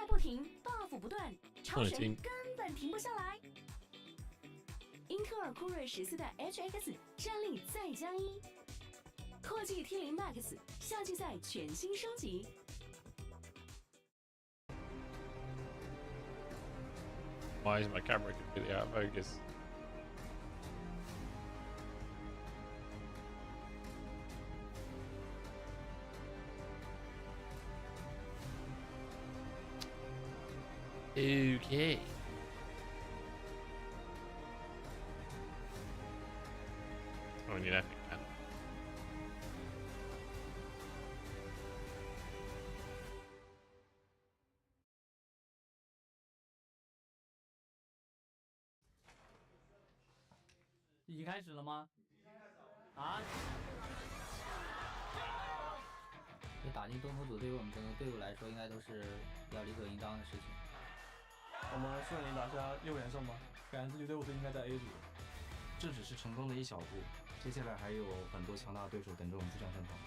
赛不停 ，buff 不断，超神根本停不下来。英特尔酷睿14代 HX 战力再加1，拓技 T0 Max 夏季赛全新升级。Why is my camera completely out of focus? Okay. Oh, and you epic man. 已经开始了吗？啊？这打进东风组对于我们整个队伍来说，应该都是比较理所应当的事情。我们顺利拿下6连胜吧，感觉自己队伍是应该在 A 组。这只是成功的一小步，接下来还有很多强大的对手等着我们去战胜他们。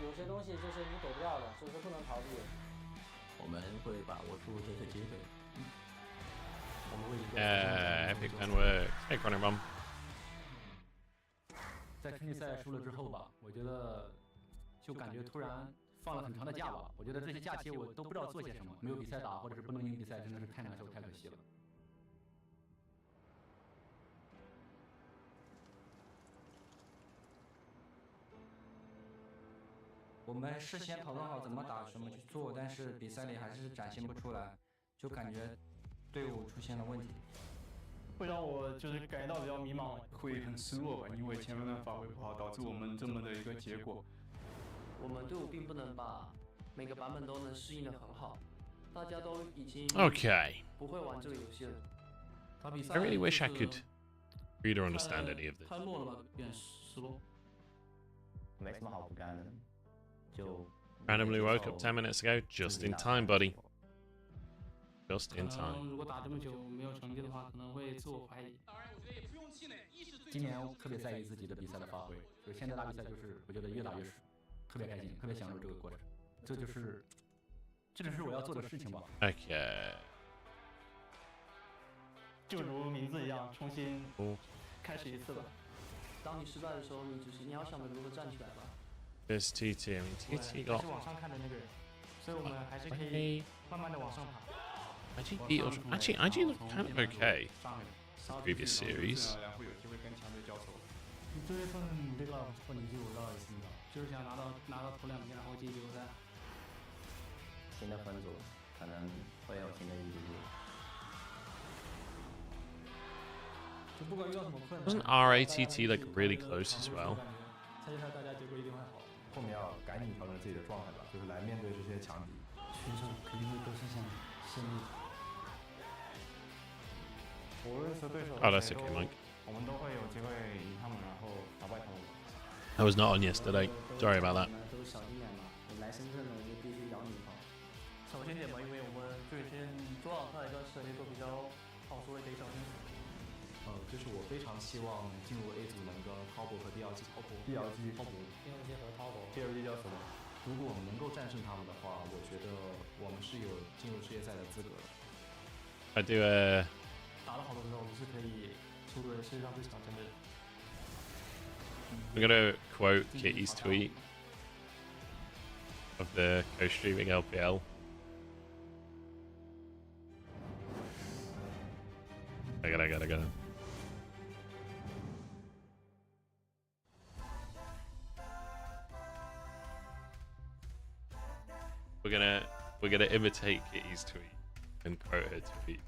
有些东西就是你躲不掉的，所以说不能逃避。我们会把握住这个机会。我们会一个 Epic man work. Hey, Connor Mum. 在春季赛输了之后吧，我觉得就感觉突然放了很长的假吧。我觉得这些假期我都不知道做些什么，没有比赛打，或者是不能赢比赛，真的是太难受、太可惜了。我们事先讨论好怎么打、怎么去做，但是比赛里还是展现不出来，就感觉队伍出现了问题。会让我就是感觉到比较迷茫，会很失落吧，因为前面的发挥不好，导致我们这么的一个结果。我们队伍并不能把每个版本都能适应得很好，大家都已经 Okay. 不会玩这个游戏了。打比赛 I really wish I could read or understand any of this. 太弱了吧，有点失落。没什么好不干的，就 Randomly woke up 10 minutes ago, just in time, buddy. Just in time. 如果打这么久没有成绩的话，可能会自我怀疑。当然，我觉得也不用气馁，意识最今年特别在意自己的比赛的发挥，就是现在打比赛就是我觉得越打越顺，特别开心，特别享受这个过程。这就是我要做的事情吧。Okay. 就如名字一样，重新开始一次吧。当你失败的时候，你要想着如何站起来吧。This TT, I mean, TT 我 got 是往上看的那个人，所以我们还是可以慢慢的往上爬。 Actually looked kind of okay. The previous series. 然后有机会跟强队交手。这月份这个问题就绕一次，就是想拿到头2名，然后进季后赛。新的分组可能会有新的意义。就不管遇到什么困难 Wasn't RATT like really close as well? 赛季赛大家结果一定会好。后面要赶紧调整自己的状态吧，就是来面对这些强敌。选手肯定会都是想胜利。无论是对手 Oh, that's okay, Mike. 我们都会有机会赢他们，然后打败他们。 I was not on yesterday. Sorry about that. 都小心点嘛，你来深圳了就必须咬你一口。小心点吧，因为我们最近主网上一段时间都比较好，所以得小心。就是我非常希望进入 A 组能跟滔博和 DLG 滔博第二季和滔博。第二季叫什么？如果我们能够战胜他们的话，我觉得我们是有进入世界赛的资格的。 I do 打得好的时候，我们是可以出队世界上最强战队。 I'm gonna quote Kitty's tweet of the co-streaming LPL. I gotta. We're gonna imitate Kitty's tweet and quote her tweet.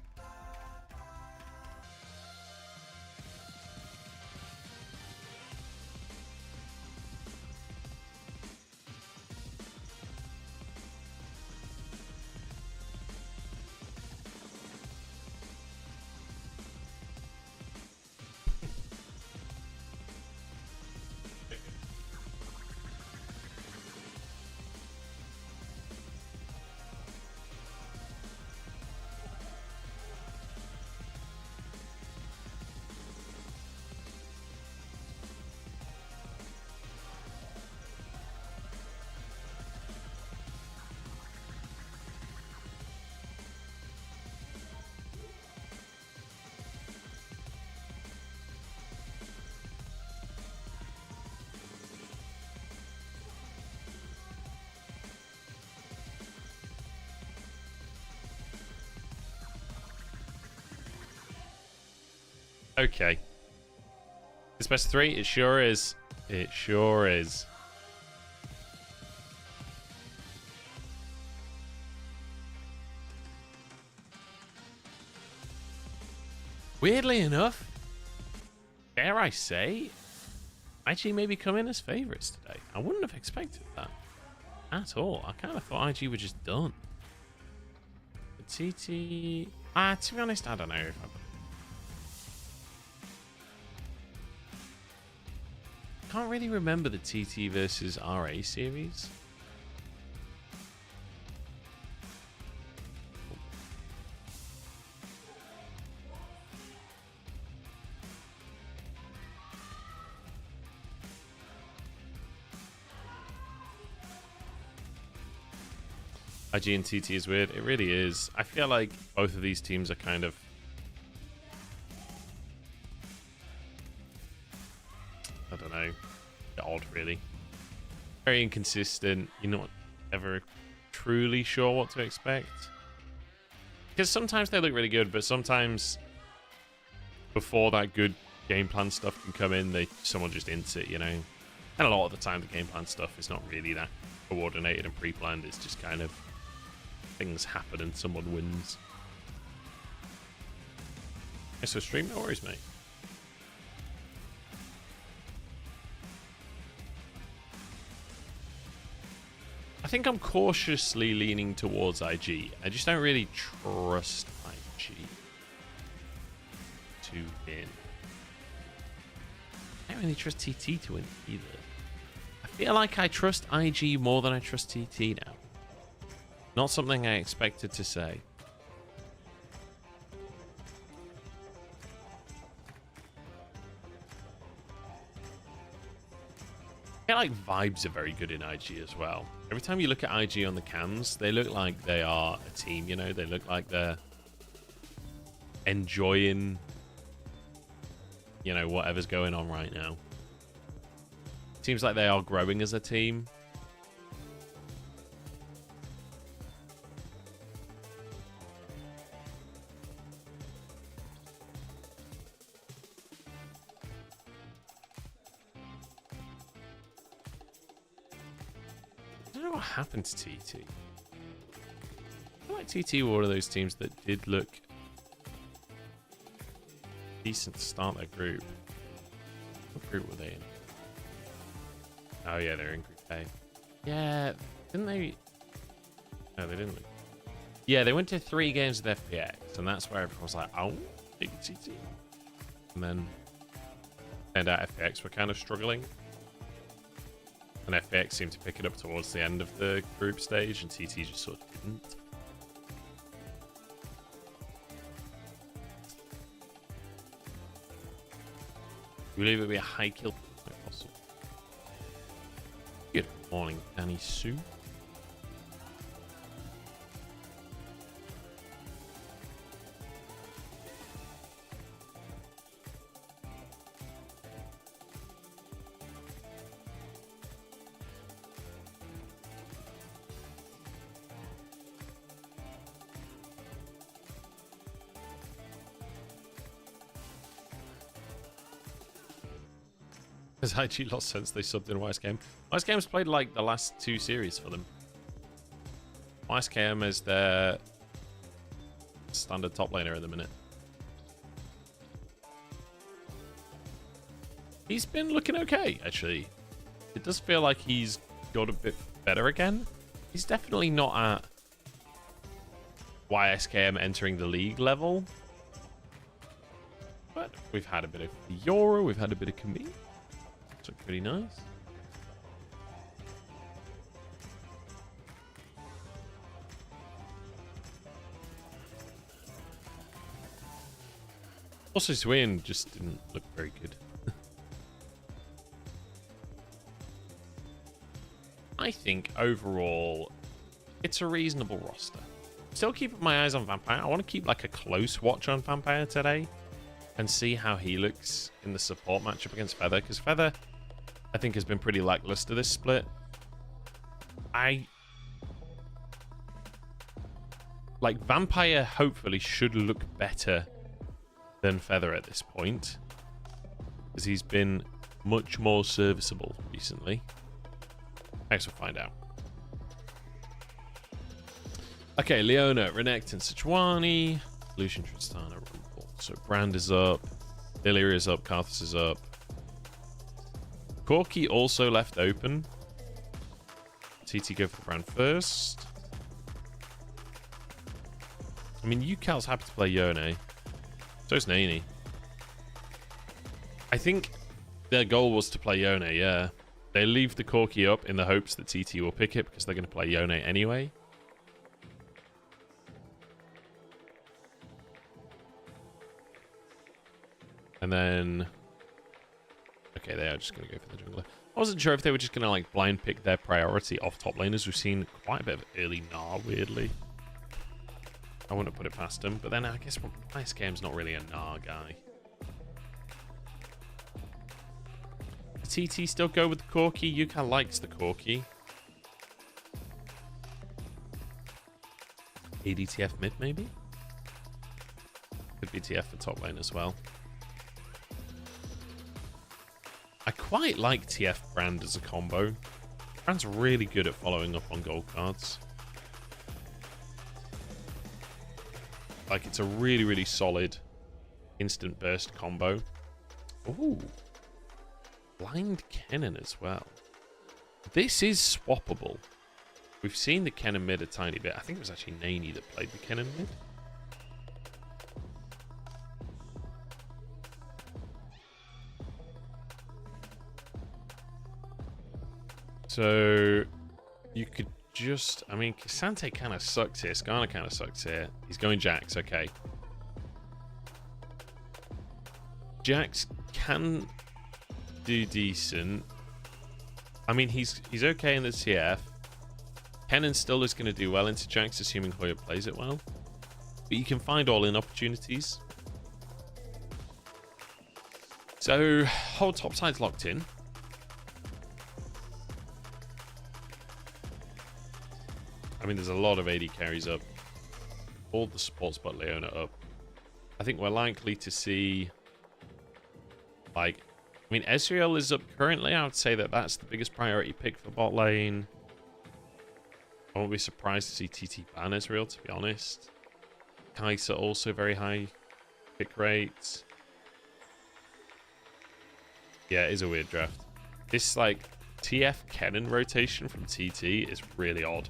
Okay. It's best of 3? It sure is. It sure is. Weirdly enough, dare I say, IG maybe come in as favourites today. I wouldn't have expected that at all. I kind of thought IG were just done. But TT... to be honest, I don't know if I... Can't really remember the TT versus RA series. IG and TT is weird. It really is. I feel like both of these teams are kind of... I don't know. Odd, really. Very inconsistent. You're not ever truly sure what to expect. Because sometimes they look really good, but sometimes before that good game plan stuff can come in, someone just ints it, you know? And a lot of the time, the game plan stuff is not really that coordinated and pre-planned. It's just kind of things happen and someone wins. Okay, so stream, no worries, mate. I think I'm cautiously leaning towards IG. I just don't really trust IG to win. I don't really trust TT to win either. I feel like I trust IG more than I trust TT now. Not something I expected to say. I feel like vibes are very good in IG as well. Every time you look at IG on the cams, they look like they are a team, you know? They look like they're enjoying, you know, whatever's going on right now. Seems like they are growing as a team. I don't know what happened to TT. I feel like TT were one of those teams that did look decent to start their group. What group were they in? Oh yeah, they're in Group A. Yeah, didn't they? No, they didn't. Yeah, they went to 3 games with FPX, and that's where everyone was like, oh, big TT. And then turned out FPX were kind of struggling. And FPX seemed to pick it up towards the end of the group stage, and TT just sort of didn't. We believe it would be a high kill. Possible. Good morning, Danny Sue. Has IG lost since they subbed in YSKM? YSKM's played like the last 2 series for them. YSKM is their standard top laner at the minute. He's been looking okay, actually. It does feel like he's got a bit better again. He's definitely not at YSKM entering the league level. But we've had a bit of Yoro, we've had a bit of Camille. Look pretty nice. Also, Swain just didn't look very good. I think overall, it's a reasonable roster. Still keeping my eyes on Vampire. I want to keep like a close watch on Vampire today and see how he looks in the support matchup against Feather, because Feather, I think, has been pretty lackluster this split. Like, Vampire hopefully should look better than Feather at this point, because he's been much more serviceable recently. I guess we'll find out. Okay, Leona, Renekton, Sejuani, Lucian, Tristana, Rumble. So Brand is up, Lilia is up, Karthus is up. Corki also left open. TT go for Brand first. I mean, UCal's happy to play Yone. So is Nani. I think their goal was to play Yone, yeah. They leave the Corki up in the hopes that TT will pick it because they're going to play Yone anyway. And then... Okay, they are just going to go for the jungler. I wasn't sure if they were just going to like blind pick their priority off top laners. We've seen quite a bit of early Gnar, weirdly. I wouldn't have put it past them. But then I guess Ice Game's not really a Gnar guy. TT still go with the Corki. Yuka likes the Corki. ADTF mid, maybe? Could be TF for top lane as well. I quite like TF Brand as a combo. Brand's really good at following up on gold cards. Like, it's a really, really solid instant burst combo. Ooh. Blind Kennen as well. This is swappable. We've seen the Kennen mid a tiny bit. I think it was actually Nani that played the Kennen mid. So you could just... I mean, Cassante kind of sucks here. Skarner kind of sucks here. He's going Jax, okay. Jax can... do decent. I mean, he's okay in the TF. Kennen still is going to do well into Jax, assuming Hoya plays it well. But you can find all-in opportunities. So, whole top side's locked in. I mean, there's a lot of AD carries up. All the supports but Leona up. I think we're likely to see... like... I mean, Ezreal is up currently. I would say that that's the biggest priority pick for bot lane. I won't be surprised to see TT ban Ezreal, to be honest. Kai'Sa also very high pick rates. Yeah, it is a weird draft. This, like, TF Kennen rotation from TT is really odd.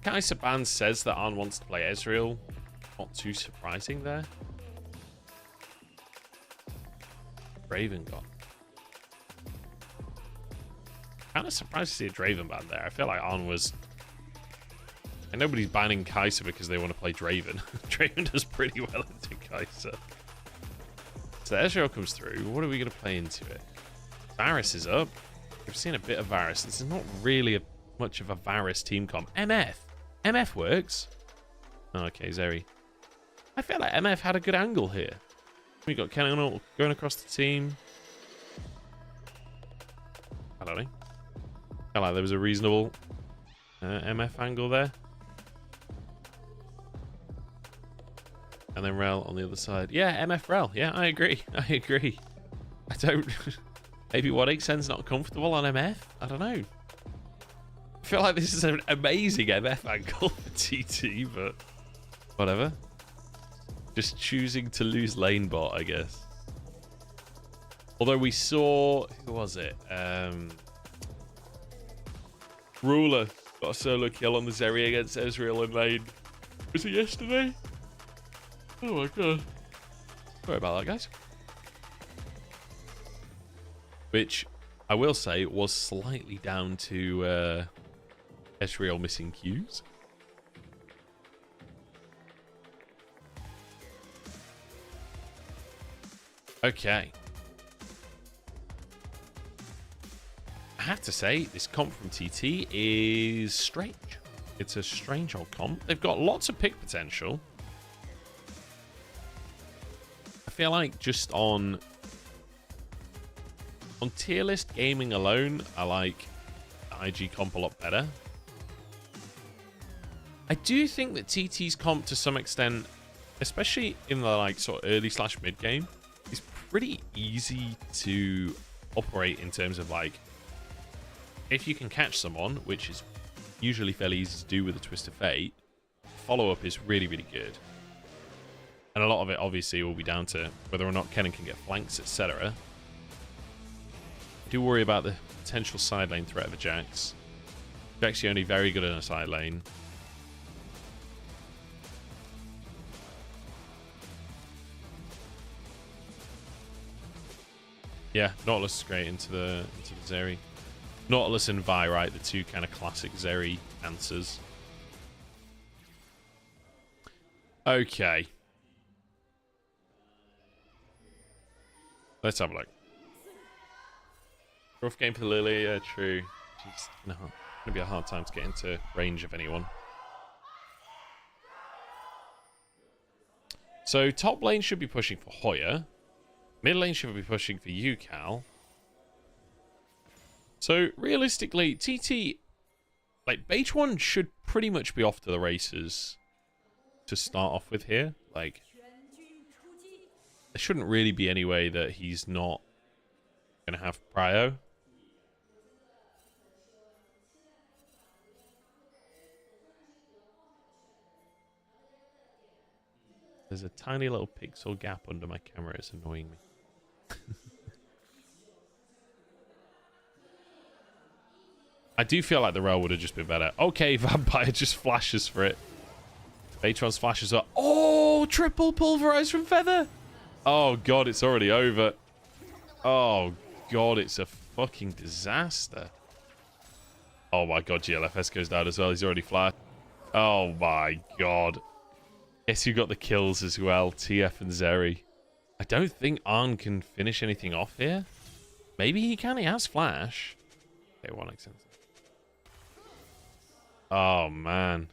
Kai'Sa ban says that Arn wants to play Ezreal. Not too surprising there. Draven gone. Kind of surprised to see a Draven ban there. I feel like Arn was... And nobody's banning Kai'Sa because they want to play Draven. Draven does pretty well into Kai'Sa. So Ezreal comes through. What are we going to play into it? Varus is up. We've seen a bit of Varus. This is not really much of a Varus team comp. MF. MF works. Oh, okay, Zeri. I feel like MF had a good angle here. We got Kennen going across the team. I don't know. I feel like there was a reasonable MF angle there. And then Rel on the other side. Yeah, MF Rel. Yeah, I agree. I agree. I don't... Maybe 1xN's not comfortable on MF? I don't know. I feel like this is an amazing MF angle for TT, but... whatever. Just choosing to lose lane bot, I guess. Although we saw... who was it? Ruler got a solo kill on the Zeri against Ezreal in lane. Was it yesterday? Oh my god. Sorry about that, guys. Which, I will say, was slightly down to Ezreal missing Qs. Okay. I have to say, this comp from TT is strange. It's a strange old comp. They've got lots of pick potential. I feel like just on tier list gaming alone, I like the IG comp a lot better. I do think that TT's comp to some extent especially in the like sort of early / mid game, is pretty easy to operate in terms of like, if you can catch someone, which is usually fairly easy to do with a Twist of Fate, follow-up is really, really good. And a lot of it obviously will be down to whether or not Kennen can get flanks, etc. I do worry about the potential side lane threat of the Jax. Jax's only very good in a side lane. Yeah, Nautilus is great into the Zeri. Nautilus and Vi, right? The two kind of classic Zeri answers. Okay. Let's have a look. Rough game for the Lily, yeah, true. Jeez, no. Gonna be a hard time to get into range of anyone. So top lane should be pushing for Hoya. Mid lane should be pushing for you, Cal. So realistically, TT, like Bait 1 should pretty much be off to the races to start off with here. Like, there shouldn't really be any way that he's not gonna have prio. There's a tiny little pixel gap under my camera. It's annoying me. I do feel like the rail would have just been better. Okay, Vampire just flashes for it. Batron's flashes up. Oh, triple pulverized from Feather. Oh, God, it's already over. Oh, God, it's a fucking disaster. Oh, my God, GLFS goes down as well. He's already flashed. Oh, my God. Guess who got the kills as well? TF and Zeri. I don't think Arn can finish anything off here. Maybe he can. He has flash. Okay, one makes sense. Oh, man.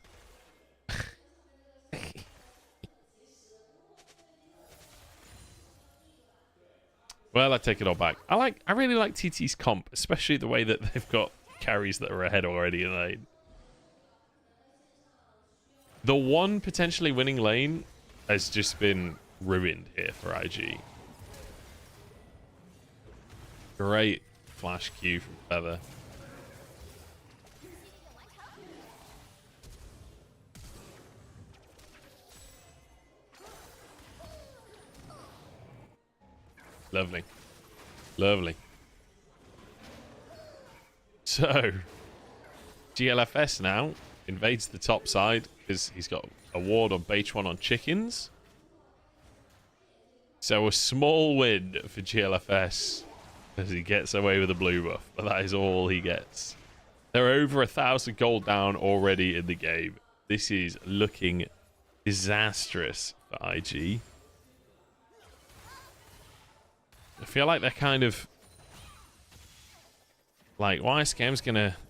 Well, I take it all back. I really like TT's comp, especially the way that they've got carries that are ahead already in lane. The one potentially winning lane has just been ruined here for IG. Great flash Q from Feather. Lovely. Lovely. So, GLFS now invades the top side because he's got a ward on Bait 1 on chickens. So a small win for GLFS as he gets away with a blue buff, but that is all he gets. They're over 1,000 gold down already in the game. This is looking disastrous for IG. I feel like they're kind of like YSKM's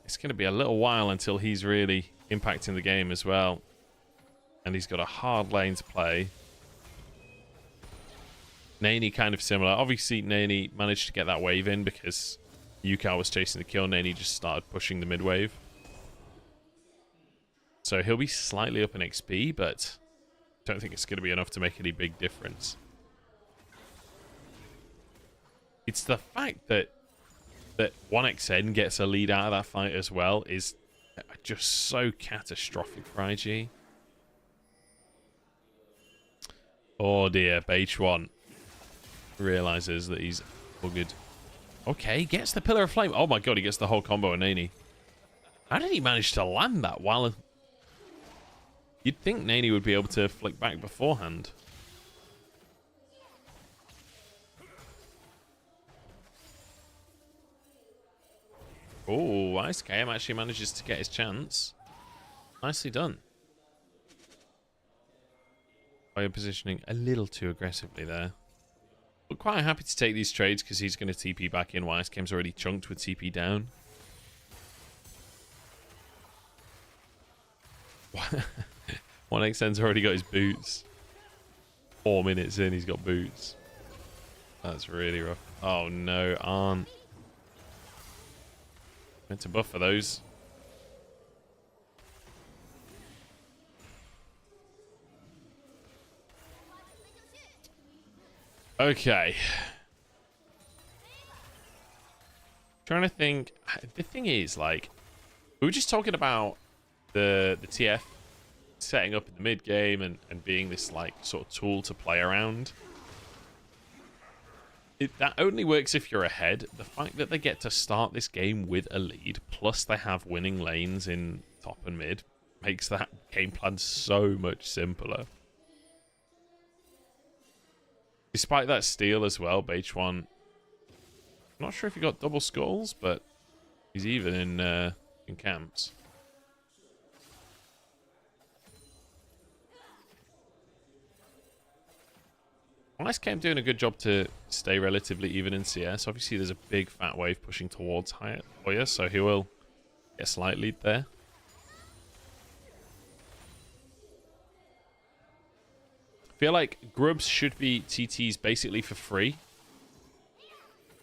it's gonna be a little while until he's really impacting the game as well. And he's got a hard lane to play. Nani kind of similar. Obviously, Nani managed to get that wave in because Yukao was chasing the kill. Nani just started pushing the mid wave. So he'll be slightly up in XP, but I don't think it's going to be enough to make any big difference. It's the fact that 1xN gets a lead out of that fight as well is just so catastrophic for IG. Oh dear, Bait 1 realizes that he's buggered. Okay, gets the Pillar of Flame. Oh my God, he gets the whole combo on Nani. How did he manage to land that while... You'd think Nani would be able to flick back beforehand. Oh, IceKM actually manages to get his chance. Nicely done. By positioning a little too aggressively there. But quite happy to take these trades because he's going to TP back in. IceKM's already chunked with TP down. 1xN's already got his boots. 4 minutes in, he's got boots. That's really rough. Oh no, Arn. Meant to buff for those. Okay. Trying to think. The thing is, like, we were just talking about the TF setting up in the mid game and being this like sort of tool to play around. That only works if you're ahead. The fact that they get to start this game with a lead, plus they have winning lanes in top and mid, makes that game plan so much simpler. Despite that steal as well, H1, not sure if he got double skulls, but he's even in camps. Ice Camp doing a good job to stay relatively even in CS. Obviously, there's a big fat wave pushing towards Hoya, so he will get a slight lead there. I feel like grubs should be TTs basically for free.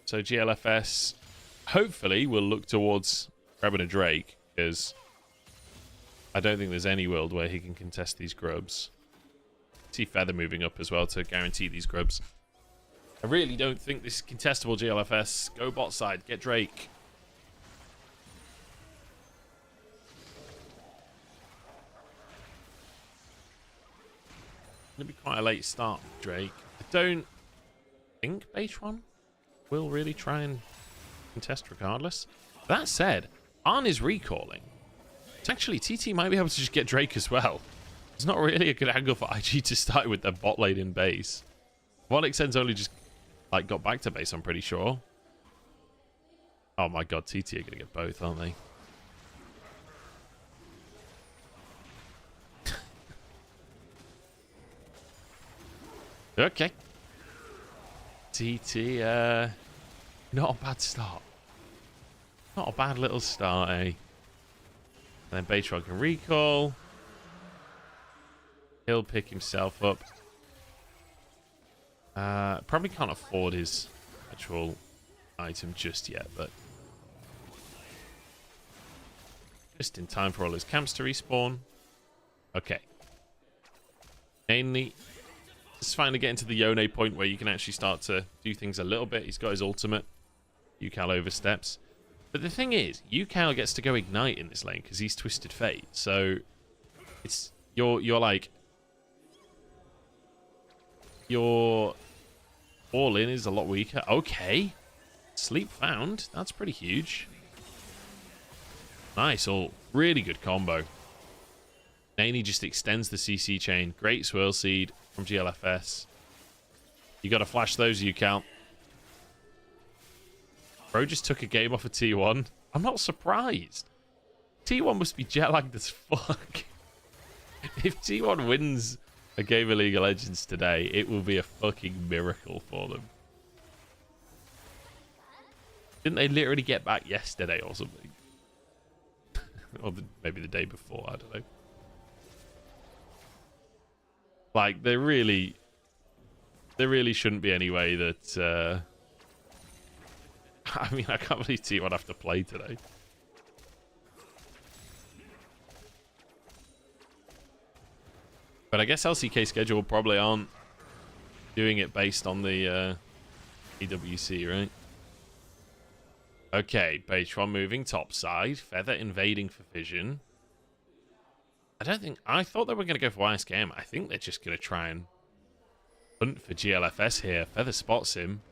So GLFS hopefully will look towards grabbing a Drake, because I don't think there's any world where he can contest these grubs. See Feather moving up as well to guarantee these grubs. I really don't think this is contestable, GLFS. Go bot side, get Drake. Gonna be quite a late start, Drake. I don't think H1 will really try and contest regardless. That said, Arn is recalling. It's actually, TT might be able to just get Drake as well. It's not really a good angle for IG to start with their bot lane in base. Volixen's only just like got back to base, I'm pretty sure. Oh my god, TT are gonna get both, aren't they? Okay. TT, not a bad start. Not a bad little start, eh? And then Baytron can recall. He'll pick himself up. Probably can't afford his actual item just yet, but just in time for all his camps to respawn. Okay. Mainly, it's finally getting to the Yone point where you can actually start to do things a little bit. He's got his ultimate. Yukal oversteps. But the thing is, Yukal gets to go Ignite in this lane because he's Twisted Fate. So it's you're like your all-in is a lot weaker. Okay. Sleep found. That's pretty huge. Nice ult. Really good combo. Naney just extends the CC chain. Great swirl seed from GLFS. You got to flash those, Yukal. Bro just took a game off of T1. I'm not surprised. T1 must be jet-lagged as fuck. If T1 wins a game of League of Legends today, it will be a fucking miracle for them. Didn't they literally get back yesterday or something? Or maybe the day before, I don't know. Like, there really shouldn't be any way that... I mean, I can't believe T1 have to play today. But I guess LCK schedule probably aren't doing it based on the EWC, right? Okay, Baytron moving topside. Feather invading for Vision. I thought they were going to go for YSKM. I think they're just going to try and hunt for GLFS here. Feather spots him.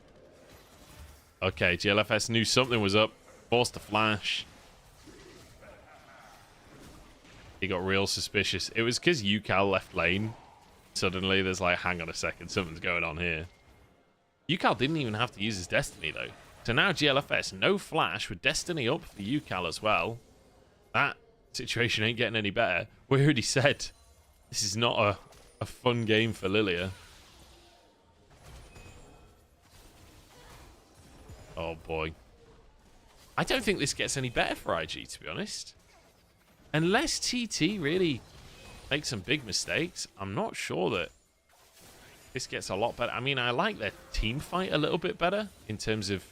Okay, GLFS knew something was up. Forced to flash. He got real suspicious. It was because Yukal left lane. Suddenly, there's like, hang on a second, something's going on here. Yukal didn't even have to use his Destiny, though. So now GLFS, no flash, with Destiny up for Yukal as well. That situation ain't getting any better. We already said this is not a fun game for Lilia. Oh, boy. I don't think this gets any better for IG, to be honest. Unless TT really makes some big mistakes, I'm not sure that this gets a lot better. I mean, I like their team fight a little bit better in terms of,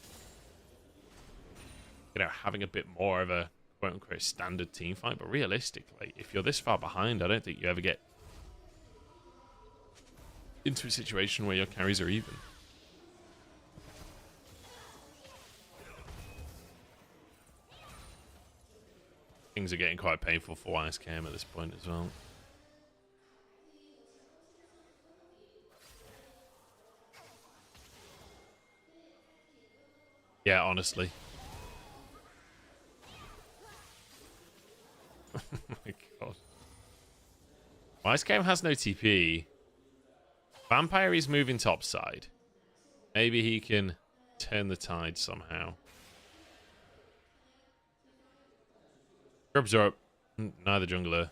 you know, having a bit more of a quote-unquote standard team fight. But realistically, if you're this far behind, I don't think you ever get into a situation where your carries are even. Things are getting quite painful for Ice Cam at this point as well. Yeah, honestly. Oh my god. Ice Cam has no TP. Vampire is moving topside. Maybe he can turn the tide somehow. Grubs are up. Neither jungler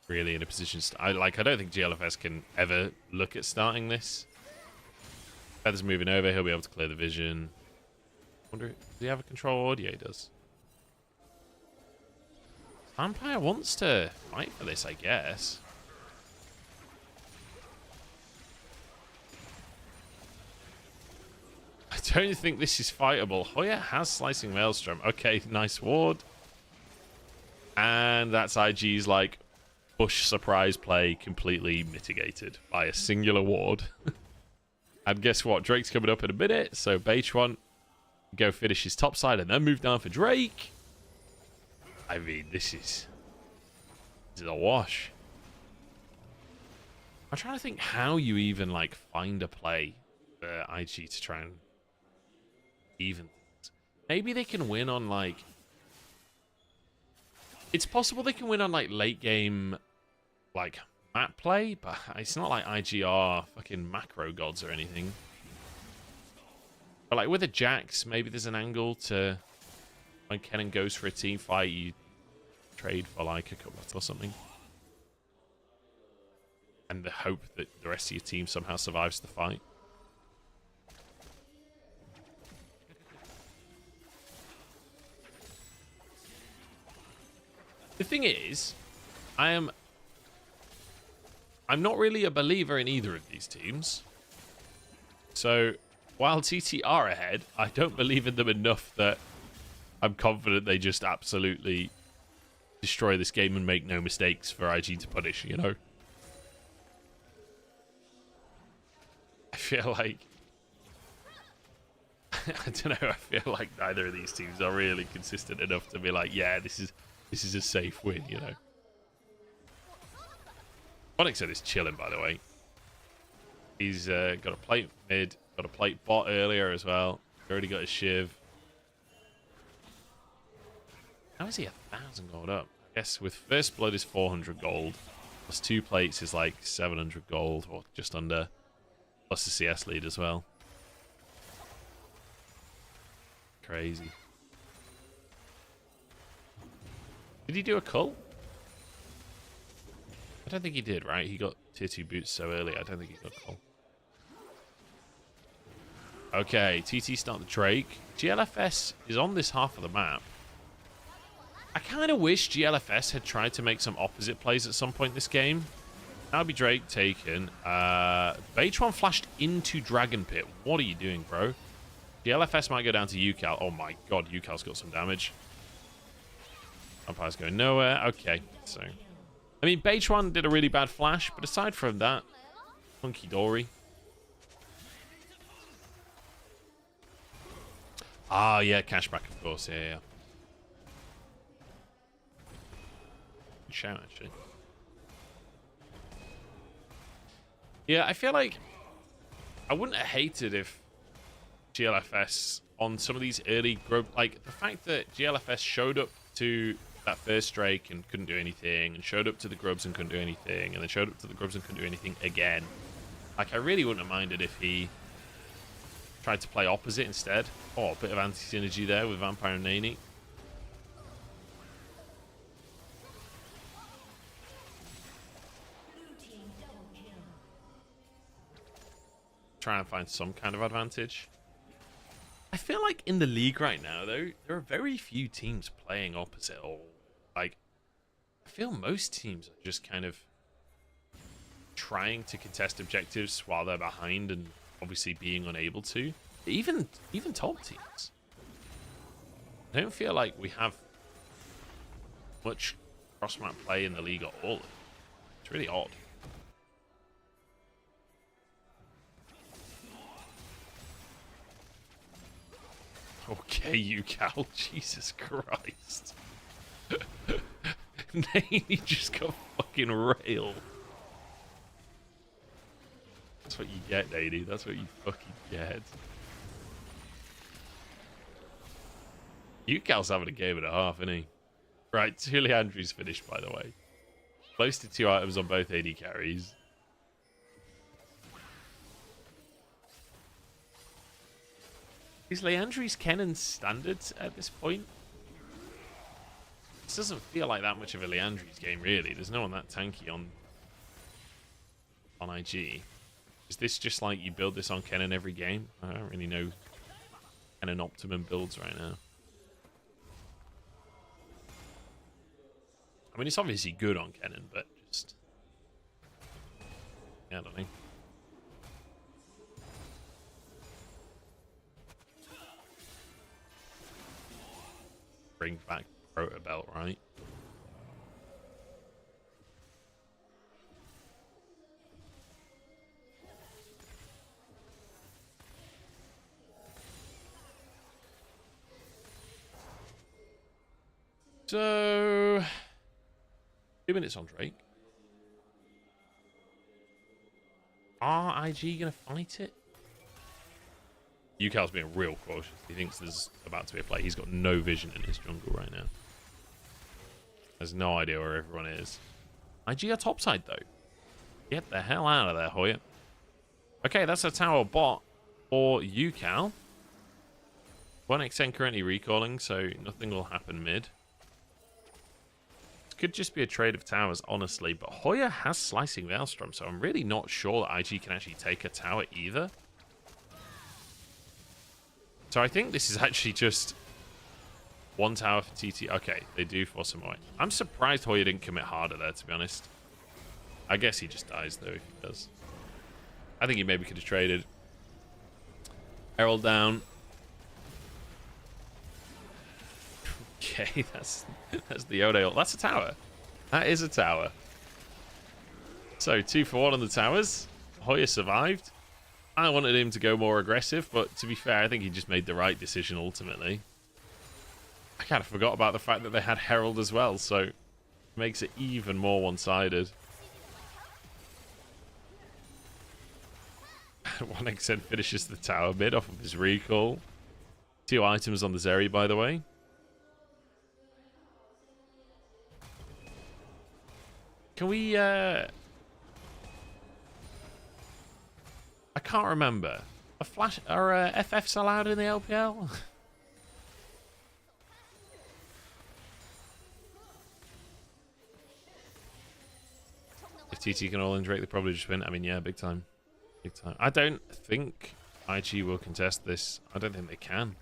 really in a position to... I don't think GLFS can ever look at starting this. Feather's moving over. He'll be able to clear the vision. Wonder, does he have a control audio? He does. Vampire wants to fight for this, I guess. I don't think this is fightable. Hoya has Slicing Maelstrom. Okay, nice ward. And that's IG's, like, Bush surprise play completely mitigated by a singular ward. And guess what? Drake's coming up in a minute, so Beitron go finish his top side and then move down for Drake. I mean, this is a wash. I'm trying to think how you even, like, find a play for IG to try and even things. Maybe they can win on, like... It's possible they can win on, like, late game, like, map play, but it's not like IGR fucking macro gods or anything. But, like, with a Jax, maybe there's an angle to, when Kennen goes for a team fight, you trade for, like, a couple or something. And the hope that the rest of your team somehow survives the fight. The thing is, I'm not really a believer in either of these teams. So, while TT are ahead, I don't believe in them enough that I'm confident they just absolutely destroy this game and make no mistakes for IG to punish, you know? I feel like... I don't know, I feel like neither of these teams are really consistent enough to be like, yeah, this is a safe win, you know. Onyx is chilling, by the way. He's got a plate mid, got a plate bot earlier as well. Already got a shiv. How is he 1,000 gold up? I guess with first blood is 400 gold. Plus 2 plates is like 700 gold, or just under. Plus the CS lead as well. Crazy. Did he do a cult? I don't think he did, right? He got tier 2 boots so early. I don't think he got cult. Okay, TT start the Drake. GLFS is on this half of the map. I kind of wish GLFS had tried to make some opposite plays at some point this game. That'll be Drake taken. Beitron flashed into Dragon Pit. What are you doing, bro? GLFS might go down to UCal. Oh my god, UCal's got some damage. Vampire's going nowhere. Okay, so... I mean, Beitron did a really bad flash, but aside from that, hunky dory. Ah, yeah, cashback, of course. Yeah. Good shout, actually. Yeah, I feel like I wouldn't have hated if GLFS on some of these early growth, like the fact that GLFS showed up to that first Drake and couldn't do anything, and showed up to the Grubs and couldn't do anything, and then showed up to the Grubs and couldn't do anything again. Like, I really wouldn't have minded if he tried to play opposite instead. Oh, a bit of anti-synergy there with Vampire and Nani. Try and find some kind of advantage. I feel like in the league right now, though, there are very few teams playing opposite, or like, I feel most teams are just kind of trying to contest objectives while they're behind and obviously being unable to. Even top teams. I don't feel like we have much cross-map play in the league at all. It's really odd. Okay, UCal. Jesus Christ. He just got fucking railed. That's what you get, Nady. That's what you fucking get. Ucal's having a game and a half, isn't he? Right, 2 Leandry's finished, by the way. Close to 2 items on both AD carries. Is Leandry's Kennen standard at this point? This doesn't feel like that much of a Leandry's game, really. There's no one that tanky on IG. Is this just like you build this on Kennen every game? I don't really know Kennen optimum builds right now. I mean, it's obviously good on Kennen, but just... yeah, I don't know. Bring back Proto Belt, right? So... 2 minutes on Drake. Are IG gonna fight it? Ucal's being real cautious. He thinks there's about to be a play. He's got no vision in his jungle right now. Has no idea where everyone is. IG are topside though. Get the hell out of there, Hoya. Okay, that's a tower bot for Ucal. 1xn currently recalling, so nothing will happen mid. Could just be a trade of towers, honestly, but Hoya has slicing Maelstrom, so I'm really not sure that IG can actually take a tower either. So I think this is actually just 1 tower for TT. Okay, they do force him away. I'm surprised Hoya didn't commit harder there, to be honest. I guess he just dies, though, if he does. I think he maybe could have traded. Herald down. Okay, that's the Odale. That's a tower. That is a tower. So 2 for 1 on the towers. Hoya survived. I wanted him to go more aggressive, but to be fair, I think he just made the right decision ultimately. I kind of forgot about the fact that they had Herald as well, so it makes it even more one-sided. 1xn finishes the tower mid off of his recall. 2 items on the Zeri, by the way. Can we, I can't remember. A flash, are FFs allowed in the LPL? If TT can all in Drake, they probably just win. I mean, yeah, big time. Big time. I don't think IG will contest this. I don't think they can.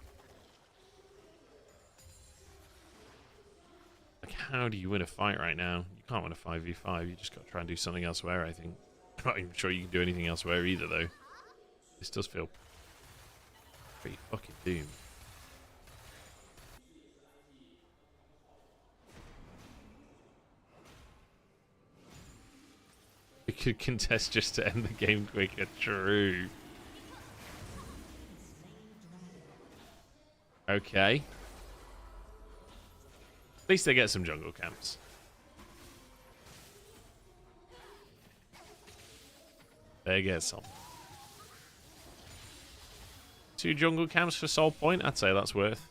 Like, how do you win a fight right now? You can't win a 5v5. You just got to try and do something elsewhere, I think. I'm not even sure you can do anything elsewhere either, though. This does feel pretty fucking doomed. We could contest just to end the game quicker. True. Okay. At least they get some jungle camps. They get some. 2 jungle camps for Soul Point? I'd say that's worth.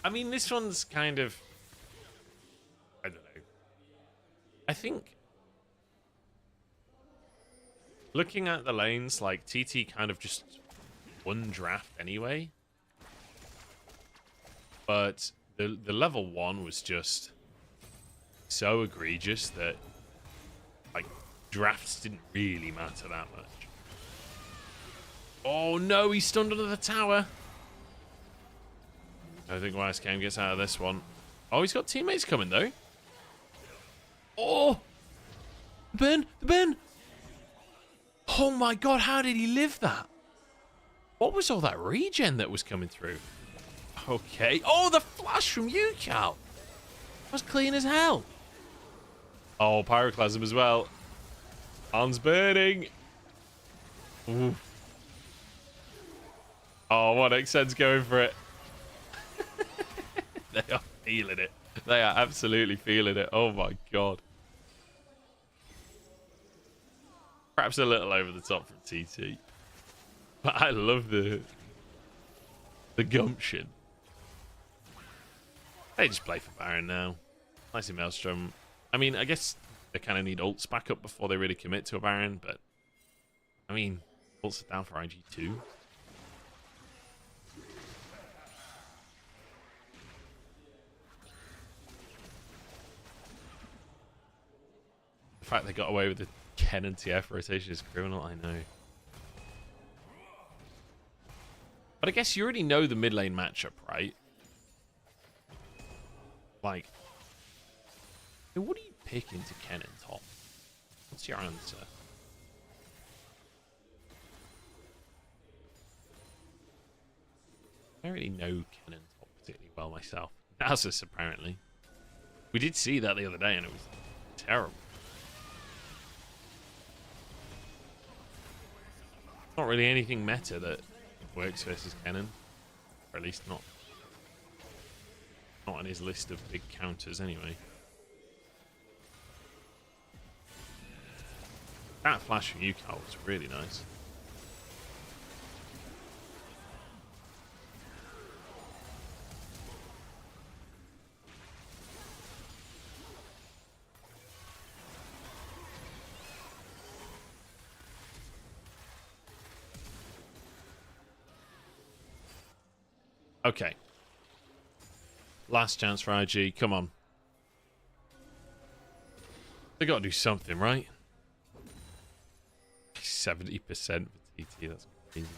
I mean, this one's kind of... I don't know. I think... looking at the lanes, like, TT kind of just won draft anyway. But the level 1 was just so egregious that, like, drafts didn't really matter that much. Oh no, he's stunned under the tower. I think YSKM gets out of this one. Oh, he's got teammates coming though. Oh! The burn! Oh my god, how did he live that? What was all that regen that was coming through? Okay. Oh, the flash from Ucal! That was clean as hell. Oh, Pyroclasm as well. Han's burning. Ooh. Oh, 1xN's going for it. They are feeling it. They are absolutely feeling it. Oh my god. Perhaps a little over the top from TT. But I love the gumption. They just play for Baron now. Nice in Maelstrom. I mean, I guess they kind of need ults back up before they really commit to a Baron, but I mean, ults are down for IG2. The fact they got away with the Ken and TF rotation is criminal, I know. But I guess you already know the mid lane matchup, right? Like, what do you pick into Ken and top? What's your answer? I don't really know Ken and top particularly well myself. Nasus, apparently. We did see that the other day and it was terrible. Not really anything meta that works versus Kennen. Or at least not on his list of big counters anyway. That flash from Yukao was really nice. Okay. Last chance for IG. Come on. They got to do something, right? 70% for TT. That's crazy.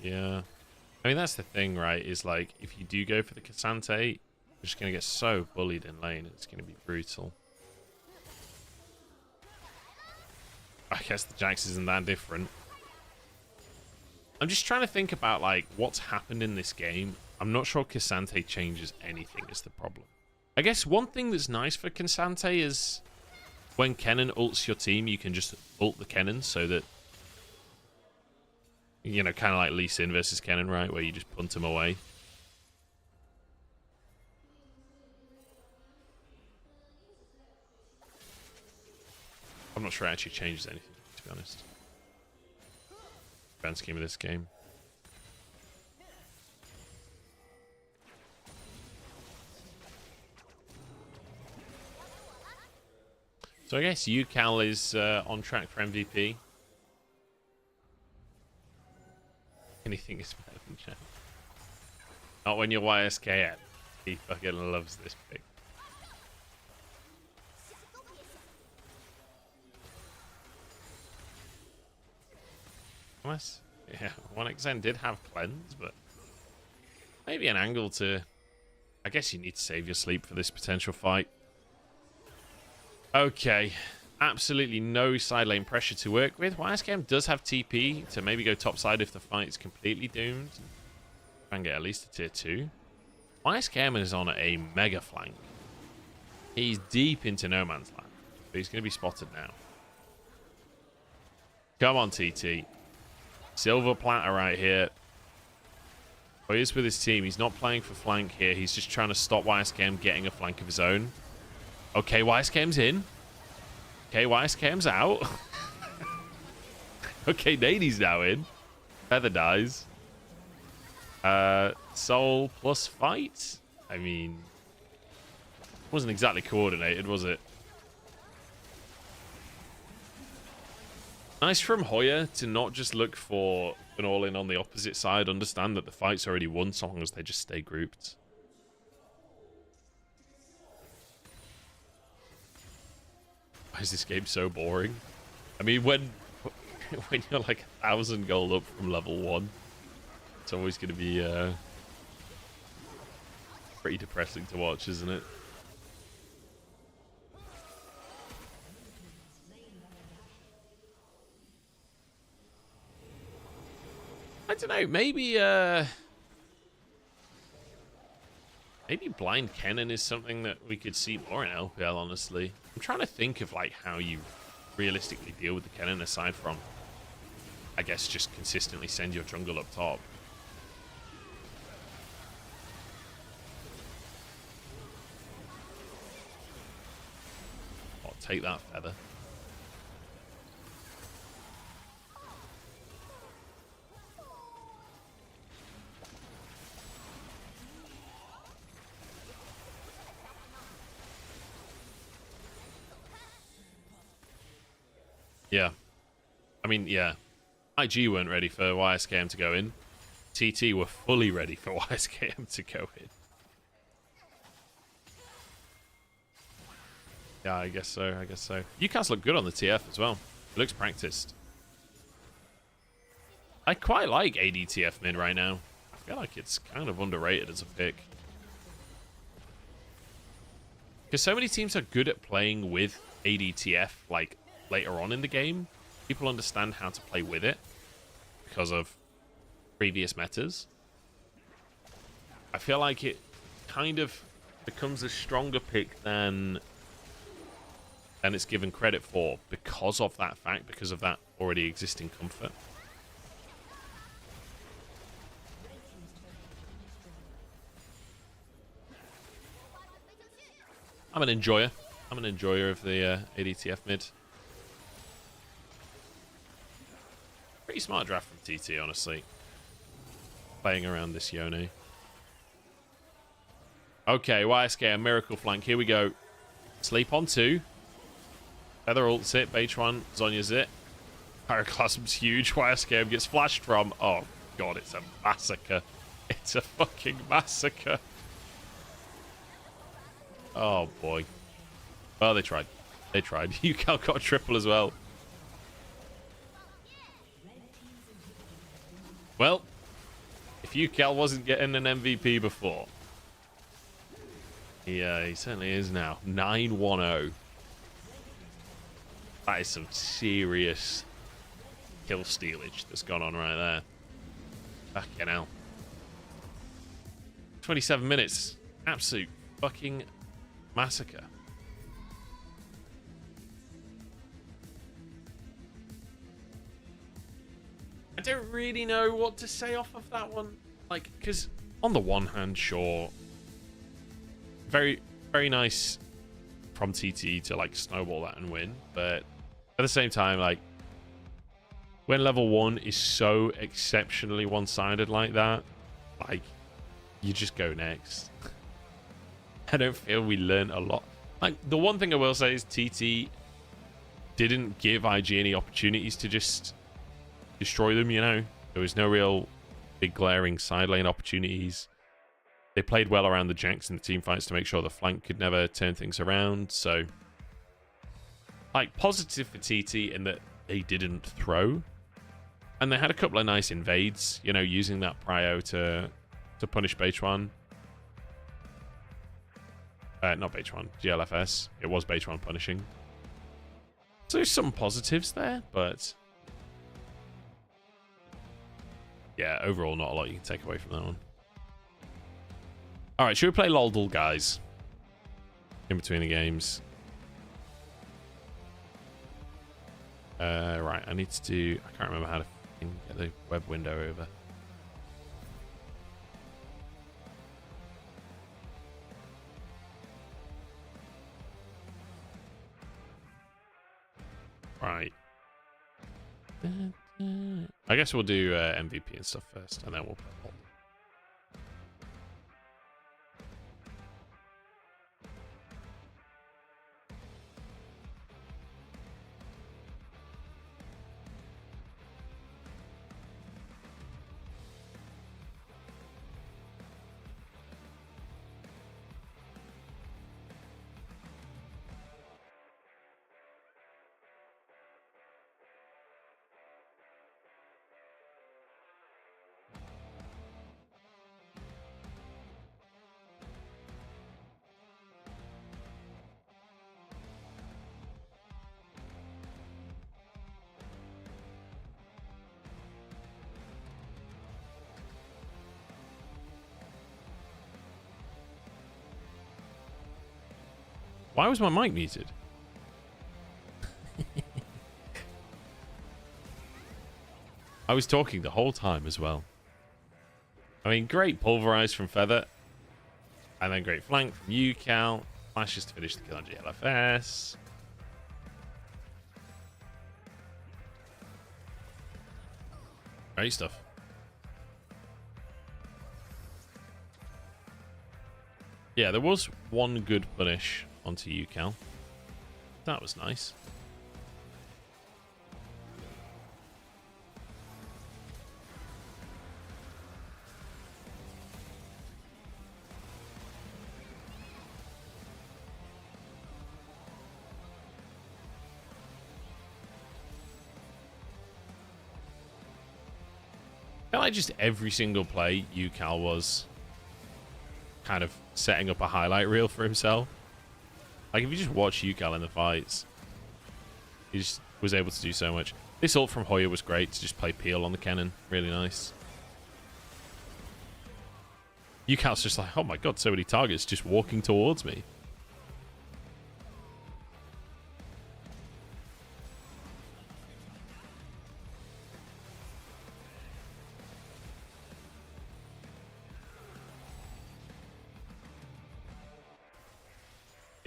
Yeah. I mean, that's the thing, right? Is like, if you do go for the Cassante, you're just going to get so bullied in lane. It's going to be brutal. I guess the Jax isn't that different. I'm just trying to think about, like, what's happened in this game. I'm not sure Cassante changes anything is the problem. I guess one thing that's nice for Cassante is when Kennen ults your team, you can just ult the Kennen so that, you know, kind of like Lee Sin versus Kennen, right? Where you just punt him away. I'm not sure it actually changes anything, to be honest. Grand scheme of this game. So I guess Yukao is on track for MVP. Anything is better than Chen. Not when you're YSKN. He fucking loves this pick. Yeah, 1xN did have cleanse, but maybe an angle to... I guess you need to save your sleep for this potential fight. Okay, absolutely no side lane pressure to work with. YSKM does have TP to maybe go top side if the fight's completely doomed. Try and get at least a tier 2. YSKM is on a mega flank. He's deep into no man's land, but he's going to be spotted now. Come on, TT. Silver platter right here. Oh, he is with his team. He's not playing for flank here. He's just trying to stop YSKM getting a flank of his own. Okay, YSKM's in. Okay, YSKM's out. Okay, Nady's now in. Feather dies. Soul plus fight? I mean, wasn't exactly coordinated, was it? Nice from Hoya to not just look for an all-in on the opposite side. Understand that the fight's already won so long as they just stay grouped. Why is this game so boring? I mean, when you're like 1,000 gold up from level 1, it's always going to be pretty depressing to watch, isn't it? I don't know, maybe Maybe blind Kennen is something that we could see more in LPL, honestly. I'm trying to think of like how you realistically deal with the Kennen aside from, I guess, just consistently send your jungle up top. I'll take that feather. Yeah. I mean, yeah. IG weren't ready for YSKM to go in. TT were fully ready for YSKM to go in. Yeah, I guess so. I guess so. UCAS look good on the TF as well. It looks practiced. I quite like ADTF mid right now. I feel like it's kind of underrated as a pick. Because so many teams are good at playing with ADTF, like, later on in the game. People understand how to play with it because of previous metas. I feel like it kind of becomes a stronger pick than it's given credit for because of that fact, because of that already existing comfort. I'm an enjoyer. I'm an enjoyer of the ADTF mid. Pretty smart draft from TT, honestly. Playing around this Yone. Okay, YSK, a miracle flank. Here we go. Sleep on 2. Feather ults it. H1, Zonya's it. Pyroclasm's huge. YSK gets flashed from. Oh, God, it's a massacre. It's a fucking massacre. Oh, boy. Well, they tried. They tried. UCAL got a triple as well. Well, if UCAL wasn't getting an MVP before, he certainly is now. 9-1-0. That is some serious kill stealage that's gone on right there. Fucking hell. 27 minutes. Absolute fucking massacre. I don't really know what to say off of that one. Like, because on the one hand, sure, very, very nice from TT to, like, snowball that and win. But at the same time, like, when level 1 is so exceptionally one-sided like that, like, you just go next. I don't feel we learned a lot. Like, the one thing I will say is TT didn't give IG any opportunities to just destroy them, you know. There was no real big glaring side lane opportunities. They played well around the janks in the team fights to make sure the flank could never turn things around. So, like, positive for TT in that they didn't throw. And they had a couple of nice invades, you know, using that prio to punish Beitwan. Not Beitwan, GLFS. It was Beitwan punishing. So there's some positives there, but yeah, overall not a lot you can take away from that one. Alright, should we play Loldal, guys? In between the games. Right, I need to do... I can't remember how to get the web window over. Right. I guess we'll do MVP and stuff first, and then we'll play Loldal. Why was my mic muted? I was talking the whole time as well. I mean, great pulverize from Feather. And then great flank from UCal. Flashes to finish the kill on GLFS. Great stuff. Yeah, there was one good punish onto UCal. That was nice. I feel like just every single play, UCal was kind of setting up a highlight reel for himself. Like, if you just watch UCal in the fights, he just was able to do so much. This ult from Hoya was great to just play Peel on the cannon. Really nice. UCal's just like, oh my god, so many targets just walking towards me.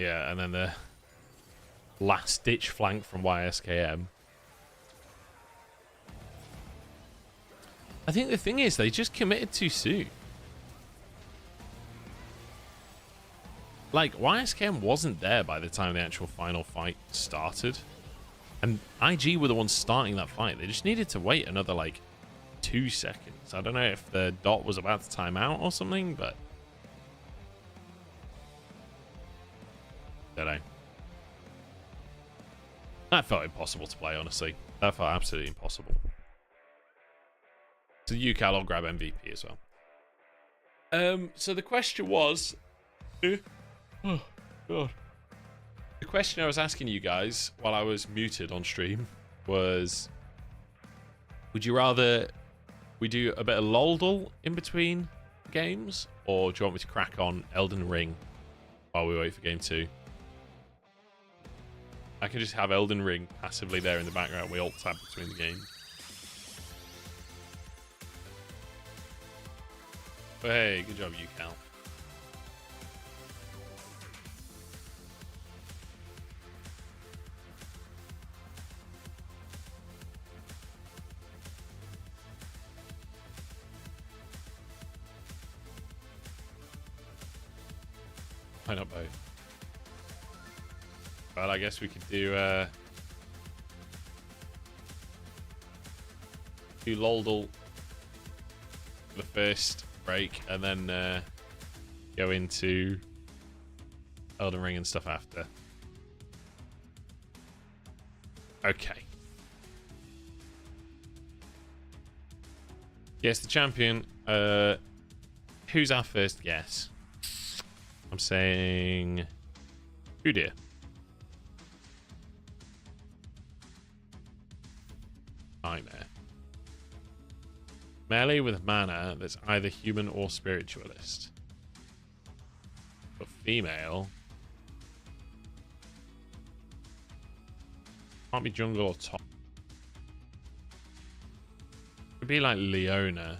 Yeah, and then the last-ditch flank from YSKM. I think the thing is, they just committed too soon. Like, YSKM wasn't there by the time the actual final fight started. And IG were the ones starting that fight. They just needed to wait another, like, 2 seconds. I don't know if the dot was about to time out or something, but... don't know. That felt impossible to play, honestly. That felt absolutely impossible. So UCal will grab MVP as well. So the question was... oh, God. The question I was asking you guys while I was muted on stream was... would you rather we do a bit of Loldal in between games? Or do you want me to crack on Elden Ring while we wait for game 2? I can just have Elden Ring passively there in the background. We alt tab between the games. But hey, good job, UCal. Why not both? Well, I guess we could do Loldal for the first break and then go into Elden Ring and stuff after. Okay. Yes, the champion. Who's our first guess? I'm saying... who dear? Nightmare. Melee with mana that's either human or spiritualist. But female. Can't be jungle or top. Could be like Leona.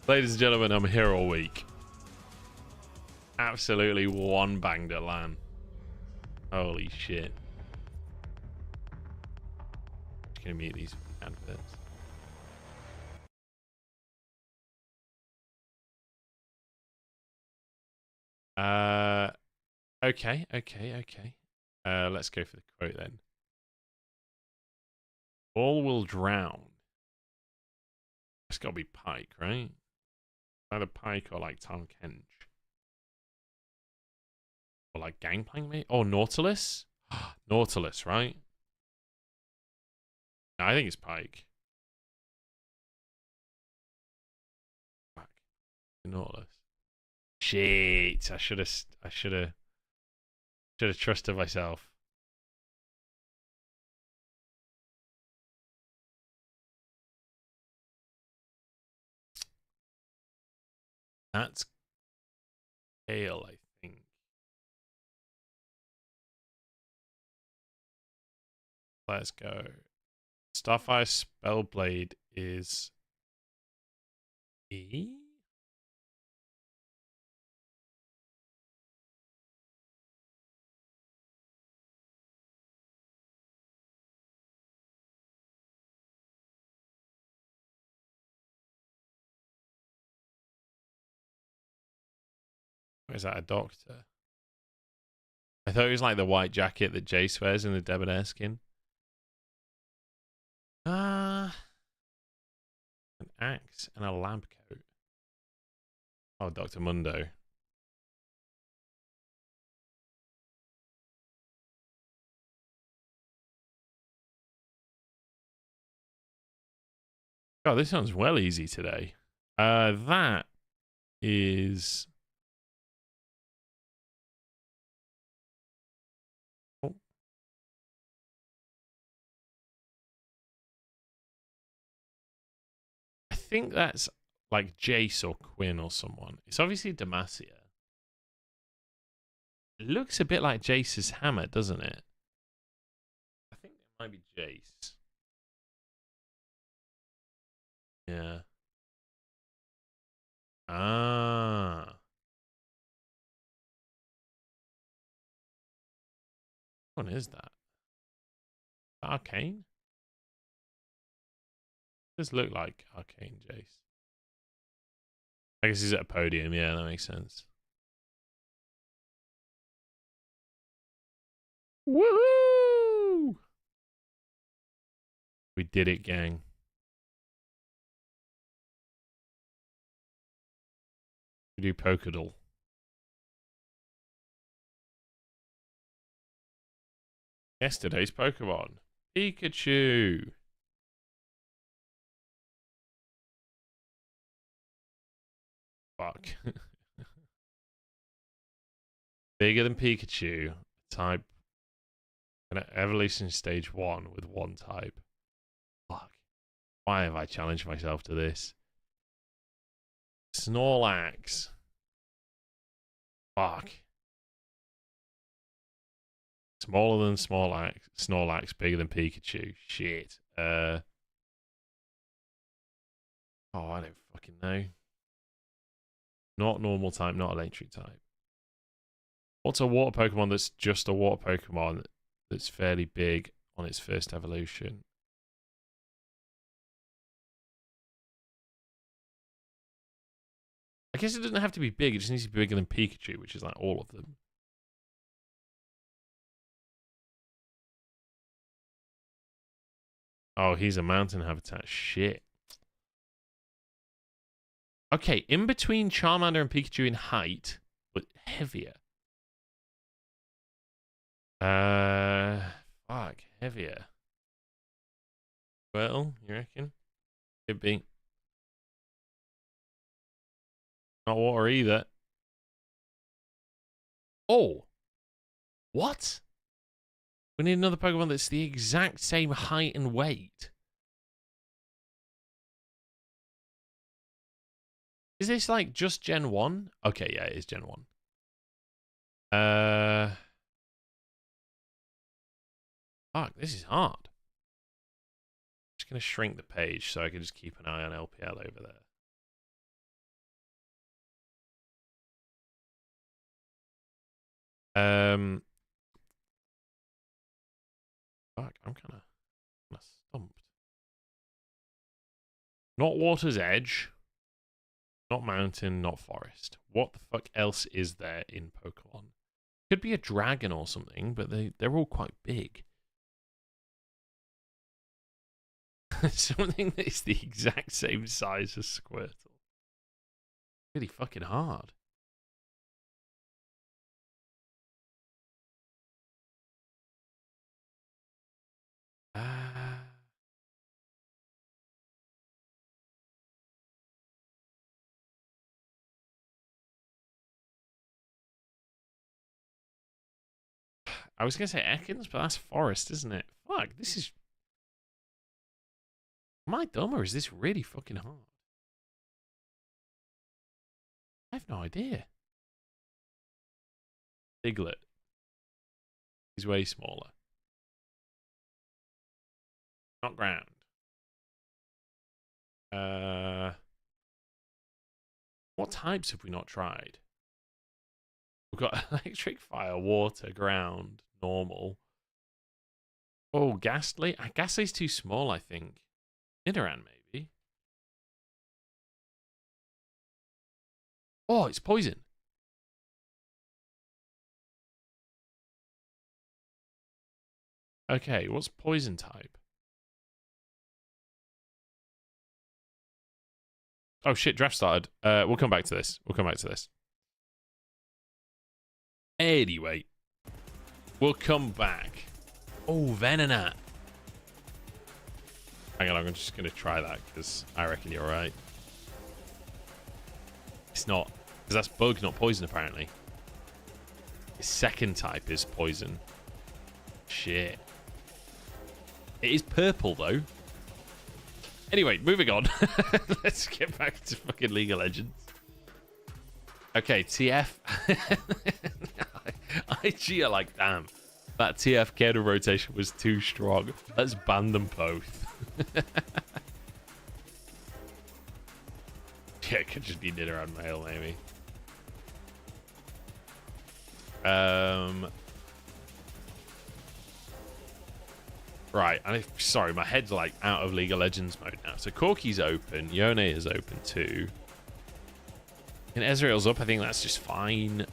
Ladies and gentlemen, I'm here all week. Absolutely one banged at LAN. Holy shit. Just gonna mute these adverts. Okay. Let's go for the quote then. All will drown. It's gotta be Pike, right? Either Pike or like Tahm Kench. Or like Gangplank maybe? Oh, Nautilus? Nautilus, right? No, I think it's Pike. Fuck. Nautilus. Shit. I should have Should have trusted myself. That's Gale, I think. Let's go. Starfire Spellblade is E? Or is that a doctor? I thought it was like the white jacket that Jace wears in the Debonair skin. An axe and a lab coat. Oh, Dr. Mundo. Oh, this sounds well easy today. That is... Oh. I think that's like Jace or Quinn or someone. It's obviously Demacia. It looks a bit like Jace's hammer, doesn't it? I think it might be Jace. Yeah. Ah. What one is that? Arcane? Does look like Arcane Jace. I guess he's at a podium. Yeah, that makes sense. Woohoo! We did it, gang. We do Pokedal. Yesterday's Pokemon. Pikachu. Fuck. Bigger than Pikachu. Type. An evolution stage 1 with 1 type. Fuck. Why have I challenged myself to this? Snorlax. Fuck. Smaller than Snorlax, bigger than Pikachu. Shit. Oh, I don't fucking know. Not normal type, not electric type. What's a water Pokemon that's just a water Pokemon that's fairly big on its first evolution? I guess it doesn't have to be big, it just needs to be bigger than Pikachu, which is like all of them. Oh, he's a mountain habitat. Shit. Okay, in between Charmander and Pikachu in height, but heavier. Fuck, heavier. Well, you reckon? Could be. Not water either. Oh! What? We need another Pokemon that's the exact same height and weight. Is this like just Gen 1? Okay, yeah, it is Gen 1. Fuck, this is hard. Just gonna shrink the page so I can just keep an eye on LPL over there. Fuck, I'm kind of stumped. Not Water's Edge. Not mountain, not forest. What the fuck else is there in Pokemon? Could be a dragon or something, but they're all quite big. Something that is the exact same size as Squirtle. Really fucking hard. I was going to say Ekans, but that's Forest, isn't it? Fuck, this is... Am I dumb or is this really fucking hard? I have no idea. Diglett. He's way smaller. Not ground. What types have we not tried? We've got electric, fire, water, ground, normal. Oh, Ghastly. Ghastly's too small, I think. Nidoran, maybe. Oh, it's poison. Okay, what's poison type? Oh shit, draft started. We'll come back to this. Anyway, we'll come back. Oh, Venonat. Hang on, I'm just going to try that because I reckon you're right. It's not, because that's bug, not poison, apparently. His second type is poison. Shit. It is purple, though. Anyway, moving on. Let's get back to fucking League of Legends. Okay, TF. IG are like, damn. That TF Kennel rotation was too strong. Let's ban them both. Yeah, it could just be Nidoran male, maybe. Right, and sorry, my head's like out of League of Legends mode now. So Corki's open, Yone is open too. And Ezreal's up, I think that's just fine.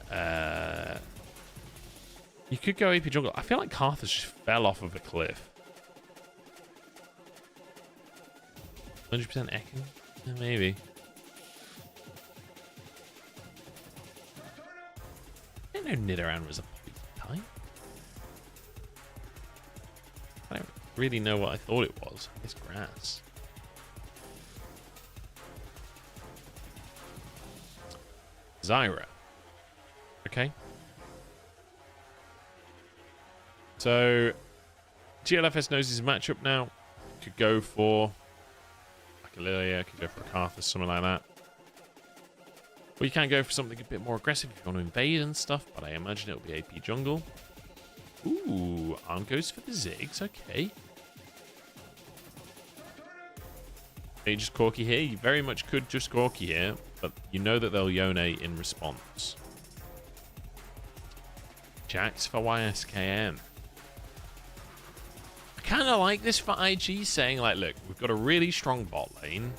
You could go AP jungle. I feel like Karthus just fell off of a cliff. 100% Ekans? Yeah, maybe. I didn't know Nidoran was a poison type. I don't really know what I thought it was. It's grass. Zyra. Okay. So, GLFS knows his matchup now. Could go for like a Lilia, could go for a Karthus, something like that. Or you can go for something a bit more aggressive if you want to invade and stuff, but I imagine it'll be AP jungle. Ooh, Arm goes for the Ziggs, okay. You just Corki here. You very much could just Corki here, but you know that they'll Yone in response. Jax for YSKM. I kind of like this for IG, saying like, look, we've got a really strong bot lane,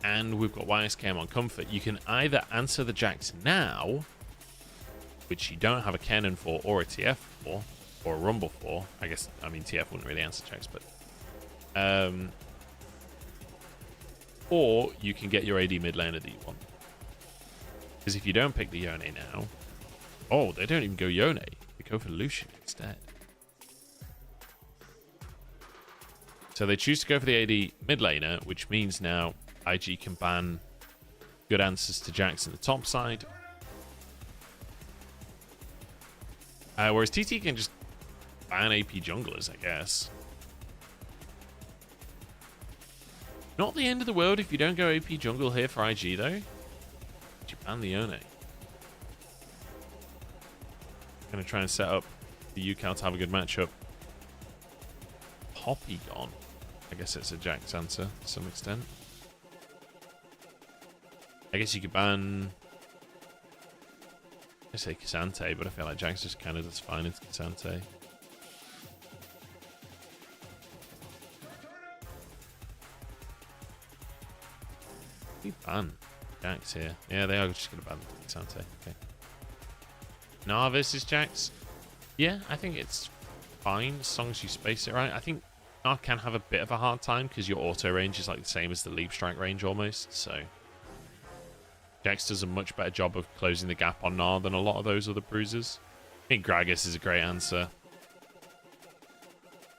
and we've got YSKM on comfort. You can either answer the Jax now, which you don't have a cannon for, or a TF for, or a Rumble for. I mean, TF wouldn't really answer Jax, but... or you can get your AD mid laner that you want. Because if you don't pick the Yone now... Oh, they don't even go Yone. They go for Lucian instead. So they choose to go for the AD mid laner, which means now IG can ban good answers to Jax in the top side. Whereas TT can just ban AP junglers, I guess. Not the end of the world if you don't go AP jungle here for IG, though. But you ban the Yone. Gonna try and set up the UCal to have a good matchup. Poppygon. I guess it's a Jax answer to some extent. I guess you could ban... I say Cassante, but I feel like Jax just kind of does fine into Cassante. We ban Jax here. Yeah, they are just going to ban Cassante. Okay. Gnar versus Jax. Yeah, I think it's fine as long as you space it right. I think Gnar can have a bit of a hard time because your auto range is like the same as the leap strike range almost, so... Jax does a much better job of closing the gap on Gnar than a lot of those other bruisers. I think Gragas is a great answer.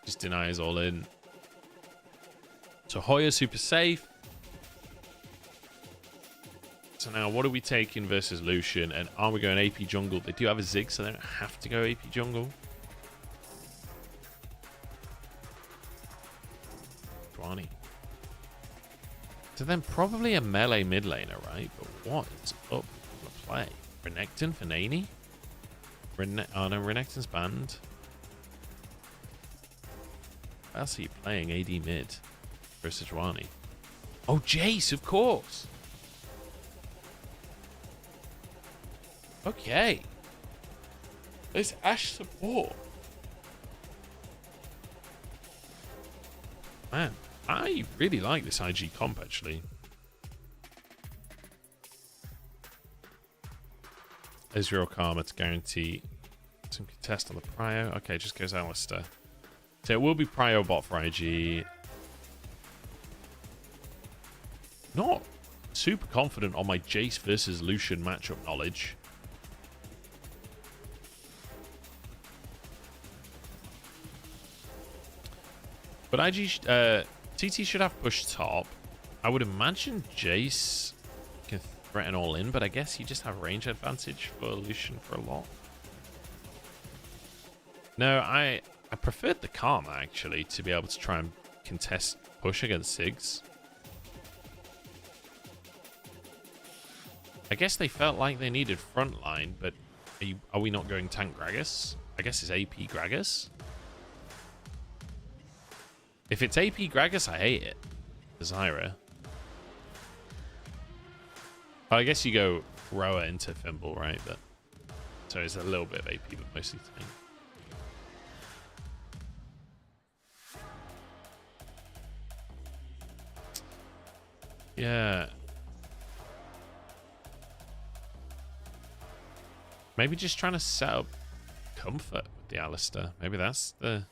Just denies all in. So Hoya super safe. So now, what are we taking versus Lucian? And are we going AP jungle? They do have a Zig, so they don't have to go AP jungle. Dwani. So then probably a melee mid laner, right? But what is up on the play? Renekton for Nani? Oh no, Renekton's banned. What else are you playing? AD mid versus Dwani. Oh, Jace, of course. Okay. There's Ashe support. Man, I really like this IG comp, actually. Ezreal Karma to guarantee some contest on the Prio. Okay, just goes Alistair. So it will be Prio bot for IG. Not super confident on my Jace versus Lucian matchup knowledge. But IG, TT should have pushed top. I would imagine Jace can threaten all in, but I guess you just have range advantage for Lucian for a lot. No, I preferred the Karma, actually, to be able to try and contest push against Sigs. I guess they felt like they needed frontline, but are we not going tank Gragas? I guess it's AP Gragas. If it's AP Gragas, I hate it. Zyra. I guess you go Roa into Fimble, right? But so it's a little bit of AP, but mostly tank. Yeah. Maybe just trying to set up comfort with the Alistair. Maybe that's the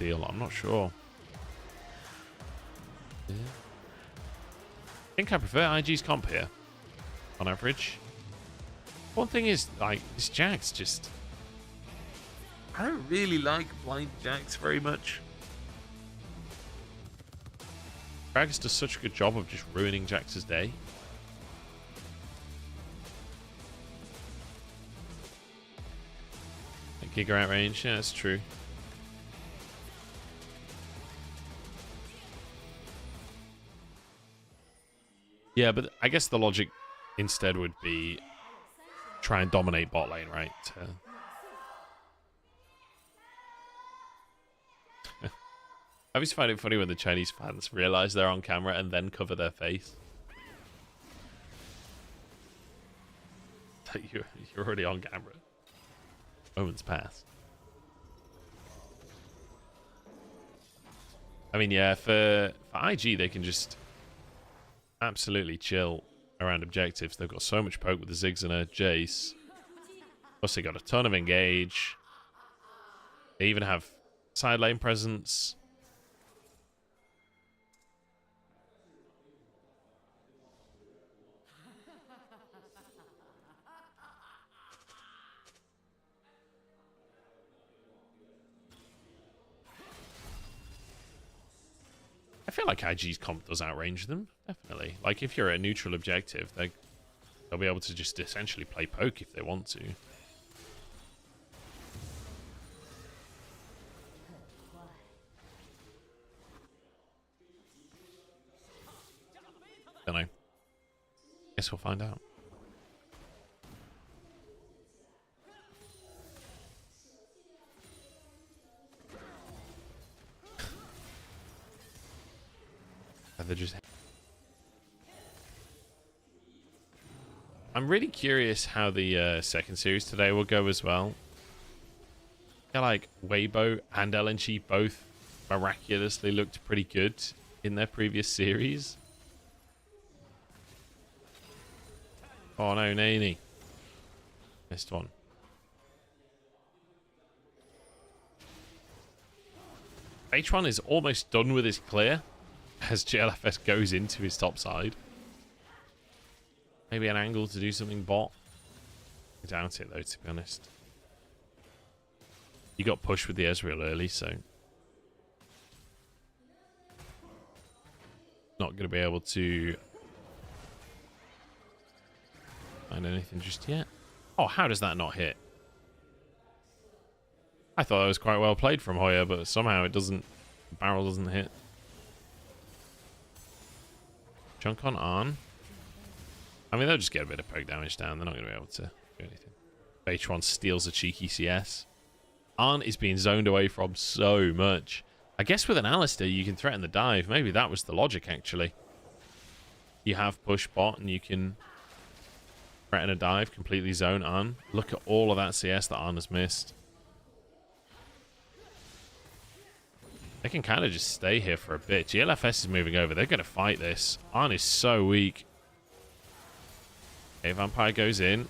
deal. I'm not sure. Yeah. I think I prefer IG's comp here, on average. One thing is, like, this Jax just... I don't really like blind Jax very much. Gragas does such a good job of just ruining Jax's day. Giga out range, yeah, that's true. Yeah, but I guess the logic instead would be try and dominate bot lane, right? I always find it funny when the Chinese fans realize they're on camera and then cover their face. You're already on camera. Moments pass. I mean, yeah, for IG, they can just absolutely chill around objectives. They've got so much poke with the Ziggs and a Jace. Plus, they got a ton of engage. They even have side lane presence. I feel like IG's comp does outrange them, definitely. Like, if you're a neutral objective, they'll be able to just essentially play poke if they want to. Don't know. Guess we'll find out. They're just... I'm really curious how the second series today will go as well. Yeah, like Weibo and LNG both miraculously looked pretty good in their previous series. Oh no, Nani. Missed one. H1 is almost done with his clear as GLFS goes into his top side. Maybe an angle to do something bot. I doubt it though, to be honest. You got pushed with the Ezreal early, so not going to be able to find anything just yet. Oh, how does that not hit? I thought that was quite well played from Hoya, but somehow it doesn't. The barrel doesn't hit. Chunk on Arn. I mean, they'll just get a bit of poke damage down. They're not going to be able to do anything. H1 steals a cheeky CS. Arn is being zoned away from so much. I guess with an Alistair, you can threaten the dive. Maybe that was the logic, actually. You have push bot, and you can threaten a dive, completely zone Arn. Look at all of that CS that Arn has missed. They can kind of just stay here for a bit. GLFS is moving over. They're going to fight this. Arn is so weak. Okay, Vampire goes in.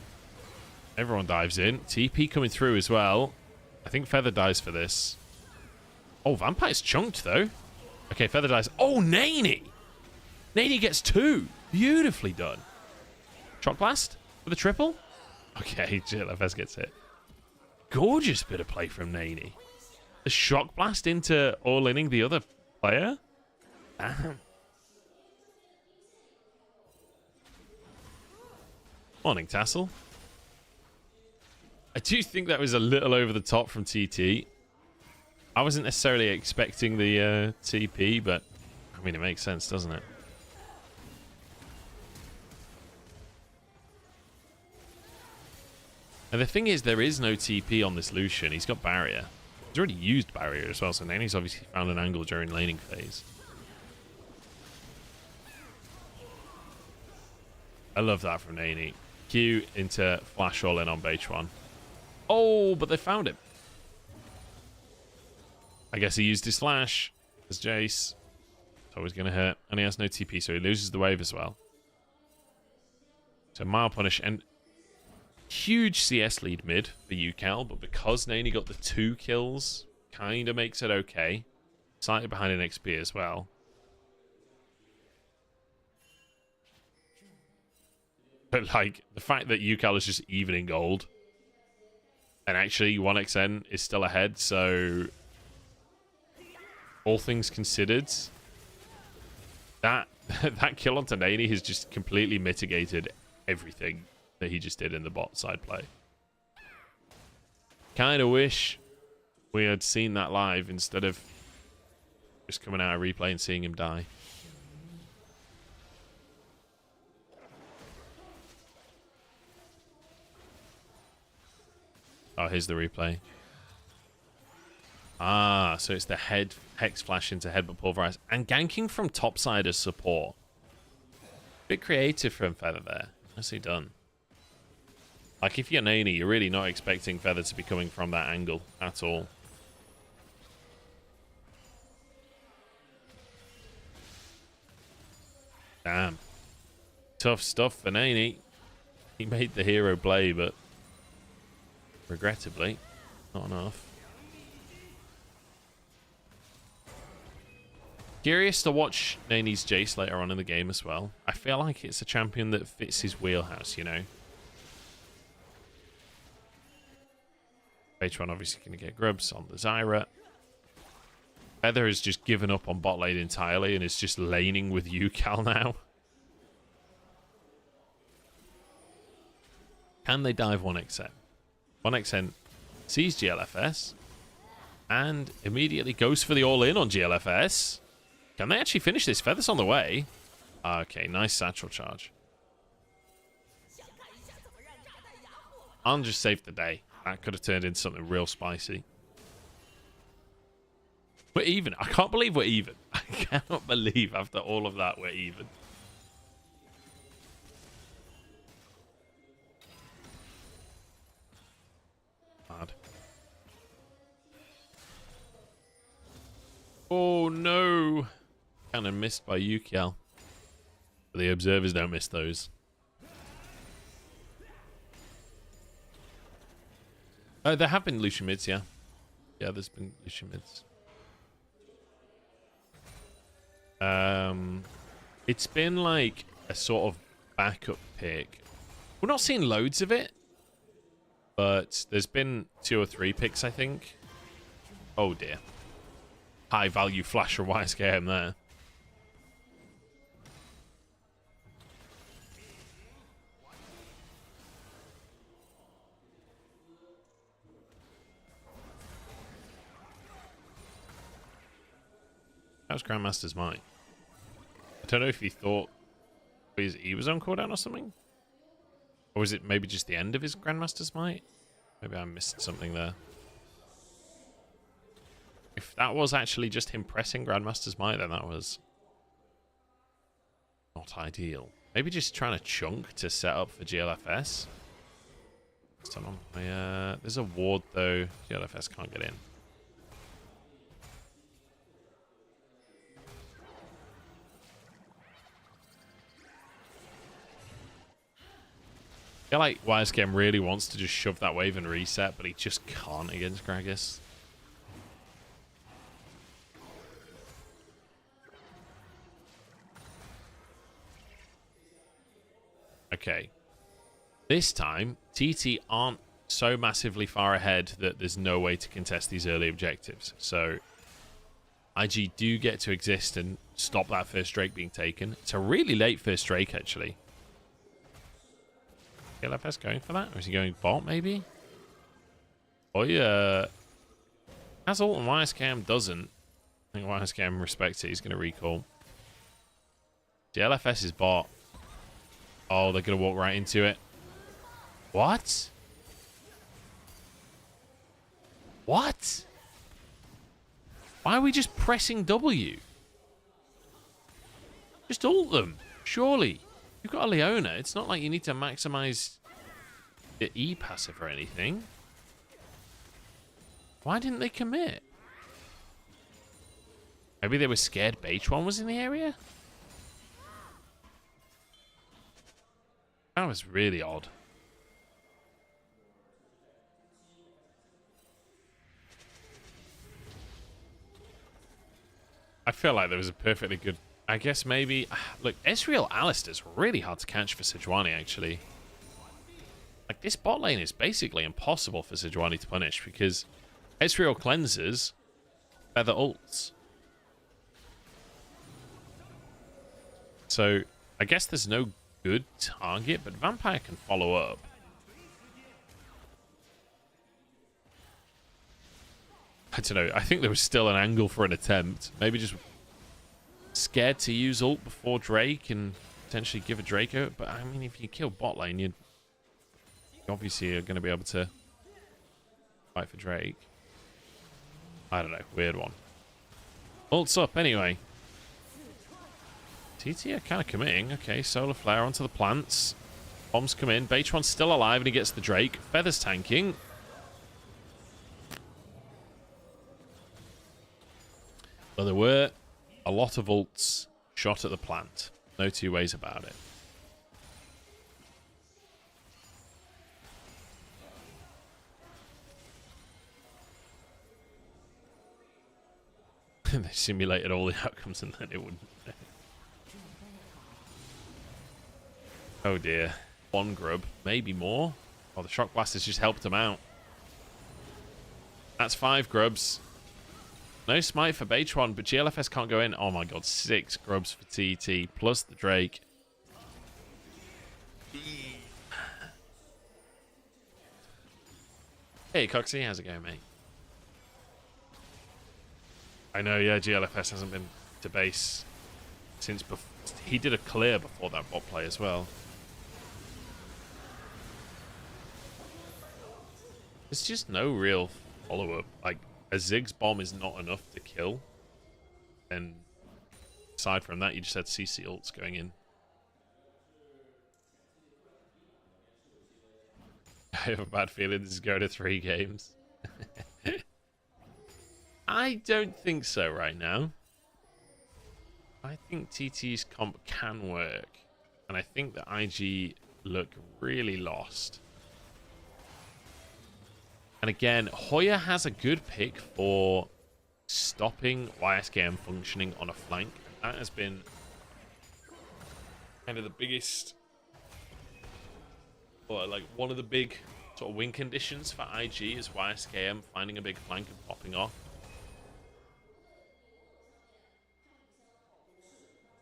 Everyone dives in. TP coming through as well. I think Feather dies for this. Oh, Vampire's chunked, though. Okay, Feather dies. Oh, Naney! Naney gets 2. Beautifully done. Shock Blast with a triple. Okay, GLFS gets hit. Gorgeous bit of play from Naney. The Shock Blast into all-inning the other player. Damn. Morning, Tassel. I do think that was a little over the top from TT. I wasn't necessarily expecting the TP, but I mean, it makes sense, doesn't it? And the thing is, there is no TP on this Lucian. He's got barrier. He's already used barrier as well, so Naney's obviously found an angle during laning phase. I love that from Naney. Q into flash all in on base 1. Oh, but they found him. I guess he used his flash as Jace. It's always going to hurt. And he has no TP, so he loses the wave as well. So Mile Punish and huge CS lead mid for UCal, but because Naney got the 2 kills, kind of makes it okay. Slightly behind in XP as well. But, like, the fact that UCal is just even in gold, and actually 1xN is still ahead, so all things considered, that kill onto Naney has just completely mitigated everything that he just did in the bot side play. Kind of wish we had seen that live instead of just coming out of replay and seeing him die. Oh, here's the replay. Ah, so it's the head Hex Flash into Headbutt Pulverize. And ganking from topside as support. Bit creative from Feather there. Nicely done. Like, if you're Naney, you're really not expecting Feather to be coming from that angle at all. Damn. Tough stuff for Naney. He made the hero play, but regrettably, not enough. Curious to watch Naney's Jace later on in the game as well. I feel like it's a champion that fits his wheelhouse, you know. H1 obviously going to get grubs on the Zyra. Feather has just given up on bot lane entirely and is just laning with UCal now. Can they dive 1xN? 1xN sees GLFS and immediately goes for the all-in on GLFS. Can they actually finish this? Feather's on the way. Okay, nice satchel charge. Arn just saved the day. That could have turned into something real spicy. We're even. I can't believe we're even. I cannot believe after all of that we're even. Bad. Oh no. Cannon missed by UCal. But the observers don't miss those. Oh, there have been Lucian mids, yeah. Yeah, there's been Lucian mids. It's been like a sort of backup pick. We're not seeing loads of it, but there's been 2 or 3 picks, I think. Oh dear. High value flash from YSKM there. That was Grandmaster's Might. I don't know if he thought he was on cooldown or something. Or was it maybe just the end of his Grandmaster's Might? Maybe I missed something there. If that was actually just him pressing Grandmaster's Might, then that was not ideal. Maybe just trying to chunk to set up for GLFS. There's a ward though. GLFS can't get in. I feel like YSKM really wants to just shove that wave and reset, but he just can't against Gragas. Okay. This time, TT aren't so massively far ahead that there's no way to contest these early objectives. So, IG do get to exist and stop that first Drake being taken. It's a really late first Drake, actually. LFS going for that? Or is he going bot, maybe? Oh, yeah. Has ult and YSKM doesn't. I think YSKM respects it. He's going to recall. The LFS is bot. Oh, they're going to walk right into it. What? What? Why are we just pressing W? Just ult them. Surely. You've got a Leona. It's not like you need to maximize the E passive or anything. Why didn't they commit? Maybe they were scared H1 was in the area? That was really odd. I feel like there was a perfectly good... I guess maybe... Look, Ezreal Alistair's really hard to catch for Sejuani, actually. Like, this bot lane is basically impossible for Sejuani to punish because Ezreal cleanses, Feather ults. So, I guess there's no good target, but Vampire can follow up. I don't know. I think there was still an angle for an attempt. Maybe just scared to use ult before Drake and potentially give a Draco. But, I mean, if you kill bot lane, you obviously are going to be able to fight for Drake. I don't know. Weird one. Ult's up anyway. TT are kind of committing. Okay, Solar Flare onto the plants. Bombs come in. H1's still alive and he gets the Drake. Feather's tanking. But there were a lot of ults shot at the plant. No two ways about it. They simulated all the outcomes and then it wouldn't. Oh dear. One grub, maybe more. Oh, the Shock Blast has just helped him out. That's 5 grubs. No smite for H1, but GLFS can't go in. Oh my god, 6 grubs for TT, plus the Drake. Hey, Coxie, how's it going, mate? I know, yeah, GLFS hasn't been to base since before. He did a clear before that bot play as well. There's just no real follow-up. Like, a Ziggs bomb is not enough to kill. And aside from that, you just had CC ults going in. I have a bad feeling this is going to 3 games. I don't think so right now. I think TT's comp can work. And I think that IG look really lost. And again, Hoya has a good pick for stopping YSKM functioning on a flank. That has been kind of the biggest, or like one of the big sort of win conditions for IG is YSKM finding a big flank and popping off.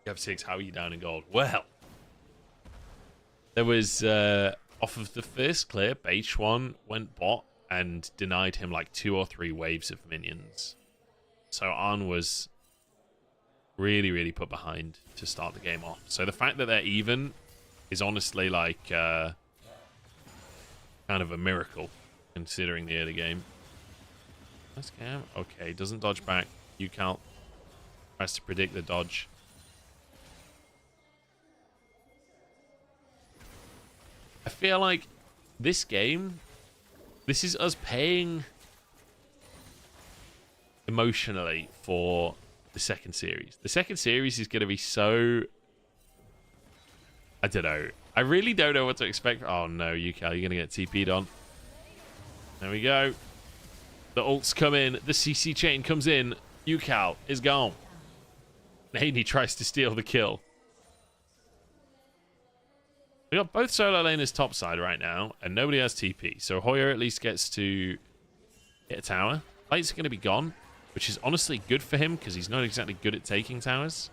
You have 6, how are you down in gold? Well, there was, off of the first clip, H1 went bot and denied him like 2 or 3 waves of minions. So Arn was really, really put behind to start the game off. So the fact that they're even is honestly like kind of a miracle considering the early game. Let's go. Okay, doesn't dodge back. UCal tries to predict the dodge. I feel like this game, this is us paying emotionally for the second series. The second series is going to be so... I don't know. I really don't know what to expect. Oh no, UCal, you're going to get TP'd on. There we go. The ults come in. The CC chain comes in. UCal is gone. Nani tries to steal the kill. We got both solo laners topside right now, and nobody has TP. So Hoyer at least gets to hit a tower. Light's going to be gone, which is honestly good for him because he's not exactly good at taking towers.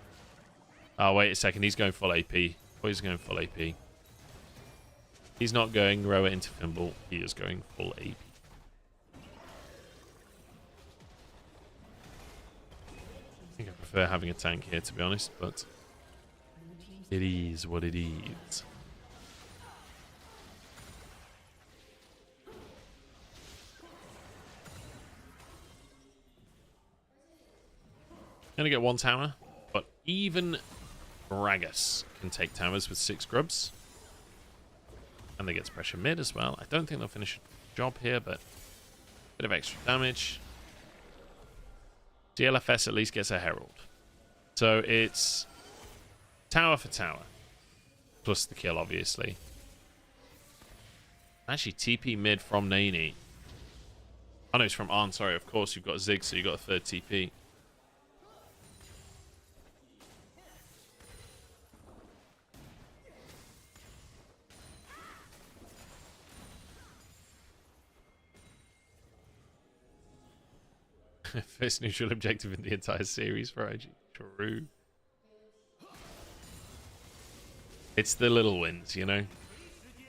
Oh, wait a second. He's going full AP. Hoyer's going full AP. He's not going Roa into Fimble. He is going full AP. I think I prefer having a tank here, to be honest, but it is what it is. Gonna get one tower, but even Gragas can take towers with 6 grubs. And they get to pressure mid as well. I don't think they'll finish a job here, but a bit of extra damage. DLFS at least gets a Herald. So it's tower for tower. Plus the kill, obviously. Actually, TP mid from Nani. Oh no, it's from Arn, sorry. Of course, you've got Zig, so you've got a third TP. First neutral objective in the entire series for IG. True. It's the little wins, you know?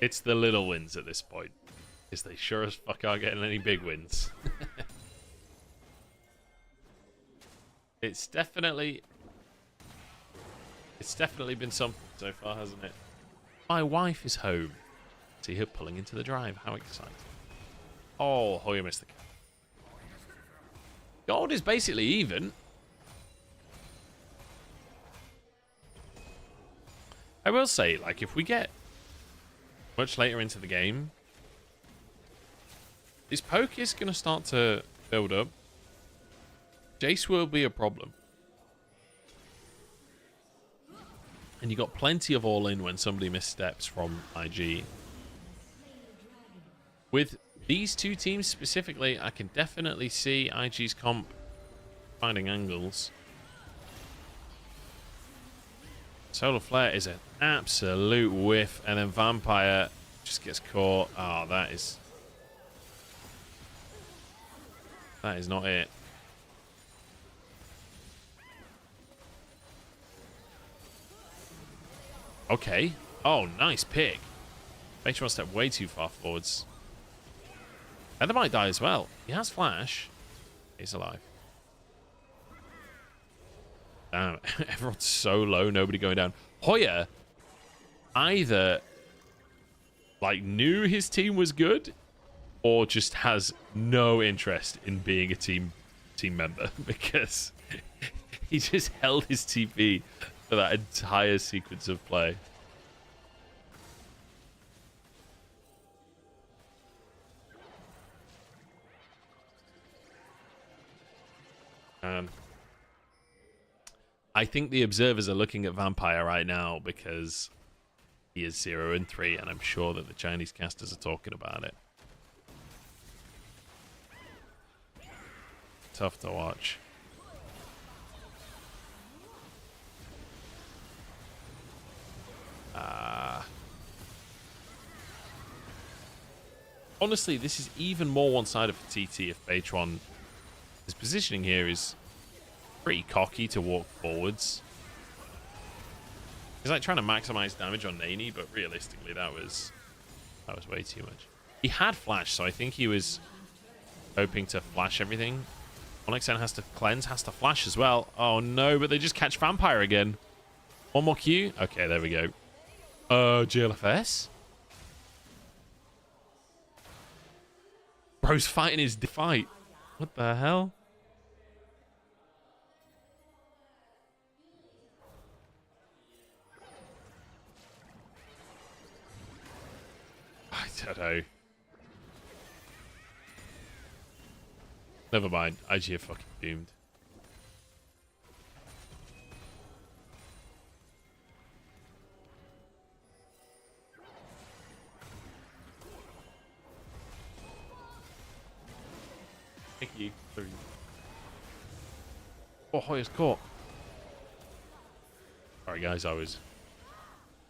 It's the little wins at this point. Because they sure as fuck aren't getting any big wins. It's definitely been something so far, hasn't it? My wife is home. See her pulling into the drive. How exciting. Oh, Hoyer missed the kill. Gold is basically even. I will say, like, if we get much later into the game, this poke is going to start to build up. Jace will be a problem. And you got plenty of all-in when somebody missteps from IG. With these two teams specifically, I can definitely see IG's comp finding angles. Solar Flare is an absolute whiff, and then Vampire just gets caught. Oh, that is not it. Okay. Oh, nice pick. Matron stepped way too far forwards. Heather might die as well. He has flash. He's alive. Damn, everyone's so low, nobody going down. Hoyer either like knew his team was good or just has no interest in being a team member because he just held his TP for that entire sequence of play. I think the observers are looking at Vampire right now because he is 0-3, and I'm sure that the Chinese casters are talking about it. Tough to watch. Honestly, this is even more one-sided for TT if Batron... His positioning here is pretty cocky to walk forwards. He's like trying to maximize damage on Nani, but realistically that was way too much. He had flash, so I think he was hoping to flash everything Onyx then has to cleanse, has to flash as well. Oh no, but they just catch Vampire again. One more Q. Okay, there we go. GLFS? Bro's fighting his fight. What the hell? I don't know. Never mind. IG are fucking doomed. Thank you. Oh, Hoya's caught. Sorry, guys. I was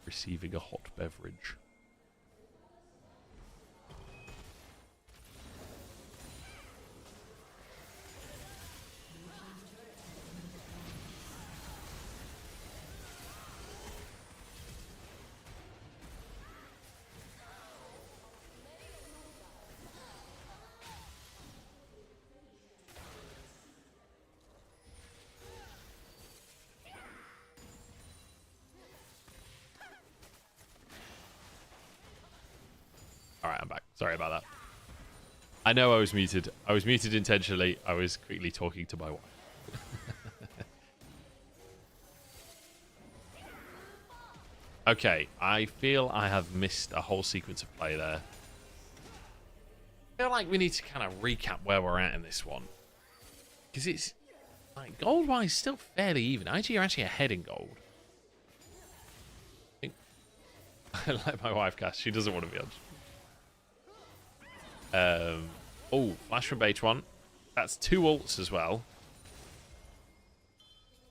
receiving a hot beverage. Alright, I'm back. Sorry about that. I know I was muted. I was muted intentionally. I was quickly talking to my wife. Okay, I feel I have missed a whole sequence of play there. I feel like we need to kind of recap where we're at in this one. Because it's, like, gold-wise, still fairly even. IG are actually ahead in gold. I let my wife cast. She doesn't want to be on. Oh, flash from H1. That's 2 ults as well.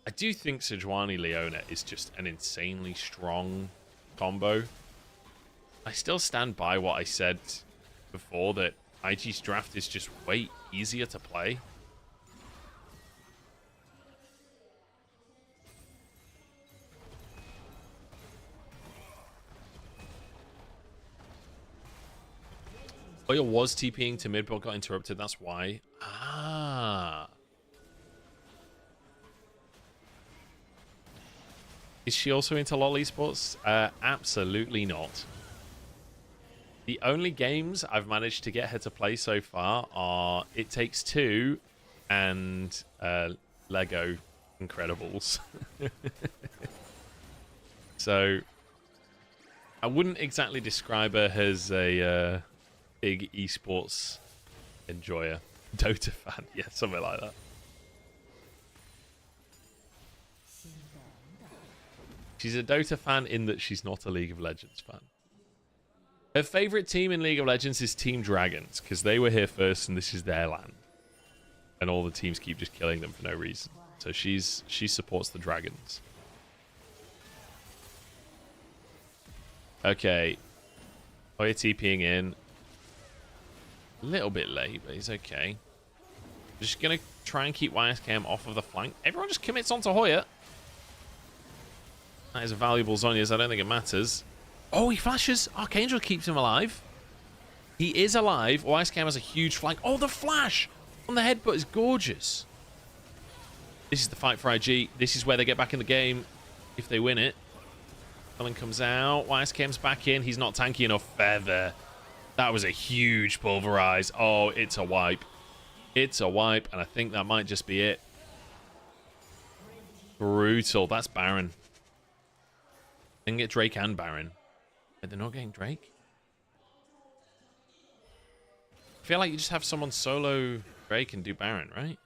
I do think Sejuani Leona is just an insanely strong combo. I still stand by what I said before, that IG's draft is just way easier to play. Oya was TPing to mid, but got interrupted. That's why. Ah. Is she also into LoL esports? Absolutely not. The only games I've managed to get her to play so far are It Takes Two and Lego Incredibles. So I wouldn't exactly describe her as a big esports enjoyer. Dota fan. Yeah, something like that. She's a Dota fan in that she's not a League of Legends fan. Her favorite team in League of Legends is Team Dragons, because they were here first and this is their land. And all the teams keep just killing them for no reason. So she supports the Dragons. Okay. Hoya TPing in. A little bit late, but he's okay. Just going to try and keep YSKM off of the flank. Everyone just commits onto Hoya. That is a valuable Zhonya's. I don't think it matters. Oh, he flashes. Archangel keeps him alive. He is alive. YSKM has a huge flank. Oh, the flash on the headbutt is gorgeous. This is the fight for IG. This is where they get back in the game if they win it. Cullen comes out. YSKM's back in. He's not tanky enough. Feather. That was a huge pulverize. Oh, it's a wipe. It's a wipe, and I think that might just be it. Brutal. That's Baron. They can get Drake and Baron. But they're not getting Drake? I feel like you just have someone solo Drake and do Baron, right?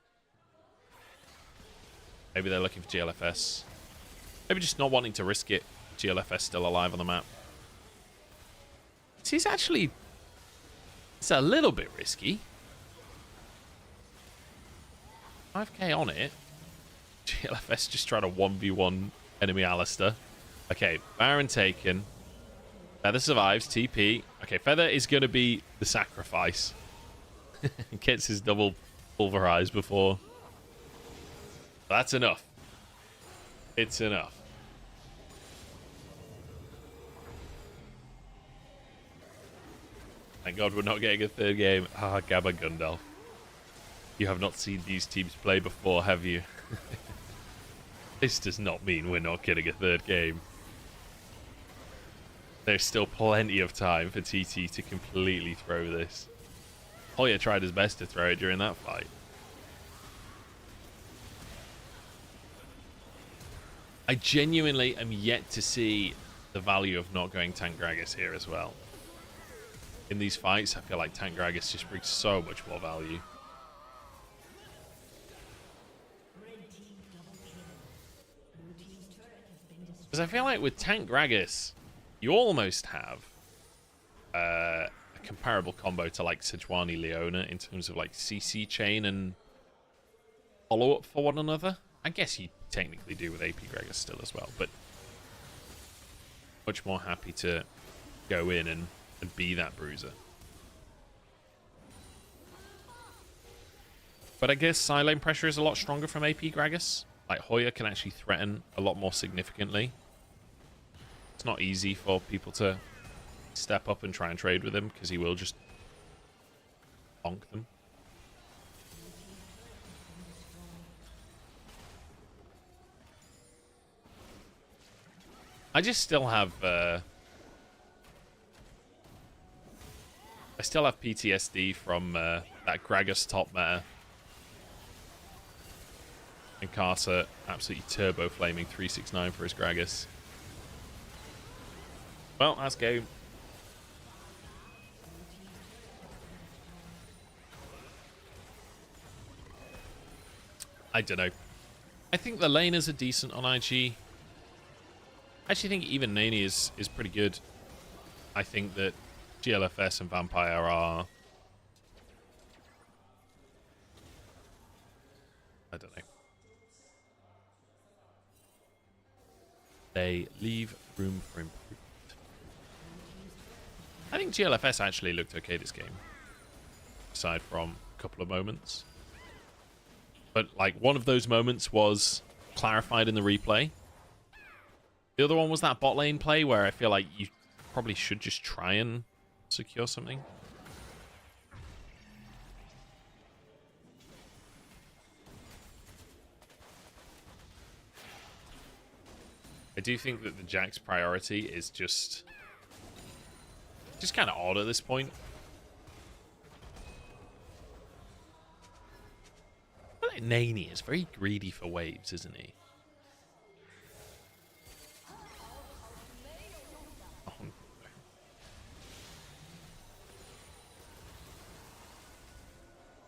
Maybe they're looking for GLFS. Maybe just not wanting to risk it. GLFS still alive on the map. It's actually... It's a little bit risky. 5k on it. GLFS just trying to 1v1 enemy Alistair. Okay, Baron taken. Feather survives. TP. Okay, Feather is going to be the sacrifice. Gets his double pulverize before. That's enough. It's enough. Thank God we're not getting a third game. Ah, Gabba Gundel. You have not seen these teams play before, have you? This does not mean we're not getting a third game. There's still plenty of time for TT to completely throw this. Hoya tried his best to throw it during that fight. I genuinely am yet to see the value of not going Tank Gragas here as well. In these fights, I feel like Tank Gragas just brings so much more value. Because I feel like with Tank Gragas, you almost have a comparable combo to like Sejuani Leona in terms of like CC chain and follow-up for one another. I guess you technically do with AP Gragas still as well, but much more happy to go in and be that bruiser. But I guess side lane pressure is a lot stronger from AP Gragas. Like, Hoya can actually threaten a lot more significantly. It's not easy for people to step up and try and trade with him, because he will just bonk them. I just still have... I still have PTSD from that Gragas top meta. And Caster absolutely turbo flaming 369 for his Gragas. Well, that's game. I don't know. I think the laners are decent on IG. I actually think even Nani is pretty good. I think that GLFS and Vampire are... I don't know. They leave room for improvement. I think GLFS actually looked okay this game. Aside from a couple of moments. But, like, one of those moments was clarified in the replay. The other one was that bot lane play where I feel like you probably should just try and secure something. I do think that the Jack's priority is just kind of odd at this point. I feel like Nani is very greedy for waves, isn't he?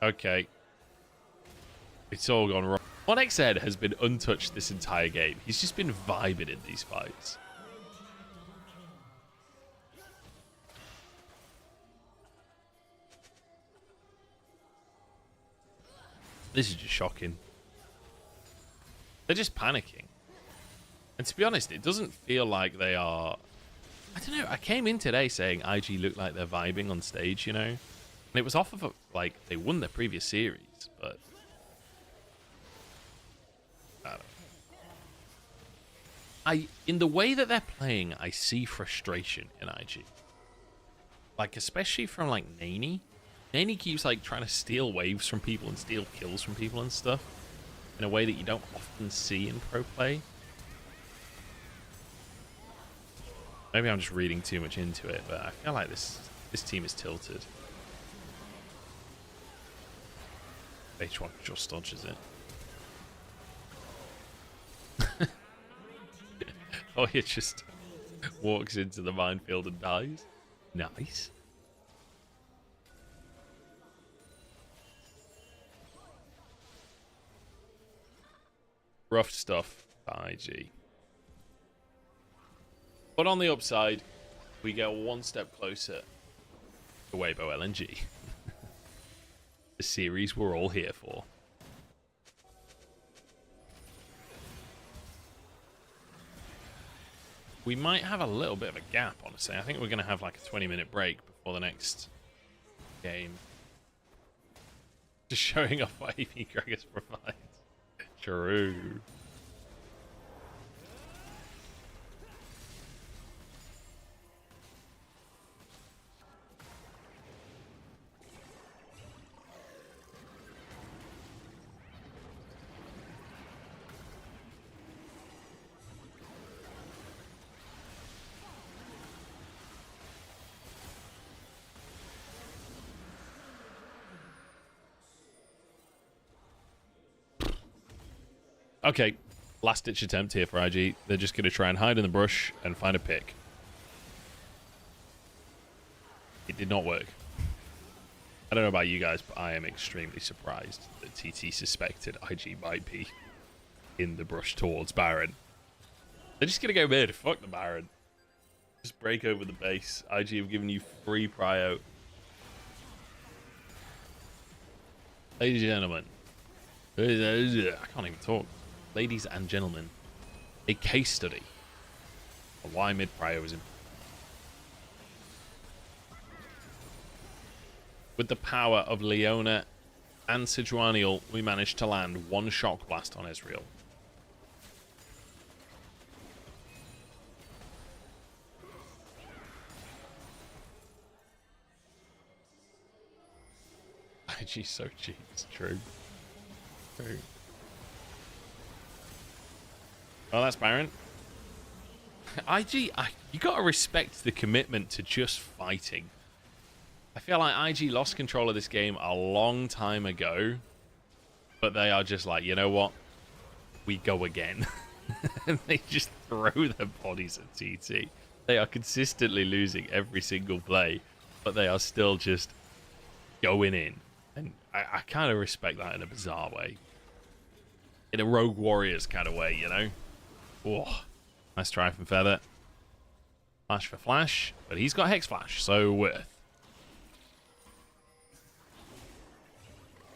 Okay. It's all gone wrong. 1xZ has been untouched this entire game. He's just been vibing in these fights. This is just shocking. They're just panicking. And to be honest, it doesn't feel like they are... I don't know, I came in today saying IG look like they're vibing on stage, you know? And it was off of, like, they won their previous series, but... I don't know. In the way that they're playing, I see frustration in IG. Like, especially from, like, Nani. Nani keeps, like, trying to steal waves from people and steal kills from people and stuff. In a way that you don't often see in pro play. Maybe I'm just reading too much into it, but I feel like this team is tilted. H1 just dodges it. Oh, he just walks into the minefield and dies. Nice. Rough stuff by IG. But on the upside, we get one step closer to Weibo LNG. The series we're all here for. We might have a little bit of a gap, honestly. I think we're going to have like a 20-minute break before the next game. Just showing off what AP Gragas provides. True. Okay, last ditch attempt here for IG. They're just going to try and hide in the brush and find a pick. It did not work. I don't know about you guys, but I am extremely surprised that TT suspected IG might be in the brush towards Baron. They're just going to go mid. Fuck the Baron. Just break over the base. IG have given you free prio. Ladies and gentlemen. I can't even talk. Ladies and gentlemen. A case study on why mid prio is important. With the power of Leona and Sejuanial, we managed to land one shock blast on Ezreal. IG's so cheap, it's true. True. Well, that's Baron. IG, you gotta respect the commitment to just fighting. I feel like IG lost control of this game a long time ago, but they are just like, you know what? We go again. And they just throw their bodies at TT. They are consistently losing every single play, but they are still just going in. And I kind of respect that in a bizarre way. In a Rogue Warriors kind of way, you know? Oh, nice try from Feather. Flash for Flash, but he's got Hex Flash, so worth.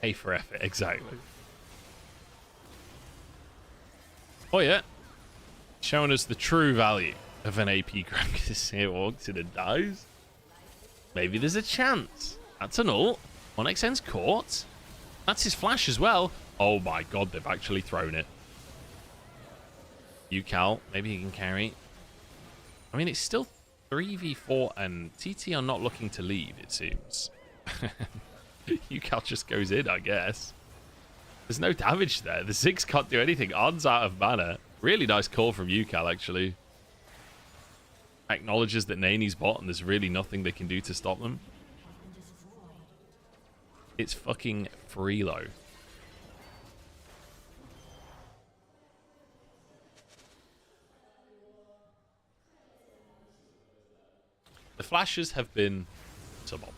A for effort, exactly. Oh yeah. Showing us the true value of an AP Gragas here. Walks in and dies. Maybe there's a chance. That's an ult. 1xn's caught. That's his flash as well. Oh my god, they've actually thrown it. UCal, maybe he can carry. I mean, it's still 3v4 and TT are not looking to leave, it seems. UCal just goes in, I guess. There's no damage there. The 6 can't do anything. On's out of mana. Really nice call from UCal, actually. Acknowledges that Nani's bot and there's really nothing they can do to stop them. It's fucking Freelo. The flashes have been suboptimal.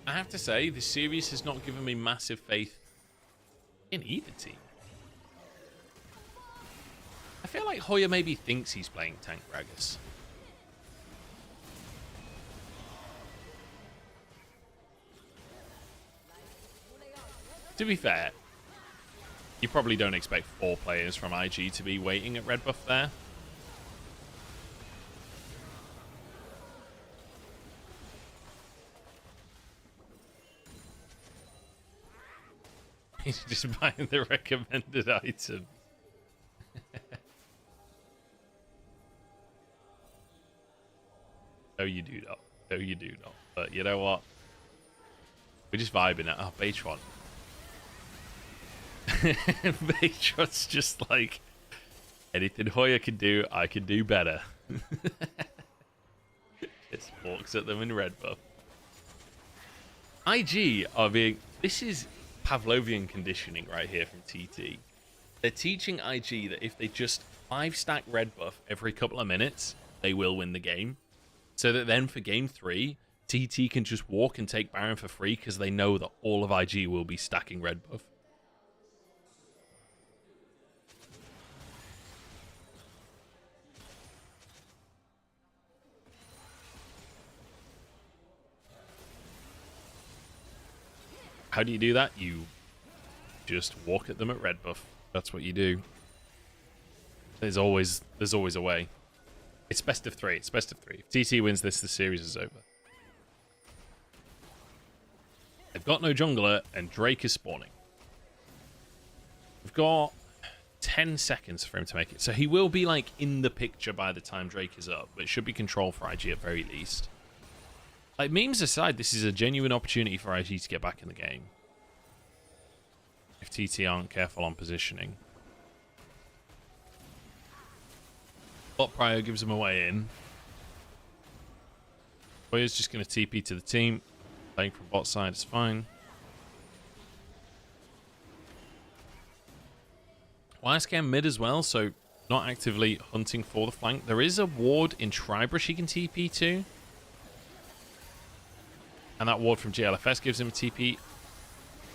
I have to say, this series has not given me massive faith in either team. I feel like Hoya maybe thinks he's playing tank Gragas. To be fair, you probably don't expect 4 players from IG to be waiting at red buff there. He's just buying the recommended item. No, you do not. No, you do not. But you know what? We're just vibing at Baytron. Baytron's just like, anything Hoya can do, I can do better. Just walks at them in red buff. IG are being... This is Pavlovian conditioning right here from TT. They're teaching IG that if they just 5-stack red buff every couple of minutes, they will win the game. So that then for game 3, TT can just walk and take Baron for free because they know that all of IG will be stacking red buff. How do you do that? You just walk at them at red buff. That's what you do. There's always a way. It's best of 3. It's best of 3. If TT wins this, the series is over. They've got no jungler, and Drake is spawning. We've got 10 seconds for him to make it. So he will be, like, in the picture by the time Drake is up. But it should be control for IG at very least. Like, memes aside, this is a genuine opportunity for IG to get back in the game. If TT aren't careful on positioning. Bot Prio gives him a way in. Hoya's just going to TP to the team. Playing from bot side is fine. YSKM mid as well, so not actively hunting for the flank. There is a ward in Tribrush he can TP to. And that ward from GLFS gives him a TP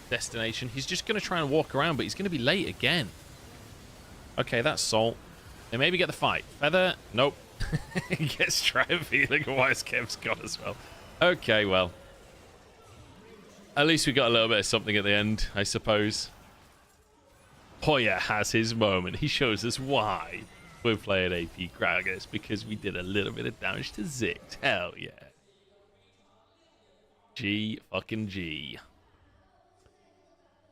destination. He's just going to try and walk around, but he's going to be late again. Okay, that's Salt. They maybe get the fight. Feather, nope. He gets Tribe. Look at YSKM's got as well. Okay, well. At least we got a little bit of something at the end, I suppose. Hoya has his moment. He shows us why we're playing AP Gragas, because we did a little bit of damage to Zix. Hell yeah. G fucking G.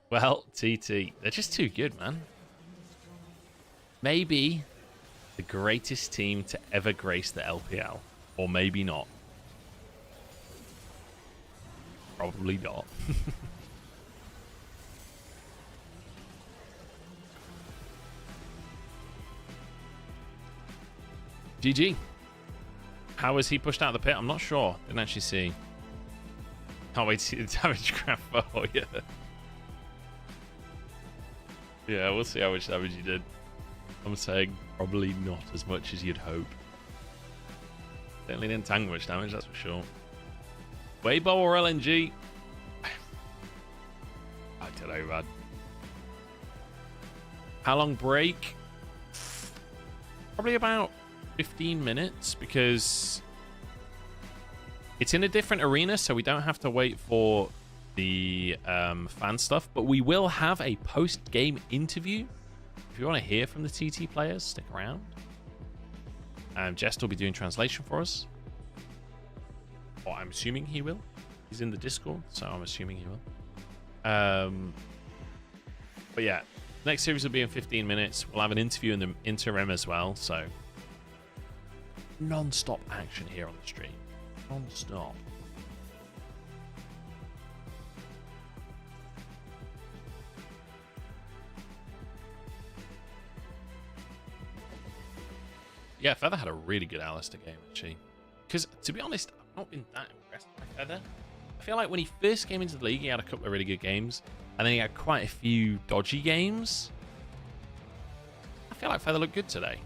Well, TT, they're just too good, man. Maybe the greatest team to ever grace the LPL. Or maybe not. Probably not. GG. How was he pushed out of the pit? I'm not sure. Didn't actually see. Can't wait to see the damage graph. Oh, yeah. Yeah, we'll see how much damage you did. I'm saying probably not as much as you'd hope. Certainly didn't tank much damage, that's for sure. Weibo or LNG? I don't know, man. How long break? Probably about 15 minutes, because it's in a different arena, so we don't have to wait for the fan stuff, but we will have a post-game interview. If you want to hear from the TT players, stick around. Jest will be doing translation for us. Or I'm assuming he will. He's in the Discord, so I'm assuming he will. But yeah, next series will be in 15 minutes. We'll have an interview in the interim as well, so non-stop action here on the stream. Non-stop. Yeah, Feather had a really good Alistair game, actually. Because, to be honest, I've not been that impressed by Feather. I feel like when he first came into the league, he had a couple of really good games. And then he had quite a few dodgy games. I feel like Feather looked good today.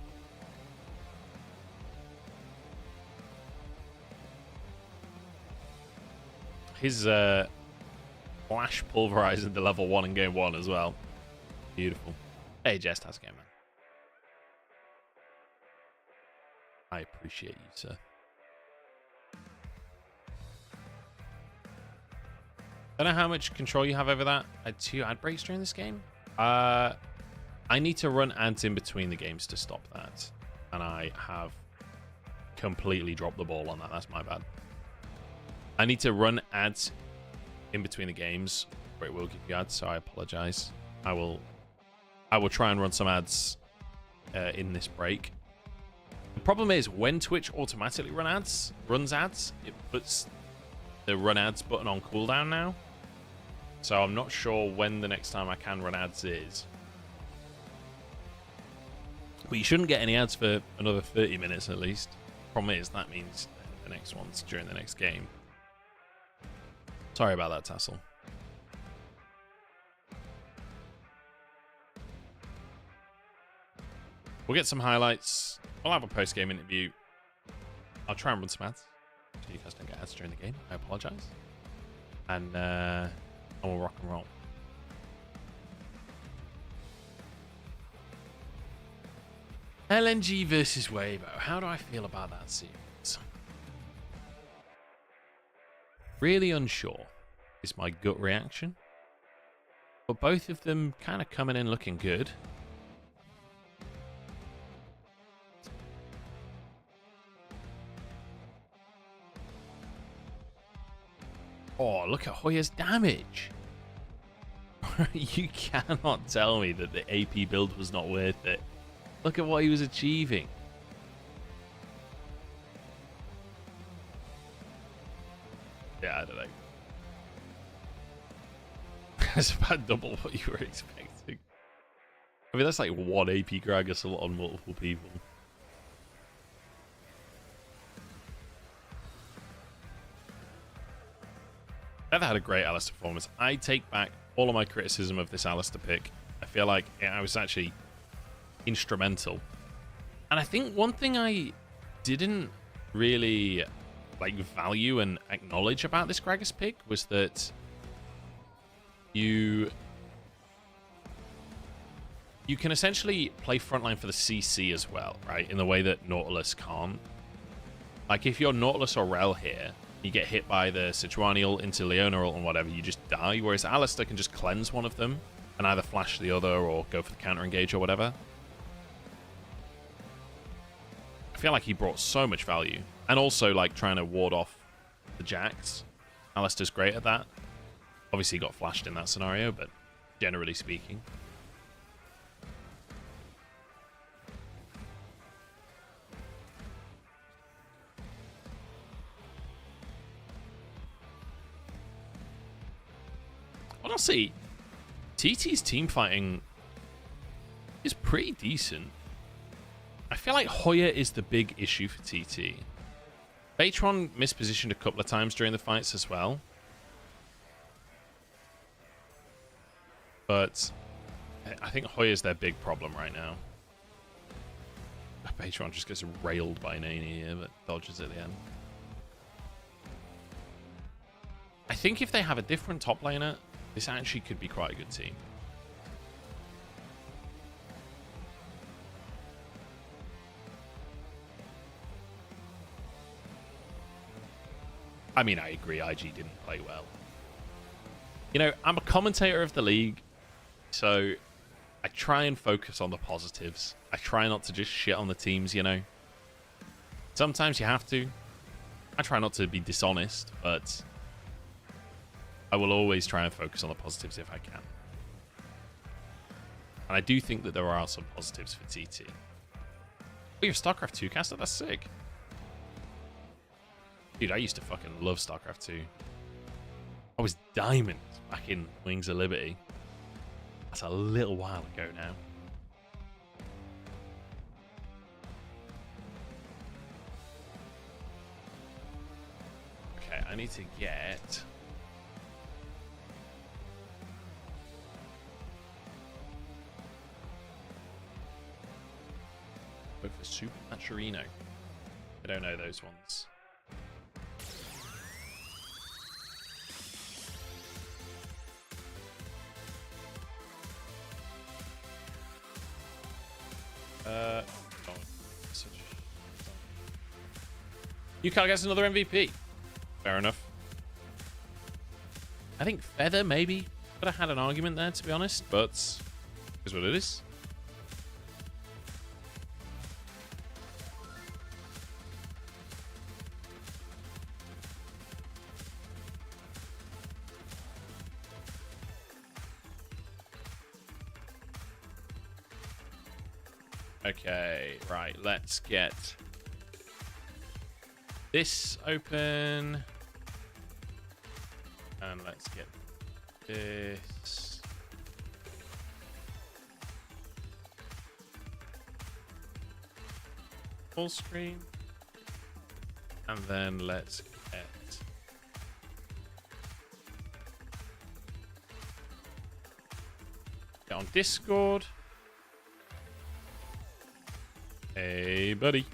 His flash pulverizing the level 1 in game 1 as well. Beautiful. Hey, Jest, how's it going, man? I appreciate you, sir. I don't know how much control you have over that. I had 2 ad breaks during this game. I need to run ads in between the games to stop that. And I have completely dropped the ball on that. That's my bad. I need to run ads in between the games, or it will give you ads, so I apologize. I will try and run some ads in this break. The problem is when Twitch automatically runs ads, it puts the run ads button on cooldown now. So I'm not sure when the next time I can run ads is. But you shouldn't get any ads for another 30 minutes at least. Problem is that means the next one's during the next game. Sorry about that, Tassel. We'll get some highlights. We'll have a post-game interview. I'll try and run some ads so you guys don't get ads during the game. I apologize. And we'll rock and roll. LNG versus Weibo. How do I feel about that series? Really unsure is my gut reaction. But both of them kind of coming in looking good. Oh, look at Hoya's damage. You cannot tell me that the AP build was not worth it. Look at what he was achieving. Yeah, I don't know. That's about double what you were expecting. I mean, that's like one AP Gragas on multiple people. Feather had a great Alistair performance. I take back all of my criticism of this Alistair pick. I feel like I was actually instrumental. And I think one thing I didn't really like value and acknowledge about this Gragas pick was that you can essentially play frontline for the CC as well, right? In the way that Nautilus can't. Like, if you're Nautilus or Rel here, you get hit by the Sejuani ult into Leona ult and whatever, you just die. Whereas Alistair can just cleanse one of them and either flash the other or go for the counter engage or whatever. I feel like he brought so much value. And also, like, trying to ward off the Jax. Alistair's great at that. Obviously, he got flashed in that scenario, but generally speaking. Honestly, TT's team fighting is pretty decent. I feel like Hoya is the big issue for TT. Batron mispositioned a couple of times during the fights as well. But I think Hoya's their big problem right now. Batron just gets railed by Nani here, but dodges at the end. I think if they have a different top laner, this actually could be quite a good team. I mean, I agree, IG didn't play well. You know, I'm a commentator of the league, so I try and focus on the positives. I try not to just shit on the teams, you know. Sometimes you have to. I try not to be dishonest, but I will always try and focus on the positives if I can. And I do think that there are some positives for TT. We have StarCraft 2 caster, that's sick. Dude, I used to fucking love StarCraft 2. I was diamond back in Wings of Liberty. That's a little while ago now. Okay, I need to get... Look for Super Naturino. I don't know those ones. Yukar gets another MVP. Fair enough. I think Feather maybe could have had an argument there, to be honest, but is what it is. Okay, right, let's get this open. And let's get this. Full screen. And then let's get on Discord. Hey, buddy.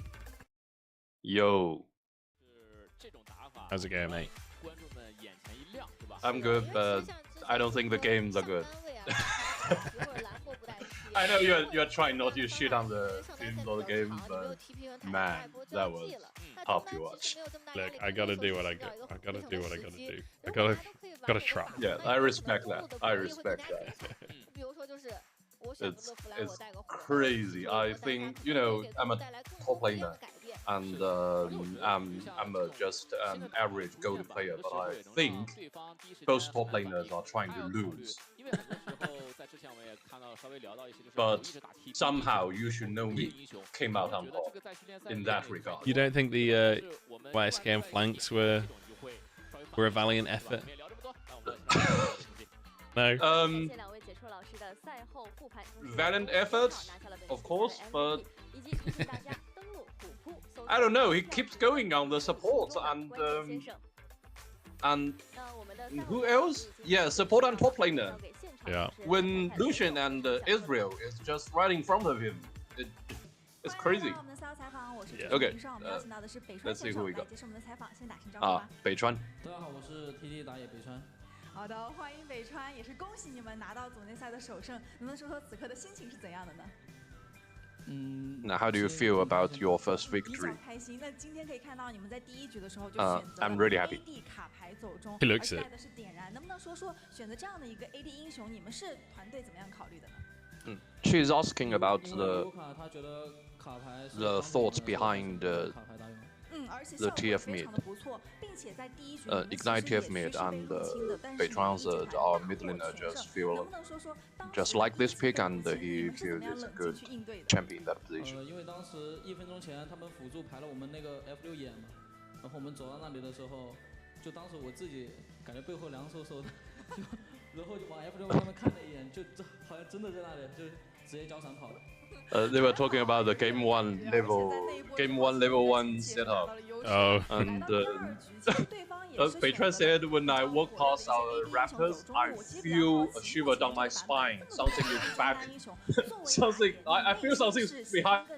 Yo. How's it going, mate? I'm good, but I don't think the games are good. I know you're trying not to shit on the teams or the games, but man, that was tough to watch. Look, I gotta do what I gotta do what I gotta do. I gotta try. Yeah, I respect that. I respect that. It's crazy. I think, you know, I'm a top laner and I'm just an average gold player, but I think both top laners are trying to lose. But somehow, you should know me, came out on top in that regard. You don't think the YSKM flanks were a valiant effort? No. Valiant effort, of course, but I don't know. He keeps going on the support, and And who else? Yeah, support and top laner. Yeah. When Lucian and Israel is just right in front of him, it's crazy. Okay, let's see who we got. 北川。大家好，我是 TT 打野北川。好的，欢迎北川，也是恭喜你们拿到总决赛的首胜。能不能说说此刻的心情是怎样的呢？Now, how do you feel about your first victory? 比较开心。那今天可以看到你们在第一局的时候就选择 I'm really happy. AD 卡牌走中， He looks it. 带的是点燃。能不能说说选择这样的一个 AD 英雄，你们是团队怎么样考虑的呢？She's asking about the thoughts behind the TF mid, Ignite TF mid, and 北川 our mid laner just feel just like this pick, and he feels it's a good champion in that position. 因为当时1分钟前他们辅助排了我们那个 F6眼嘛，然后我们走到那里的时候，就当时我自己感觉背后凉飕飕的，然后就往 F6上面看了一眼，就这好像真的在那里，就直接交闪跑了。They were talking about the game one level 1 setup. Oh. And Beitran said, when I walk past our Raptors, I feel a shiver down my spine. Something is back. I feel something is behind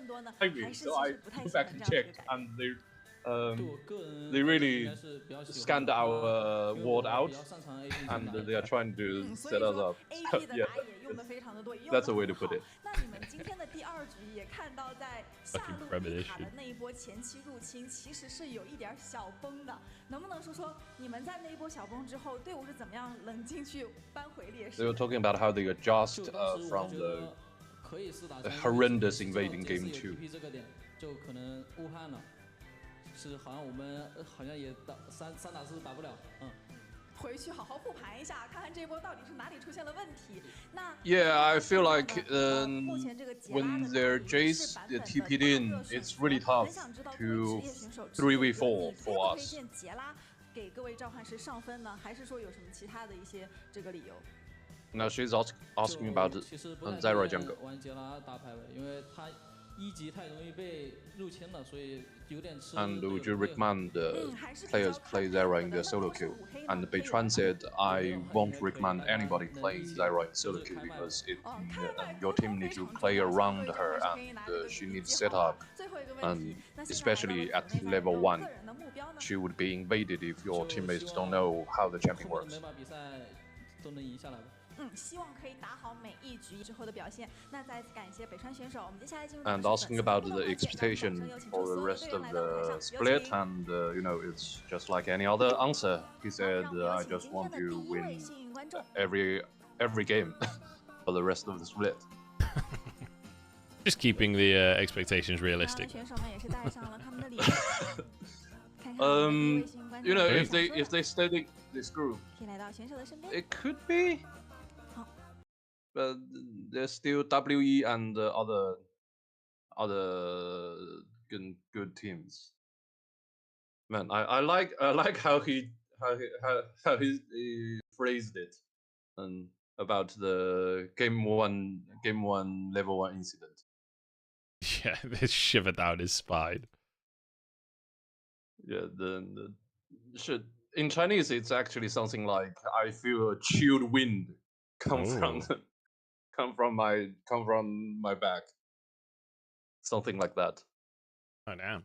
me. So I go back and check, and they really scanned our ward out, and they are trying to set us up. Yeah, that's a way to put it. 那你们今天的第二局也看到，在下路迪卡的那一波前期入侵，其实是有一点小崩的。能不能说说你们在那一波小崩之后，队伍是怎么样冷静去扳回劣势？ They were talking about how they adjust from the horrendous invading game 2. 这个点就可能误判了，是好像我们好像也打3打4打不了，回去好好复盘一下，看看这波到底是哪里出现了问题。那 Yeah, I feel like when their Jace TP'd in, it's really tough to 3v4 for us. 给各位召唤师上分呢，还是说有什么其他的一些这个理由？ Now she's asking about Zyra jungle. 玩杰拉打排位，因为他1级太容易被入侵了，所以有点吃。 And would you recommend players play Zyra in their solo queue? And Beitran said, I won't recommend anybody playing Zyra in solo queue because your team needs to play around her, and she needs setup, and especially at level 1, she would be invaded if your teammates don't know how the champion works. 希望可以打好每一局之后的表现。那再次感谢北川选手，我们接下来进入。 And asking about the expectation for the rest of the split, and it's just like any other answer. He said, I just want to win every game for the rest of the split. Just keeping the expectations realistic. If they stay this group, it could be. But there's still WE and other good teams. Man, I like how he phrased it, and about the game one level 1 incident. Yeah, they shiver down his spine. Yeah, in Chinese it's actually something like, I feel a chilled wind come from my back. Something like that. Oh, damn.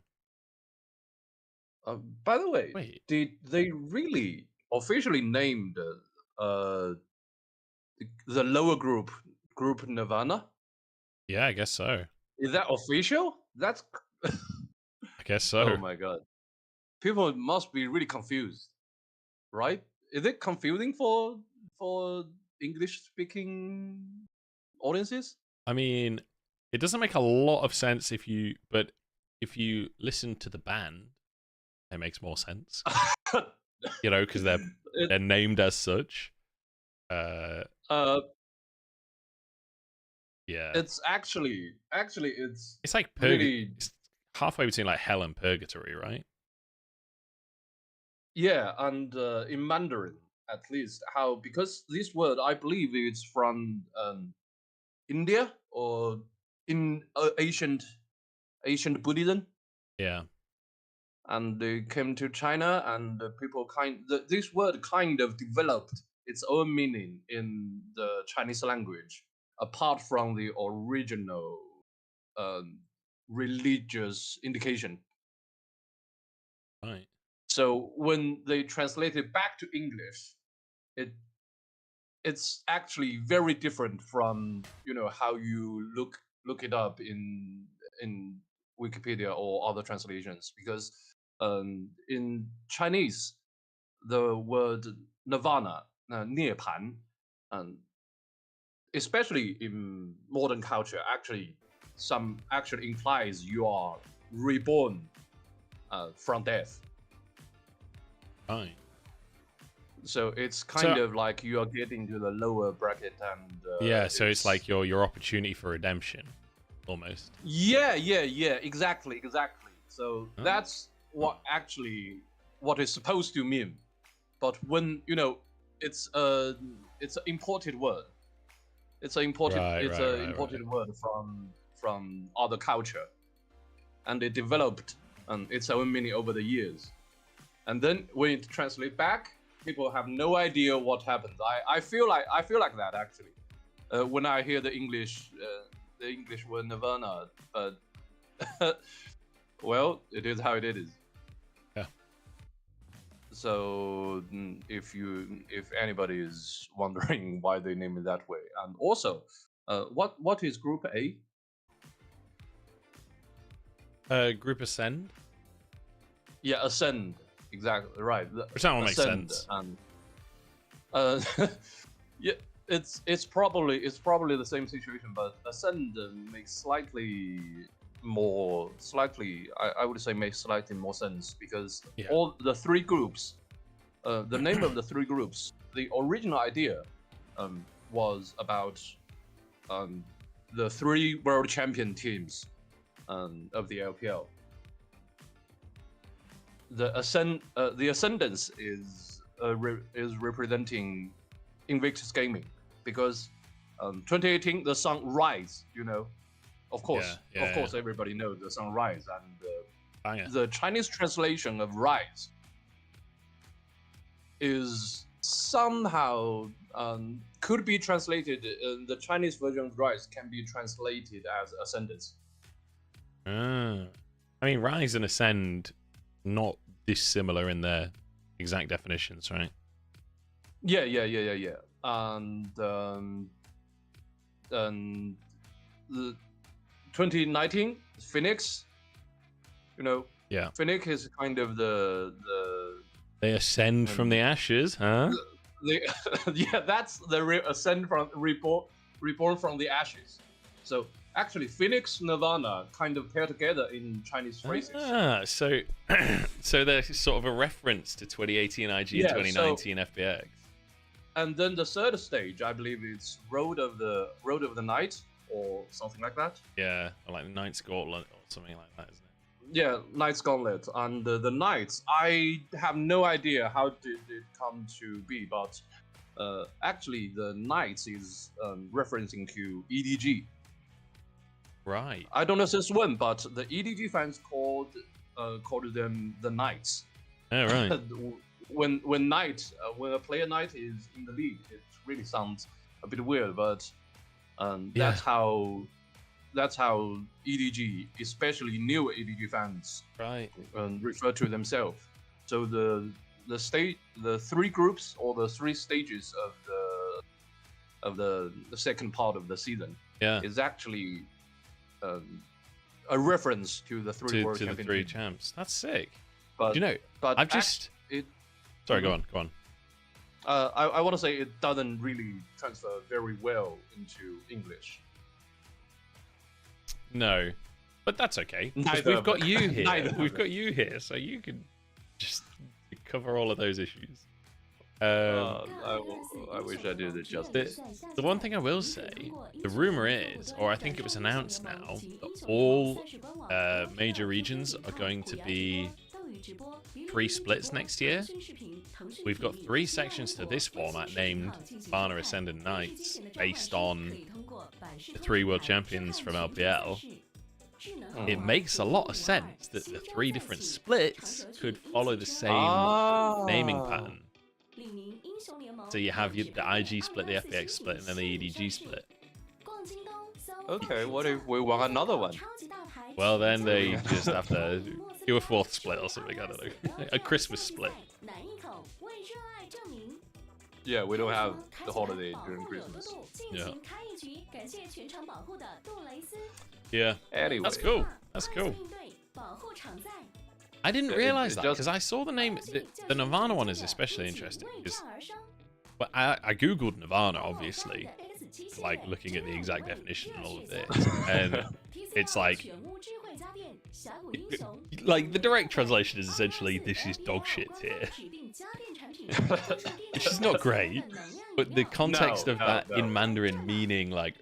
By the way, wait, did they really officially named the lower group Nirvana? Yeah, I guess so. Is that official? That's I guess so. Oh my god. People must be really confused, right? Is it confusing for English-speaking audiences? I mean, it doesn't make a lot of sense if you listen to the band, it makes more sense. Because they're named as such. Yeah. It's actually it's like really... it's halfway between like hell and purgatory, right? Yeah, and in Mandarin at least, because this word I believe it's from India or in ancient Buddhism. Yeah. and they came to China, and people this word kind of developed its own meaning in the Chinese language, apart from the original religious indication. Right. So when they translated back to English, it's actually very different from how you look it up in Wikipedia or other translations, because in Chinese the word nirvana, 涅槃, especially in modern culture, actually implies you are reborn from death. Right. So it's kind of like you are getting to the lower bracket, and yeah. So it's like your opportunity for redemption, almost. Yeah. Exactly. So that's what it's supposed to mean. But when it's an imported word. It's an imported word from other culture, and it developed its own meaning over the years. And then when it translates back, people have no idea what happened. I feel like that actually when I hear the English word nirvana, but well, it is how it is. Yeah. So if anybody is wondering why they name it that way, and also what is Group A? Group Ascend. Yeah, Ascend. Exactly right. Which that one makes sense. And yeah, it's probably the same situation, but Ascend makes slightly more sense, because all the three groups, the name of the three groups, the original idea was about the three world champion teams of the LPL. The Ascendance is representing Invictus Gaming, because 2018 the song Rise, of course, everybody knows the song Rise, and the Chinese translation of Rise is somehow could be translated. The Chinese version of Rise can be translated as Ascendance. I mean, Rise and Ascend, not dissimilar in their exact definitions, right? Yeah. And the 2019 Phoenix, Phoenix is kind of the they ascend from the ashes, huh? Yeah, that's the ascend from reborn from the ashes. So actually, Phoenix, Nirvana kind of pair together in Chinese phrases. So they're sort of a reference to 2018 IG and 2019 FPX. And then the third stage, I believe, it's Road of the Night or something like that. Yeah, like the Knight's Gauntlet or something like that, isn't it? Yeah, Knight's Gauntlet. And the Knights, I have no idea how did it come to be, but actually the Knights is referencing to EDG. Right. I don't know since when, but the EDG fans called them the Knights. Oh, right. when a player Knight is in the league, it really sounds a bit weird, but that's how EDG, especially newer EDG fans, refer to themselves. So the three groups or the three stages of the second part of the season is actually a reference to the three world champions. The three champs. That's sick. But I've just sorry, go on. I want to say it doesn't really transfer very well into English. No, but that's okay. We've got you here. We've got you here, so you can just cover all of those issues. I wish I did it justice. The one thing I will say, the rumor is, or I think it was announced now, that all major regions are going to be 3 splits next year. We've got 3 sections to this format named Nirvana, Ascendant, Knights, based on the 3 world champions from LPL. it makes a lot of sense that the 3 different splits could follow the same naming pattern. So you have the IG split, the FPX split, and then the EDG split. Okay, what if we want another one? Well, then they just have to do a 4th split or something. I don't know, a Christmas split. Yeah, we don't have the holiday during Christmas. Yeah. Yeah. Anyway, that's cool. That's cool. I didn't realize that because I saw the name. The Nirvana one is especially interesting because, well, I googled Nirvana obviously, like looking at the exact definition and all of this, and it's like the direct translation is essentially "this is dog shit here," which is not great, but the context of that in Mandarin meaning like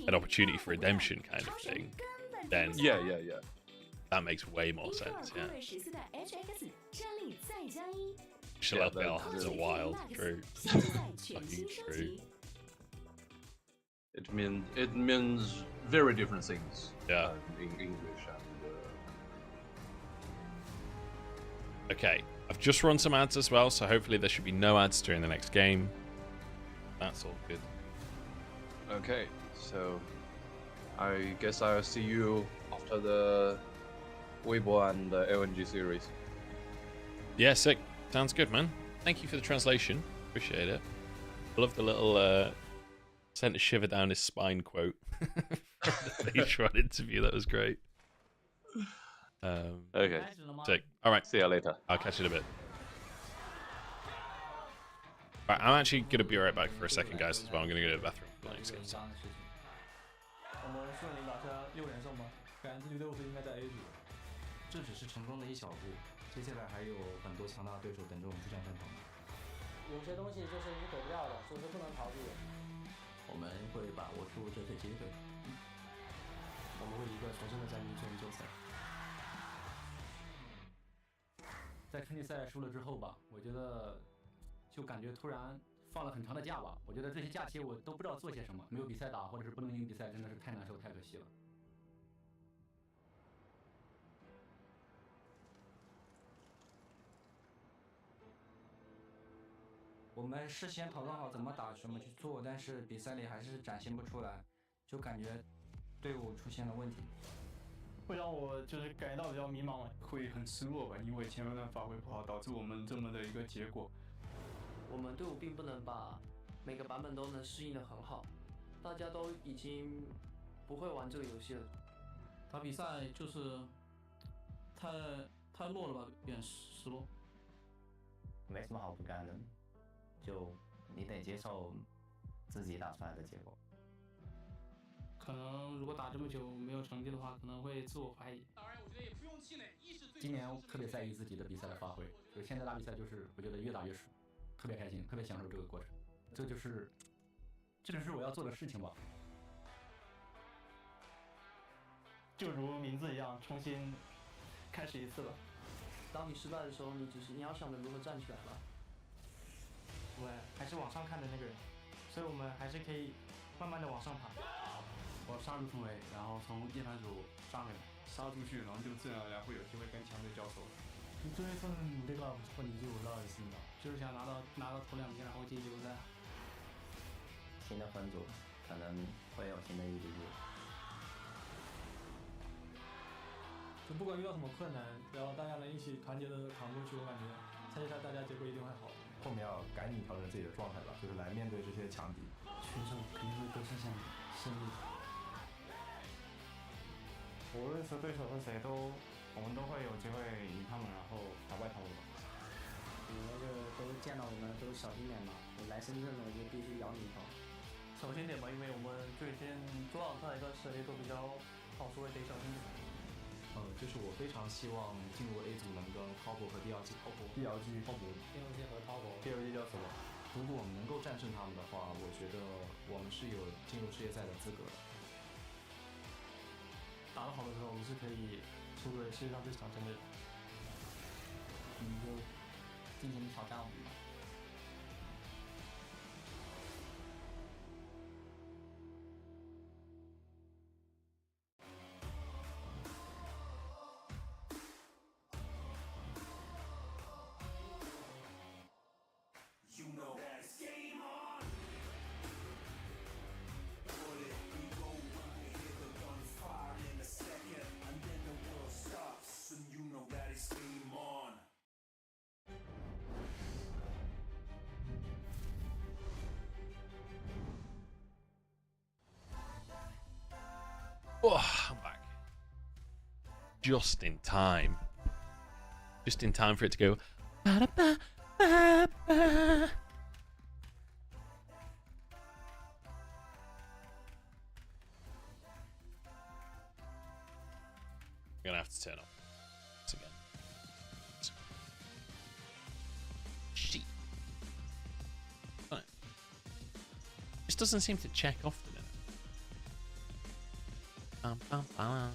an opportunity for redemption kind of thing, then yeah. That makes way more sense, yeah. Official LPL has a wild, true. Fucking true. It means very different things. Yeah. In English and. Okay, I've just run some ads as well, so hopefully there should be no ads during the next game. That's all good. Okay, so I guess I'll see you after the Weibo and the LNG series. Yeah, sick. Sounds good, man. Thank you for the translation. Appreciate it. I love the little sent a shiver down his spine quote from the Patreon interview. That was great. Okay. Sick. All right. See you later. I'll catch you in a bit. Right, I'm actually going to be right back for a second, guys, as well. I'm going to go to the bathroom for the next game. 这只是成功的一小步，接下来还有很多强大的对手等着我们去战胜他们。有些东西就是你躲不掉的，所以说不能逃避。我们会把握住这次机会，我们会以一个重生的战绩最终决赛。在春季赛输了之后吧，我觉得就感觉突然放了很长的假吧。我觉得这些假期我都不知道做些什么，没有比赛打，或者是不能赢比赛，真的是太难受，太可惜了。 我们事先讨论好怎么打，怎么去做，但是比赛里还是展现不出来，就感觉队伍出现了问题，会让我就是感觉到比较迷茫，会很失落吧，因为前半段发挥不好，导致我们这么的一个结果。我们队伍并不能把每个版本都能适应得很好，大家都已经不会玩这个游戏了。打比赛就是太弱了吧，有点失落。没什么好不甘的。 就你得接受自己打出来的结果。可能如果打这么久没有成绩的话，可能会自我怀疑。当然，我觉得也不用气馁，意识最今年特别在意自己的比赛的发挥，就是现在打比赛就是我觉得越打越爽，特别开心，特别享受这个过程。这就是我要做的事情吧。就如名字一样，重新开始一次吧。当你失败的时候，你要想着如何站起来吧。 我还是往上看的那个人，所以我们还是可以慢慢的往上爬。我杀入重围，然后从键盘组杀回来，杀出去，然后就自然而然会有机会跟强队交手。你这一份努力了，或你就有了新的，就是想拿到头2名，然后晋级决赛。新的分组可能会有新的EDG。就不管遇到什么困难，只要大家能一起团结的扛过去，我感觉赛季赛大家结果一定会好。 后面要赶紧调整自己的状态吧，就是来面对这些强敌。取胜肯定会更胜胜利。无论是对手是谁我们都会有机会赢他们，然后打败他们。你们就都见到我们都小心点吧，来深圳了就必须咬你一口。小心点吧，因为我们最近主场上一段实力都比较好，所以得小心点。 就是我非常希望进入 A 组能跟 Cobble 和 DLG 和 DLG 叫什么？如果我们能够战胜他们的话，我觉得我们是有进入世界赛的资格的。打得好的时候，我们是可以出队世界上最强战队。你就进行挑战我们吧。Oh, I'm back. Just in time. Just in time for it to go. Ba-da-ba-ba-ba. I'm gonna have to turn off this again. Shit. Right. This doesn't seem to check often. Bum, bum, bum.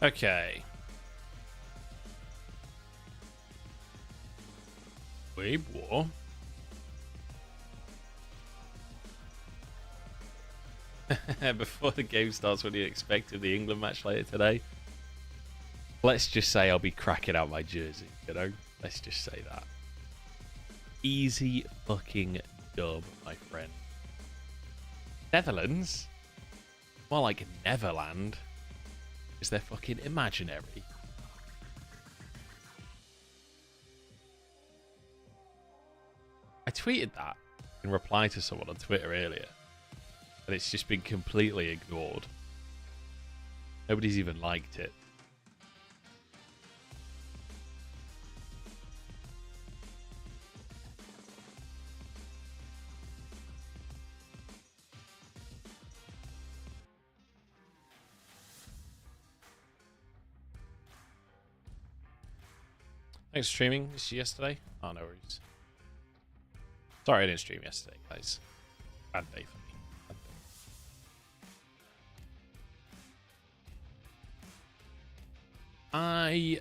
Okay. Wave War. Before the game starts, what do you expect of the England match later today? Let's just say I'll be cracking out my jersey, you know? Let's just say that. Easy fucking dub, my friend. Netherlands? More like Neverland. Is they're fucking imaginary. I tweeted that in reply to someone on Twitter earlier, and it's just been completely ignored. Nobody's even liked it. Thanks for streaming yesterday. Oh, no worries. Sorry I didn't stream yesterday, guys. Bad day for me. Bad day.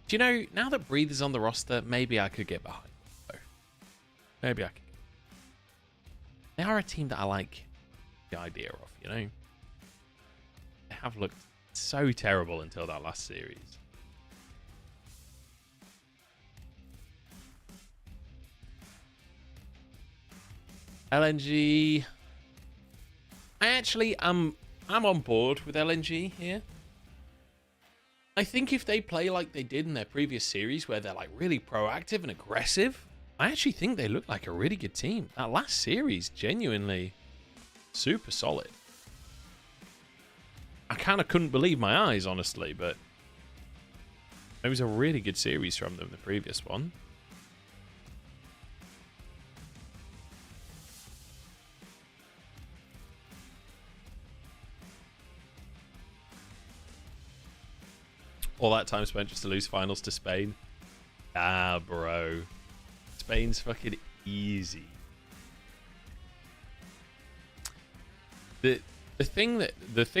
Do you know, now that Breathe is on the roster, maybe I could get behind them. Maybe I could. They are a team that I like the idea of, you know? They have looked so terrible until that last series. LNG. I'm on board with LNG here. I think if they play like they did in their previous series, where they're like really proactive and aggressive, I actually think they look like a really good team. That last series, genuinely super solid. I kind of couldn't believe my eyes, honestly, but it was a really good series from them, the previous one. All that time spent just to lose finals to Spain. Ah, bro. Spain's fucking easy. The thing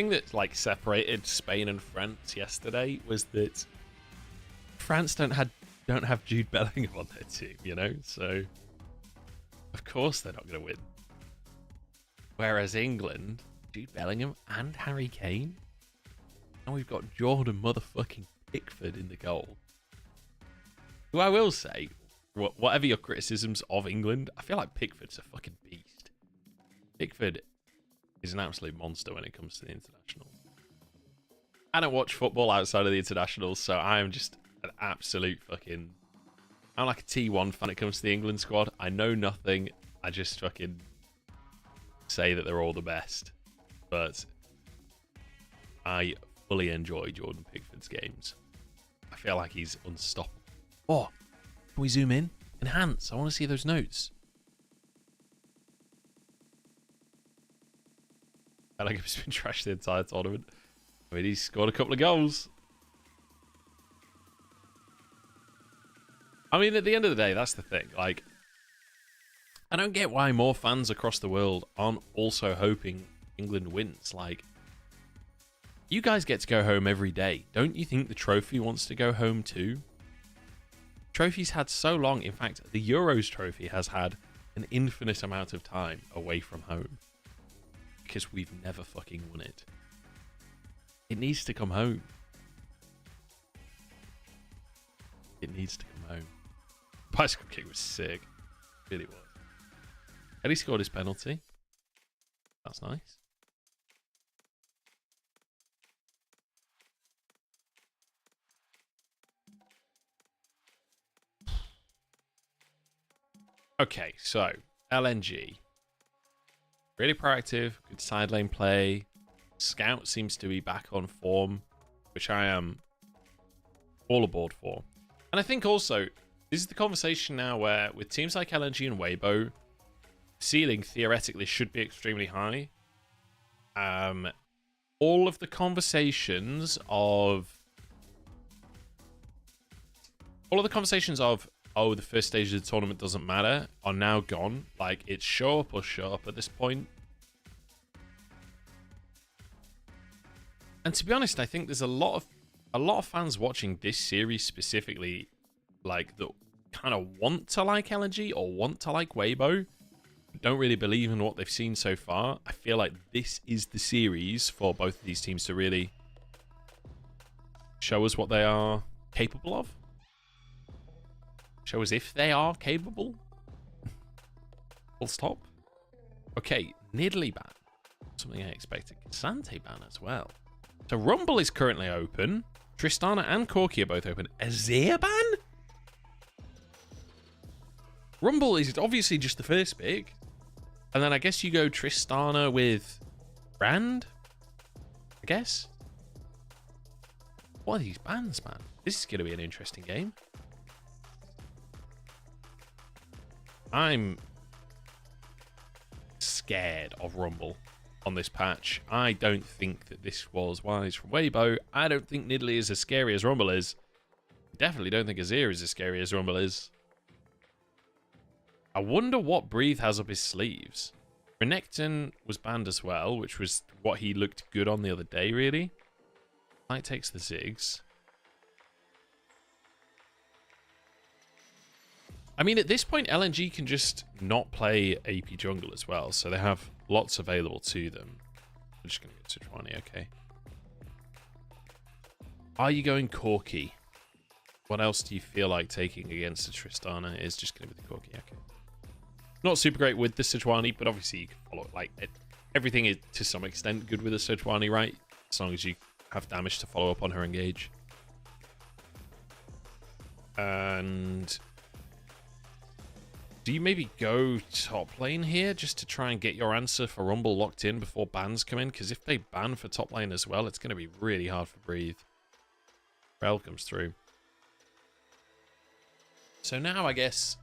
that like separated Spain and France yesterday was that France don't have Jude Bellingham on their team, you know? So of course they're not going to win. Whereas England, Jude Bellingham and Harry Kane, and we've got Jordan motherfucking Pickford in the goal. Who I will say, whatever your criticisms of England, I feel like Pickford's a fucking beast. Pickford is an absolute monster when it comes to the international. I don't watch football outside of the internationals, so I am just an absolute fucking... I'm like a T1 fan when it comes to the England squad. I know nothing. I just fucking say that they're all the best. But I fully enjoy Jordan Pickford's games. I feel like he's unstoppable. Oh, can we zoom in? Enhance. I want to see those notes. I like he's been trashed the entire tournament. I mean, he's scored a couple of goals. I mean, at the end of the day, that's the thing. Like, I don't get why more fans across the world aren't also hoping England wins. Like, you guys get to go home every day. Don't you think the trophy wants to go home too? Trophy's had so long. In fact, the Euros trophy has had an infinite amount of time away from home. Because we've never fucking won it. It needs to come home. It needs to come home. Bicycle kick was sick. It really was. Eddie scored his penalty. That's nice. Okay, so LNG. Really proactive, good side lane play. Scout seems to be back on form, which I am all aboard for. And I think also, this is the conversation now where with teams like LNG and Weibo, ceiling theoretically should be extremely high. All of the conversations of oh, the first stage of the tournament doesn't matter are now gone. Like, it's show up or show up at this point. And to be honest, I think there's a lot of fans watching this series specifically, like, that kind of want to like LNG or want to like Weibo, don't really believe in what they've seen so far. I feel like this is the series for both of these teams to really show us what they are capable of. Show us if they are capable. Full stop. Okay, Nidalee ban. Something I expected. Sante ban as well. So Rumble is currently open. Tristana and Corki are both open. Azir ban? Rumble is obviously just the first pick. And then I guess you go Tristana with Brand? I guess. What are these bans, man? This is going to be an interesting game. I'm scared of Rumble on this patch. I don't think that this was wise from Weibo. I don't think Nidalee is as scary as Rumble is. Definitely don't think Azir is as scary as Rumble is. I wonder what Breathe has up his sleeves. Renekton was banned as well, which was what he looked good on the other day, really. Light takes the Ziggs. I mean, at this point, LNG can just not play AP jungle as well, so they have lots available to them. I'm just going to get Sejuani, okay. Are you going Corki? What else do you feel like taking against the Tristana? It's just going to be the Corki, okay. Not super great with the Sejuani, but obviously you can follow it. Like, everything is to some extent good with the Sejuani, right? As long as you have damage to follow up on her engage. And do you maybe go top lane here just to try and get your answer for Rumble locked in before bans come in? Because if they ban for top lane as well, it's going to be really hard for Breathe. Rel comes through. So now I guess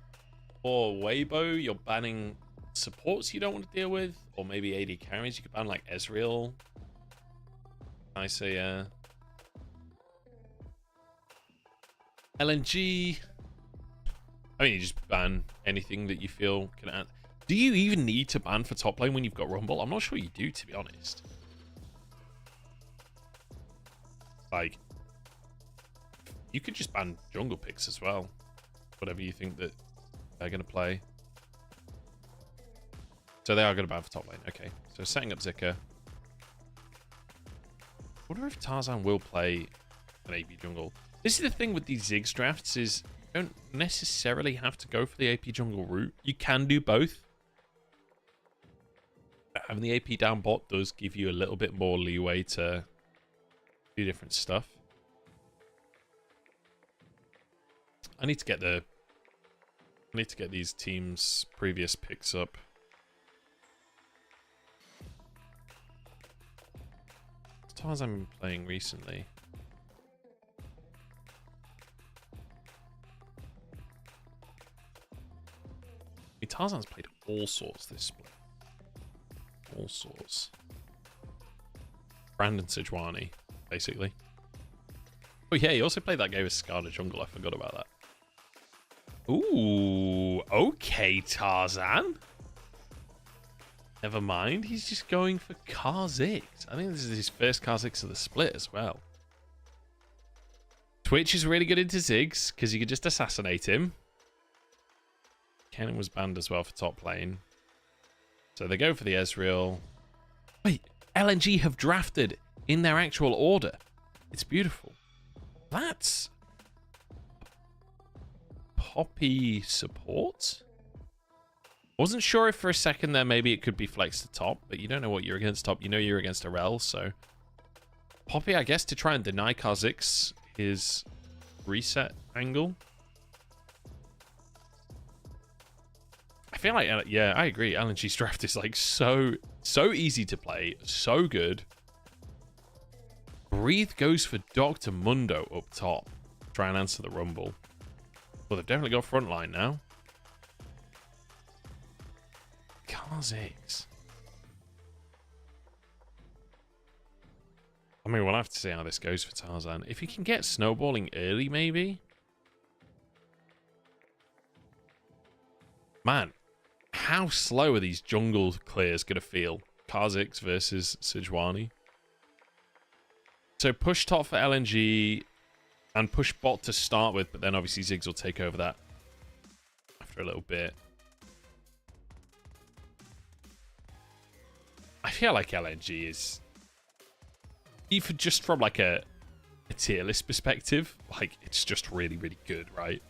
for Weibo, you're banning supports you don't want to deal with, or maybe AD carries. You could ban like Ezreal. I say LNG. I mean, you just ban anything that you feel can add. Do you even need to ban for top lane when you've got Rumble? I'm not sure you do, to be honest. Like, you could just ban jungle picks as well. Whatever you think that they're going to play. So they are going to ban for top lane. Okay, so setting up Zika. I wonder if Tarzan will play an AP jungle. This is the thing with these Ziggs drafts is you don't necessarily have to go for the AP jungle route. You can do both. Having the AP down bot does give you a little bit more leeway to do different stuff. I need to get these teams' previous picks up. Tarzan been playing recently. I mean, Tarzan's played all sorts this split. All sorts. Brandon Sejuani, basically. Oh yeah, he also played that game with Skarner Jungle. I forgot about that. Ooh, okay, Tarzan. Never mind, he's just going for Kha'Zix. I think this is his first Kha'Zix of the split as well. Twitch is really good into Ziggs because you could just assassinate him. Kennen was banned as well for top lane. So they go for the Ezreal. Wait, LNG have drafted in their actual order. It's beautiful. That's Poppy support? Wasn't sure if for a second there maybe it could be flex to top, but you don't know what you're against top. You know you're against a Rel, so Poppy, I guess, to try and deny Kha'Zix his reset angle. feel like, yeah, I agree. LNG's draft is like so easy to play, so good. Breathe goes for Dr. Mundo up top. Try and answer the Rumble. Well, they've definitely got front line now. Kha'Zix. I mean, we'll have to see how this goes for Tarzan. If he can get snowballing early, maybe. Man, how slow are these jungle clears going to feel? Kha'Zix versus Sejuani. So push top for LNG and push bot to start with, but then obviously Ziggs will take over that after a little bit. I feel like LNG is, even just from like a tier list perspective, like it's just really, really good, right?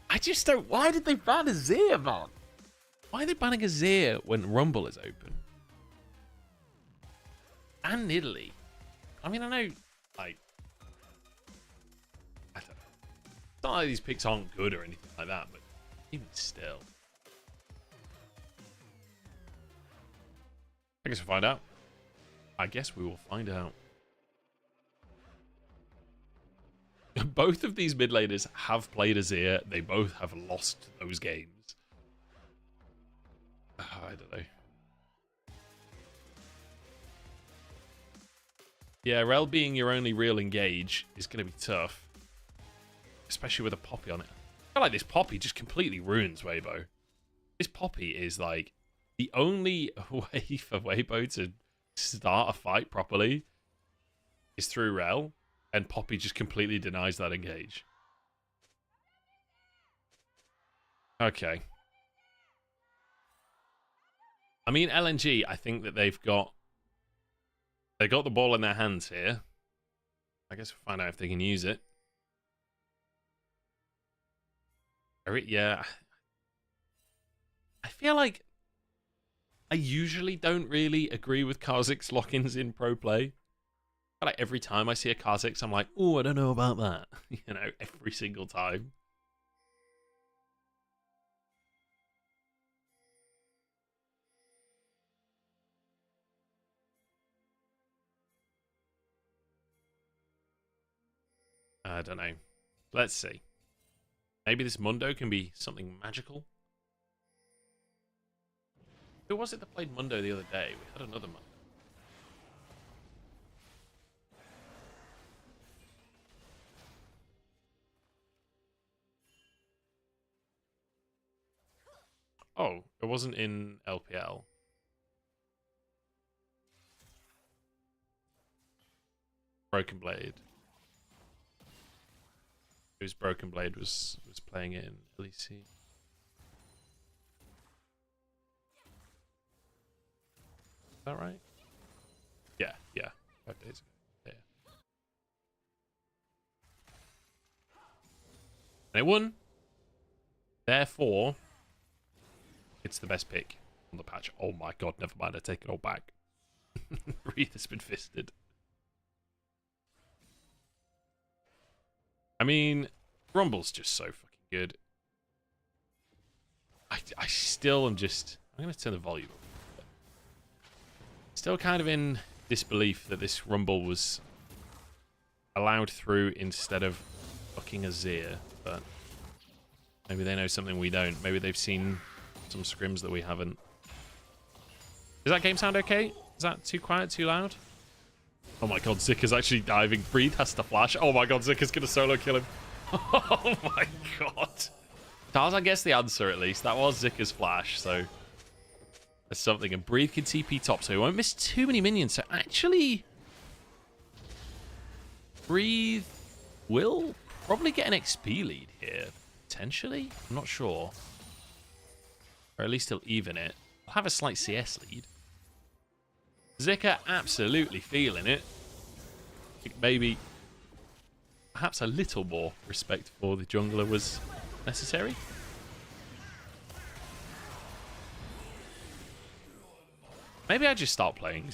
I just don't... Why did they ban Azir, man? Why are they banning Azir when Rumble is open? And Italy. I mean, I know, like... I don't know. It's not like these picks aren't good or anything like that, but even still. I guess we'll find out. I guess we will find out. Both of these mid laners have played Azir. They both have lost those games. I don't know. Yeah, Rel being your only real engage is going to be tough. Especially with a Poppy on it. I feel like this Poppy just completely ruins Weibo. This Poppy is like the only way for Weibo to start a fight properly is through Rel. And Poppy just completely denies that engage. Okay. I mean, LNG, I think that they got the ball in their hands here. I guess we'll find out if they can use it. Yeah. I feel like I usually don't really agree with Kha'Zix lock-ins in pro play. Like every time I see a Kha'Zix, I'm like, oh, I don't know about that. You know, every single time. I don't know. Let's see. Maybe this Mundo can be something magical. Who was it that played Mundo the other day? We had another Mundo. Oh, it wasn't in LPL. Broken Blade. Whose Broken Blade was playing it in LEC. Is that right? Yeah. 5 days ago. Yeah. And it won. Therefore, it's the best pick on the patch. Oh my god, never mind. I take it all back. Breathe has been fisted. I mean, Rumble's just so fucking good. I still am just... I'm going to turn the volume up. Still kind of in disbelief that this Rumble was allowed through instead of fucking Azir. But maybe they know something we don't. Maybe they've seen some scrims that we haven't. Does that game sound okay? Is that too quiet, too loud? Oh my god, Zika's actually diving. Breathe has to flash. Oh my god, Zika's gonna solo kill him. Oh my god. Tarzan gets the answer at least. That was Zika's flash, so there's something. And Breathe can TP top, so he won't miss too many minions. So actually, Breathe will probably get an XP lead here. Potentially? I'm not sure. Or at least he'll even it. He'll have a slight CS lead. Zika absolutely feeling it. I think maybe perhaps a little more respect for the jungler was necessary. Maybe I just start playing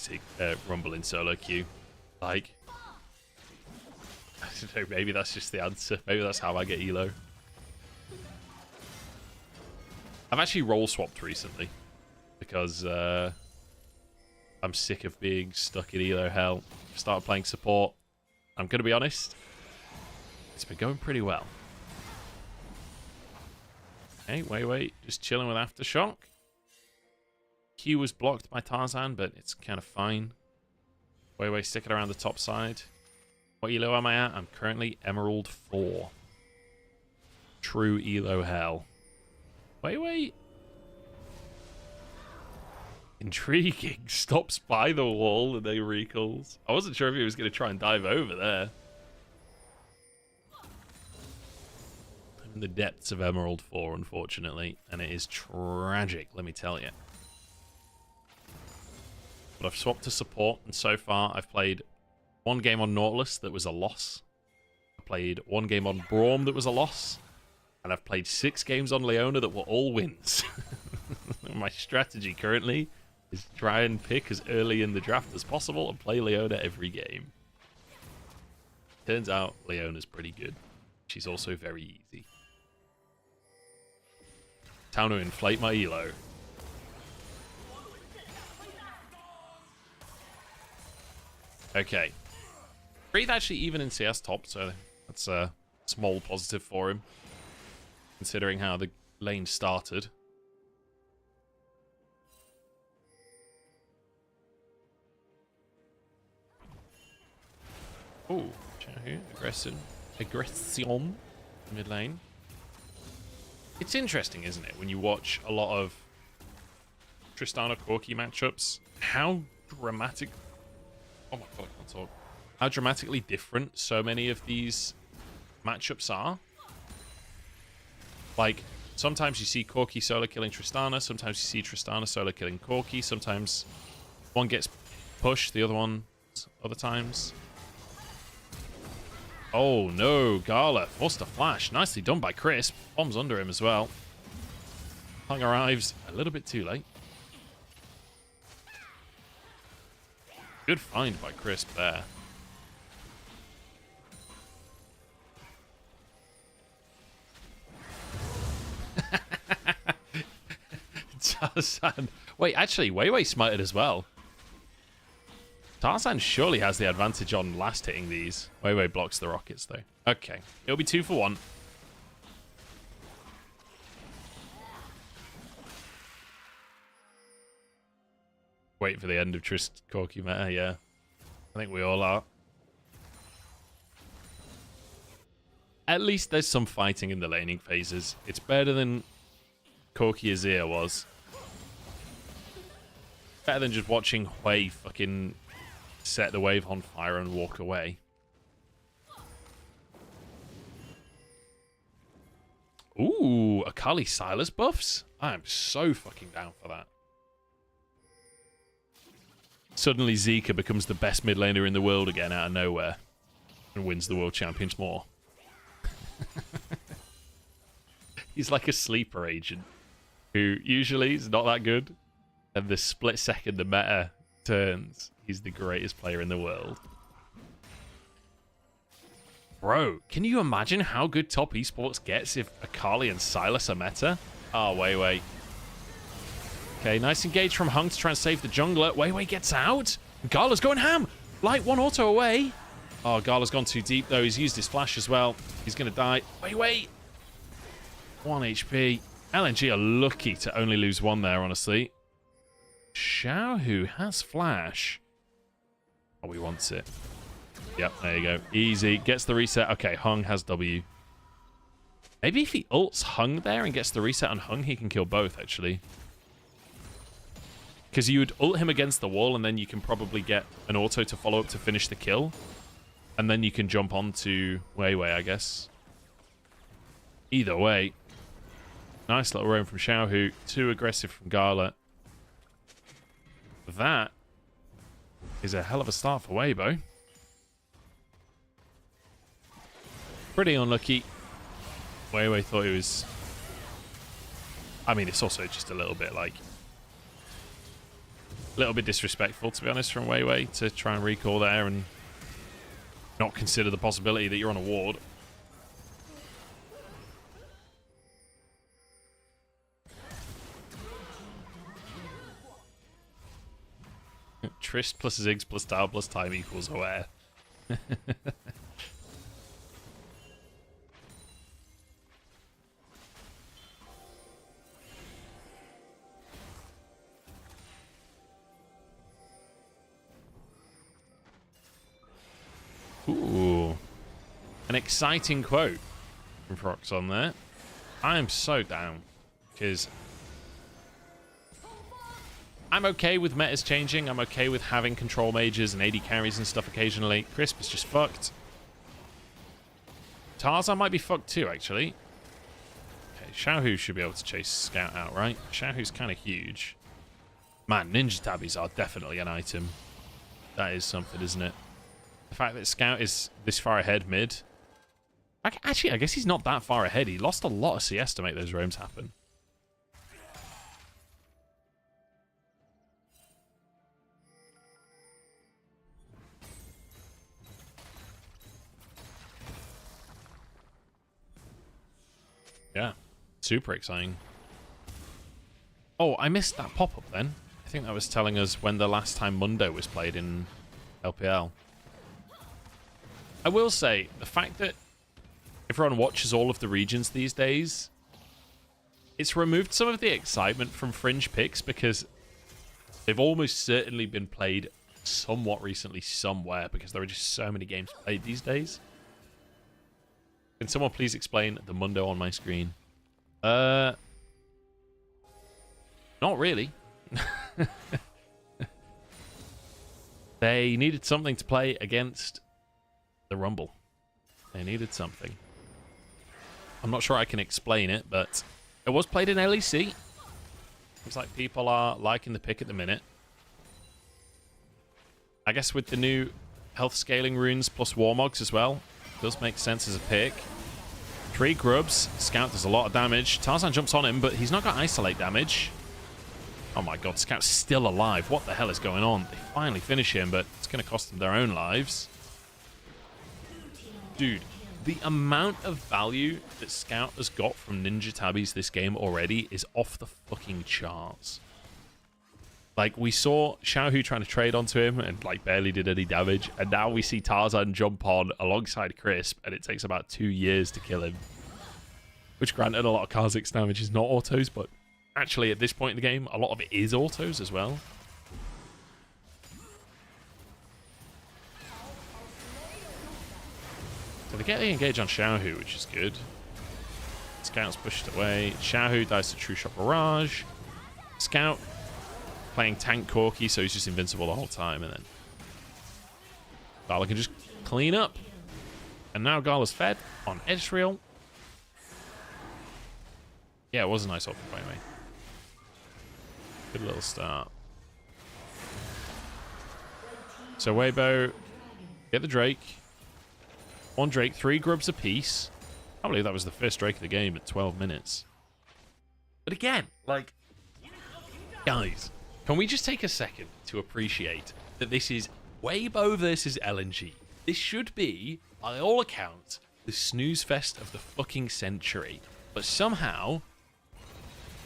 Rumble in solo queue. Like, I don't know, maybe that's just the answer. Maybe that's how I get elo. I've actually role swapped recently because I'm sick of being stuck in elo hell. Started playing support. I'm going to be honest, it's been going pretty well. Okay, wait, just chilling with Aftershock. Q was blocked by Tarzan, but it's kind of fine. Wait, sticking around the top side. What elo am I at? I'm currently Emerald 4. True elo hell. Wait. Intriguing. Stops by the wall and then recalls. I wasn't sure if he was going to try and dive over there. I'm in the depths of Emerald 4, unfortunately, and it is tragic, let me tell you. But I've swapped to support, and so far I've played one game on Nautilus that was a loss. I played one game on Braum that was a loss. And I've played 6 games on Leona that were all wins. My strategy currently is try and pick as early in the draft as possible and play Leona every game. Turns out Leona's pretty good. She's also very easy. Time to inflate my elo. Okay. Breathe actually even in CS top, so that's a small positive for him, considering how the lane started. Oh, aggression mid lane. It's interesting, isn't it, when you watch a lot of Tristana Corki matchups, how dramatic... Oh my god, I can't talk. How dramatically different so many of these matchups are. Like, sometimes you see Corki solo killing Tristana, sometimes you see Tristana solo killing Corki, sometimes one gets pushed, the other one other times. Oh no, Gala forced a flash. Nicely done by Crisp. Bombs under him as well. Hung arrives a little bit too late. Good find by Crisp there. Tarzan. Wait, actually, Weiwei smited as well. Tarzan surely has the advantage on last hitting these. Weiwei blocks the rockets, though. Okay. It'll be 2 for 1. Wait for the end of Trist Corki meta, yeah. I think we all are. At least there's some fighting in the laning phases. It's better than Corki Azir was. Better than just watching Hui fucking set the wave on fire and walk away. Ooh, Akali Sylas buffs? I am so fucking down for that. Suddenly Zika becomes the best mid laner in the world again out of nowhere and wins the world champions more. He's like a sleeper agent who usually is not that good, and the split second the meta turns, he's the greatest player in the world. Bro, can you imagine how good top esports gets if Akali and Sylas are meta? Oh, wait. Okay, nice engage from Hung to try and save the jungler. Weiwei gets out. Gala's going ham. Light one auto away. Oh, Gala's gone too deep, though. He's used his flash as well. He's going to die. Weiwei. 1 HP. LNG are lucky to only lose 1 there, honestly. Xiaohu has flash. Oh, he wants it. Yep, there you go. Easy. Gets the reset. Okay, Hung has W. Maybe if he ults Hung there and gets the reset on Hung, he can kill both, actually. Because you would ult him against the wall, and then you can probably get an auto to follow up to finish the kill. And then you can jump onto Weiwei, I guess. Either way. Nice little roam from Xiaohu. Too aggressive from Gala. That is a hell of a start for Weibo. Pretty unlucky. Weiwei thought he was... I mean, it's also just a little bit like... A little bit disrespectful, to be honest, from Weiwei to try and recall there and not consider the possibility that you're on a ward. Trist plus Ziggs plus Tau plus time equals aware. Ooh. An exciting quote from Frox on there. I am so down because I'm okay with metas changing. I'm okay with having control mages and AD carries and stuff occasionally. Crisp is just fucked. Tarzan might be fucked too, actually. Okay, Xiaohu should be able to chase Scout out, right? Xiaohu's kind of huge. Man, ninja tabbies are definitely an item. That is something, isn't it? The fact that Scout is this far ahead mid. Actually, I guess he's not that far ahead. He lost a lot of CS to make those roams happen. Yeah, super exciting. Oh, I missed that pop-up then. I think that was telling us when the last time Mundo was played in LPL. I will say, the fact that everyone watches all of the regions these days, it's removed some of the excitement from fringe picks because they've almost certainly been played somewhat recently somewhere because there are just so many games played these days. Can someone please explain the Mundo on my screen? Not really. They needed something to play against the Rumble. They needed something. I'm not sure I can explain it, but it was played in LEC. It's like people are liking the pick at the minute. I guess with the new health scaling runes plus Warmogs as well, does make sense as a pick. 3 grubs. Scout does a lot of damage. Tarzan jumps on him, but he's not got isolate damage. Oh my god, Scout's still alive. What the hell is going on? They finally finish him, but it's going to cost them their own lives. Dude, the amount of value that Scout has got from Ninja Tabbies this game already is off the fucking charts. Like, we saw Xiaohu trying to trade onto him and, like, barely did any damage. And now we see Tarzan jump on alongside Crisp, and it takes about 2 years to kill him. Which, granted, a lot of Kha'Zix damage is not autos, but actually, at this point in the game, a lot of it is autos as well. So they get the engage on Xiaohu, which is good. Scout's pushed away. Xiaohu dies to True Shot Barrage. Scout playing tank Corki, so he's just invincible the whole time, and then Gala can just clean up. And now Gala's fed on Ezreal. Yeah, it was a nice ult by me. Good little start. So Weibo, get the Drake. 1 Drake, 3 grubs apiece. I believe that was the first Drake of the game at 12 minutes. But again, like, guys, can we just take a second to appreciate that this is Weibo versus LNG? This should be, by all accounts, the snooze fest of the fucking century. But somehow,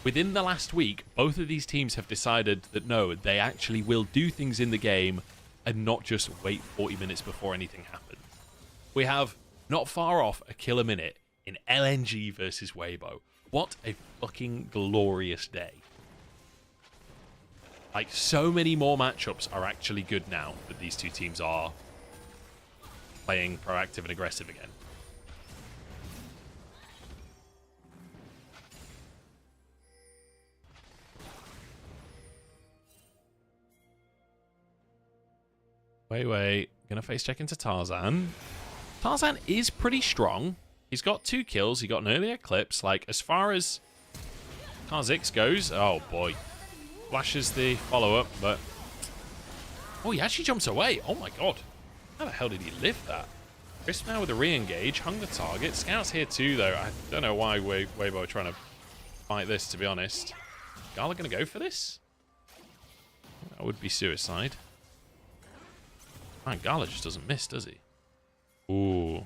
within the last week, both of these teams have decided that no, they actually will do things in the game and not just wait 40 minutes before anything happens. We have, not far off, a kill a minute in LNG versus Weibo. What a fucking glorious day. Like, so many more matchups are actually good now that these two teams are playing proactive and aggressive again. Wait. Gonna face check into Tarzan. Tarzan is pretty strong. He's got 2 kills. He got an early eclipse. Like, as far as Kha'Zix goes, oh boy. Flashes the follow-up, but... oh, he actually jumps away. Oh my god. How the hell did he live that? Crisp now with a re-engage. Hung the target. Scout's here too, though. I don't know why Weibo are trying to fight this, to be honest. Gala gonna go for this? That would be suicide. Man, Gala just doesn't miss, does he? Ooh.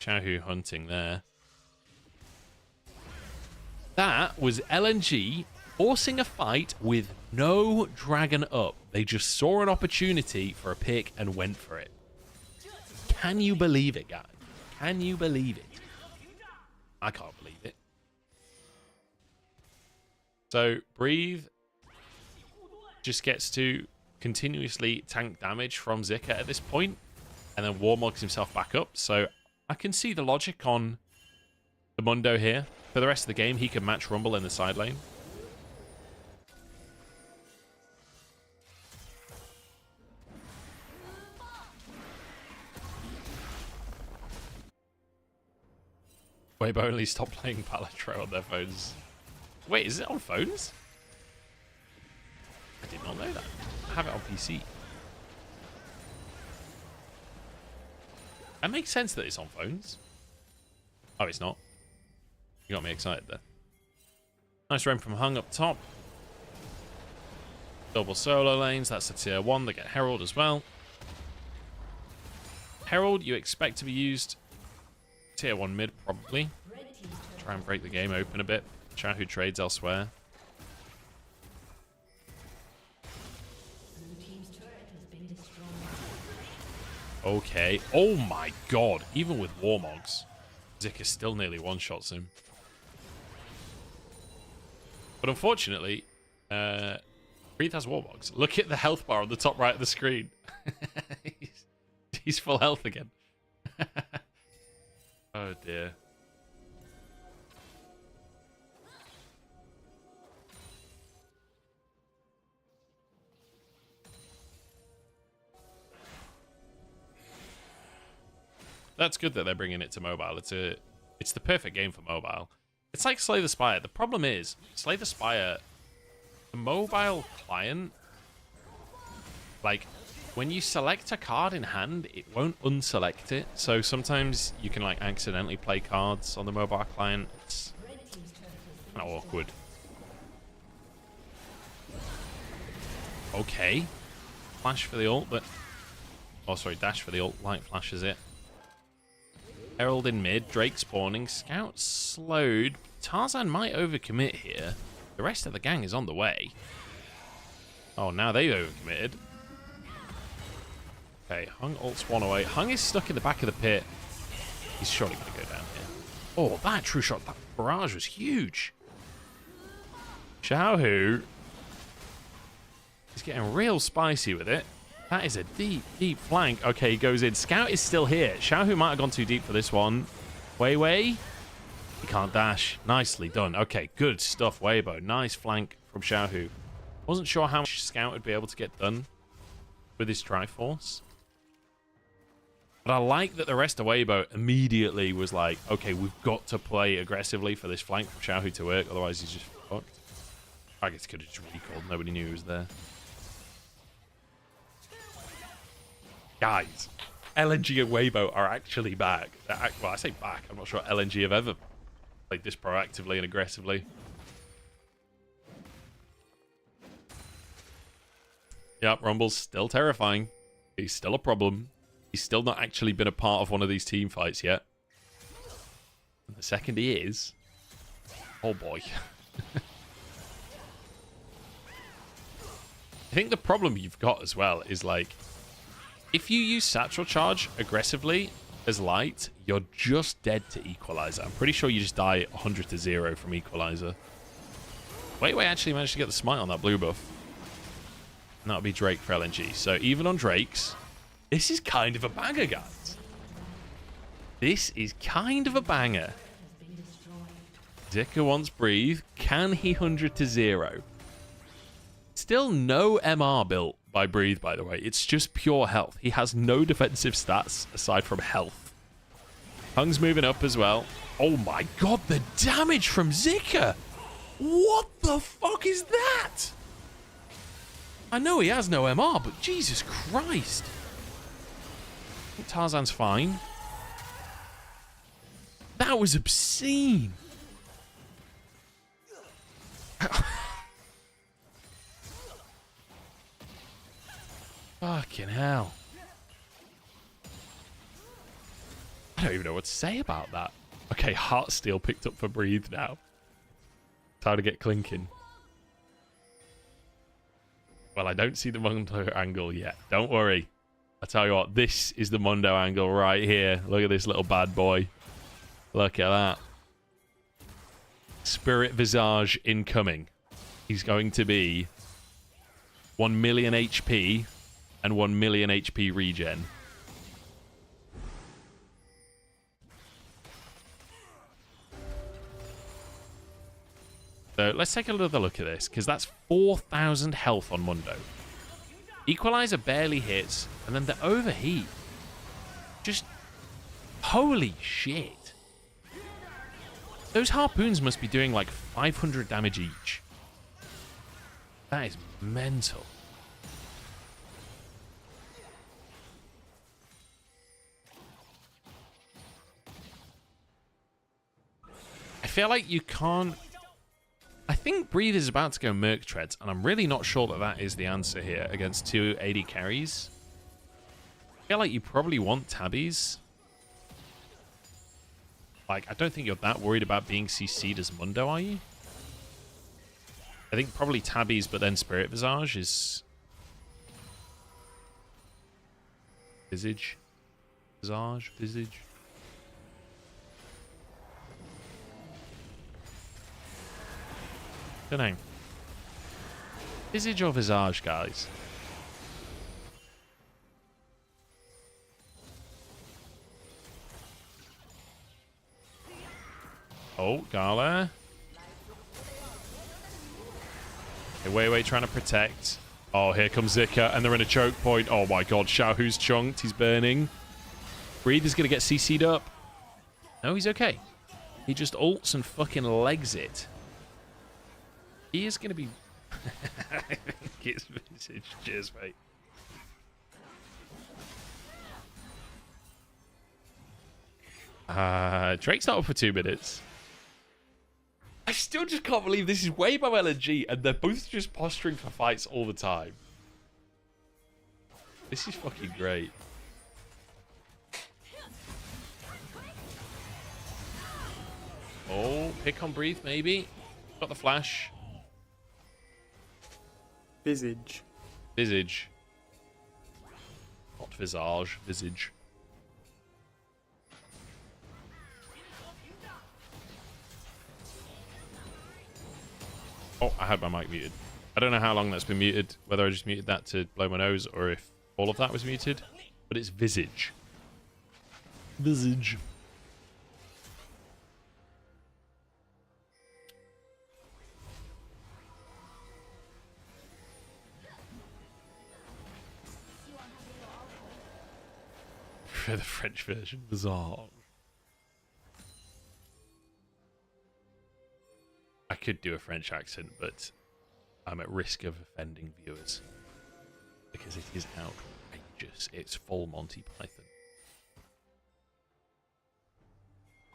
Xiaohu hunting there. That was LNG forcing a fight with no dragon up. They just saw an opportunity for a pick and went for it. Can you believe it, guys? Can you believe it? I can't believe it. So, Breathe just gets to continuously tank damage from Zika at this point, and then Warmogs himself back up. So, I can see the logic on the Mundo here. For the rest of the game, he can match Rumble in the side lane. Weibo only stopped playing Palatro on their phones. Wait, is it on phones? I did not know that. I have it on PC. That makes sense that it's on phones. Oh, it's not. You got me excited there. Nice roam from Hung up top. Double solo lanes. That's a tier 1. They get Herald as well. Herald, you expect to be used tier 1 mid, probably. Try and break the game open a bit. Xiaohu trades elsewhere. Okay. Oh my god. Even with Warmogs, Zika still nearly one-shots him. But unfortunately, Breathe has Warmogs. Look at the health bar on the top right of the screen. He's full health again. Oh dear. That's good that they're bringing it to mobile. It's the perfect game for mobile. It's like Slay the Spire. The problem is, Slay the Spire, the mobile client, like, when you select a card in hand, it won't unselect it. So sometimes you can, like, accidentally play cards on the mobile client. It's kind of awkward. Okay. Flash for the ult, but... Oh, sorry, dash for the ult. Light flashes it. Herald in mid, Drake spawning, Scout slowed. Tarzan might overcommit here. The rest of the gang is on the way. Oh, now they've overcommitted. Okay, Hung ults one away. Hung is stuck in the back of the pit. He's surely going to go down here. Oh, that true shot, that barrage was huge. Xiaohu is getting real spicy with it. That is a deep, deep flank. Okay, he goes in. Scout is still here. Xiaohu might have gone too deep for this one. Wei. He can't dash. Nicely done. Okay, good stuff, Weibo. Nice flank from Xiaohu. Wasn't sure how much Scout would be able to get done with his Triforce. But I like that the rest of Weibo immediately was like, okay, we've got to play aggressively for this flank from Xiaohu to work. Otherwise, he's just fucked. I guess he could have just recalled. Nobody knew he was there. Guys, LNG and Weibo are actually back. Well, I say back. I'm not sure LNG have ever played this proactively and aggressively. Yep, Rumble's still terrifying. He's still a problem. He's still not actually been a part of one of these team fights yet. And the second he is... Oh boy. I think the problem you've got as well is like... If you use Satchel Charge aggressively as light, you're just dead to Equalizer. I'm pretty sure you just die 100 to 0 from Equalizer. Wei actually managed to get the smite on that blue buff. And that would be Drake for LNG. So even on Drakes, this is kind of a banger, guys. This is kind of a banger. Zika wants Breathe. Can he 100 to 0? Still no MR built by Breathe, by the way. It's just pure health. He has no defensive stats aside from health. Hung's moving up as well. Oh my god, the damage from Zika! What the fuck is that? I know he has no MR, but Jesus Christ. I think Tarzan's fine. That was obscene. Fucking hell. don't even know what to say about that. Okay, Heartsteel picked up for Breathe now. Time to get clinking. Well, I don't see the Mundo angle yet. Don't worry. I tell you what, this is the Mundo angle right here. Look at this little bad boy. Look at that. Spirit Visage incoming. He's going to be 1 million HP and 1 million HP regen. So let's take another look at this, because that's 4,000 health on Mundo. Equalizer barely hits, and then the overheat. Just holy shit. Those harpoons must be doing like 500 damage each. That is mental. I feel like you can't... I think Breathe is about to go Merc Treads, and I'm really not sure that that is the answer here against 2 AD carries. I feel like you probably want Tabbies. Like, I don't think you're that worried about being CC'd as Mundo, are you? I think probably Tabbies, but then Spirit Visage is... Visage? Visage? Visage? Don't know. Visage or Visage, guys? Oh, Gala. Okay, Wei trying to protect. Oh, here comes Zika, and they're in a choke point. Oh my god, Xiaohu's chunked. He's burning. Breathe is going to get CC'd up. No, he's okay. He just ults and fucking legs it. He is going to be... I think it's Visage. Cheers, mate. Drake's not up for 2 minutes. I still just can't believe this is way above LNG, and they're both just posturing for fights all the time. This is fucking great. Oh, pick on Breathe, maybe. Got the flash. Visage. Visage. Not Visage. Visage. Oh, I had my mic muted. I don't know how long that's been muted, whether I just muted that to blow my nose or if all of that was muted, but it's Visage. Visage. For the French version, Bizarre. I could do a French accent, but I'm at risk of offending viewers because it is outrageous. It's full Monty Python.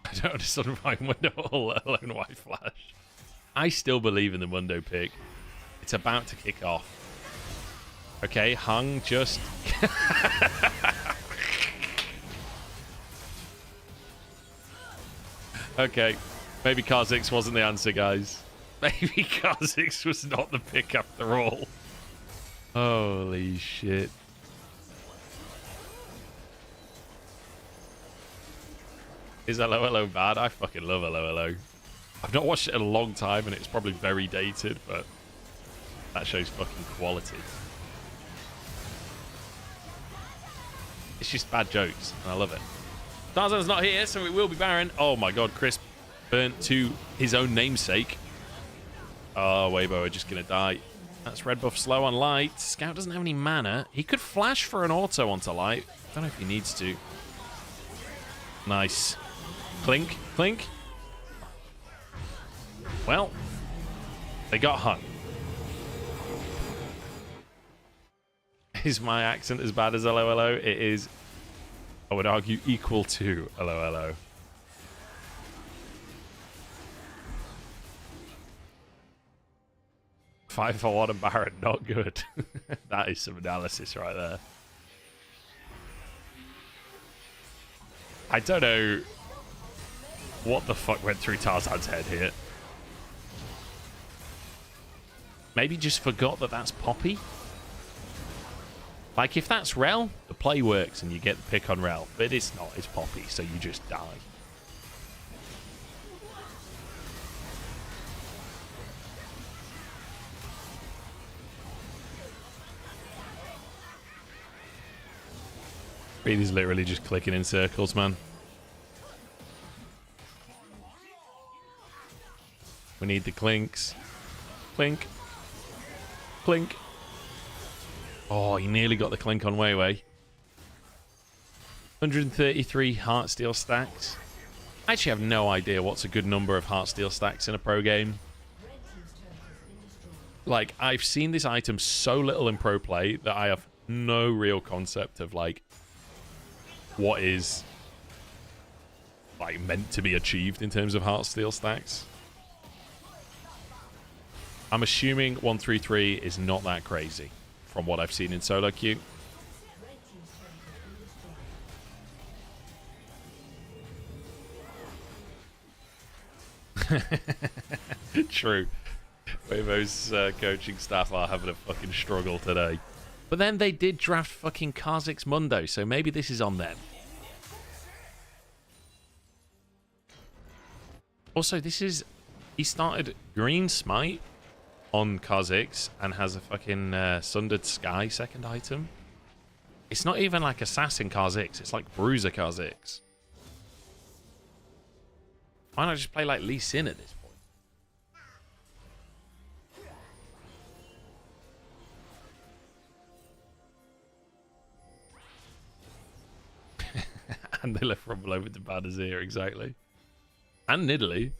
I don't understand why Mundo alone why Flash. I still believe in the Mundo pick. It's about to kick off. Okay, Hung just... Okay, maybe Kha'Zix wasn't the answer, guys. Maybe Kha'Zix was not the pick after all. Holy shit. Is LOLO bad? I fucking love LOLO. I've not watched it in a long time and it's probably very dated, but that shows fucking quality. It's just bad jokes, and I love it. Tarzan's not here, so it will be Baron. Oh my god, Chris burnt to his own namesake. Oh, Weibo are just going to die. That's red buff slow on light. Scout doesn't have any mana. He could flash for an auto onto light. I don't know if he needs to. Nice. Clink, clink. Well, they got hung. Is my accent as bad as LOLO? It is, I would argue, equal to LOLO. Five for one and Baron, not good. That is some analysis right there. I don't know what the fuck went through Tarzan's head here. Maybe just forgot that that's Poppy. Like, if that's Rel, the play works and you get the pick on Rel. But it's not, it's Poppy, so you just die. Reed is literally just clicking in circles, man. We need the clinks. Clink. Clink. Oh, he nearly got the clink on Weiwei. 133 Heartsteel stacks. I actually have no idea what's a good number of Heartsteel stacks in a pro game. Like, I've seen this item so little in pro play that I have no real concept of, like, what is, like, meant to be achieved in terms of Heartsteel stacks. I'm assuming 133 is not that crazy from what I've seen in solo queue. True. Weibo's coaching staff are having a fucking struggle today. But then they did draft fucking Kha'Zix Mundo, so maybe this is on them. Also, this is... He started Green Smite on Kha'Zix and has a fucking Sundered Sky second item. It's not even like Assassin Kha'Zix, it's like Bruiser Kha'Zix. Why not just play like Lee Sin at this point? And they left Rumble over to Banazir, exactly. And Nidalee.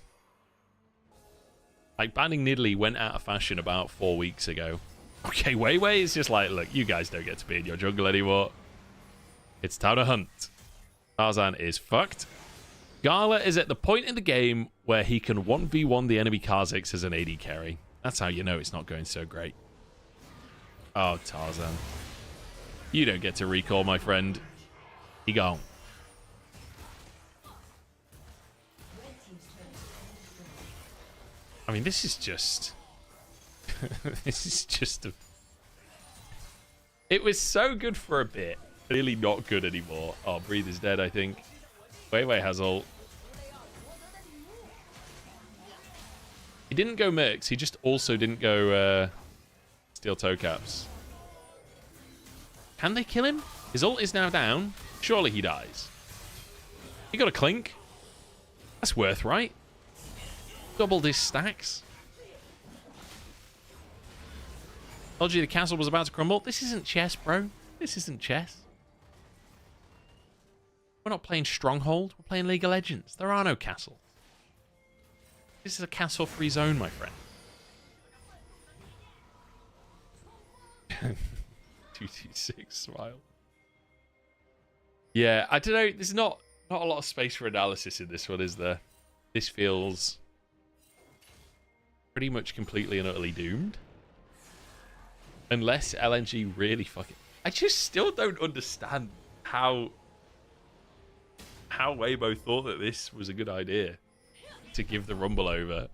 Like, banning Nidalee went out of fashion about 4 weeks ago. Okay, Weiwei is just like, look, you guys don't get to be in your jungle anymore. It's time to hunt. Tarzan is fucked. Gala is at the point in the game where he can 1v1 the enemy Kha'Zix as an AD carry. That's how you know it's not going so great. Oh, Tarzan. You don't get to recall, my friend. He gone. I mean, this is just... this is just a... It was so good for a bit. Really not good anymore. Oh, Breathe is dead, I think. Weiwei has ult. He didn't go Mercs. He just also didn't go Steel Toe Caps. Can they kill him? His ult is now down. Surely he dies. He got a clink. That's worth, right? Doubled his stacks. Told you the castle was about to crumble. This isn't chess, bro. This isn't chess. We're not playing Stronghold. We're playing League of Legends. There are no castles. This is a castle-free zone, my friend. 2t6 smile. Yeah, I don't know. There's not a lot of space for analysis in this one, is there? This feels pretty much completely and utterly doomed. Unless LNG really fucking... I just still don't understand how Weibo thought that this was a good idea to give the Rumble over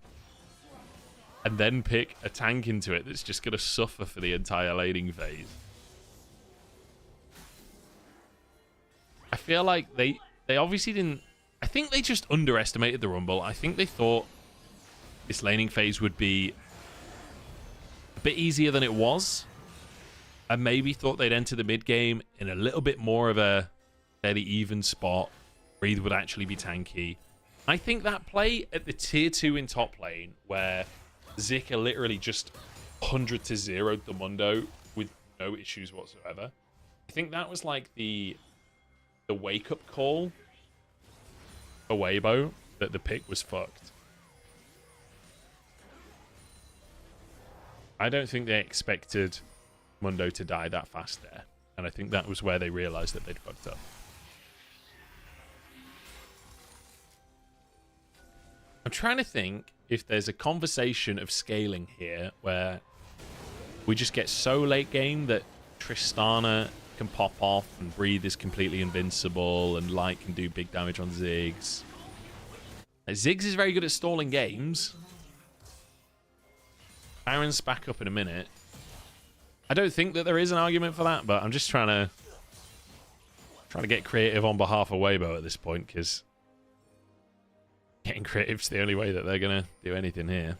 and then pick a tank into it that's just going to suffer for the entire laning phase. I feel like they obviously didn't... I think they just underestimated the Rumble. I think they thought this laning phase would be a bit easier than it was, and maybe thought they'd enter the mid game in a little bit more of a fairly even spot. Breathe would actually be tanky. I think that play at the tier 2 in top lane, where Zika literally just 100 to 0'd the Mundo with no issues whatsoever. I think that was like the wake-up call for Weibo that the pick was fucked. I don't think they expected Mundo to die that fast there. And I think that was where they realized that they'd fucked up. I'm trying to think if there's a conversation of scaling here where we just get so late game that Tristana can pop off, and Breathe is completely invincible, and Light can do big damage on Ziggs. Ziggs is very good at stalling games. Baron's back up in a minute. I don't think that there is an argument for that, but I'm just trying to get creative on behalf of Weibo at this point, because getting creative is the only way that they're going to do anything here.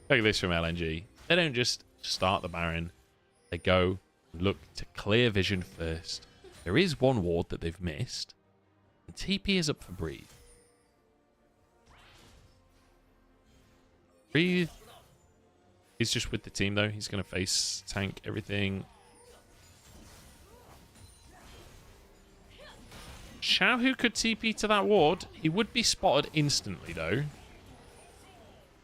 Look at this from LNG. They don't just start the Baron. They go and look to clear vision first. There is one ward that they've missed. And TP is up for Breathe. Breathe. He's just with the team, though. He's going to face tank everything. Xiaohu could TP to that ward. He would be spotted instantly, though.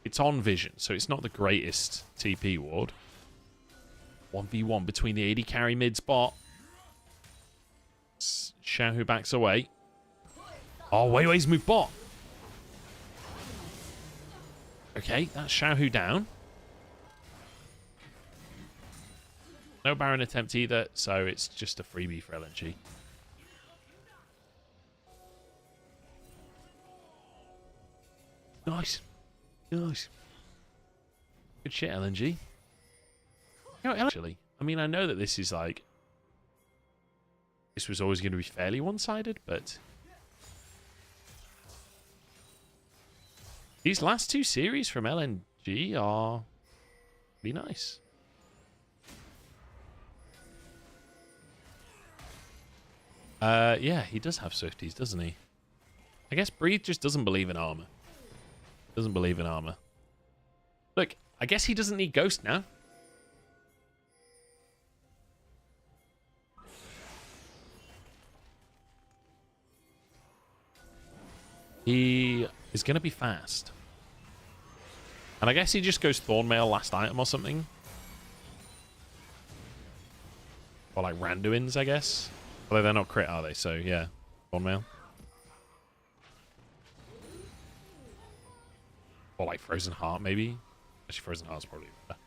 It's on vision, so it's not the greatest TP ward. 1v1 between the AD carry mid spot. Xiaohu backs away. Oh, Weiwei's moved bot. Okay, that's Xiaohu down. No Baron attempt either, so it's just a freebie for LNG. Nice. Nice. Good shit, LNG. You know, actually, I mean, I know that this is like... This was always going to be fairly one-sided, but... These last two series from LNG are... pretty nice. Yeah, he does have Swifties, doesn't he? I guess Breathe just doesn't believe in armor. Doesn't believe in armor. Look, I guess he doesn't need Ghost now. He is going to be fast. And I guess he just goes Thornmail last item or something. Or like Randuins, I guess. Although they're not crit, are they? So, yeah. Thornmail. Or like Frozen Heart, maybe. Actually, Frozen Heart's probably better.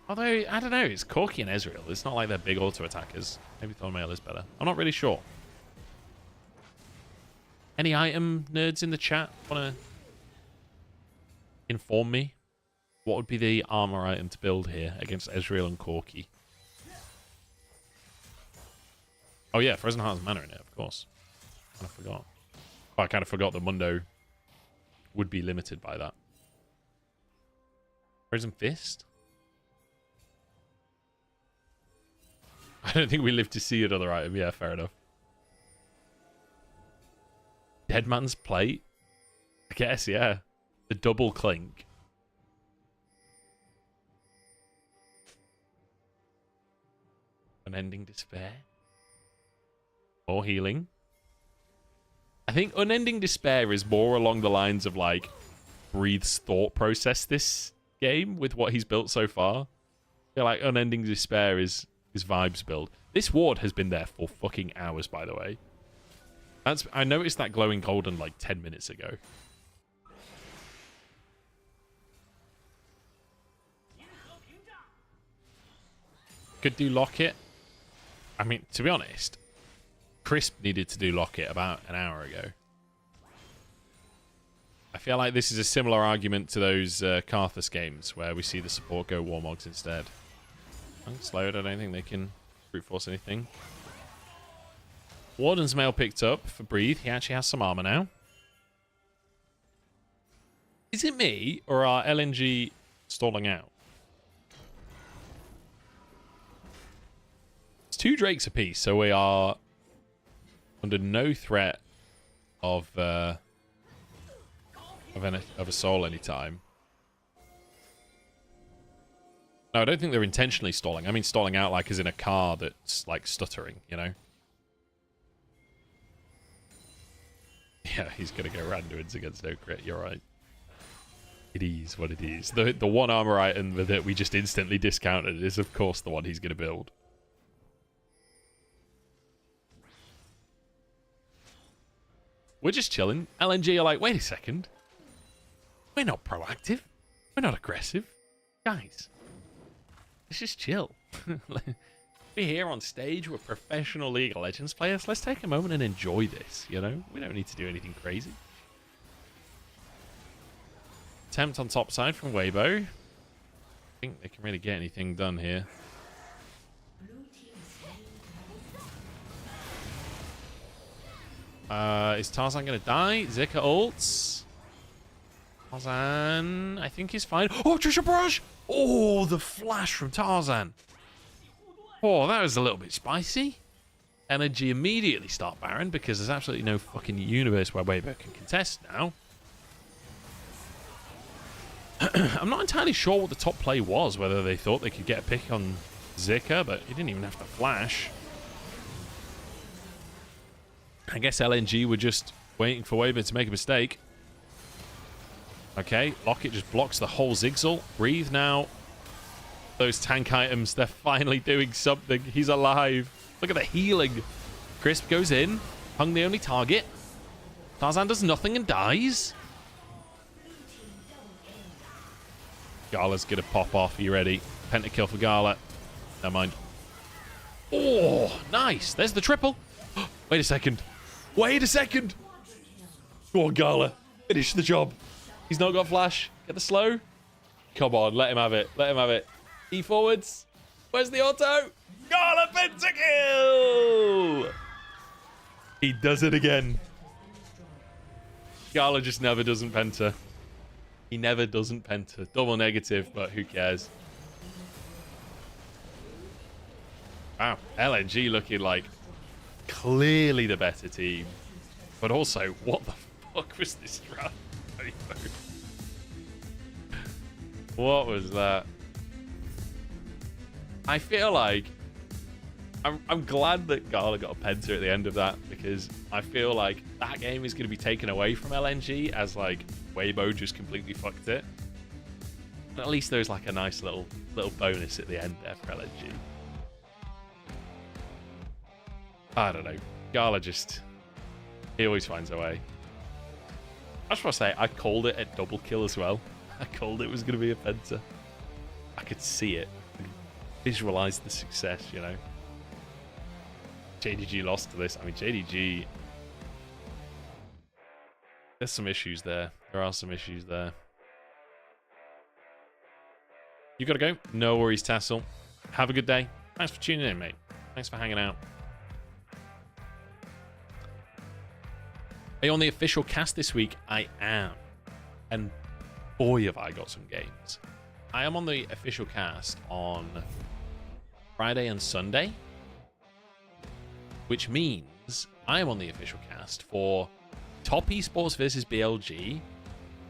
Although, I don't know. It's Corki and Ezreal. It's not like they're big auto attackers. Maybe Thornmail is better. I'm not really sure. Any item nerds in the chat want to inform me? What would be the armor item to build here against Ezreal and Corki? Oh yeah, Frozen Heart has mana in it, of course. I kind of forgot. Oh, I kind of forgot that Mundo would be limited by that. Frozen Fist? I don't think we live to see another item. Yeah, fair enough. Dead Man's Plate? I guess, yeah. The double clink. Unending Despair? More healing. I think Unending Despair is more along the lines of, like, Breathe's thought process this game with what he's built so far. I feel like Unending Despair is his vibes build. This ward has been there for fucking hours, by the way. I noticed that glowing golden like 10 minutes ago. Could do Locket. I mean, to be honest, Crisp needed to do Locket about an hour ago. I feel like this is a similar argument to those Karthus games where we see the support go Warmogs instead. Slowed, I don't think they can brute force anything. Warden's Mail picked up for Breathe. He actually has some armor now. Is it me, or are LNG stalling out? It's 2 Drakes apiece, so we are under no threat of a soul anytime. No, I don't think they're intentionally stalling. I mean stalling out like as in a car that's like stuttering, you know? Yeah, he's going to go Randuins against no crit. You're right. It is what it is. The one armor item that we just instantly discounted is, of course, the one he's going to build. We're just chilling. LNG are like, wait a second. We're not proactive. We're not aggressive. Guys, let's just chill. We're here on stage. We're professional League of Legends players. Let's take a moment and enjoy this, you know? We don't need to do anything crazy. Attempt on top side from Weibo. I think they can really get anything done here. Is Tarzan going to die? Zika ults. Tarzan, I think he's fine. Oh, Trisha Brush! Oh, the flash from Tarzan. Oh, that was a little bit spicy. LNG immediately start Baron because there's absolutely no fucking universe where Weibo can contest now. I'm not entirely sure what the top play was, whether they thought they could get a pick on Zika, but he didn't even have to flash. I guess LNG were just waiting for Weibo to make a mistake. Okay, Locket just blocks the whole Zigzal. Breathe now. Those tank items, they're finally doing something. He's alive. Look at the healing. Crisp goes in. Hung the only target. Tarzan does nothing and dies. Gala's gonna pop off. Are you ready? Pentakill for Gala. Never mind. Oh, nice. There's the triple. Wait a second. Wait a second. Go on, Gala. Finish the job. He's not got flash. Get the slow. Come on, let him have it. Let him have it. E forwards. Where's the auto? Gala pentakill! He does it again. Gala just never doesn't penta. He never doesn't penta. Double negative, but who cares? Wow, LNG looking like clearly the better team. But also, what the fuck was this strat? What was that? I feel like I'm glad that Gala got a penta at the end of that, because I feel like that game is going to be taken away from LNG as like Weibo just completely fucked it. But at least there's like a nice little bonus at the end there for LNG. I don't know. Gala just, he always finds a way. I just want to say, I called it a double kill as well. I called it was going to be a penta. I could see it. I could visualize the success, you know. JDG lost to this. I mean, JDG... There's some issues there. There are some issues there. You gotta go? No worries, Tassel. Have a good day. Thanks for tuning in, mate. Thanks for hanging out. Are you on the official cast this week? I am. And boy, have I got some games. I am on the official cast on Friday and Sunday, which means I am on the official cast for Top Esports versus BLG.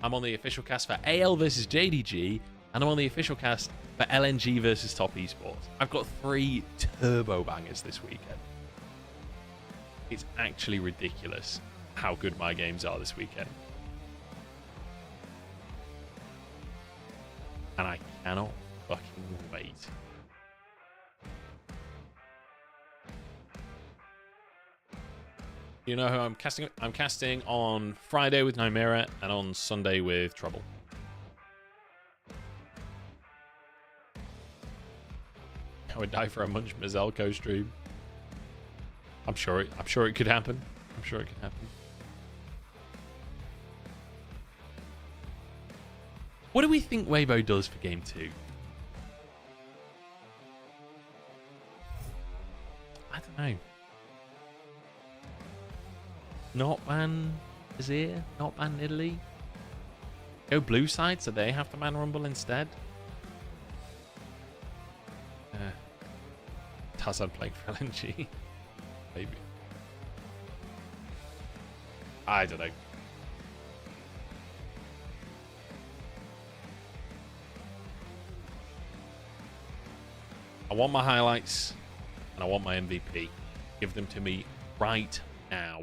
I'm on the official cast for AL versus JDG, and I'm on the official cast for LNG versus Top Esports. I've got 3 turbo bangers this weekend. It's actually ridiculous how good my games are this weekend. And I cannot fucking wait. You know who I'm casting? I'm casting on Friday with Nymera and on Sunday with Trouble. I would die for a Munch Mazelko stream. I'm sure it could happen. I'm sure it could happen. What do we think Weibo does for game 2? I don't know. Not ban Azir, not ban Italy. Go blue side so they have to man Rumble instead. Tarzan playing for LNG. Maybe. I don't know. I want my highlights and I want my MVP. Give them to me right now.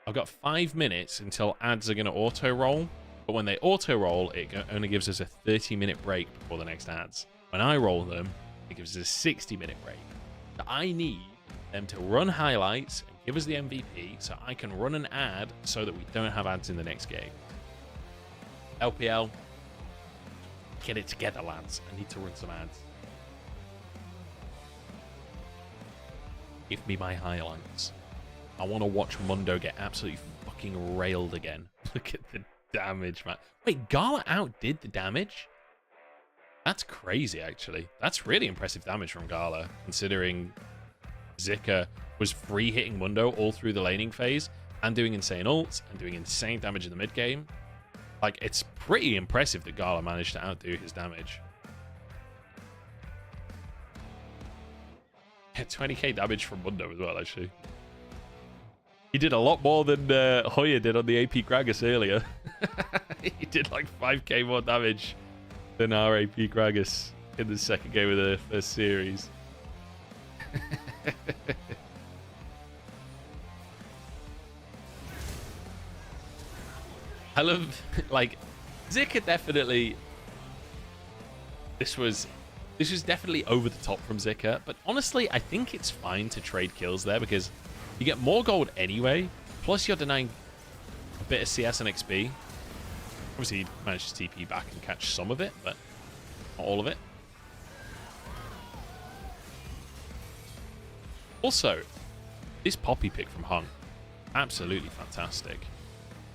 I've got 5 minutes until ads are going to auto-roll, but when they auto-roll, it only gives us a 30-minute break before the next ads. When I roll them, it gives us a 60-minute break. So I need them to run highlights and give us the MVP so I can run an ad so that we don't have ads in the next game. LPL, get it together, lads. I need to run some ads. Give me my highlights. I want to watch Mundo get absolutely fucking railed again. Look at the damage, man. Wait, Gala outdid the damage? That's crazy, actually. That's really impressive damage from Gala, considering Zika was free hitting Mundo all through the laning phase and doing insane ults and doing insane damage in the mid game. Like, it's pretty impressive that Gala managed to outdo his damage. Yeah, 20k damage from Mundo as well, actually. He did a lot more than Hoya did on the AP Gragas earlier. He did like 5k more damage than our AP Gragas in the second game of the first series. I love, like, Zika definitely. This was definitely over the top from Zika, but honestly, I think it's fine to trade kills there because you get more gold anyway. Plus, you're denying a bit of CS and XP. Obviously, he managed to TP back and catch some of it, but not all of it. Also, this Poppy pick from Hung, absolutely fantastic.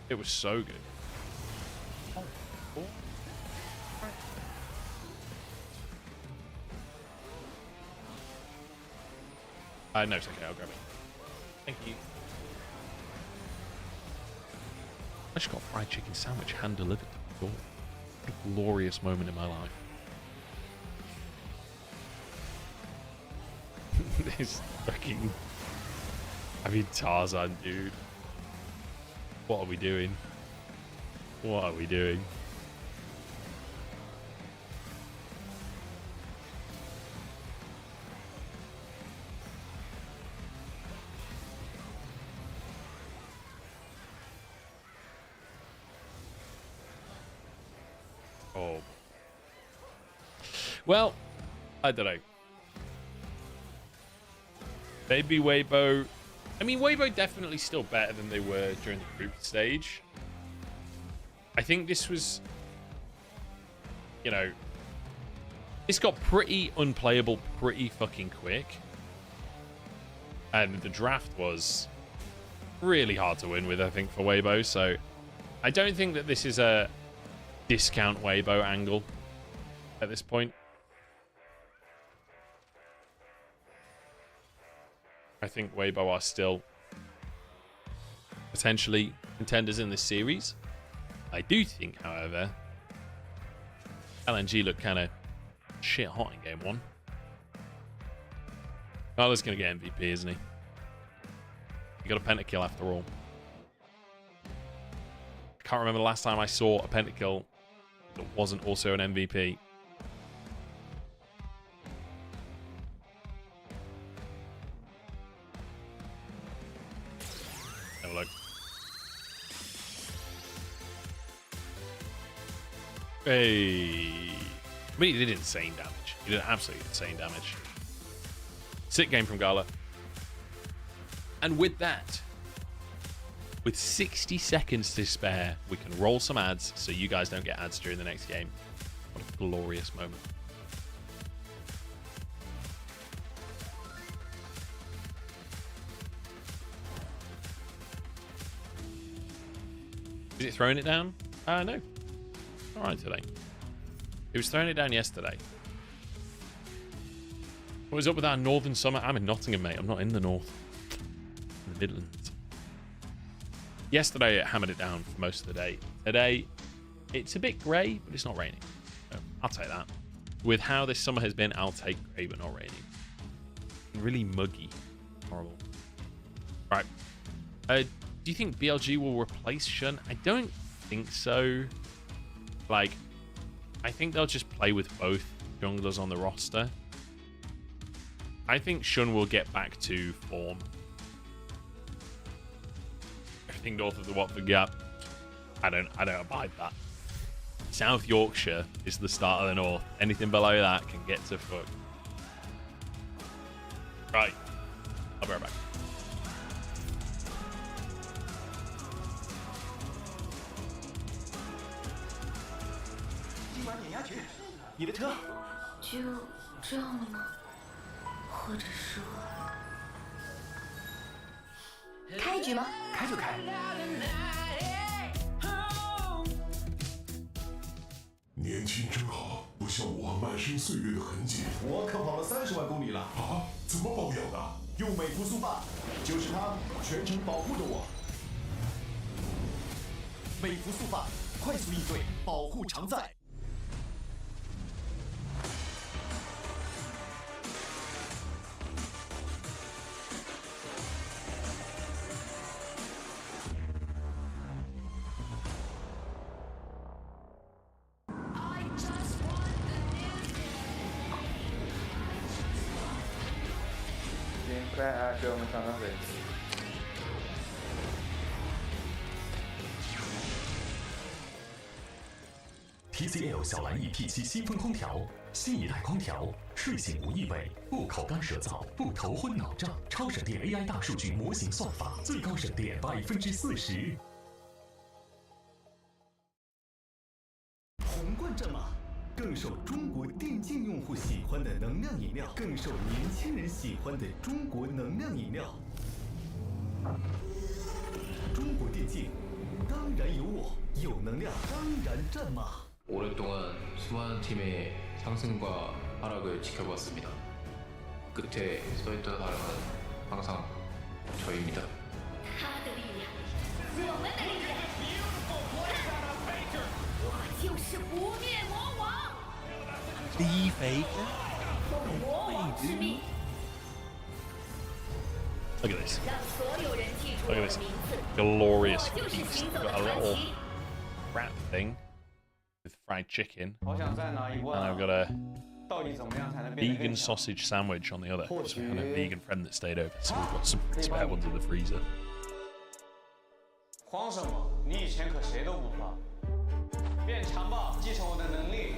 It was so good. No, it's okay. I'll grab it. Thank you. I just got a fried chicken sandwich hand delivered to the door. What a glorious moment in my life. This fucking... I mean, Tarzan, dude. What are we doing? What are we doing? Oh. Well, I don't know. Maybe Weibo. I mean, Weibo definitely still better than they were during the group stage. I think this was, you know, this got pretty unplayable pretty fucking quick. And the draft was really hard to win with, I think, for Weibo. So I don't think that this is a discount Weibo angle at this point. I think Weibo are still potentially contenders in this series. I do think, however, LNG looked kind of shit hot in game one. Carlo's going to get MVP, isn't he? He got a pentakill after all. I can't remember the last time I saw a pentakill that wasn't also an MVP. Have a look. Hey. I mean, he did insane damage. He did absolutely insane damage. Sick game from Gala. And with that, with 60 seconds to spare, we can roll some ads so you guys don't get ads during the next game. What a glorious moment. Is it throwing it down? No. All right today. It was throwing it down yesterday. What was up with our northern summer? I'm in Nottingham, mate. I'm not in the north. In the Midlands. Yesterday, it hammered it down for most of the day. Today, it's a bit grey, but it's not raining. So I'll take that. With how this summer has been, I'll take grey, but not raining. Really muggy. Horrible. Right. Do you think BLG will replace Shun? I don't think so. Like, I think they'll just play with both junglers on the roster. I think Shun will get back to form. Everything north of the Watford Gap, I don't abide that. South Yorkshire is the start of the north. Anything below that can get to fuck. Right. I'll be right back. 你的车。就这样了吗？或者说，开局吗？开就开。年轻真好，不像我满身岁月的痕迹。我可跑了30万公里了。啊？怎么保养的？用美肤素发，就是它全程保护着我。美肤素发，快速应对，保护常在。应该还给我们上上水。TCL 小蓝翼 P7 新风空调，新一代空调，睡醒无异味，不口干舌燥，不头昏脑胀，超省电 AI 大数据模型算法，最高省电40%。红冠战马，更受中国电竞用户喜欢的能量饮料，更受年轻人喜欢的中国能量饮料。中国电竞，当然有我，有能量，当然战马。 오랫동안 수많은 팀의 상승과 하락을 지켜봤습니다. 끝에 서있던 사람은 항상 저입니다. 他的力量，我们的力量，我就是不灭魔王。第一肥奉魔王之命， Look at this. 让所有人记住 Look 我 at 的 this 名字。 glorious 我就是 feast. 行走 We've 的 got a 传 little 奇。 wrap thing with fried chicken. 好想再拿一 And 罐。 I've got a 到底怎么样才能变得更 vegan 强？ sausage sandwich on the other. Just had a vegan friend that stayed over, so we've got some spare ones in the freezer. 慌什么？你以前可谁都不怕。变强吧，继承我的能力。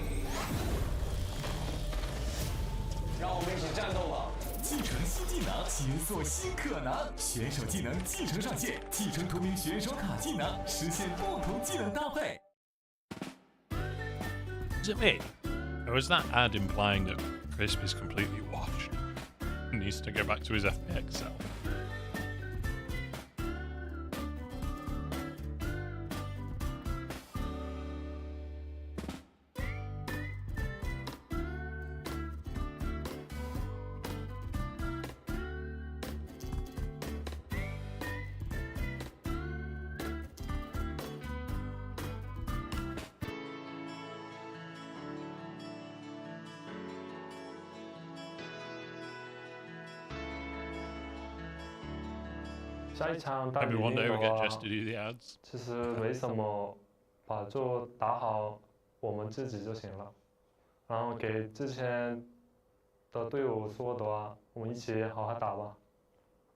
让我们一起战斗吧。 继承新技能，解锁新可能。选手技能继承上线，继承图名选手卡技能，实现不同技能搭配。 Is it me? Or is that ad implying that Crisp is completely washed and needs to go back to his FPX self? Maybe one day we get Jess to do the ads. 其实没什么，把就打好我们自己就行了。然后给之前的队伍说的话，我们一起好好打吧。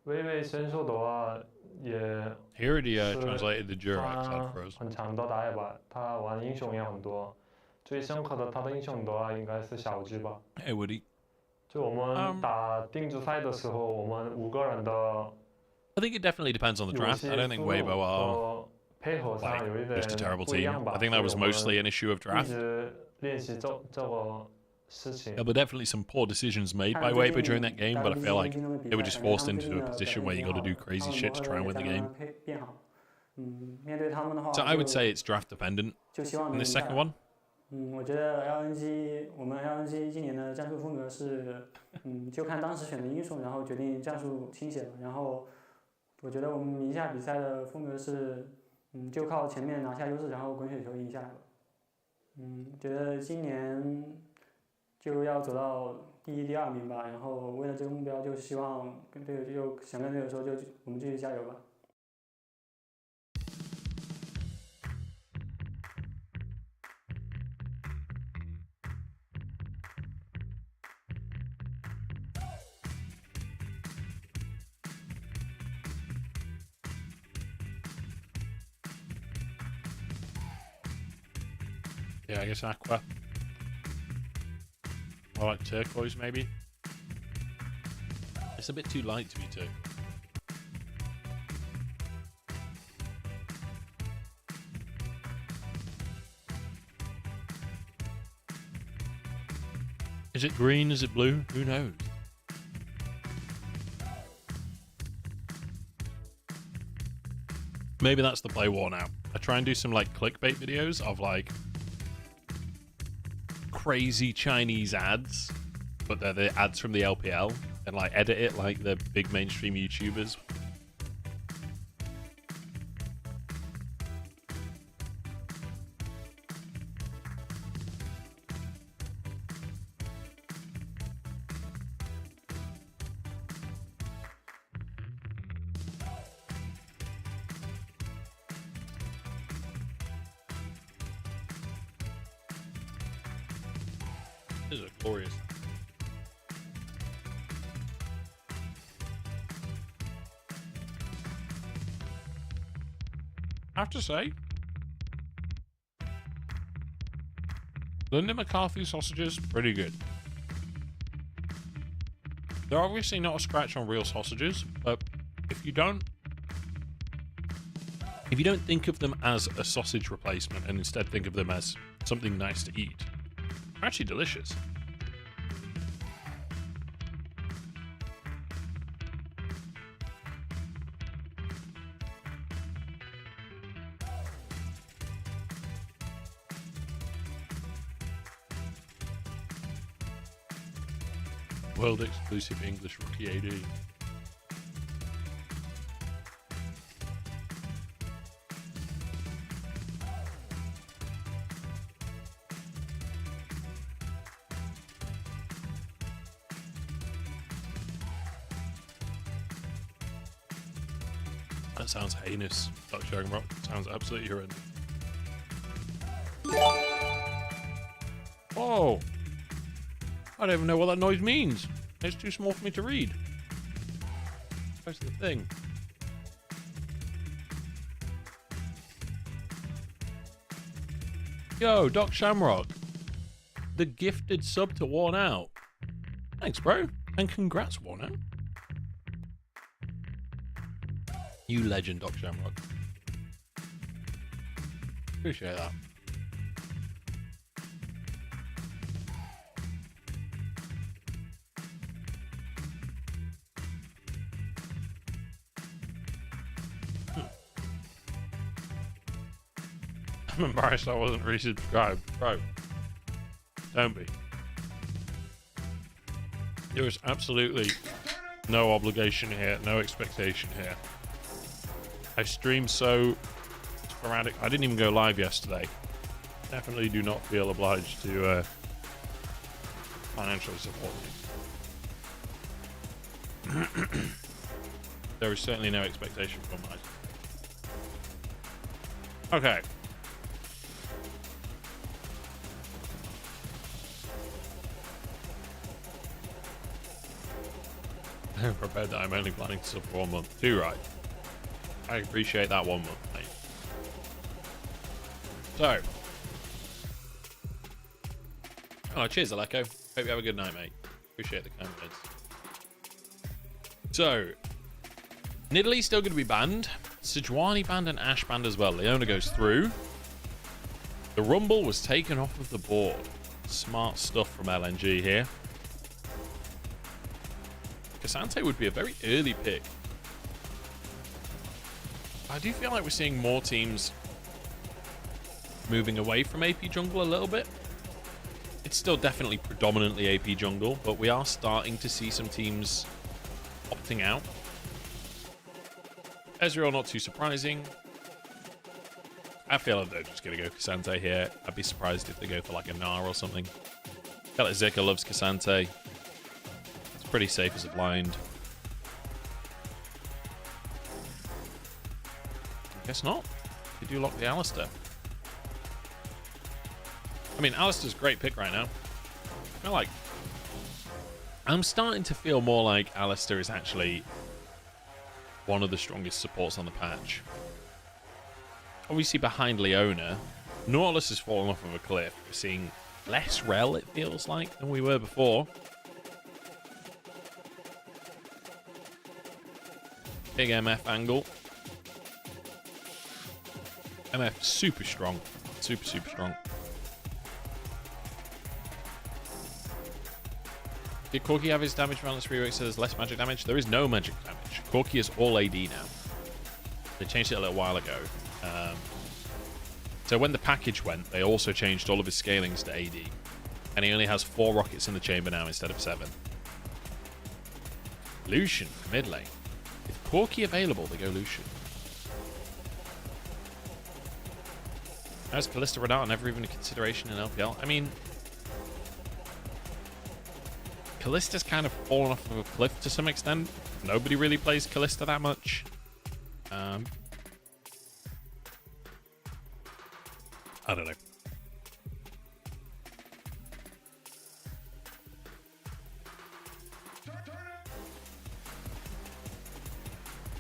微微选手的话也 He already translated the Durax ad for us. 很强的打野吧，他玩英雄也很多。最深刻的他的英雄的话应该是小狙吧。Hey Woody. 就我们打定制赛的时候，我们5个人的。 I think it definitely depends on the draft. I don't think Weibo are like just a terrible team. I think that was mostly an issue of draft. There were definitely some poor decisions made by Weibo during that game, but I feel like they were just forced into a position where you got to do crazy shit to try and win the game. So I would say it's draft dependent. In this second one. 我觉得 LNG 我们 LNG 今年的战术风格是，就看当时选的英雄，然后决定战术倾斜吧。然后我觉得我们名下比赛的风格是，就靠前面拿下优势，然后滚雪球赢下来吧。觉得今年就要走到第1、第2名吧。然后为了这个目标，就希望跟队友想跟队友说，就我们继续加油吧。 Yeah, I guess aqua. Or like turquoise, maybe. It's a bit too light to be turquoise. Is it green? Is it blue? Who knows? Maybe that's the play war now. I try and do some like clickbait videos of like crazy Chinese ads, but they're the ads from the LPL, and like edit it like the big mainstream YouTubers. This is glorious. I have to say, Linda McCarthy sausages, pretty good. They're obviously not a scratch on real sausages, but if you don't think of them as a sausage replacement and instead think of them as something nice to eat, they're actually delicious. World exclusive English rookie AD. That sounds heinous. Stop showing rock. Sounds absolutely horrendous. Whoa! I don't even know what that noise means. It's too small for me to read. Where's the thing? Yo, Doc Shamrock. The gifted sub to Worn Out. Thanks, bro. And congrats, Worn Out. You legend, Doc Shamrock. Appreciate that. I'm embarrassed I wasn't resubscribed. Bro, don't be. There was absolutely no obligation here, no expectation here. I streamed so sporadic. I didn't even go live yesterday. Definitely do not feel obliged to financially support me. There is certainly no expectation from mine. Okay. I'm prepared that I'm only planning to sub for 1 month. Too right. I appreciate that 1 month, mate. So. Oh, cheers, Aleko. Hope you have a good night, mate. Appreciate the kind words. So. Nidalee still going to be banned. Sejuani banned and Ashe banned as well. Leona goes through. The Rumble was taken off of the board. Smart stuff from LNG here. Cassante would be a very early pick. I do feel like we're seeing more teams moving away from AP jungle a little bit. It's still definitely predominantly AP jungle, but we are starting to see some teams opting out. Ezreal, not too surprising. I feel like they're just going to go Cassante here. I'd be surprised if they go for like a Gnar or something. I feel like Zika loves Cassante. Pretty safe as a blind. Guess not. You do lock the Alistair. I mean, Alistair's a great pick right now. I feel like I'm starting to feel more like Alistair is actually one of the strongest supports on the patch. Obviously behind Leona, Nautilus has fallen off of a cliff. We're seeing less Rel, it feels like, than we were before. Big MF angle. MF super strong. Super strong. Did Corki have his damage balance reworked so there's less magic damage? There is no magic damage. Corki is all AD now. They changed it a little while ago. So when the package went, they also changed all of his scalings to AD. And he only has 4 rockets in the chamber now instead of 7. Lucian, mid lane. If Corki available, they go Lucian. How's Kalista Renata never even a consideration in LPL? I mean, Kalista's kind of fallen off of a cliff to some extent. Nobody really plays Kalista that much. I don't know.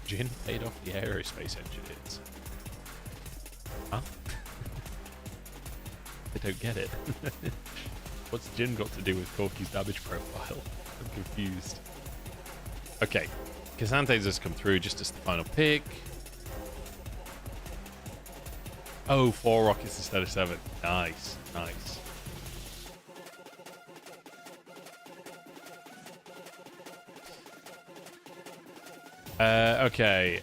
Jin paid off the aerospace engineers. Huh? I don't get it. What's Jin got to do with Corki's damage profile? I'm confused. Okay. Casante's has come through just as the final pick. Oh, 4 rockets instead of 7. Nice. Nice. Okay.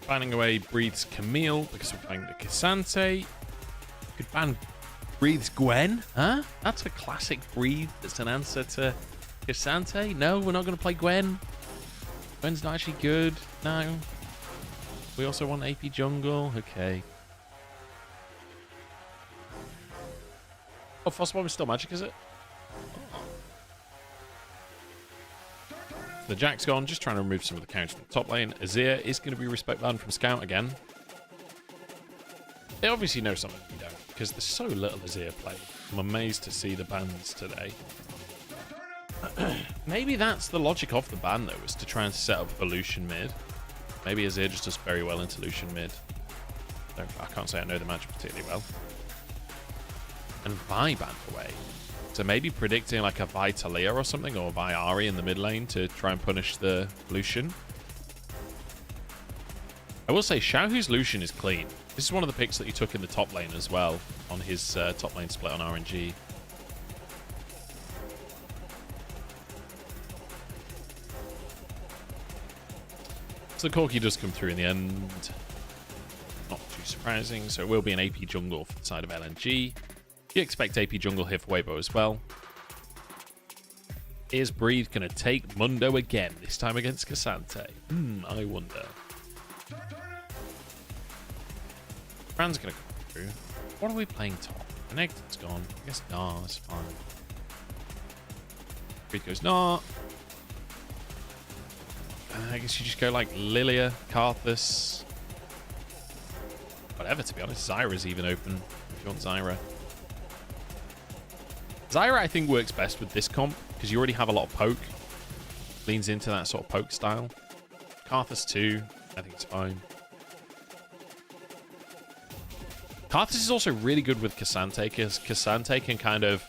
Banning away Breathes Camille because we're playing the Casante. Could ban Breathes Gwen? Huh? That's a classic Breathe that's an answer to Casante. No, we're not going to play Gwen. Gwen's not actually good. No. We also want AP jungle. Okay. Oh, Frostbomb is still magic, is it? The Jack's gone, just trying to remove some of the counter from the top lane. Azir is going to be respect banned from Scout again. They obviously know something we don't, because there's so little Azir play. I'm amazed to see the bans today. Maybe that's the logic of the ban, though, was to try and set up for Lucian mid. Maybe Azir just does very well into Lucian mid. I can't say I know the match particularly well. And Vi banned away. So maybe predicting like a Vi Talia or something, or Vi Ahri in the mid lane to try and punish the Lucian. I will say Xiaohu's Lucian is clean. This is one of the picks that he took in the top lane as well on his top lane split on RNG. So the Corki does come through in the end. Not too surprising. So it will be an AP jungle for the side of LNG. You expect AP jungle here for Weibo as well. Is Breathe going to take Mundo again, this time against Casante? I wonder. Fran's going to come through. What are we playing top? Connected's gone. I guess nah, it's fine. Breathe goes nah. I guess you just go like Lilia, Karthus. Whatever, to be honest. Zyra's even open if you want Zyra. Zyra, I think, works best with this comp because you already have a lot of poke. Leans into that sort of poke style. Karthus too. I think it's fine. Karthus is also really good with Casante because Casante can kind of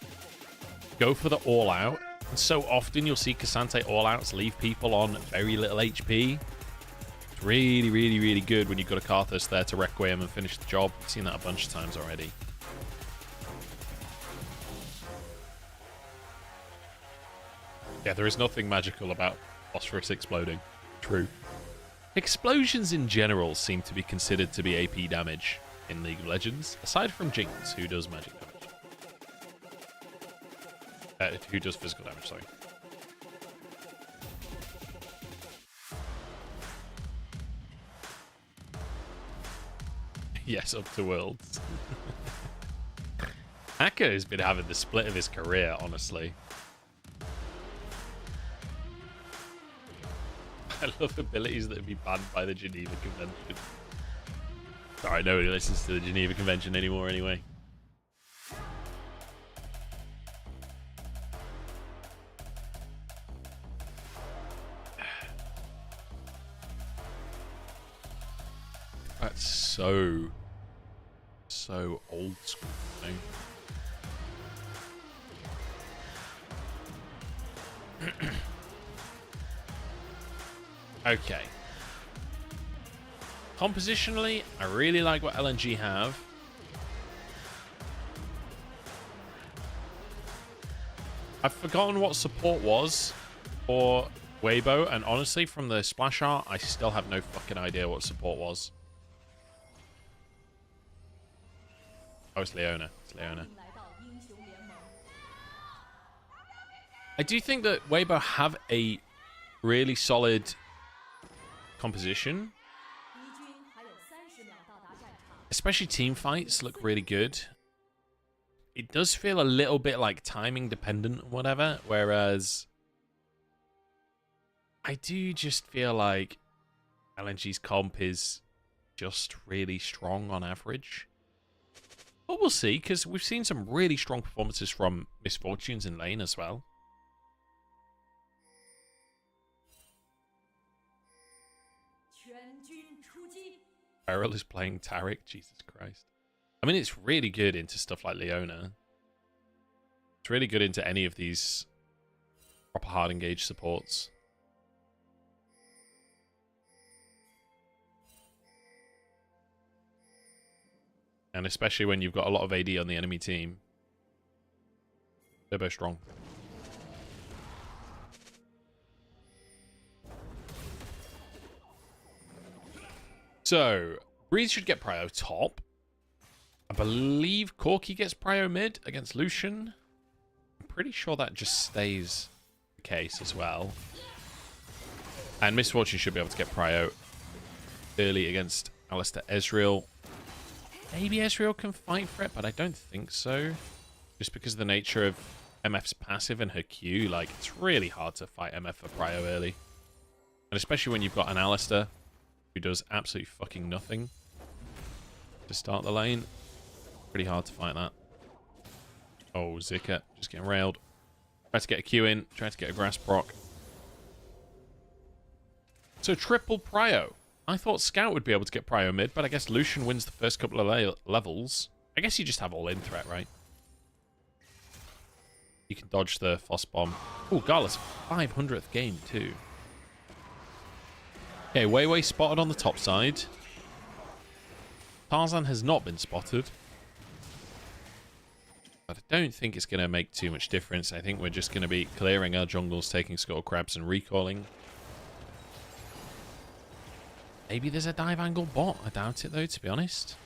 go for the all-out. And so often you'll see Casante all-outs leave people on very little HP. It's really, really, really good when you've got a Karthus there to Requiem and finish the job. I've seen that a bunch of times already. Yeah, there is nothing magical about phosphorus exploding. True. Explosions in general seem to be considered to be AP damage in League of Legends, aside from Jinx, who does magic damage. Who does physical damage, sorry. Yes, up to Worlds. Haka has been having the split of his career, honestly. I love abilities that would be banned by the Geneva Convention. Sorry, nobody listens to the Geneva Convention anymore anyway. That's so old school, you know? Okay. Compositionally, I really like what LNG have. I've forgotten what support was for Weibo, and honestly, from the splash art, I still have no fucking idea what support was. Oh, it's Leona. It's Leona. I do think that Weibo have a really solid composition. Especially team fights look really good. It does feel a little bit like timing dependent or whatever, whereas I do just feel like LNG's comp is just really strong on average. But we'll see, because we've seen some really strong performances from Misfortunes in lane as well. Beryl is playing Taric, Jesus Christ. I mean, it's really good into stuff like Leona. It's really good into any of these proper hard engage supports. And especially when you've got a lot of AD on the enemy team. They're both strong. So, Breeze should get prio top. I believe Corki gets prio mid against Lucian. I'm pretty sure that just stays the case as well. And Misfortune should be able to get prio early against Alistair Ezreal. Maybe Ezreal can fight for it, but I don't think so. Just because of the nature of MF's passive and her Q, like, it's really hard to fight MF for prio early. And especially when you've got an Alistair who does absolutely fucking nothing to start the lane. Pretty hard to fight that. Oh, Zika just getting railed. Try to get a Q in. Try to get a grass proc. So triple prio. I thought Scout would be able to get prio mid, but I guess Lucian wins the first couple of levels. I guess you just have all-in threat, right? You can dodge the Foss Bomb. Oh, Gala's 500th game, too. Okay, Weiwei spotted on the top side. Tarzan has not been spotted. But I don't think it's going to make too much difference. I think we're just going to be clearing our jungles, taking Scuttle Crabs and recalling. Maybe there's a dive angle bot. I doubt it, though, to be honest.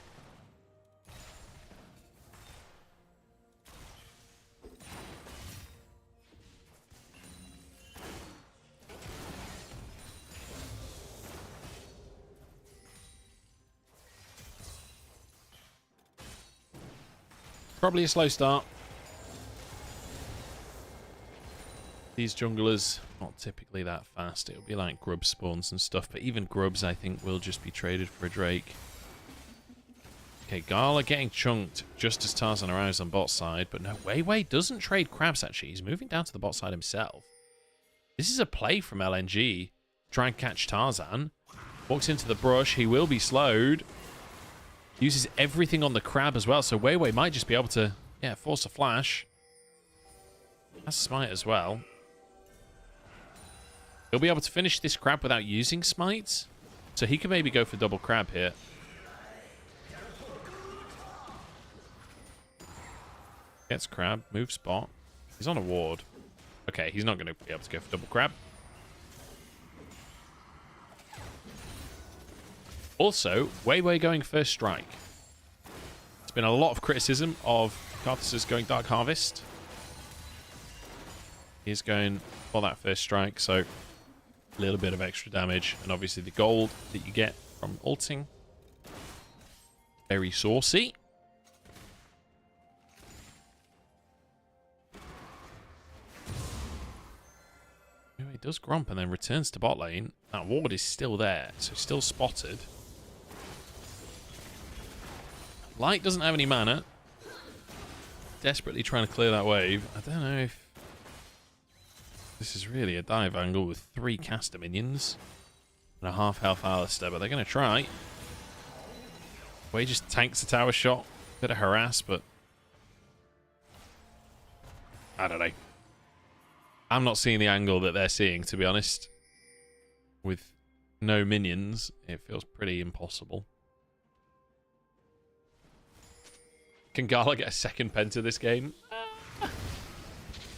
Probably a slow start. These junglers, not typically that fast. It'll be like grub spawns and stuff, but even grubs, I think, will just be traded for a Drake. Okay, Gala getting chunked just as Tarzan arrives on bot side, but no, Weiwei doesn't trade crabs, actually. He's moving down to the bot side himself. This is a play from LNG. Try and catch Tarzan. Walks into the brush. He will be slowed. Uses everything on the crab as well, so Weiwei might just be able to, yeah, force a flash. That's smite as well. He'll be able to finish this crab without using smite, so he can maybe go for double crab here. Gets crab, moves spot. He's on a ward. Okay, he's not going to be able to go for double crab. Also, Weiwei going first strike. There's been a lot of criticism of Karthus going Dark Harvest. He's going for that first strike, so a little bit of extra damage. And obviously the gold that you get from ulting. Very saucy. He does Grump and then returns to bot lane. That ward is still there, so still spotted. Light doesn't have any mana. Desperately trying to clear that wave. I don't know if this is really a dive angle with 3 caster minions and a half-health Alistair, but they're going to try. Wei just tanks a tower shot. Bit of harass, but I don't know. I'm not seeing the angle that they're seeing, to be honest. With no minions, it feels pretty impossible. Can Gala get a second penta this game?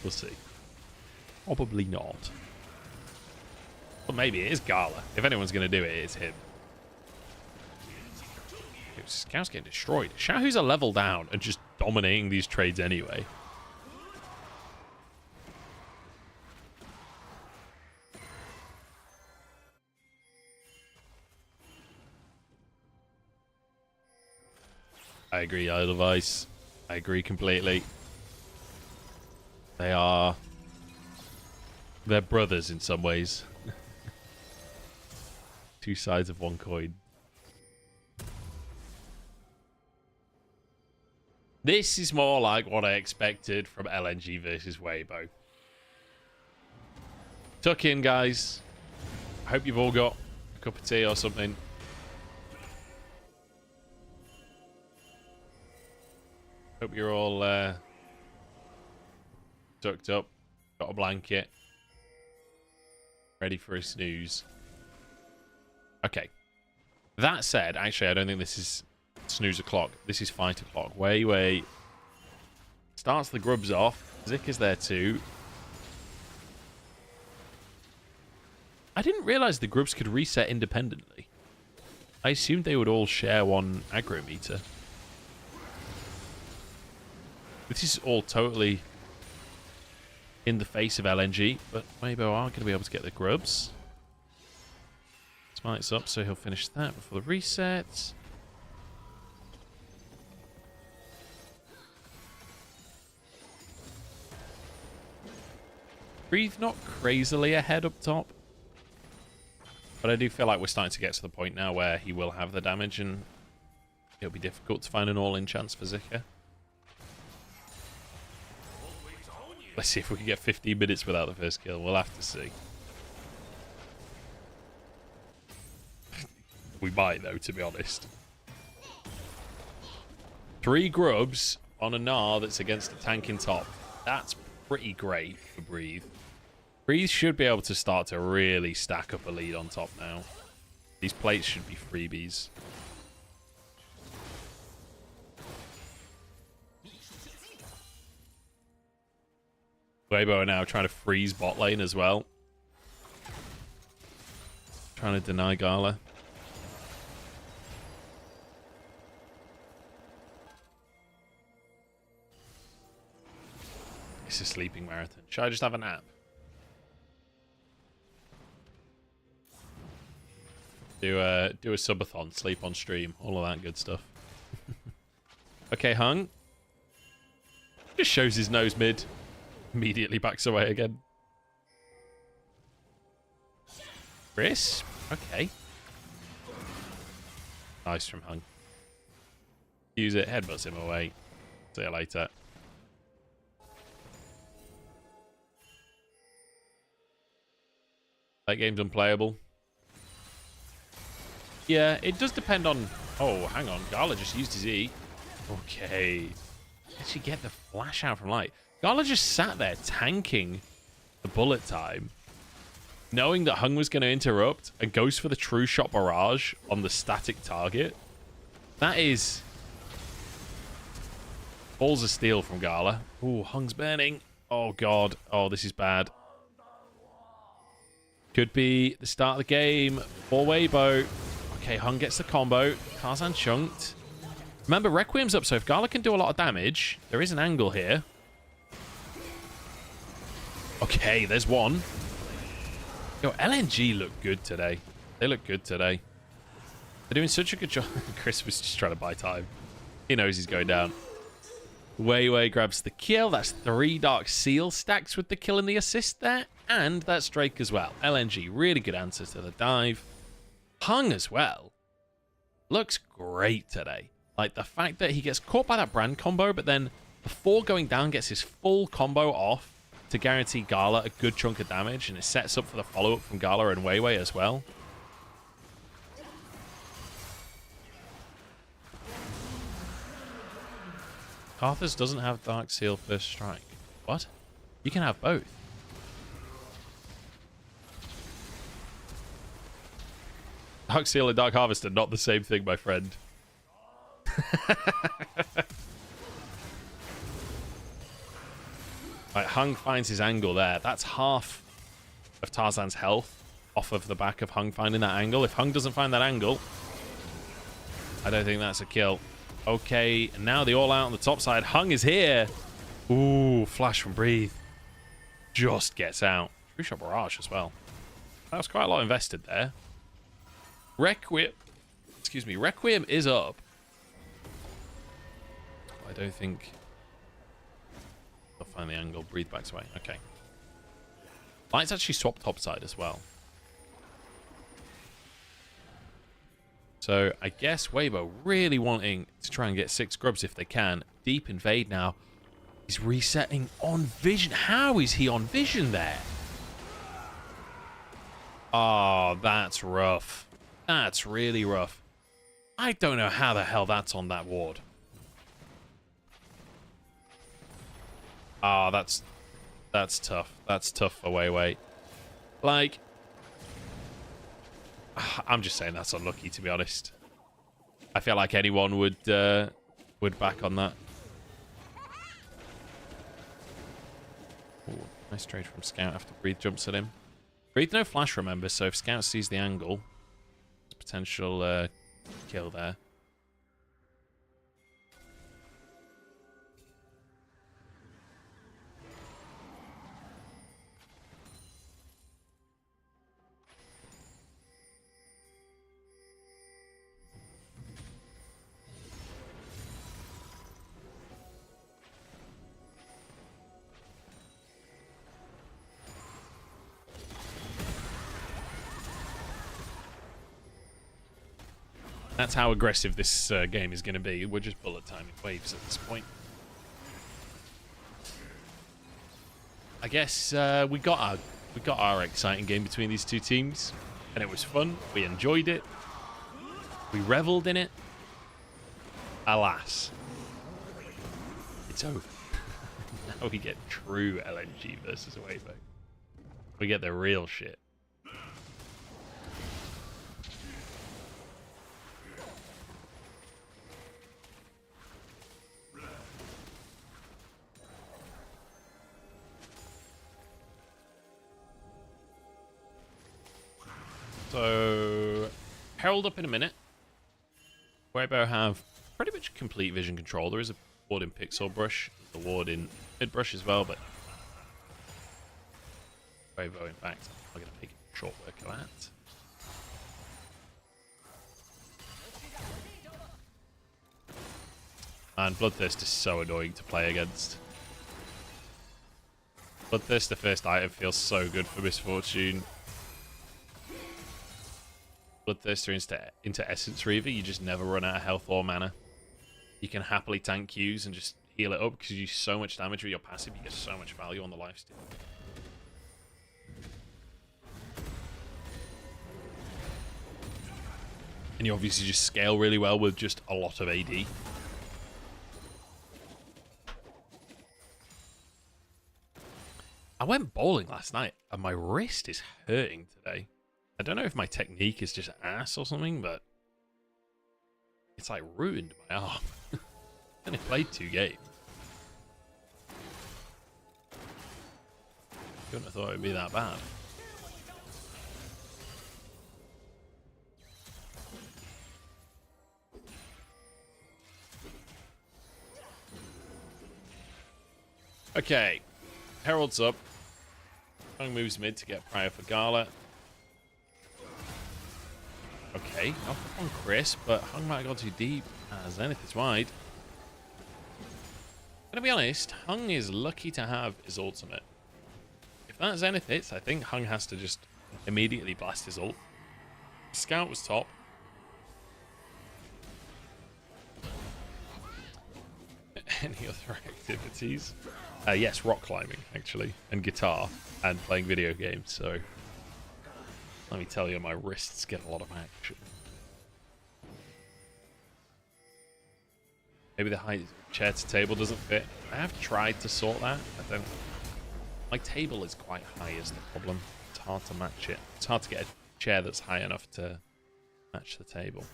We'll see. Probably not. But maybe it is Gala. If anyone's going to do it, it's him. Scout's getting destroyed. Shahu's a level down and just dominating these trades anyway. I agree, Edelweiss. I agree completely. They're brothers in some ways. Two sides of one coin. This is more like what I expected from LNG versus Weibo. Tuck in, guys. I hope you've all got a cup of tea or something. Hope you're all tucked up, got a blanket, ready for a snooze. Okay. That said, actually, I don't think this is snooze o'clock. This is fight o'clock. Wei starts the grubs off. Zik is there too. I didn't realize the grubs could reset independently. I assumed they would all share one aggro meter. This is all totally in the face of LNG, but Weibo are going to be able to get the grubs. Smite's up, so he'll finish that before the reset. Breathe not crazily ahead up top. But I do feel like we're starting to get to the point now where he will have the damage and it'll be difficult to find an all-in chance for Zika. Let's see if we can get 15 minutes without the first kill. We'll have to see. We might, though, to be honest. 3 grubs on a Gnar that's against a tank in top. That's pretty great for Breathe. Breathe should be able to start to really stack up a lead on top now. These plates should be freebies. Weibo are now trying to freeze bot lane as well. Trying to deny Gala. It's a sleeping marathon. Should I just have a nap? Do a subathon, sleep on stream, all of that good stuff. Okay, Hung. Just shows his nose mid. Immediately backs away again. Chris? Okay. Nice from Hung. Use it, headbutts him away. See you later. That game's unplayable. Yeah, it does depend on... Oh, hang on. Gala just used his E. Okay. Did she get the flash out from light? Gala just sat there tanking the bullet time, knowing that Hung was going to interrupt and goes for the true shot barrage on the static target. That is... balls of steel from Gala. Ooh, Hung's burning. Oh, God. Oh, this is bad. Could be the start of the game for Weibo. Okay, Hung gets the combo. Tarzan chunked. Remember, Requiem's up, so if Gala can do a lot of damage, there is an angle here. Okay, there's one. Yo, LNG look good today. They look good today. They're doing such a good job. Chris was just trying to buy time. He knows he's going down. Wei grabs the kill. That's 3 Dark Seal stacks with the kill and the assist there. And that's Drake as well. LNG, really good answer to the dive. Hung as well. Looks great today. Like the fact that he gets caught by that brand combo, but then before going down gets his full combo off to guarantee Gala a good chunk of damage, and it sets up for the follow-up from Gala and Wei as well. Carthus doesn't have Dark Seal first strike. What? You can have both. Dark Seal and Dark Harvest are not the same thing, my friend. Right, Hung finds his angle there. That's half of Tarzan's health off of the back of Hung finding that angle. If Hung doesn't find that angle, I don't think that's a kill. Okay, and now the all-out on the top side. Hung is here. Ooh, flash from Breathe. Just gets out. True Shot Barrage as well. That was quite a lot invested there. Requiem is up. I don't think they'll find the angle. Breathe backs away. Okay. Light's actually swapped topside as well. So I guess Weibo really wanting to try and get 6 grubs if they can. Deep invade now. He's resetting on vision. How is he on vision there? Oh, that's rough. That's really rough. I don't know how the hell that's on that ward. Ah, that's tough. That's tough for Weiwei. Like, I'm just saying that's unlucky, to be honest. I feel like anyone would back on that. Ooh, nice trade from Scout after Breathe jumps at him. Breathe no flash, remember, so if Scout sees the angle, there's potential kill there. That's how aggressive this game is going to be. We're just bullet timing waves at this point. I guess we got our exciting game between these two teams, and it was fun. We enjoyed it. We reveled in it. Alas, it's over. Now we get true LNG versus Weibo. We get the real shit. So, Herald up in a minute. Weibo have pretty much complete vision control. There is a ward in Pixel Brush, a ward in Mid Brush as well, but Weibo, in fact, I'm going to make a short work of that. And Bloodthirst is so annoying to play against. Bloodthirst, the first item, feels so good for Misfortune. Bloodthirster into Essence Reaver, you just never run out of health or mana. You can happily tank Qs and just heal it up because you do so much damage with your passive, you get so much value on the lifesteal. And you obviously just scale really well with just a lot of AD. I went bowling last night and my wrist is hurting today. I don't know if my technique is just ass or something, but it's like ruined my arm. I only played 2 games. Couldn't have thought it would be that bad. Okay, Herald's up. Hung moves mid to get prior for Gala. Okay, not on Chris, but Hung might have gone too deep. Zenith is wide. Gonna be honest, Hung is lucky to have his ultimate. If that Zenith hits, I think Hung has to just immediately blast his ult. Scout was top. Any other activities? Yes, rock climbing, actually, and guitar, and playing video games, so let me tell you, my wrists get a lot of action. Maybe the height chair to table doesn't fit. I have tried to sort that. I don't. My table is quite high is the problem. It's hard to match it. It's hard to get a chair that's high enough to match the table.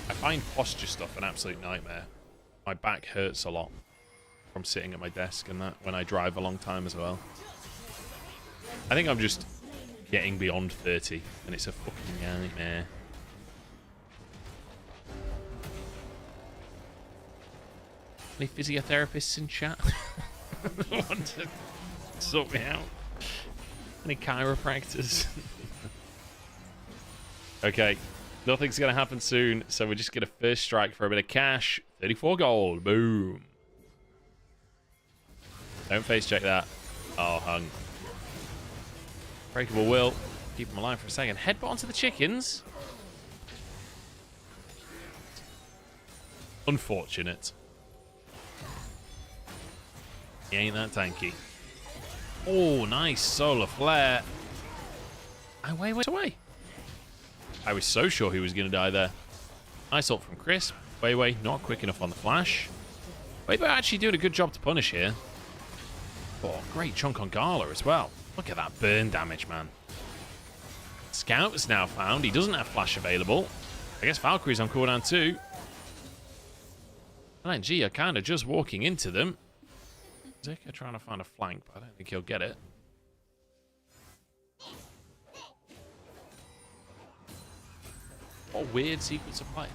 I find posture stuff an absolute nightmare. My back hurts a lot from sitting at my desk and that when I drive a long time as well. I think I'm just getting beyond 30 and it's a fucking nightmare. Any physiotherapists in chat? Want to sort me out? Any chiropractors? Okay, nothing's going to happen soon, so we're just going to first strike for a bit of cash. 34 gold. Boom. Don't face check that. Oh, hung. Breakable will. Keep him alive for a second. Headbutt onto the chickens. Unfortunate. He ain't that tanky. Oh, nice solar flare. Wait away. I was so sure he was going to die there. Nice ult from Chris. Wei, not quick enough on the flash. Wei actually doing a good job to punish here. Oh, great chunk on Gala as well. Look at that burn damage, man. Scout is now found. He doesn't have flash available. I guess Valkyrie's on cooldown too. LNG are kind of just walking into them. Zika trying to find a flank, but I don't think he'll get it. What a weird sequence of play.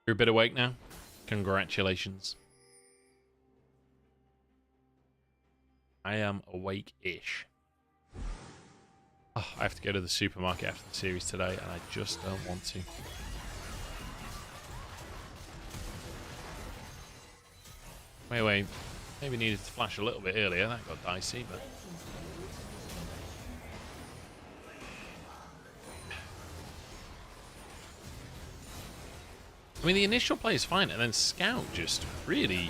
You're a bit awake now? Congratulations. I am awake-ish. Oh, I have to go to the supermarket after the series today, and I just don't want to. Wait. Maybe needed to flash a little bit earlier. That got dicey, but... I mean, the initial play is fine, and then Scout just really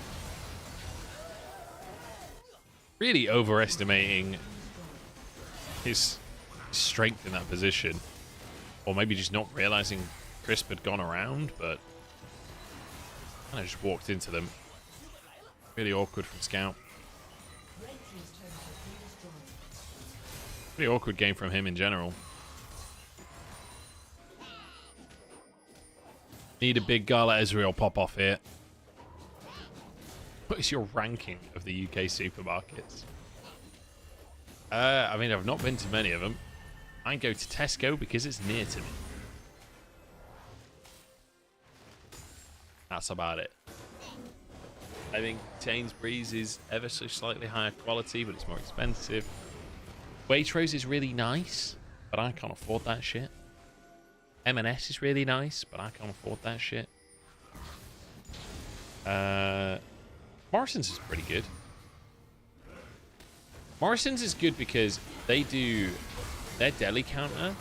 overestimating his strength in that position. Or maybe just not realizing Crisp had gone around, but kind of just walked into them. Really awkward from Scout. Pretty awkward game from him in general. Need a big Gala Ezreal pop off here. What is your ranking of the UK supermarkets? I mean, I've not been to many of them. I go to Tesco because it's near to me. That's about it. I think Sainsbury's is ever so slightly higher quality, but it's more expensive. Waitrose is really nice, but I can't afford that shit. M&S is really nice, but I can't afford that shit. Morrison's is pretty good. Morrison's is good because they do their deli counter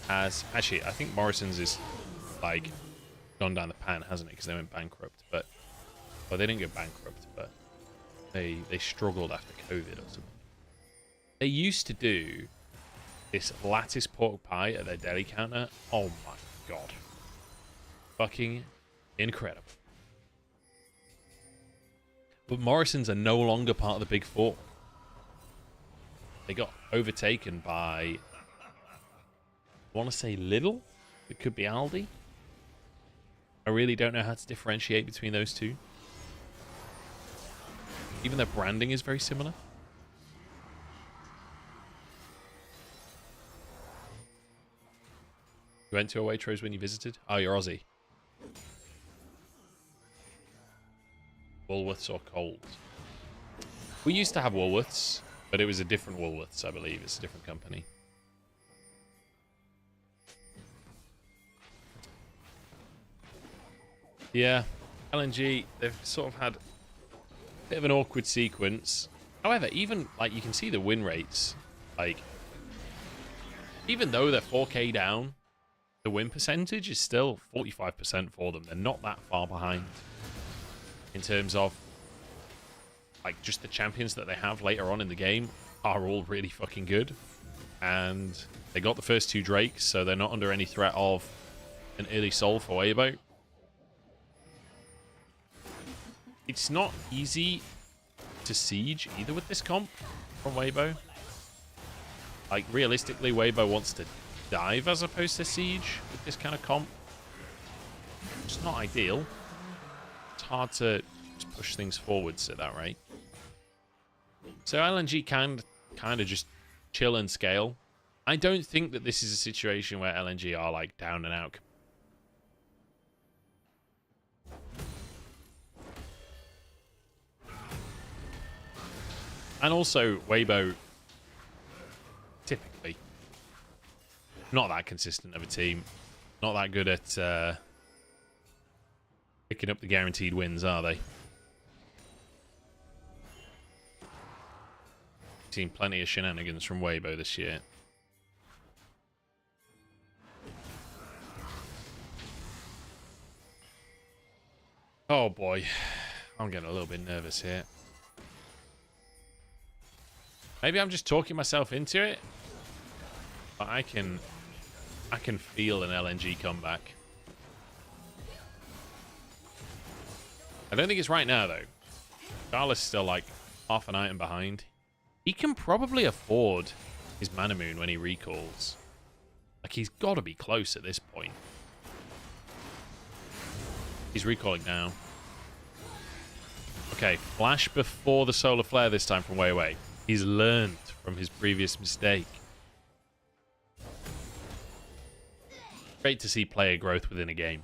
as... Actually, I think Morrison's is like gone down the pan, hasn't it? Because they went bankrupt. But... Well, they didn't go bankrupt, but they struggled after COVID or something. They used to do this lattice pork pie at their deli counter. Oh my god. Fucking incredible. But Morrison's are no longer part of the Big Four. They got overtaken by... I want to say Lidl? It could be Aldi. I really don't know how to differentiate between those two. Even their branding is very similar. You went to a Waitrose when you visited? Oh, you're Aussie. Woolworths or Coles? We used to have Woolworths, but it was a different Woolworths, I believe. It's a different company. Yeah, LNG, they've sort of had a bit of an awkward sequence. However, even, like, you can see the win rates. Like, even though they're 4K down, the win percentage is still 45% for them. They're not that far behind in terms of, like, just the champions that they have later on in the game are all really fucking good. And they got the first two Drakes, so they're not under any threat of an early soul for Weibo. It's not easy to siege either with this comp from Weibo. Like, realistically, Weibo wants to dive as opposed to siege with this kind of comp. It's not ideal. It's hard to just push things forwards at that rate. So LNG can kind of just chill and scale. I don't think that this is a situation where LNG are like down and out. And also, Weibo, typically, not that consistent of a team. Not that good at picking up the guaranteed wins, are they? Seen plenty of shenanigans from Weibo this year. Oh boy, I'm getting a little bit nervous here. Maybe I'm just talking myself into it, but I can feel an LNG comeback. I don't think it's right now though. Carlos is still like half an item behind. He can probably afford his Mana Moon when he recalls. Like, he's got to be close at this point. He's recalling now. Okay, flash before the Solar Flare this time from Weiwei. He's learned from his previous mistake. Great to see player growth within a game.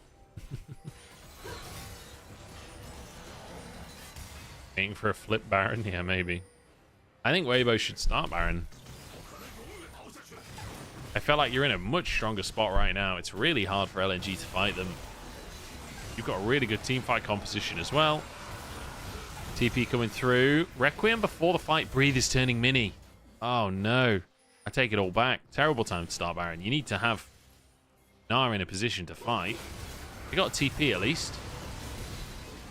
Waiting for a flip Baron? Yeah, maybe. I think Weibo should start Baron. I feel like you're in a much stronger spot right now. It's really hard for LNG to fight them. You've got a really good teamfight composition as well. TP coming through. Requiem before the fight. Breathe is turning mini. Oh no. I take it all back. Terrible time to start Baron. You need to have Gnar in a position to fight. You got TP at least.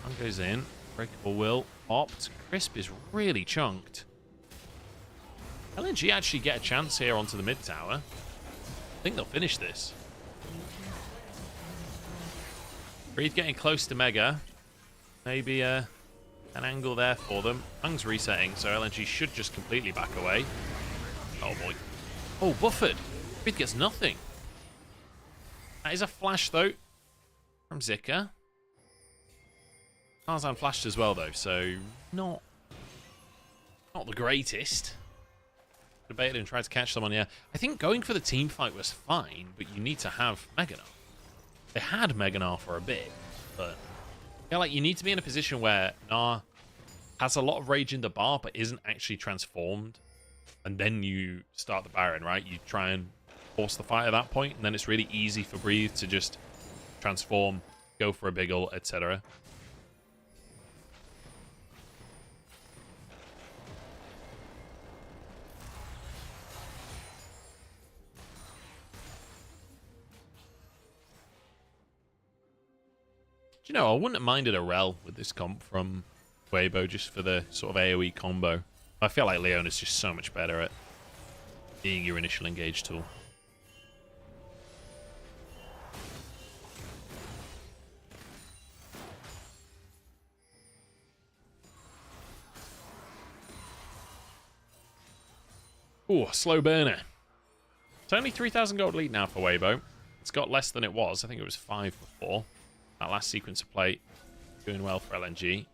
One goes in. Breakable will opt. Crisp is really chunked. LNG actually get a chance here onto the mid tower. I think they'll finish this. Breathe getting close to Mega. Maybe an angle there for them. Hung's resetting, so LNG should just completely back away. Oh boy. Oh, buffered. Breathe gets nothing. That is a flash though from Zika. Tarzan flashed as well though, so not the greatest. Debated and tried to catch someone, yeah. I think going for the team fight was fine, but you need to have Mega Gnar. They had Mega Gnar for a bit, but yeah, like you need to be in a position where Gnar has a lot of rage in the bar, but isn't actually transformed, and then you start the Baron, right? You try and force the fight at that point, and then it's really easy for Breathe to just transform, go for a big ult, etc. Do you know, I wouldn't have minded a Rel with this comp from Weibo just for the sort of AoE combo. I feel like Leona's just so much better at being your initial engage tool. Ooh, slow burner. It's only 3,000 gold lead now for Weibo. It's got less than it was. I think it was 5 before. That last sequence of play doing well for LNG.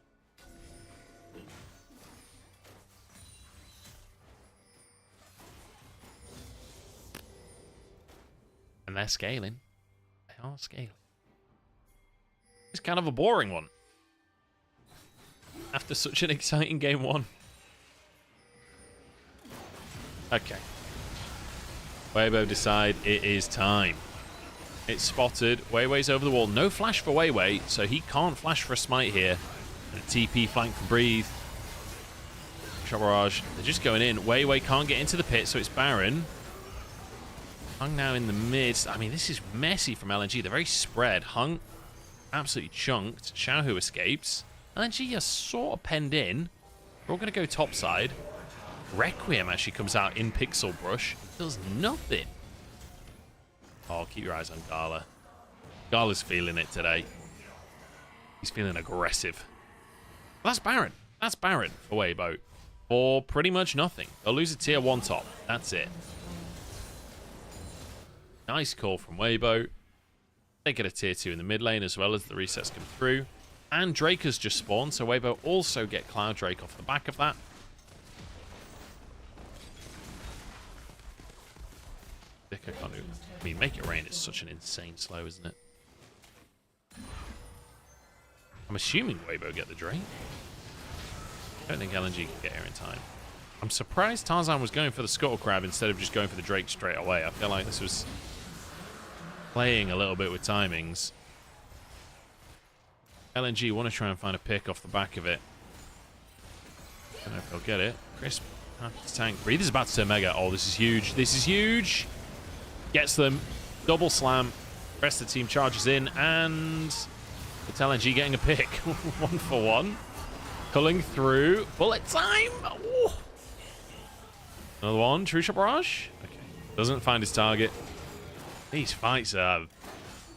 And they're scaling. They are scaling. It's kind of a boring one. After such an exciting game one. Okay. Weibo decide it is time. It's spotted. Weiwei's over the wall. No flash for Weiwei, so he can't flash for a smite here. And a TP flank for Breathe. Shot barrage. They're just going in. Weiwei can't get into the pit, so it's Baron. Hung now in the mid. I mean, this is messy from LNG. They're very spread. Hung absolutely chunked. Xiaohu escapes. LNG is sort of penned in. We're all going to go topside. Requiem actually comes out in Pixel Brush. Does nothing. Oh, keep your eyes on Gala. Gala's feeling it today. He's feeling aggressive. That's Baron. That's Baron for Weibo. For pretty much nothing. They'll lose a tier 1 top. That's it. Nice call from Weibo. They get a tier 2 in the mid lane as well as the resets come through. And Drake has just spawned, so Weibo also get Cloud Drake off the back of that. I mean, Make It Rain is such an insane slow, isn't it? I'm assuming Weibo get the Drake. I don't think LNG can get here in time. I'm surprised Tarzan was going for the Scuttle Crab instead of just going for the Drake straight away. I feel like this was playing a little bit with timings. LNG want to try and find a pick off the back of it. I don't know if they'll get it. Crisp, happy to tank. Breathe is about to turn mega. Oh, this is huge. This is huge. Gets them. Double slam. The rest of the team charges in. And it's LNG getting a pick. 1 for 1. Pulling through. Bullet time. Ooh. Another one. True Shot Barrage. Okay. Doesn't find his target. These fights are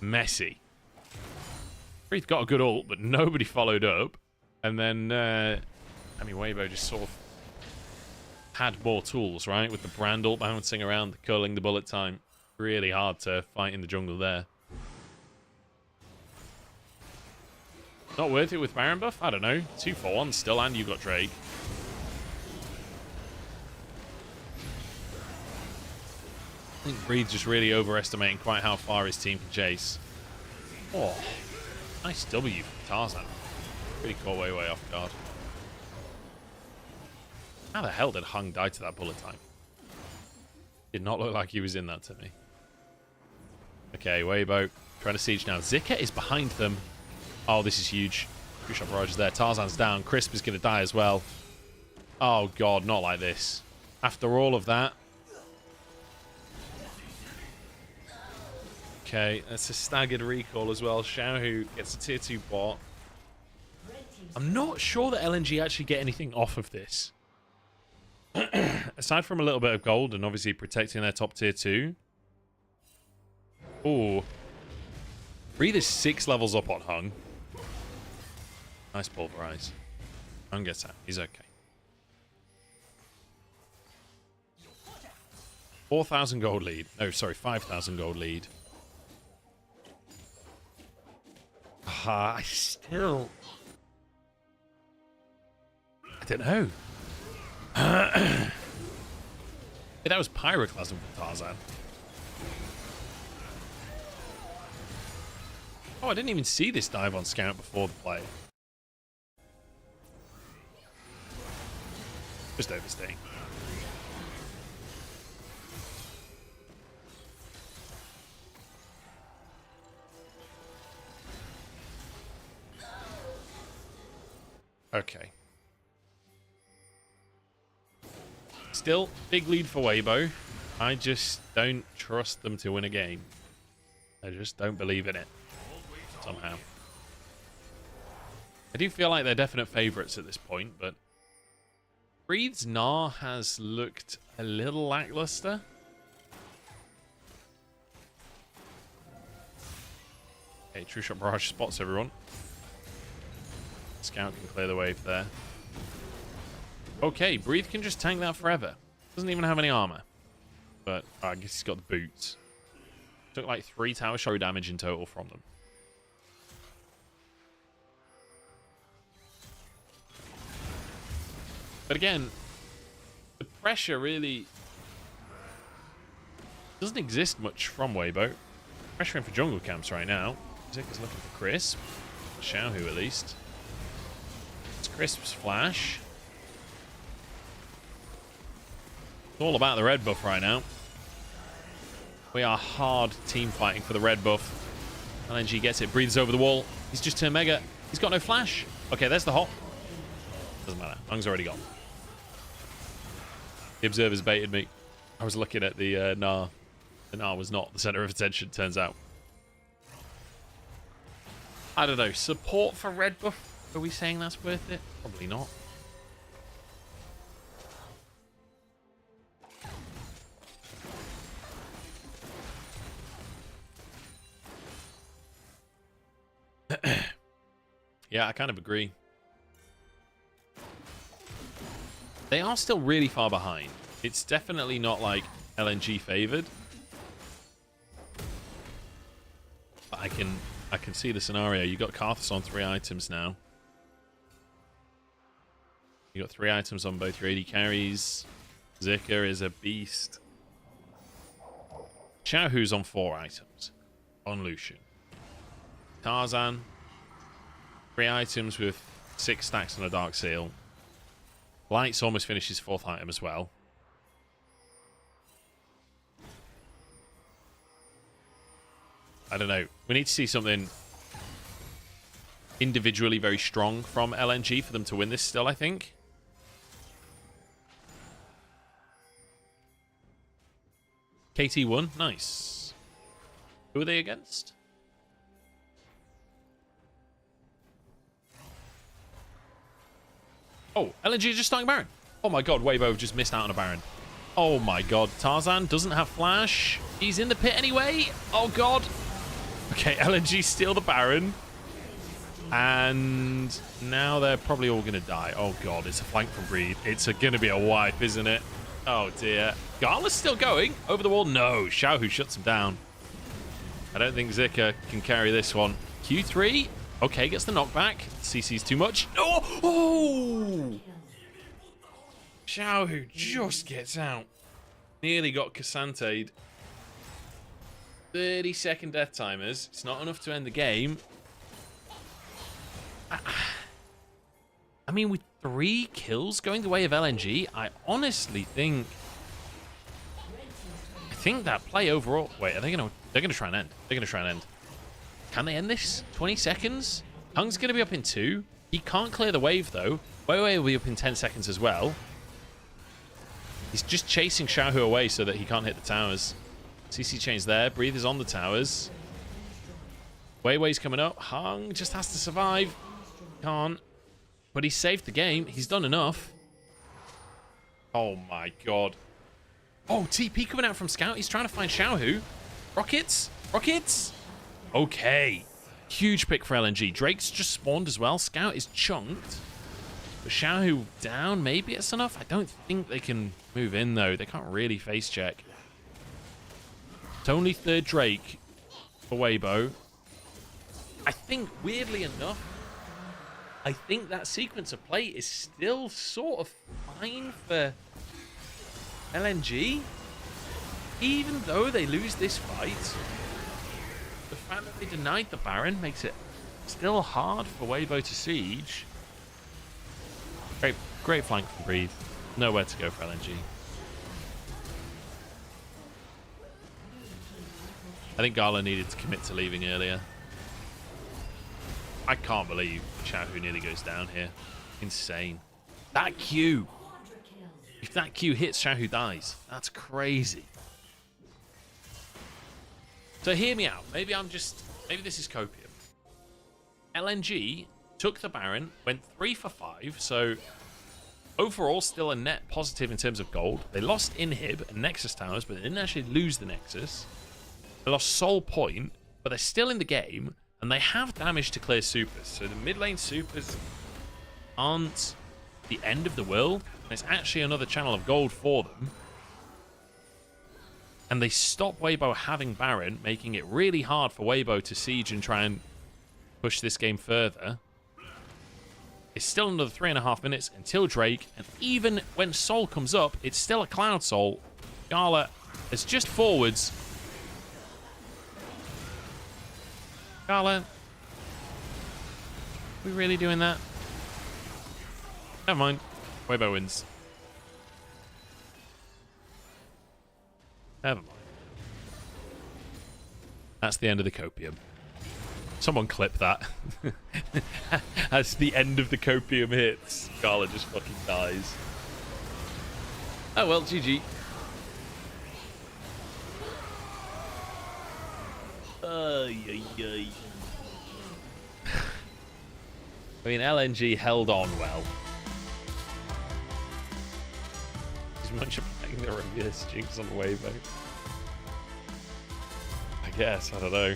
messy. Breathe got a good ult, but nobody followed up. And then, I mean, Weibo just sort of had more tools, right? With the brand ult bouncing around, the culling, the bullet time. Really hard to fight in the jungle there. Not worth it with Baron buff? I don't know. 2 for 1 still, and you got Drake. I think Breed's just really overestimating quite how far his team can chase. Oh, nice W from Tarzan. Pretty caught way off guard. How the hell did Hung die to that bullet time? Did not look like he was in that to me. Okay, Weibo trying to siege now. Zika is behind them. Oh, this is huge. True Shot Barrage is there. Tarzan's down. Crisp is going to die as well. Oh, God, not like this. After all of that. Okay, that's a staggered recall as well. Xiaohu gets a tier 2 bot. I'm not sure that LNG actually get anything off of this. Aside from a little bit of gold and obviously protecting their top tier 2. Ooh. Breathe is 6 levels up on Hung. Nice pulverize. Hung gets out. He's okay. 4,000 gold lead. Oh, sorry, 5,000 gold lead. I still... I don't know. That was Pyroclasm for Tarzan. Oh, I didn't even see this dive on Scout before the play. Just overstaying. Okay. Still, big lead for Weibo. I just don't trust them to win a game. I just don't believe in it. Somehow. I do feel like they're definite favourites at this point, but... Breed's Gnar has looked a little lackluster. Okay, True Shot Barrage spots everyone. Scout can clear the wave there. Okay, Breathe can just tank that forever. Doesn't even have any armor. But I guess he's got the boots. Took like 3 tower show damage in total from them. But again, the pressure really doesn't exist much from Weibo. Pressuring for jungle camps right now. Zika's looking for Crisp. Xiaohu at least. It's Crisp's flash. It's all about the red buff right now. We are hard team fighting for the red buff. LNG gets it, breathes over the wall. He's just turned mega. He's got no flash. Okay, there's the hop. Doesn't matter. Hung's already gone. The observers baited me. I was looking at the Gnar. The Gnar was not the center of attention, turns out. I don't know. Support for red buff? Are we saying that's worth it? Probably not. Yeah, I kind of agree. They are still really far behind. It's definitely not like LNG favored. But I can see the scenario. You got Karthus on 3 items now. You got 3 items on both your AD carries. Zika is a beast. Xiaohu's on 4 items on Lucian. Tarzan, 3 items with 6 stacks on a Dark Seal. Lights almost finishes 4th item as well. I don't know. We need to see something individually very strong from LNG for them to win this still, I think. KT won. Nice. Who are they against? Oh, LNG is just starting Baron. Oh my god, Weibo just missed out on a Baron. Oh my god, Tarzan doesn't have flash. He's in the pit anyway. Oh god. Okay, LNG steal the Baron. And now they're probably all going to die. Oh god, it's a flank from Breathe. It's going to be a wipe, isn't it? Oh dear. Gala's still going. Over the wall? No. Xiaohu shuts him down. I don't think Zika can carry this one. Q3. Okay, gets the knockback. CC's too much. Oh! Oh! Xiaohu just gets out. Nearly got Cassanta'd. 30-second death timers. It's not enough to end the game. I mean, with 3 kills going the way of LNG, I honestly think... I think that play overall... Wait, are they going to... They're going to try and end. They're going to try and end. Can they end this? 20 seconds? Hung's going to be up in 2. He can't clear the wave, though. Weiwei will be up in 10 seconds as well. He's just chasing Xiaohu away so that he can't hit the towers. CC chain's there. Breathe is on the towers. Weiwei's coming up. Hung just has to survive. Can't. But he saved the game. He's done enough. Oh, my God. Oh, TP coming out from Scout. He's trying to find Xiaohu. Rockets? Rockets? Okay. Huge pick for LNG. Drake's just spawned as well. Scout is chunked. But Xiaohu down. Maybe it's enough. I don't think they can move in, though. They can't really face check. It's only 3rd Drake for Weibo. I think, weirdly enough, I think that sequence of play is still sort of fine for LNG. Even though they lose this fight, the fact that they denied the Baron makes it still hard for Weibo to siege. Great flank from Breathe. Nowhere to go for LNG. I think Gala needed to commit to leaving earlier. I can't believe Xiaohu nearly goes down here. Insane. That Q. If that Q hits, Xiaohu dies. That's crazy. So hear me out. Maybe this is copium. LNG took the Baron, went 3 for 5, so overall still a net positive in terms of gold. They lost Inhib and Nexus Towers, but they didn't actually lose the Nexus. They lost Soul Point, but they're still in the game, and they have damage to clear supers. So the mid lane supers aren't the end of the world. It's actually another channel of gold for them. And they stop Weibo having Baron, making it really hard for Weibo to siege and try and push this game further. It's still another 3.5 minutes until Drake, and even when Soul comes up, it's still a Cloud Soul. Gala is just forwards. Gala, we really doing that? Never mind. Weibo wins. Never mind. That's the end of the copium. Someone clip that. As the end of the copium hits, Gala just fucking dies. Oh well, GG. I mean, LNG held on well. Is Munchables playing the reverse jinx on Weibo? I guess, I don't know.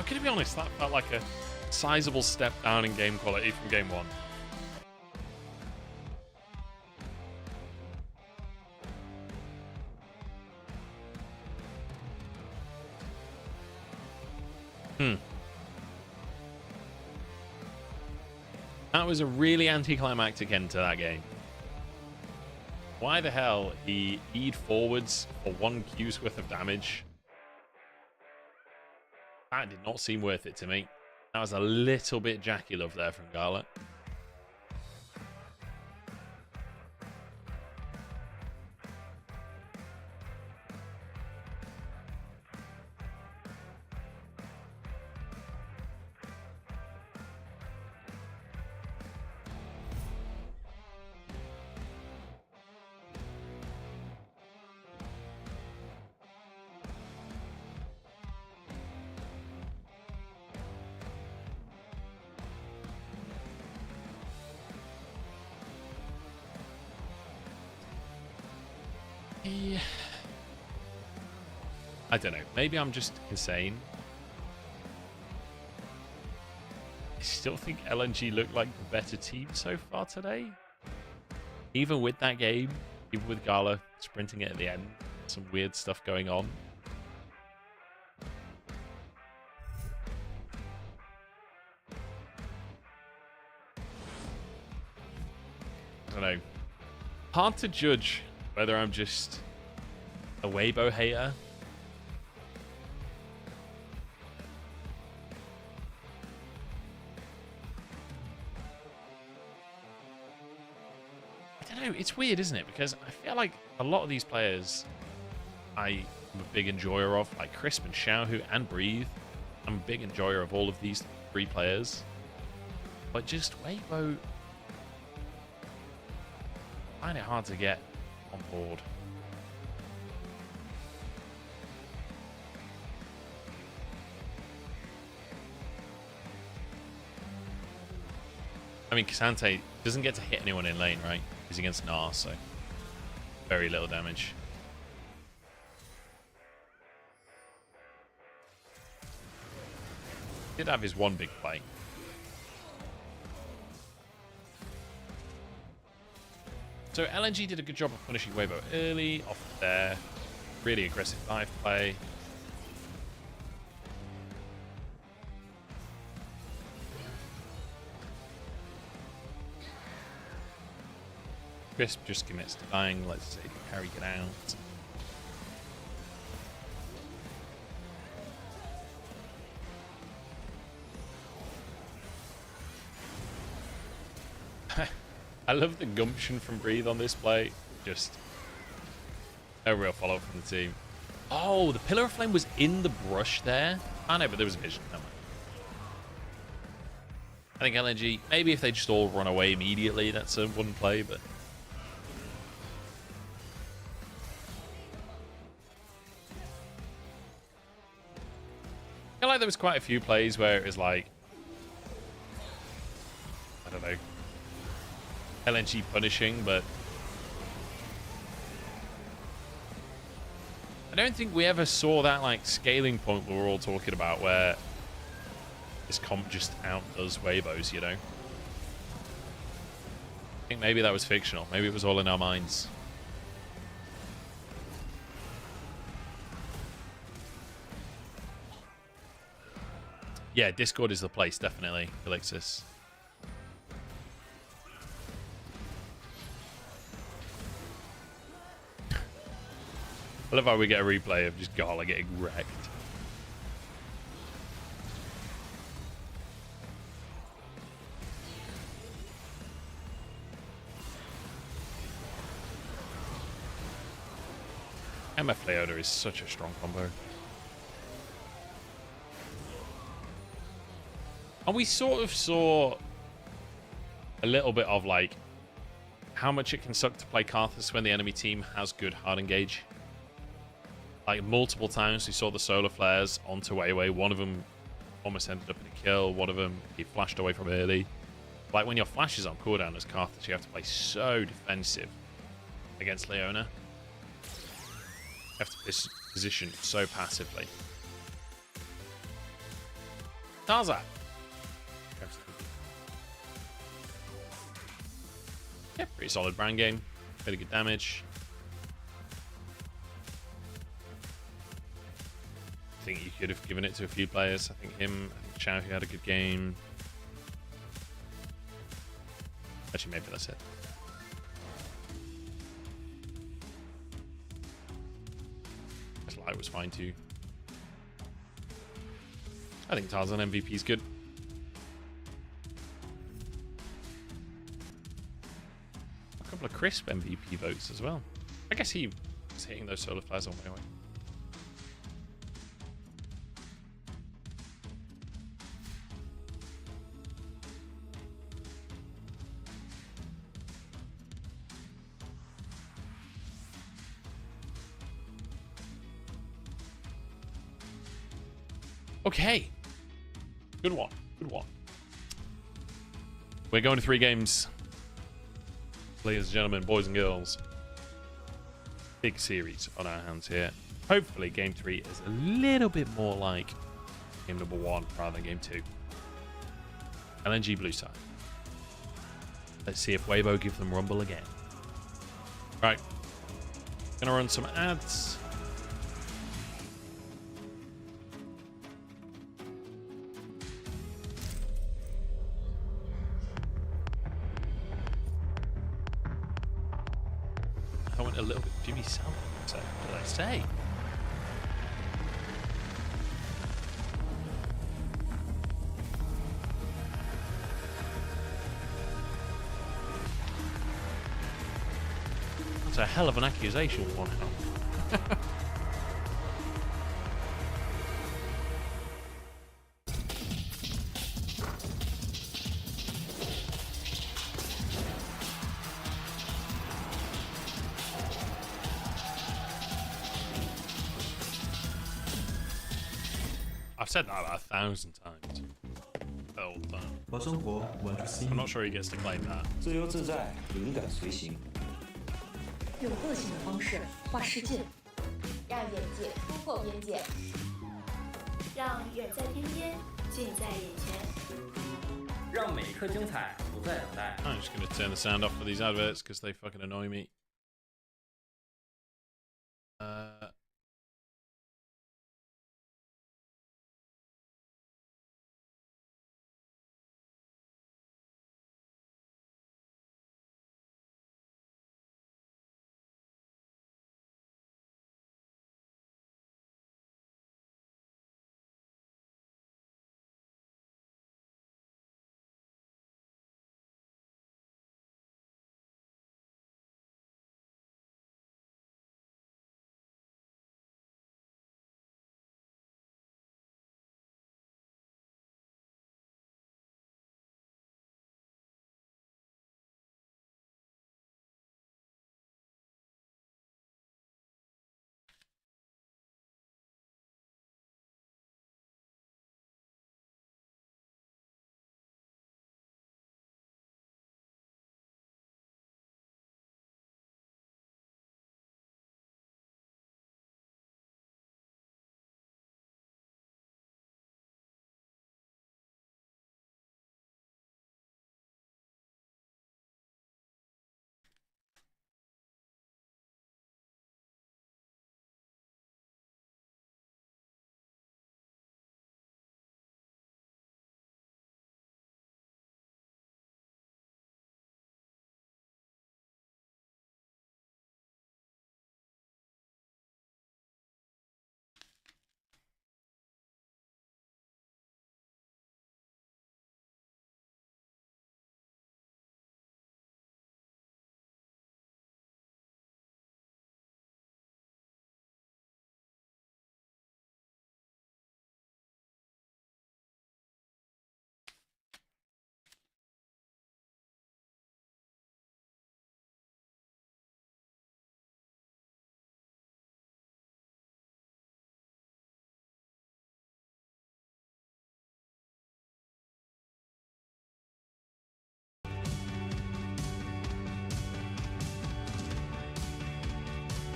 gonna be honest, that felt like a sizable step down in game quality from game 1. That was a really anticlimactic end to that game. Why the hell he E'd forwards for 1 Q's worth of damage? That did not seem worth it to me. That was a little bit Jackie love there from Gala. Yeah. I don't know. Maybe I'm just insane. I still think LNG looked like the better team so far today. Even with that game, even with Gala sprinting it at the end, some weird stuff going on. I don't know. Hard to judge whether I'm just a Weibo hater. I don't know, it's weird, isn't it? Because I feel like a lot of these players I am a big enjoyer of, like Crisp and Xiaohu and Breathe. I'm a big enjoyer of all of these 3 players. But just Weibo, I find it hard to get on board. I mean, Kasante doesn't get to hit anyone in lane, right? He's against Nar, so very little damage. Did have his one big play. So LNG did a good job of punishing Weibo early, off there. Really aggressive dive play. Crisp just commits to dying. Let's say carry it out. I love the gumption from Breathe on this play. Just no real follow-up from the team. Oh, the Pillar of Flame was in the brush there. I know, but there was a vision. Never mind. I think LNG, maybe if they just all run away immediately, that's a one play, but... I feel like there was quite a few plays where it was like... I don't know. LNG punishing, but... I don't think we ever saw that like scaling point we were all talking about where this comp just outdoes Weibos, you know? I think maybe that was fictional. Maybe it was all in our minds. Yeah, Discord is the place, definitely, Elixis. I love how we get a replay of just Gala getting wrecked. MF Leona is such a strong combo. And we sort of saw a little bit of like how much it can suck to play Karthus when the enemy team has good hard engage. Like multiple times we saw the solar flares onto Weiwei. One of them almost ended up in a kill. One of them he flashed away from early. Like when your flash is on cooldown as Karthus, you have to play so defensive against Leona. You have to position so passively. Tarzan. Yeah, pretty solid brand game. Really good damage. I think you could have given it to a few players. I think Xiao, who had a good game. Actually, maybe that's it. Light was fine too. I think Tarzan MVP is good. A couple of crisp MVP votes as well. I guess he was hitting those solar flares all my way. Okay. Good one. Good one. We're going to 3 games. Ladies and gentlemen, boys and girls. Big series on our hands here. Hopefully game 3 is a little bit more like game number 1 rather than game 2. LNG blue side. Let's see if Weibo gives them rumble again. Right. Gonna run some ads. I went a little bit Jimmy Savile. So what did I say? That's a hell of an accusation, one hell. I've said that about 1,000 times. The whole time. I'm not sure he gets to claim that. 自由自在，灵感随行。用个性的方式画世界，让眼界突破边界，让远在天边近在眼前，让每一刻精彩不再等待。 I'm just gonna turn the sound off for these adverts because they fucking annoy me.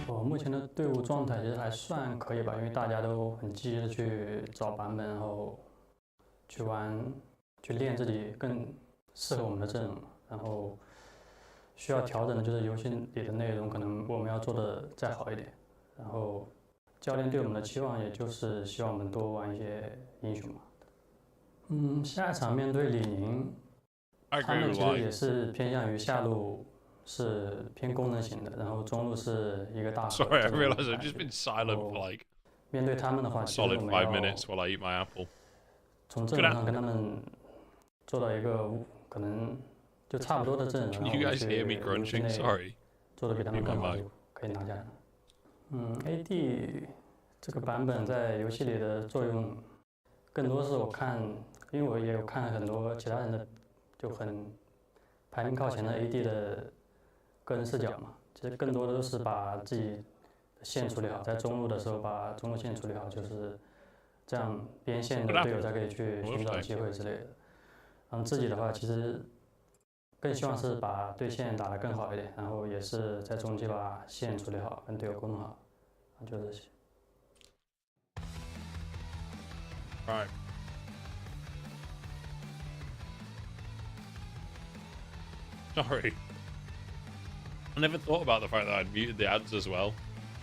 我目前的队伍状态其实还算可以吧，因为大家都很积极的去找版本，然后去玩，去练自己更适合我们的阵容，然后需要调整的就是游戏里的内容，可能我们要做的再好一点。然后教练对我们的期望也就是希望我们多玩一些英雄嘛。下一场面对李宁，他们其实也是偏向于下路是偏功能型的，然后中路是一个大核。Sorry, I realized I've just been silent for like 面对他们的话， solid 5 minutes while I eat my apple. 从阵容上跟他们做到一个可能就差不多的阵容， Can you guys hear me crunching? Sorry. 做的比他们更好，就可以拿下来。AD 这个版本在游戏里的作用，更多是我看，因为我也有看很多其他人的就很排名靠前的 AD 的个人视角嘛，其实更多的都是把自己的线处理好，在中路的时候把中路线处理好，就是这样边线的队友才可以去寻找机会之类的。然后自己的话，其实更希望是把对线打得更好一点，然后也是在中期把线处理好，跟队友沟通好，就这些。Right. Sorry. I never thought about the fact that I'd muted the ads as well.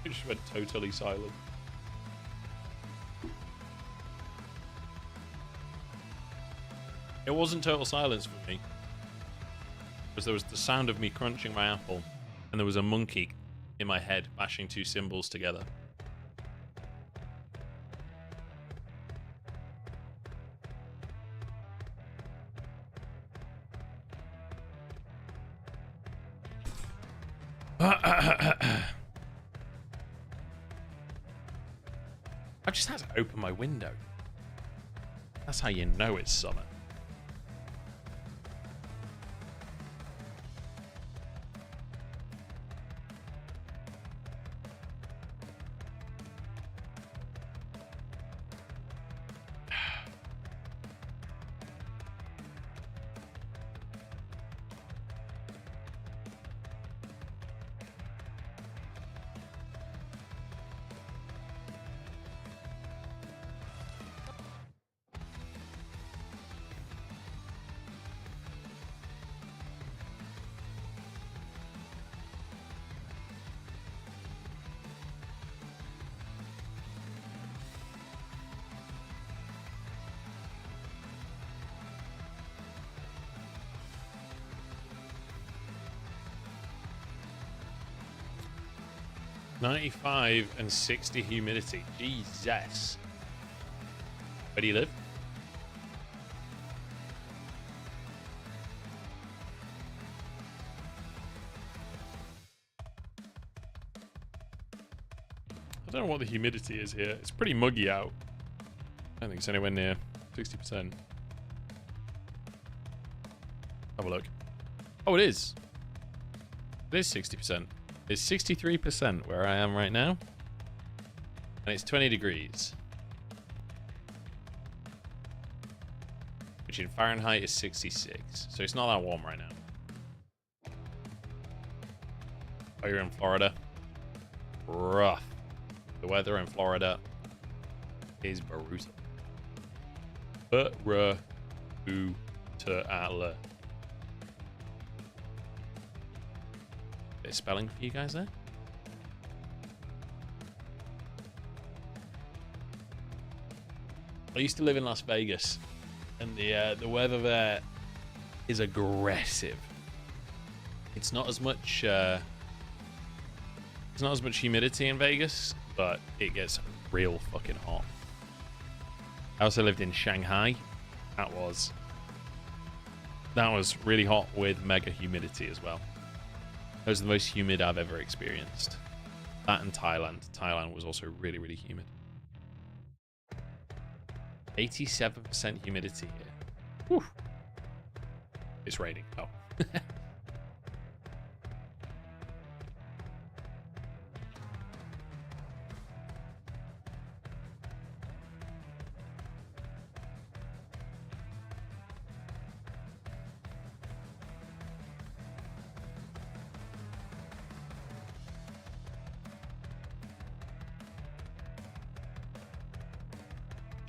It just went totally silent. It wasn't total silence for me. Because there was the sound of me crunching my apple, and there was a monkey in my head mashing two cymbals together. I just had to open my window. That's how you know it's summer. .95 and 60 humidity. Jesus. Where do you live? I don't know what the humidity is here. It's pretty muggy out. I don't think it's anywhere near 60%. Have a look. Oh, it is. It is 60%. It's 63% where I am right now. And it's 20 degrees. Which in Fahrenheit is 66. So it's not that warm right now. Oh, you're in Florida? Rough. The weather in Florida is brutal. Brutal. Bit of spelling for you guys there. I used to live in Las Vegas, and the weather there is aggressive. It's not as much humidity in Vegas, but it gets real fucking hot. I also lived in Shanghai. That was really hot with mega humidity as well. That was the most humid I've ever experienced. That and Thailand. Thailand was also really, really humid. 87% humidity here. Whew. It's raining. Oh.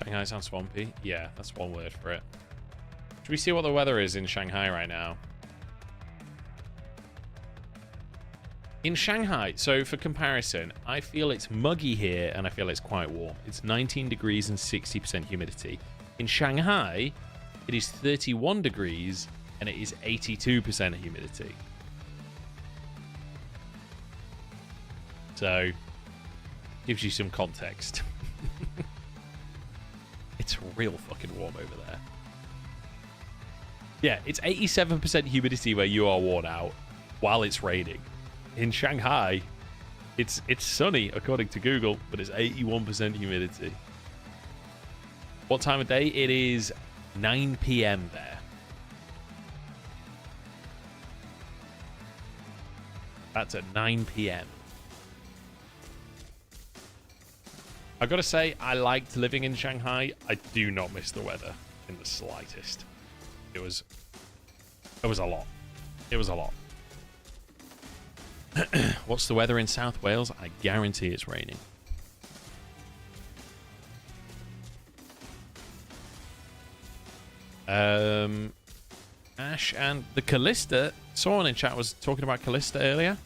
Shanghai sounds swampy. Yeah, that's one word for it. Should we see what the weather is in Shanghai right now? In Shanghai, so for comparison, I feel it's muggy here and I feel it's quite warm. It's 19 degrees and 60% humidity. In Shanghai, it is 31 degrees and it is 82% humidity. So, gives you some context. It's real fucking warm over there. Yeah, it's 87% humidity where you are worn out while it's raining. In Shanghai, it's sunny according to Google, but it's 81% humidity. What time of day? It is 9 p.m. there. That's at 9 p.m. I gotta say, I liked living in Shanghai. I do not miss the weather in the slightest. It was a lot. It was a lot. What's the weather in South Wales? I guarantee it's raining. Ash and the Callista. Someone in chat was talking about Callista earlier.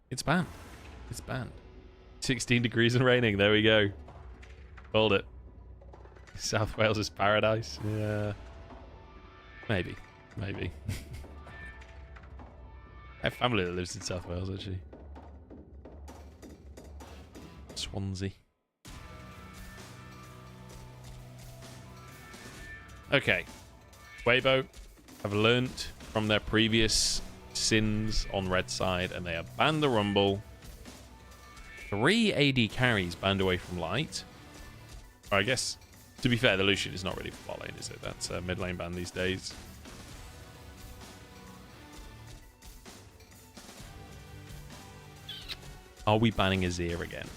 It's banned. It's banned. 16 degrees and raining. There we go. Hold it. South Wales is paradise. Yeah. Maybe. Maybe. I have family that lives in South Wales, actually. Swansea. Okay. Weibo have learnt from their previous sins on red side, and they have banned the Rumble. 3 AD carries banned away from light. Or I guess, to be fair, the Lucian is not really for bot lane, is it? That's a mid lane ban these days. Are we banning Azir again?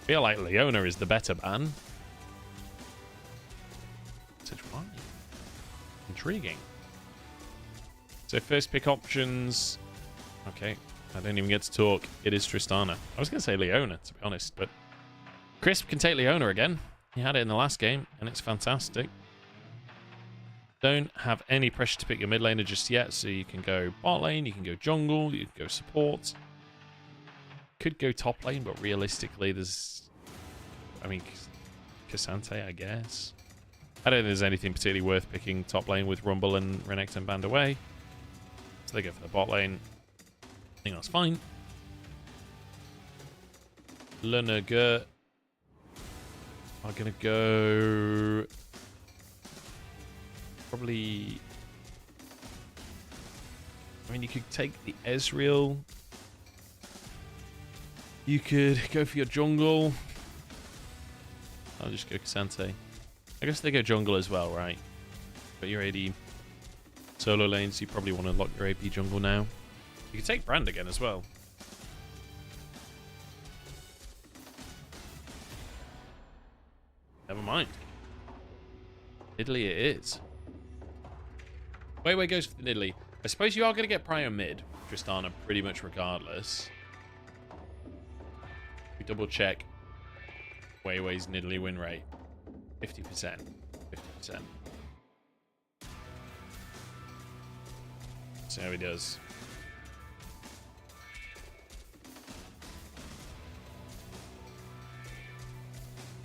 I feel like Leona is the better ban. Why? Intriguing. So first pick options. Okay, I don't even get to talk. It is Tristana. I was going to say Leona, to be honest, but Crisp can take Leona again. He had it in the last game, and it's fantastic. Don't have any pressure to pick your mid laner just yet, so you can go bot lane, you can go jungle, you can go support. Could go top lane, but realistically, there's... I mean, Cassante, I guess. I don't think there's anything particularly worth picking top lane with Rumble and Renekton banned away. So they go for the bot lane. I think that's fine. Lunager are going to go... Probably... I mean, you could take the Ezreal. You could go for your jungle. I'll just go Cassante. I guess they go jungle as well, right? But your AD solo lanes, you probably want to lock your AP jungle now. You can take Brand again as well. Never mind. Nidalee it is. Wei goes for the Nidalee. I suppose you are going to get Prio mid, Tristana, pretty much regardless. We double check Wei's Nidalee win rate. 50%. 50%. See how he does.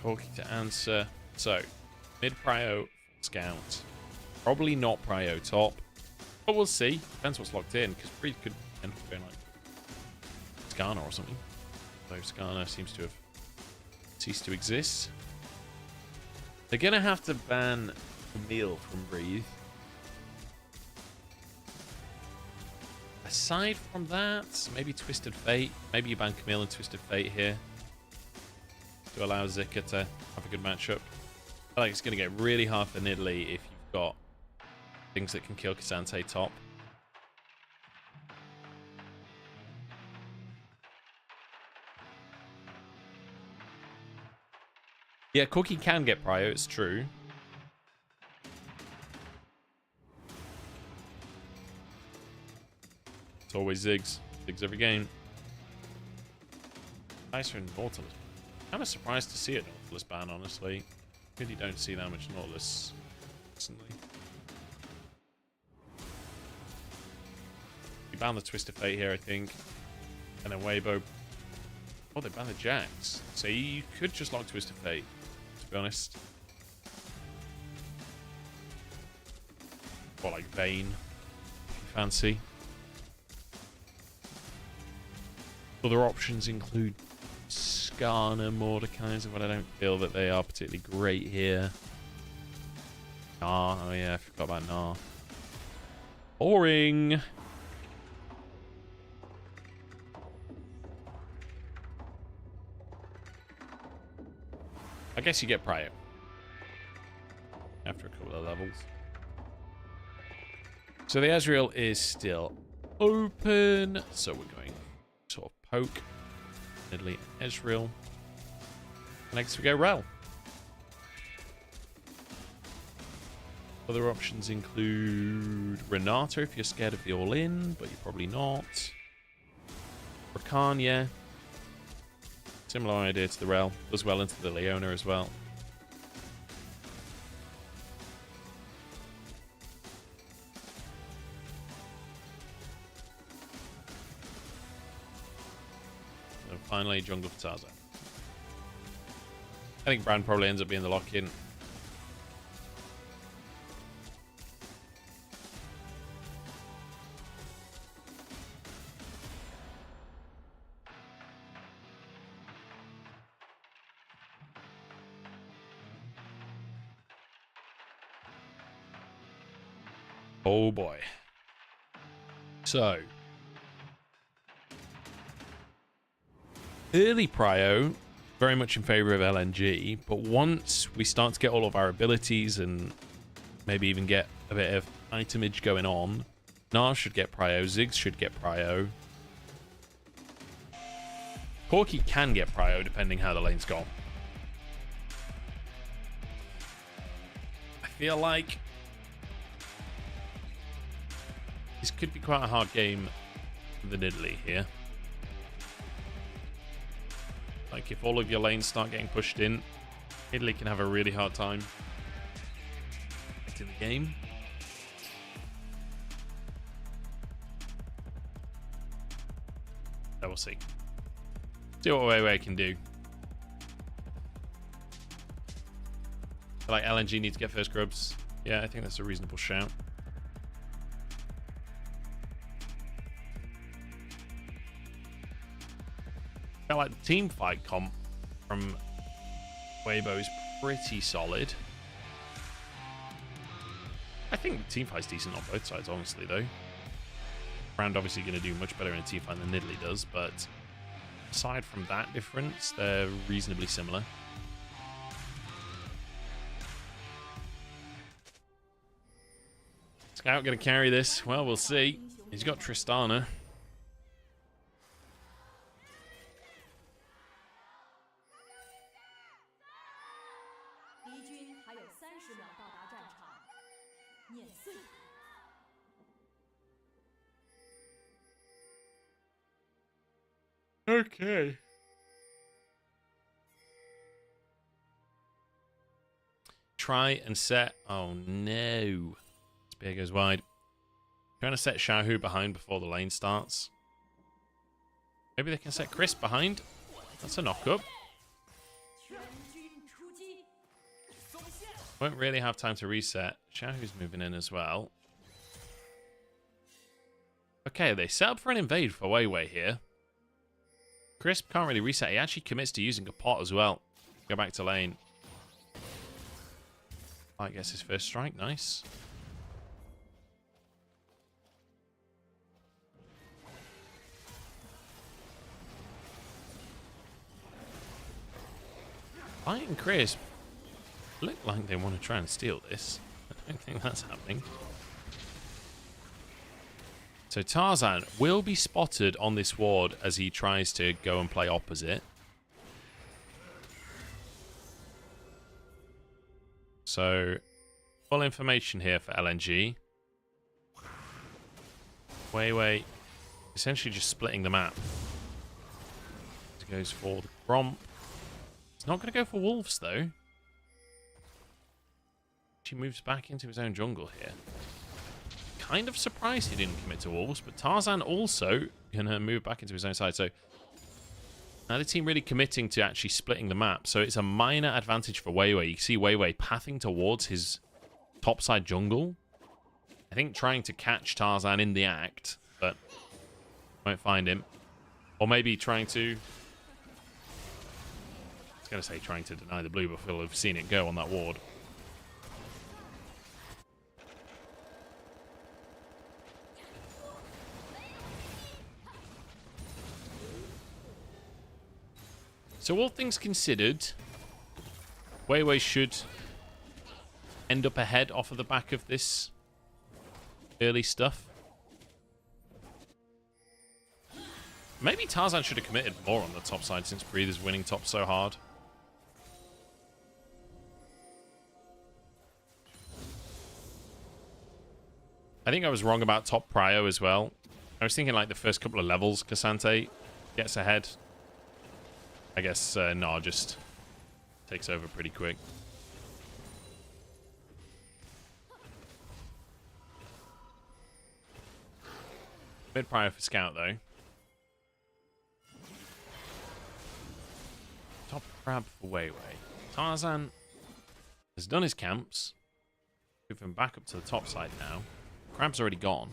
Corky to answer. So, mid prio scout. Probably not prio top. But we'll see. Depends what's locked in, because Breed could end up going like Skarner or something. Though Skarner seems to have ceased to exist. They're going to have to ban Camille from Breathe. Aside from that, maybe Twisted Fate. Maybe you ban Camille and Twisted Fate here to allow Zika to have a good matchup. I feel like it's going to get really hard for Nidalee if you've got things that can kill Cassante top. Yeah, Corky can get prio, it's true. It's always Ziggs. Ziggs every game. Nicer and Mortal. Kind of surprised to see a Nautilus ban, honestly. Really don't see that much Nautilus recently. You ban the Twist of Fate here, I think. And then Weibo. Oh, they banned the Jax. So you could just lock Twist of Fate, to be honest. Or like Vayne, if you fancy. Other options include Skarner, Mordekaiser, but I don't feel that they are particularly great here. Nah, oh yeah, I forgot about Nah. Boring. I guess you get Prio after a couple of levels. So the Ezreal is still open, so we're going sort of poke. Nidalee and Ezreal. Next we go Rel. Other options include Renata if you're scared of the all-in, but you're probably not. Rakan, yeah. Similar idea to the Rel. Does well into the Leona as well. And finally, jungle for Tarzan. I think Brand probably ends up being the lock-in. Oh boy. So. Early prio, very much in favor of LNG, but once we start to get all of our abilities and maybe even get a bit of itemage going on, Nar should get prio, Ziggs should get prio. Corki can get prio depending how the lane's gone. I feel like this could be quite a hard game for the Nidalee here. Like, if all of your lanes start getting pushed in, Nidalee can have a really hard time in the game. So we'll see. See what Weiwei can do. I feel like LNG needs to get first grubs. Yeah, I think that's a reasonable shout. I feel like the team fight comp from Weibo is pretty solid. I think the team fight's decent on both sides, honestly, though. Brand obviously going to do much better in a team fight than Nidalee does, but aside from that difference, they're reasonably similar. Scout going to carry this? Well, we'll see. He's got Tristana. Okay. Try and set. Oh no. Spear goes wide. Trying to set Shahu behind before the lane starts. Maybe they can set Chris behind. That's a knock-up. Won't really have time to reset. Shahu's moving in as well. Okay, they set up for an invade for Weiwei here. Crisp can't really reset. He actually commits to using a pot as well. Go back to lane. I guess his first strike. Nice. Light and Crisp look like they want to try and steal this. I don't think that's happening. So Tarzan will be spotted on this ward as he tries to go and play opposite. So, full information here for LNG. Weiwei essentially just splitting the map. He goes for the Gromp. Not going to go for wolves, though. He moves back into his own jungle here. Kind of surprised he didn't commit to wolves, but Tarzan also going to move back into his own side. So now the team really committing to actually splitting the map. So it's a minor advantage for Weiwei. You see Weiwei pathing towards his topside jungle. I think trying to catch Tarzan in the act, but won't find him. Or maybe trying to... I was going to say trying to deny the blue, but Phil have seen it go on that ward. So all things considered, Weiwei should end up ahead off of the back of this early stuff. Maybe Tarzan should have committed more on the top side since Breathe is winning top so hard. I think I was wrong about top prio as well. I was thinking like the first couple of levels Cassante gets ahead. I guess Nah just takes over pretty quick. Mid prio for Scout though. Top crab for Weiwei. Tarzan has done his camps. Moving back up to the top side now. Crab's already gone.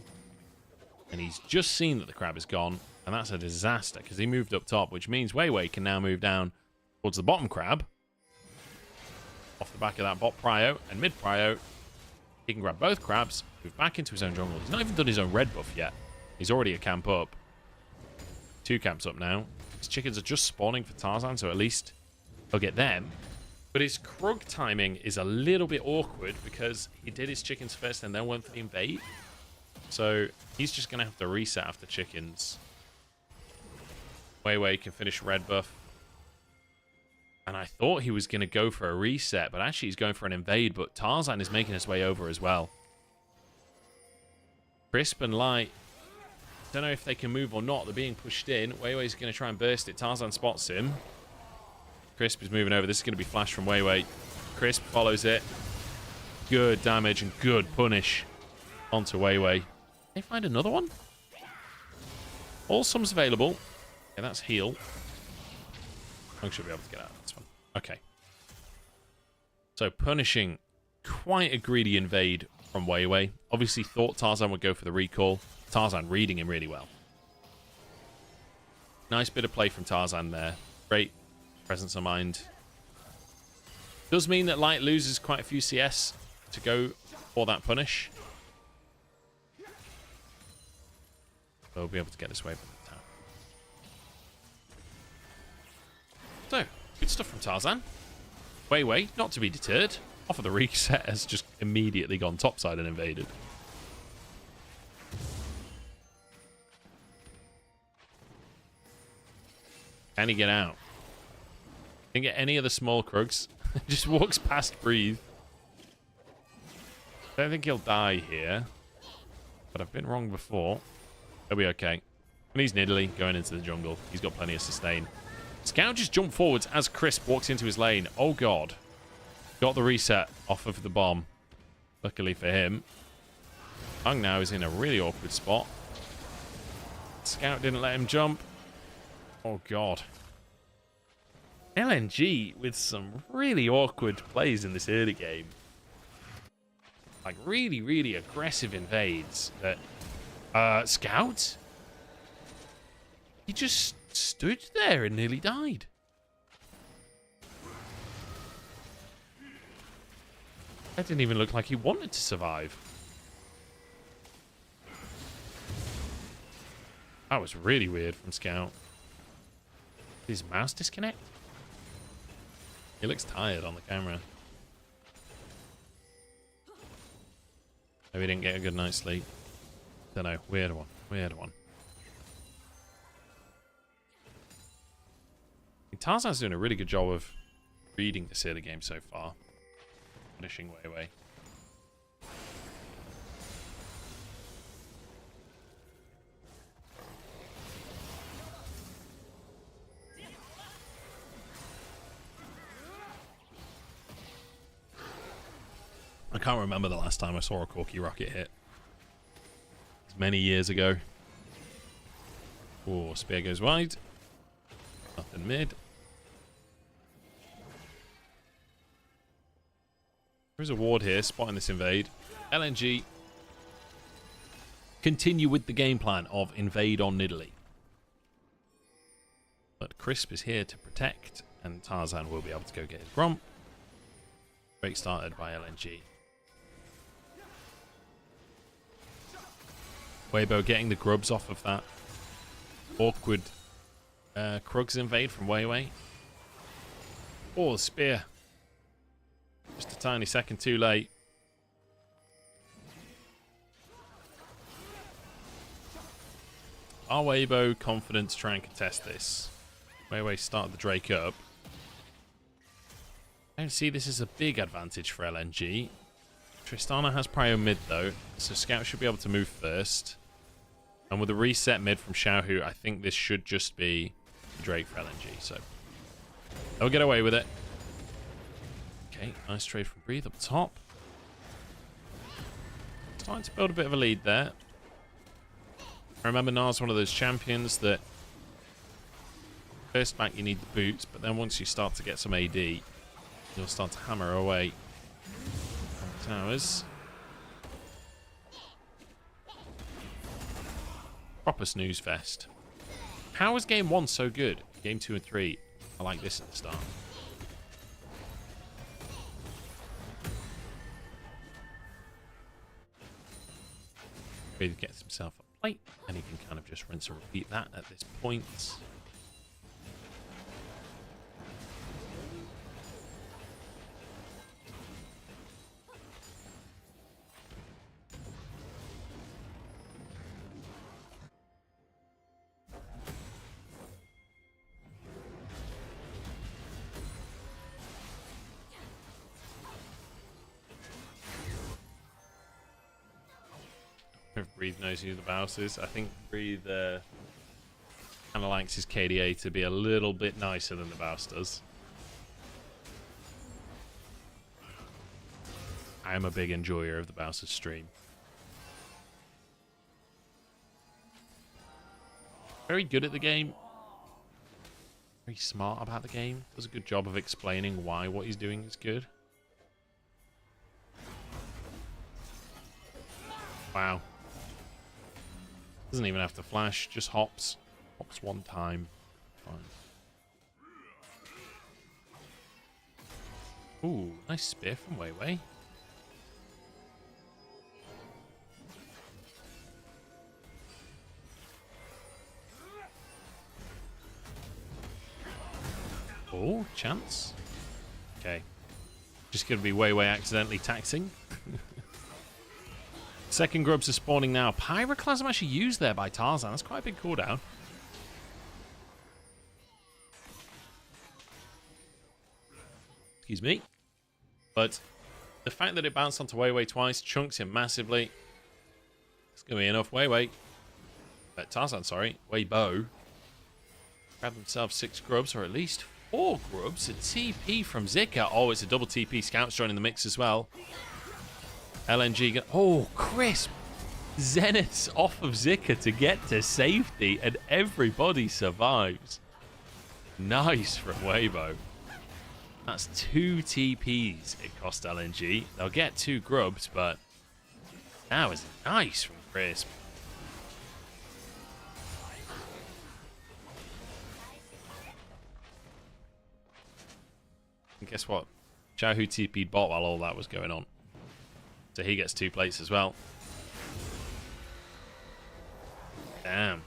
And he's just seen that the crab is gone. And that's a disaster because he moved up top, which means Weiwei can now move down towards the bottom crab. Off the back of that bot prio and mid prio. He can grab both crabs, move back into his own jungle. He's not even done his own red buff yet. He's already a camp up. 2 camps up now. His chickens are just spawning for Tarzan, so at least he'll get them. But his Krug timing is a little bit awkward because he did his chickens first and then went for the invade. So he's just going to have to reset after chickens. Weiwei can finish red buff. And I thought he was going to go for a reset, but actually he's going for an invade. But Tarzan is making his way over as well. Crisp and Light, don't know if they can move or not. They're being pushed in. Weiwei's going to try and burst it. Tarzan spots him. Crisp is moving over. This is going to be flash from Weiwei. Crisp follows it. Good damage and good punish onto Weiwei. They find another one? All sums available. Yeah, that's heal. I should be able to get out of this one. Okay. So punishing quite a greedy invade from Weiwei. Obviously thought Tarzan would go for the recall. Tarzan reading him really well. Nice bit of play from Tarzan there. Great presence of mind. Does mean that Light loses quite a few CS to go for that punish. They'll be able to get this wave at the tower. So, good stuff from Tarzan. Weiwei, not to be deterred. Off of the reset, has just immediately gone topside and invaded. Can he get out? Can get any of the small Krugs. Just walks past Breathe. I don't think he'll die here. But I've been wrong before. He'll be okay. And he's Nidalee going into the jungle. He's got plenty of sustain. Scout just jumped forwards as Crisp walks into his lane. Oh, God. Got the reset off of the bomb. Luckily for him. Hung now is in a really awkward spot. Scout didn't let him jump. Oh, God. LNG with some really awkward plays in this early game. Like, really, really aggressive invades. That, Scout? He just stood there and nearly died. That didn't even look like he wanted to survive. That was really weird from Scout. Did his mouse disconnect? He looks tired on the camera. Maybe he didn't get a good night's sleep. Don't know. Weird one. Weird one. Tarzan's doing a really good job of reading this early game so far. Finishing Weiwei. I can't remember the last time I saw a Corky rocket hit. It's many years ago. Oh, spear goes wide. Nothing mid. There's a ward here, spotting this invade. LNG continue with the game plan of invade on Nidalee. But Crisp is here to protect, and Tarzan will be able to go get his Gromp. Break started by LNG. Weibo getting the grubs off of that awkward Krugs invade from Weiwei. Oh, the spear. Just a tiny second too late. Are Weibo confident to try and contest this? Weiwei start the Drake up. I don't see this as a big advantage for LNG. Tristana has prio mid though, so Scout should be able to move first. And with a reset mid from Xiaohu, I think this should just be Drake for LNG, so they'll get away with it. Okay, nice trade from Breathe up top. Starting to build a bit of a lead there. I remember Nars one of those champions that first back you need the boots, but then once you start to get some AD, you'll start to hammer away on the towers. Proper snooze fest. How was game 1 so good? Game 2 and 3, I like this at the start. Breathe gets himself a plate, and he can kind of just rinse and repeat that at this point. If Breathe knows who the Baus is, I think Breathe kind of likes his KDA to be a little bit nicer than the Baus does. I am a big enjoyer of the Baus's stream. Very good at the game. Very smart about the game. Does a good job of explaining why what he's doing is good. Wow. Doesn't even have to flash, just hops. Hops one time. Fine. Ooh, nice spear from Weiwei. Oh, chance. Okay. Just gonna be Weiwei accidentally taxing. Second grubs are spawning now. Pyroclasm actually used there by Tarzan. That's quite a big cooldown. Excuse me. But the fact that it bounced onto Weiwei twice chunks him massively. It's going to be enough. Weiwei. Tarzan, sorry. Weibo. Grab themselves 6 grubs, or at least 4 grubs. A TP from Zika. Oh, it's a double TP. Scouts joining the mix as well. LNG. Oh, Crisp. Zenith's off of Zika to get to safety, and everybody survives. Nice from Weibo. That's 2 TPs it cost LNG. They'll get 2 grubs, but that was nice from Crisp. And guess what? Xiaohu TP'd bot while all that was going on. So he gets 2 plates as well. Damn.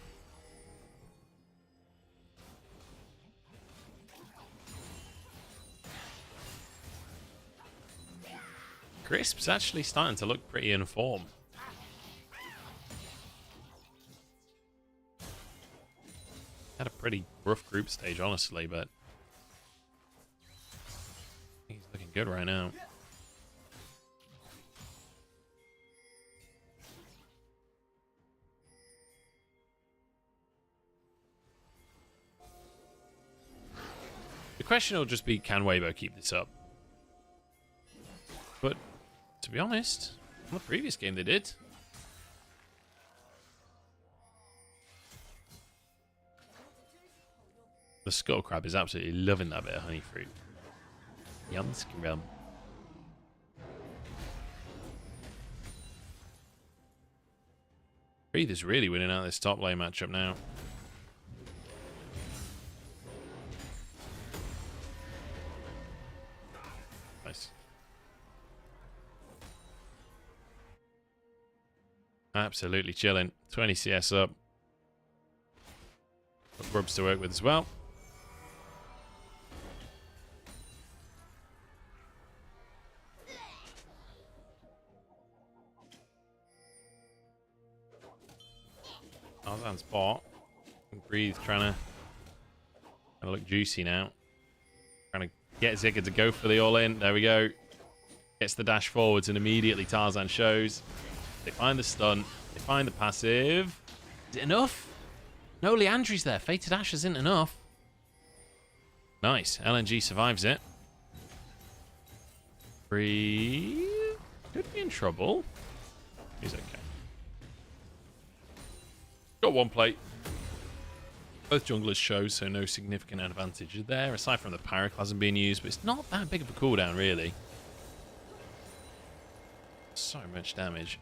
Crisp's actually starting to look pretty in form. Had a pretty rough group stage, honestly, but he's looking good right now. The question will just be, can Weibo keep this up? But To be honest, on the previous game they did. The skull crab is absolutely loving that bit of honey fruit. Yum scrum. Breathe is really winning out this top lane matchup now. Nice. Absolutely chilling. 20 CS up. Got grubs to work with as well. Tarzan's bot. Breathe trying to look juicy now. Trying to get Zigga to go for the all-in. There we go. Gets the dash forwards and immediately Tarzan shows. They find the stun. They find the passive. Is it enough? No, Leandri's there. Fated Ash isn't enough. Nice. LNG survives it. Breathe. Could be in trouble. He's okay. Got one plate. Both junglers show, so no significant advantage there, aside from the Pyroclasm being used, but it's not that big of a cooldown, really. So much damage.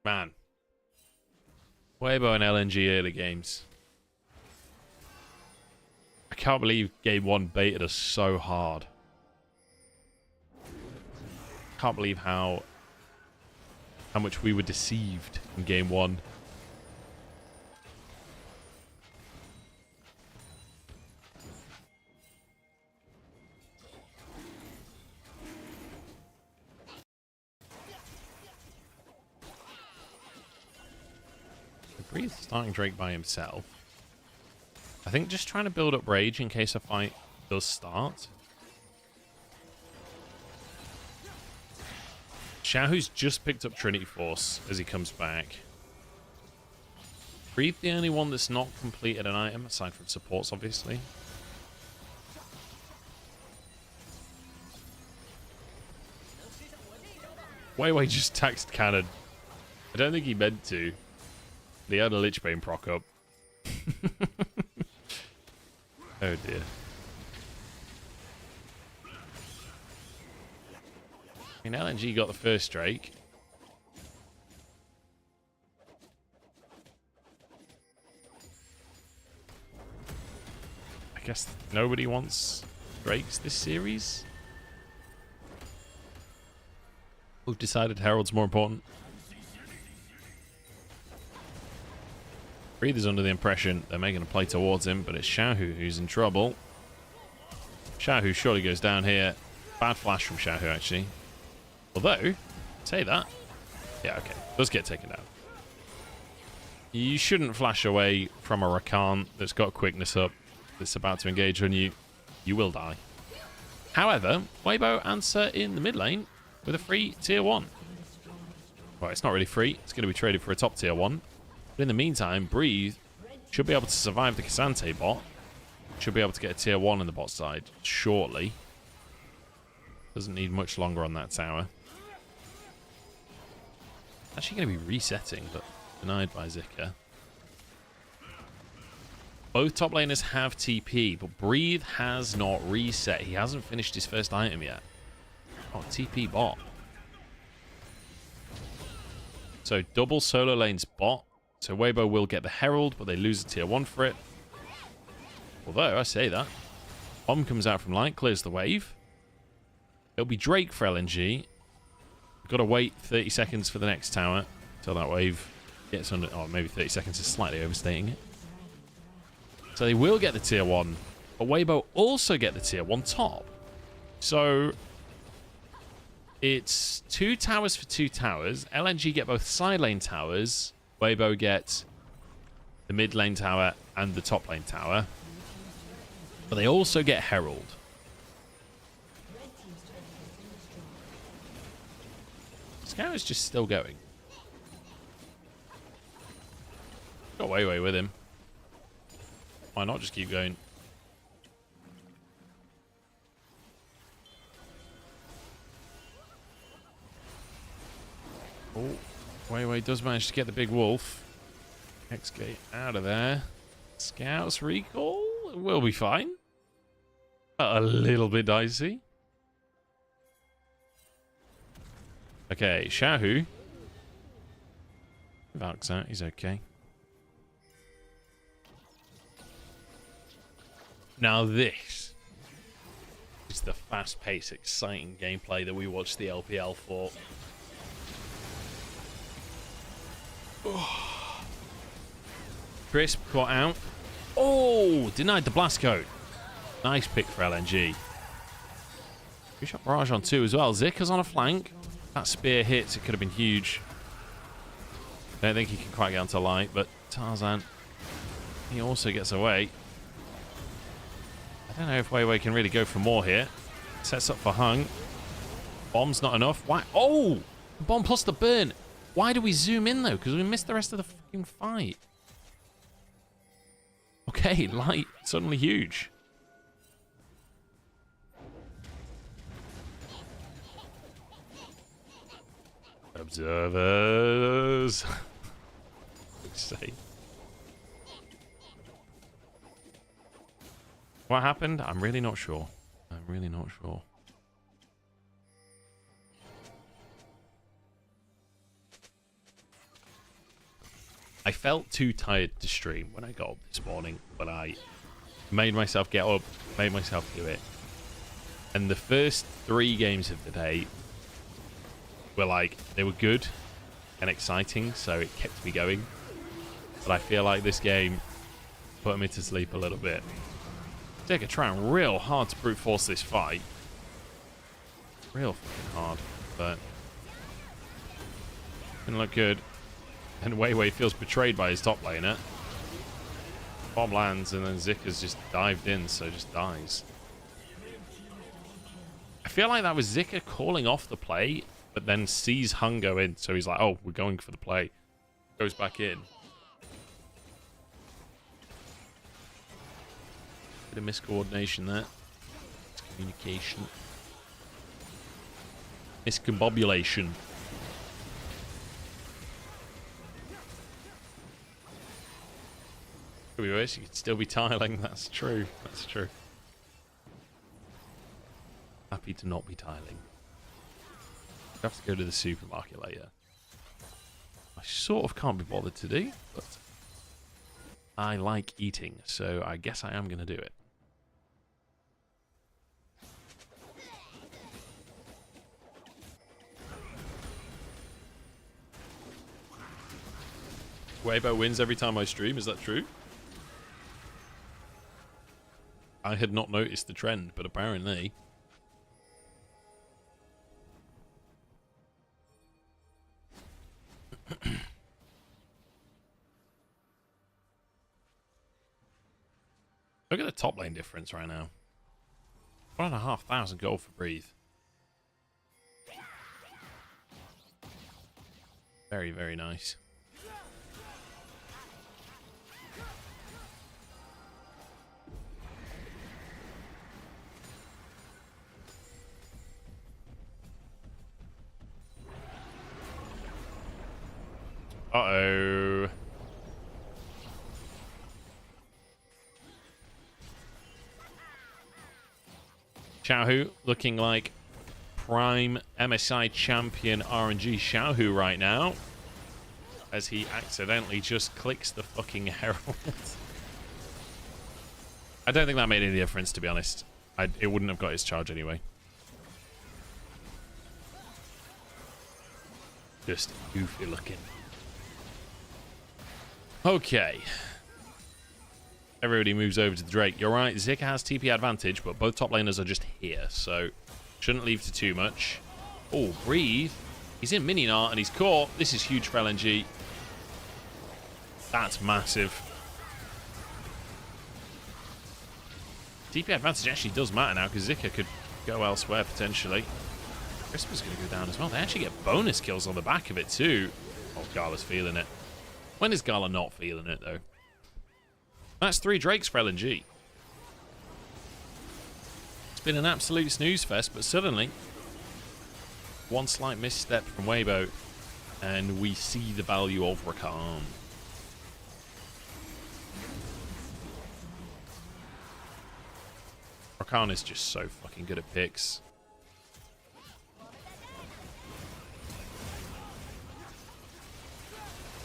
Man. Weibo and LNG early games. I can't believe game 1 baited us so hard. Can't believe how much we were deceived in game 1. Breathe starting Drake by himself. I think just trying to build up rage in case a fight does start. Xiaohu's just picked up Trinity Force as he comes back. Breathe the only one that's not completed an item, aside from supports, obviously. Weiwei just taxed Cannon. I don't think he meant to. He had a Lich Bane proc up. Oh dear. I mean, LNG got the first Drake. I guess nobody wants Drakes this series. We've decided Herald's more important. Breathe is under the impression they're making a play towards him, but it's Xiaohu who's in trouble. Xiaohu surely goes down here. Bad flash from Xiaohu, actually. Although, say that. Yeah, okay. Does get taken down. You shouldn't flash away from a Rakan that's got quickness up, that's about to engage on you. You will die. However, Weibo answer in the mid lane with a free tier 1. Well, it's not really free. It's going to be traded for a top tier 1. But in the meantime, Breathe should be able to survive the Cassante bot. Should be able to get a tier 1 on the bot side shortly. Doesn't need much longer on that tower. Actually going to be resetting, but denied by Zika. Both top laners have TP, but Breathe has not reset. He hasn't finished his first item yet. Oh, TP bot. So double solo lanes bot. So Weibo will get the Herald, but they lose a tier 1 for it. Although, I say that. Bomb comes out from light, clears the wave. It'll be Drake for LNG. We've got to wait 30 seconds for the next tower until that wave gets under... Oh, maybe 30 seconds is slightly overstating it. So they will get the tier 1. But Weibo also get the tier 1 top. So it's 2 towers for 2 towers. LNG get both side lane towers. Weibo get the mid lane tower and the top lane tower. But they also get Herald. Scout is just still going. Got Weiwei with him. Why not just keep going? Weiwei does manage to get the big wolf. X-Gate out of there. Scouts recall. We'll be fine. A little bit dicey. Okay, Shahu. Valk's out, he's okay. Now this is the fast-paced, exciting gameplay that we watched the LPL for. Crisp got out. Oh, denied the blast code. Nice pick for LNG. We shot barrage on 2 as well. Zika's on a flank. That spear hits. It could have been huge. I don't think he can quite get onto light, but Tarzan, he also gets away. I don't know if Weiwei can really go for more here. Sets up for Hung. Bomb's not enough. Why? Oh! The bomb plus the burn. Why do we zoom in, though? Because we missed the rest of the fucking fight. Okay, light. Suddenly huge. Observers. Say. What happened? I'm really not sure. I'm really not sure. I felt too tired to stream when I got up this morning, but I made myself get up, made myself do it. And the first 3 games of the day were like, they were good and exciting, so it kept me going. But I feel like this game put me to sleep a little bit. Dagda trying real hard to brute force this fight. Real fucking hard, but didn't look good. And Weiwei feels betrayed by his top laner. Bomb lands and then Zika's just dived in, so just dies. I feel like that was Zika calling off the play, but then sees Hung go in, so he's like, oh, we're going for the play. Goes back in. Bit of miscoordination there. Miscommunication. Miscombobulation. Could be worse, you could still be tiling. That's true. That's true. Happy to not be tiling. I have to go to the supermarket later. I sort of can't be bothered to do, but I like eating, so I guess I am going to do it. Weibo wins every time I stream, is that true? I had not noticed the trend, but apparently. Look at the top lane difference right now. 1,500 gold for Breathe. Very, very nice. Uh-oh. Xiaohu looking like prime MSI champion RNG Xiaohu right now, as he accidentally just clicks the fucking Herald. I don't think that made any difference, to be honest. It wouldn't have got his charge anyway. Just goofy looking. Okay. Everybody moves over to the Drake. You're right, Zika has TP advantage, but both top laners are just here, so shouldn't leave to too much. Oh, Breathe. He's in Mininar and he's caught. This is huge for LNG. That's massive. TP advantage actually does matter now, because Zika could go elsewhere potentially. Crispa's going to go down as well. They actually get bonus kills on the back of it too. Oh, Gala's feeling it. When is Gala not feeling it, though? That's 3 Drakes for LNG. It's been an absolute snooze fest, but suddenly, one slight misstep from Weibo, And we see the value of Rakan. Rakan is just so fucking good at picks.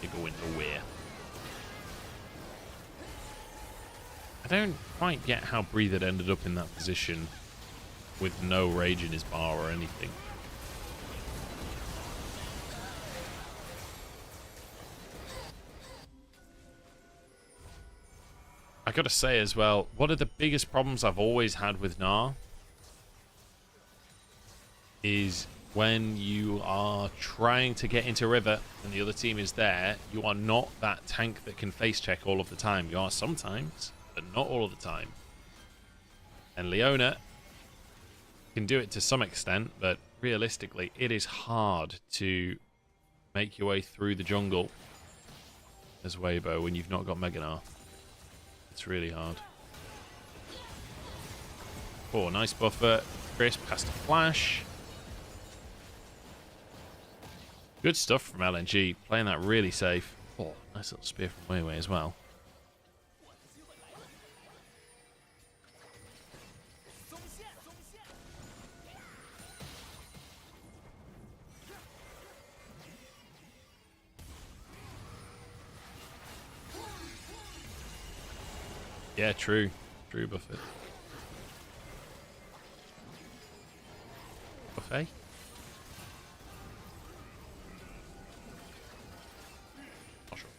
They go into where? I don't quite get how Breathed ended up in that position with no rage in his bar or anything. I gotta say as well, one of the biggest problems I've always had with Gnar is when you are trying to get into river and the other team is there, you are not that tank that can face check all of the time. You are sometimes, but not all of the time. And Leona can do it to some extent, but realistically, it is hard to make your way through the jungle as Weibo when you've not got Mega Gnar. It's really hard. Oh, nice buffer. Crisp has to flash. Good stuff from LNG. Playing that really safe. Oh, nice little spear from Weiwei as well. Yeah, true. True, Buffett. Buffet? Not sure.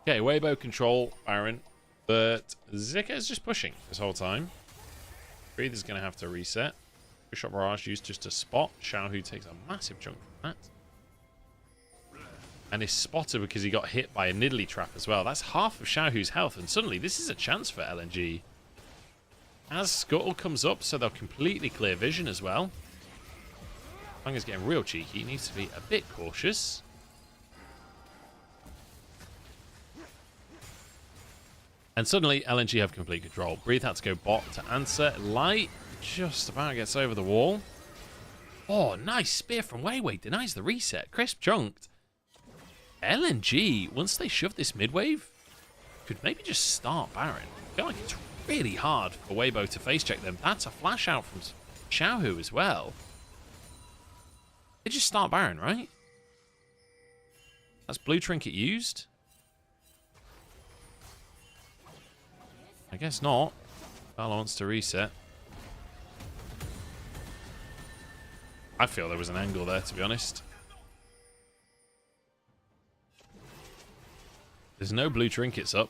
Okay, Weibo control Baron, but Zika is just pushing this whole time. Breathe is going to have to reset. Bishop Barrage used just to spot. Xiaohu takes a massive chunk from that. And is spotted because he got hit by a Nidalee trap as well. That's half of Xiaohu's health, and suddenly this is a chance for LNG. As Scuttle comes up, so they'll completely clear vision as well. Fang is getting real cheeky. He needs to be a bit cautious. And suddenly LNG have complete control. Breathe had to go bot to answer. Light just about gets over the wall. Oh, nice spear from Weiwei. Denies the reset. Crisp chunked. LNG, once they shove this mid wave, could maybe just start Baron. I feel like it's really hard for Weibo to face check them. That's a flash out from Xiaohu as well. They just start Baron, right? That's blue trinket used. I guess not. Valor wants to reset. I feel there was an angle there, to be honest. There's no blue trinkets up.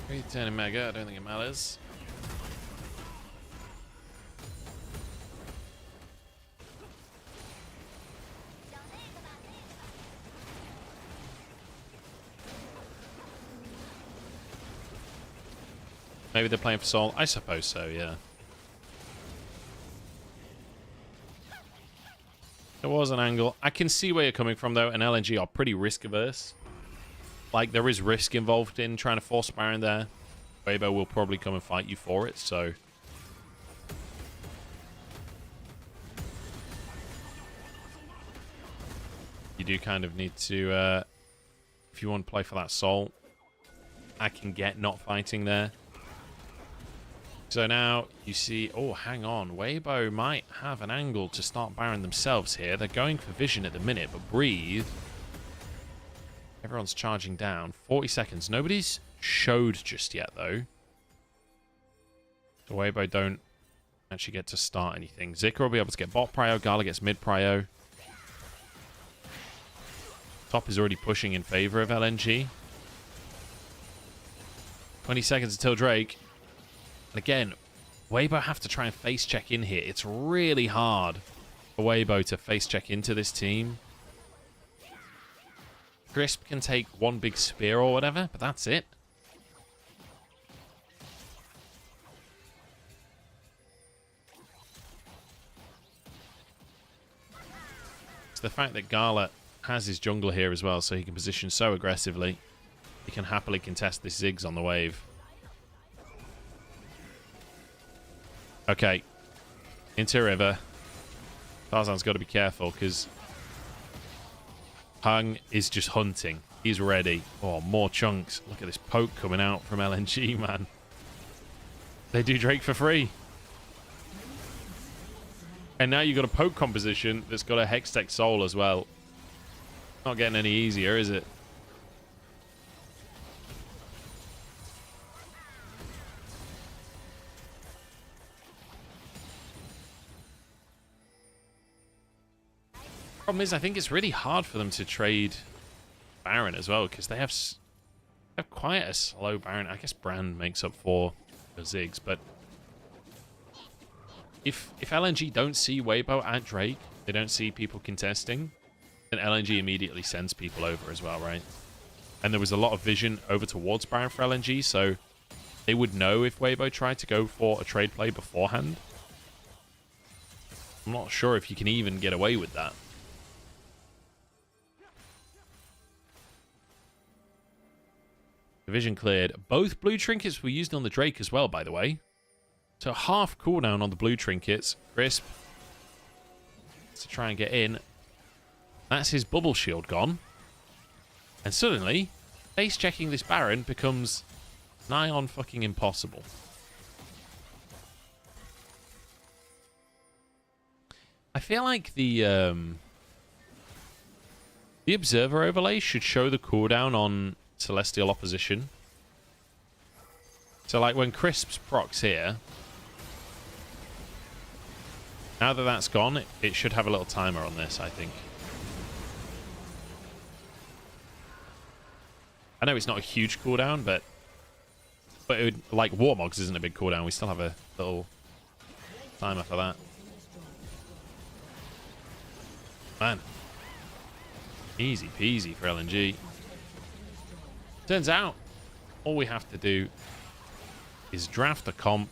Returning Mega, I don't think it matters. Maybe they're playing for Soul. I suppose so, yeah. There was an angle. I can see where you're coming from, though, and LNG are pretty risk-averse. Like, there is risk involved in trying to force Baron there. Weibo will probably come and fight you for it, so... You do kind of need to, if you want to play for that Soul, I can get not fighting there. So now you see, oh, hang on. Weibo might have an angle to start Baron themselves here. They're going for vision at the minute, but Breathe. Everyone's charging down. 40 seconds. Nobody's showed just yet, though. So Weibo don't actually get to start anything. Zika will be able to get bot prio. Gala gets mid prio. Top is already pushing in favor of LNG. 20 seconds until Drake. And again, Weibo have to try and face check in here. It's really hard for Weibo to face check into this team. Crisp can take one big spear or whatever, but that's it. the fact that Gala has his jungle here as well, so he can position so aggressively. He can happily contest this Ziggs on the wave. Okay. Into river. Tarzan's got to be careful because Hung is just hunting. He's ready. Oh, more chunks. Look at this poke coming out from LNG, man. They do Drake for free. And now you've got a poke composition that's got a Hextech Soul as well. Not getting any easier, is it? Problem is, I think it's really hard for them to trade Baron as well, because they have quite a slow Baron. I guess Brand makes up for the Ziggs, but if LNG don't see Weibo at Drake, they don't see people contesting, then LNG immediately sends people over as well, right? And there was a lot of vision over towards Baron for LNG, so they would know if Weibo tried to go for a trade play beforehand. I'm not sure if you can even get away with that. Division cleared. Both blue trinkets were used on the Drake as well, by the way. So half cooldown on the blue trinkets. Crisp to try and get in. That's his bubble shield gone. And suddenly, face checking this Baron becomes nigh on fucking impossible. I feel like the observer overlay should show the cooldown on Celestial opposition. So like when Crisp's procs here, now that that's gone, it should have a little timer on this, I think. I know it's not a huge cooldown, but it would, like Warmogs isn't a big cooldown. We still have a little timer for that. Man. Easy peasy for LNG. Turns out, all we have to do is draft a comp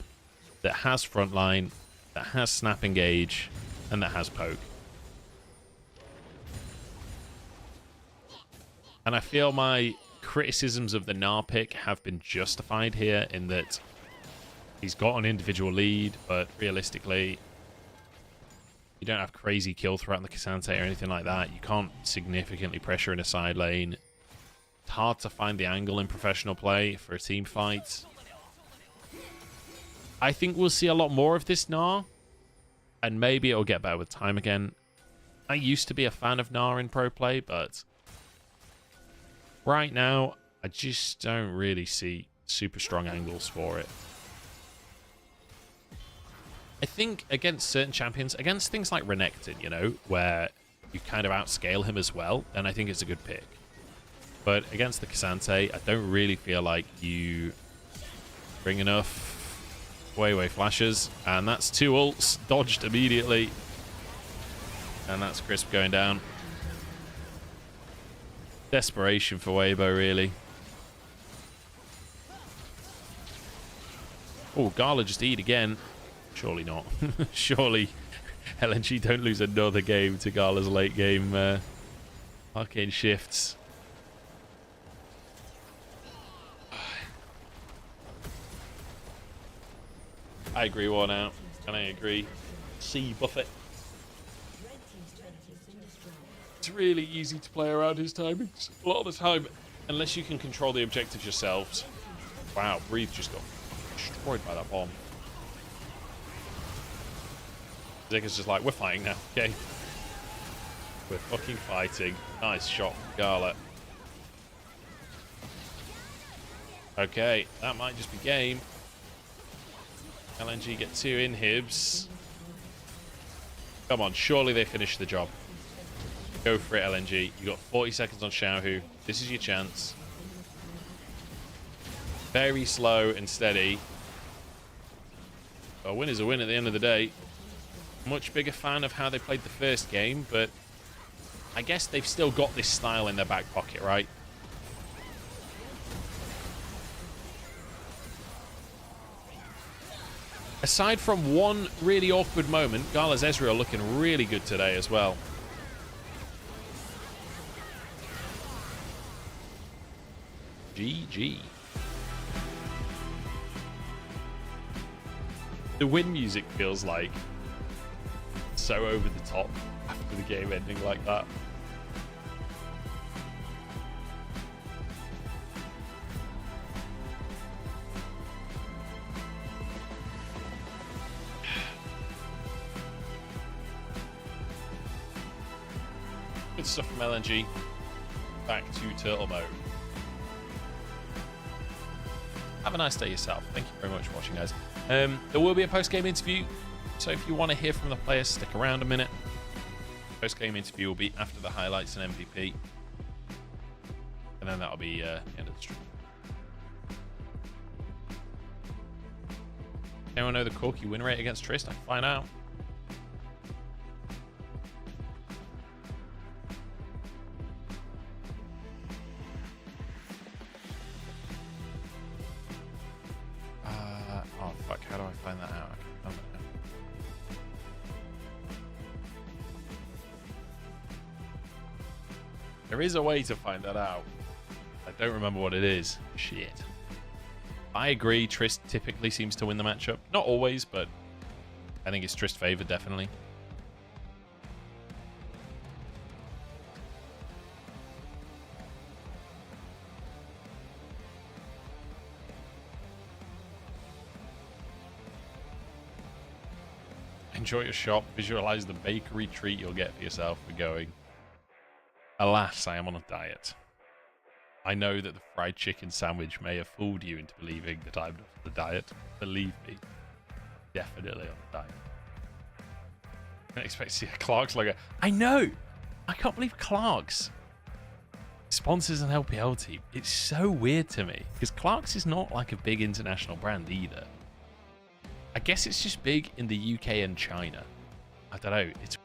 that has frontline, that has snap engage, and that has poke. And I feel my criticisms of the Gnar pick have been justified here in that he's got an individual lead, but realistically, you don't have crazy kill threat on the Cassante or anything like that. You can't significantly pressure in a side lane. It's hard to find the angle in professional play for a team fight. I think we'll see a lot more of this Gnar, and maybe it'll get better with time again. I used to be a fan of Gnar in pro play, but right now, I just don't really see super strong angles for it. I think against certain champions, against things like Renekton, you know, where you kind of outscale him as well, then I think it's a good pick. But against the Cassante, I don't really feel like you bring enough way flashes. And that's 2 ults, dodged immediately. And that's Crisp going down. Desperation for Weibo, really. Oh, Gala just E'd again. Surely not. Surely LNG don't lose another game to Gala's late game arcane shifts. I agree, one out, and I agree. C Buffett. It's really easy to play around his timings. A lot of the time, unless you can control the objectives yourselves. Wow, Breathe just got destroyed by that bomb. Zigga's just like, we're fighting now, okay? We're fucking fighting. Nice shot from Gala. Okay, that might just be game. LNG get 2 inhibs. Come on, surely they finish the job. Go for it, LNG. You got 40 seconds on Xiaohu. This is your chance. Very slow and steady. A win is a win at the end of the day. Much bigger fan of how they played the first game, but I guess they've still got this style in their back pocket, right? Aside from one really awkward moment, Gala's Ezreal looking really good today as well. GG. The win music feels like so over the top after the game ending like that. Good stuff from LNG. Back to turtle mode. Have a nice day yourself. Thank you very much for watching, guys. There will be a post-game interview, so if you want to hear from the players, stick around a minute. Post-game interview will be after the highlights and MVP, and then that'll be the end of the stream. Anyone know the Corky win rate against Trist? I can find out. Oh fuck, how do I find that out? I can't find that out. There is a way to find that out. I don't remember what it is. Shit. I agree, Trist typically seems to win the matchup. Not always, but I think it's Trist favored, definitely. Enjoy your shop. Visualize the bakery treat you'll get for yourself for going. Alas, I am on a diet. I know that the fried chicken sandwich may have fooled you into believing that I'm not on the diet. Believe me, definitely on the diet. I don't expect to see a Clark's logo. I know! I can't believe Clark's sponsors an LPL team. It's so weird to me, because Clark's is not like a big international brand either. I guess it's just big in the UK and China. I don't know. It's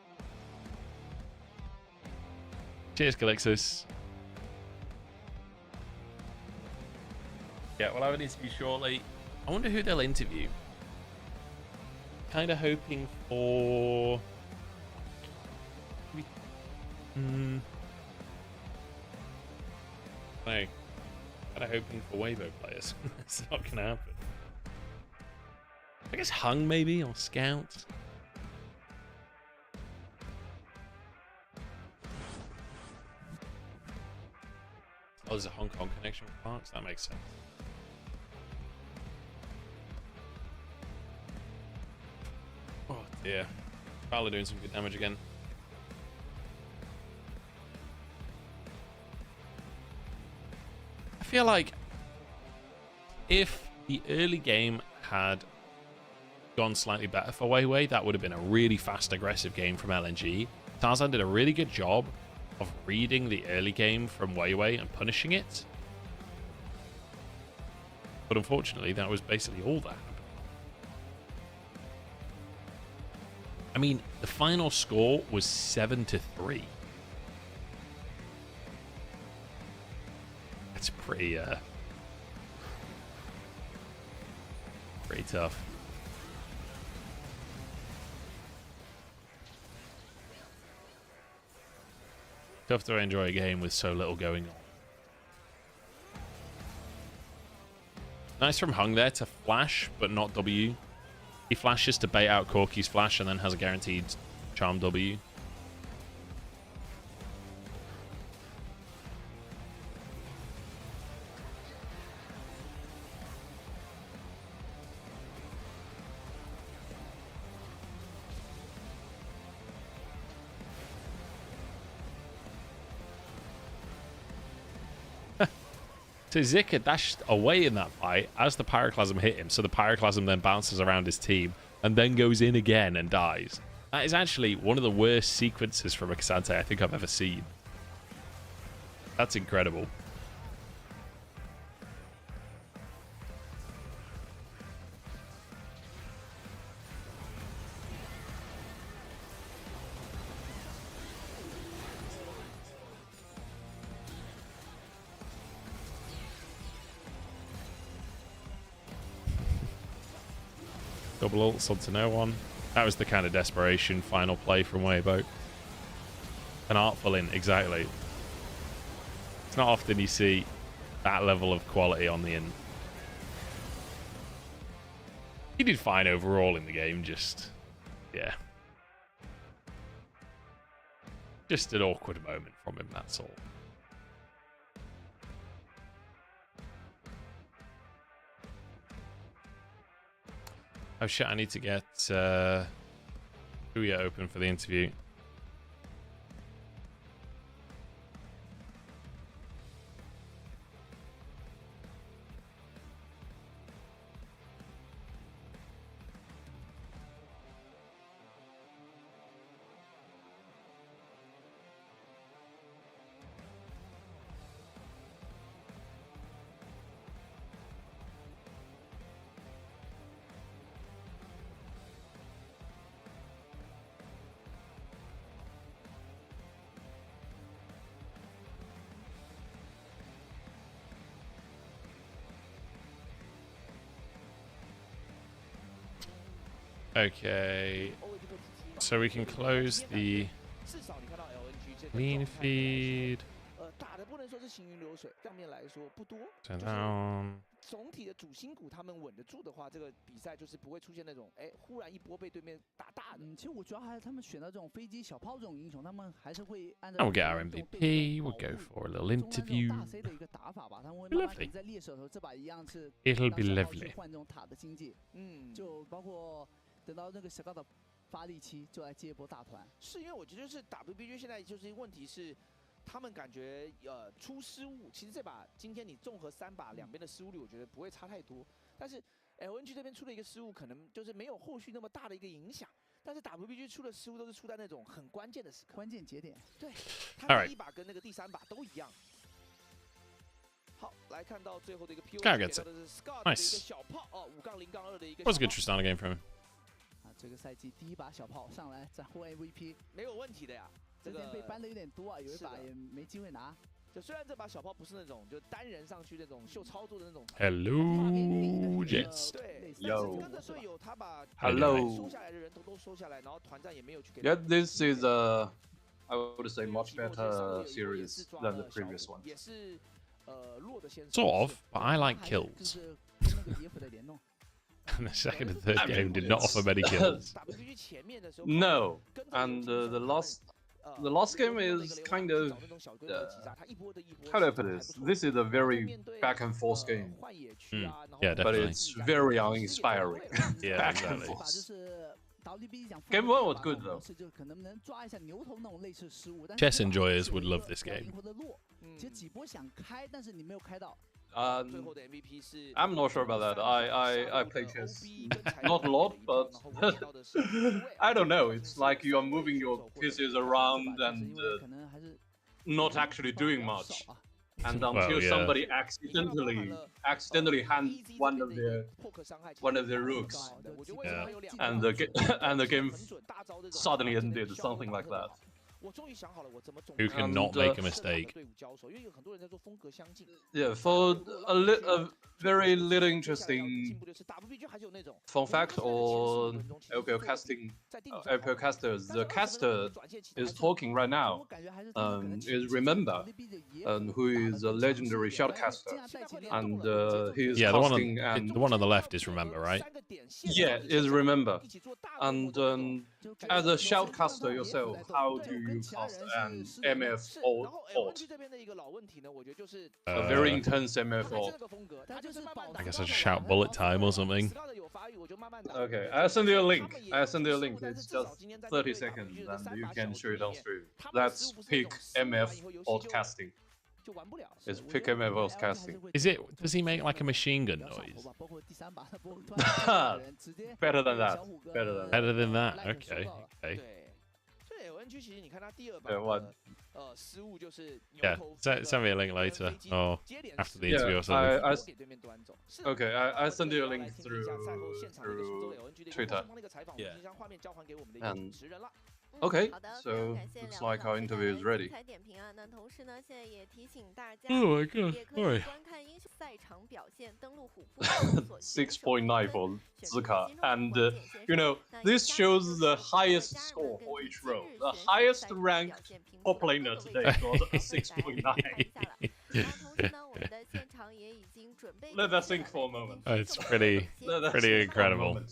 cheers, Calixus. Yeah, we'll have an interview shortly. I wonder who they'll interview. Kind of hoping for... No. Kind of hoping for Weibo players. It's not going to happen. I guess Hung maybe, or Scout. Oh, there's a Hong Kong connection with Clarks? That makes sense. Oh dear. Fowler doing some good damage again. I feel like if the early game had gone slightly better for Weiwei, that would have been a really fast, aggressive game from LNG. Tarzan did a really good job of reading the early game from Weiwei and punishing it. But unfortunately, that was basically all that happened. I mean, the final score was 7-3. That's pretty tough. Tough to enjoy a game with so little going on. Nice from Hung there to flash, but not W. He flashes to bait out Corky's flash and then has a guaranteed charm W. So Zika dashed away in that fight as the Pyroclasm hit him, so the Pyroclasm then bounces around his team and then goes in again and dies. That is actually one of the worst sequences from a Cassante I think I've ever seen. That's incredible. Double ults onto no one. That was the kind of desperation final play from Weibo. An artful in, exactly. It's not often you see that level of quality on the end. He did fine overall in the game, just, yeah. Just an awkward moment from him, that's all. Oh shit, I need to get Ouya open for the interview. Okay, so we can close the lean feed. Turn down. 总体的主心骨他们稳得住的话，这个比赛就是不会出现那种忽然一波被对面打大的。其实我主要还是他们选到这种飞机小炮这种英雄，他们还是会按照。And we'll get our MVP. We'll go for a little interview. Lovely. It'll be lovely. 换这种塔的经济，就包括等到那个小高的发力期，就来接一波大团。是因为我觉得就是 WBG 现在就是问题是。 他们感觉出失误，其实这把今天你综合3把两边的失误率，我觉得不会差太多。但是 LNG 这边出了一个失误，可能就是没有后续那么大的一个影响。但是 WBG 出的失误都是出在那种很关键的时刻，关键节点。对，他第1把跟那个第3把都一样。好，来看到最后的一个 PO， 给到的是 Scott 的一个小炮哦，5-0-2的一个。Was a good Tristana game from him. 啊，这个赛季第1把小炮上来斩获 MVP， 没有问题的呀。 这边被搬的有点多啊，有一把也没机会拿。就虽然这把小炮不是那种就单人上去那种秀操作的那种。Hello, Jets. 对， Yo. 跟着队友他把 Hello. 收下来的人都收下来，然后团战也没有去给。 Yeah, this is a, I would say, much better series than the previous one. 也是弱的先生。 Sort of, but I like kills. And the second and third game did not offer many kills. No, and the last game is kind of how do I put this? This is a very back and forth game. Yeah, definitely. But it's very uninspiring. Yeah, exactly. Game 1 was good though. Chess enjoyers would love this game. I'm not sure about that. I play chess not a lot, but I don't know. It's like you are moving your pieces around and not actually doing much. And until somebody accidentally hands one of their rooks, and the game suddenly ended, something like that. Who cannot make a mistake? Yeah, for a very little interesting fun fact on LPL casting, LPL casters. The caster is talking right now. Is Remember, who is a legendary shoutcaster, and he is casting. The one on the left is Remember, right? Yeah, is Remember. And as a shoutcaster yourself, how do you cast an MF ult? A very intense MF ult. I guess I just shout bullet time or something. Okay, I'll send you a link. It's just 30 seconds and you can show it on stream. That's pick MF ult casting. It's pick MF ult casting. Is it? Does he make like a machine gun noise? Better than that. Better than that. Okay. Okay. Yeah, send me a link later or after the interview or something. Okay, I send you a link through Twitter. Yeah. And okay, so looks like our interview is ready. Oh my god, sorry. 6.9 for Zika, and you know, this shows the highest score for each row. The highest ranked top laner today got a 6.9. Let us think for a moment. It's pretty incredible.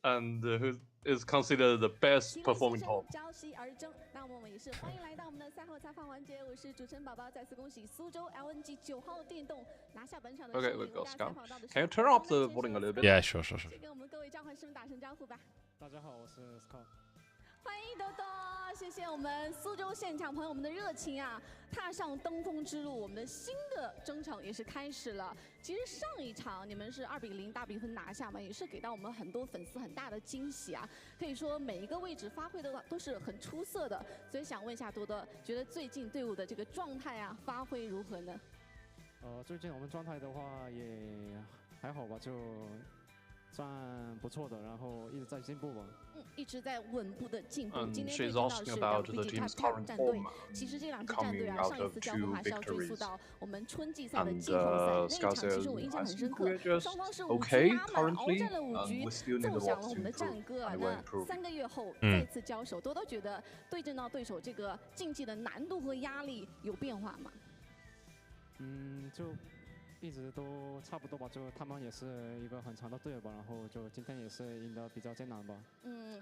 And who is considered the best performing top? 交席而争，那我们也是欢迎来到我们的赛后采访环节。我是主持人宝宝，再次恭喜苏州 LNG 9号电动拿下本场的胜利。 Okay, we've got Scout. Can you turn up the volume a little bit? Yeah, sure. 先跟我们各位召唤师们打声招呼吧。大家好，我是 Scout。欢迎多多，谢谢我们苏州现场朋友们的热情啊！踏上登峰之路，我们的新的征程也是开始了。其实上一场你们是2比0大比分拿下嘛，也是给到我们很多粉丝很大的惊喜啊！可以说每一个位置发挥的都是很出色的，所以想问一下多多，觉得最近队伍的这个状态啊，发挥如何呢？最近我们状态的话也还好吧，就算不错的，然后一直在进步吧。一直在稳步的进步。今天 she's 对阵到 asking 是 about the WBG team's Top current 战队 form. 其实这两支战队啊，上一次交锋还是要追溯到我们春季赛的 And 季后赛，那一 Scout 场其 says, 实我印象 I 很深 think 刻 we're，just 双方是5 okay 局拉满，鏖 currently, 战了5 局 and we still need a 奏响 lot 了我 to 们的战 improve. 歌啊。 And 那 we're improving. 3个月后再次交手，多多觉得对阵到对手这个竞技的难度和压力有变化吗？就一直都差不多吧，就他们也是一个很强的队友吧，然后就今天也是赢得比较艰难吧。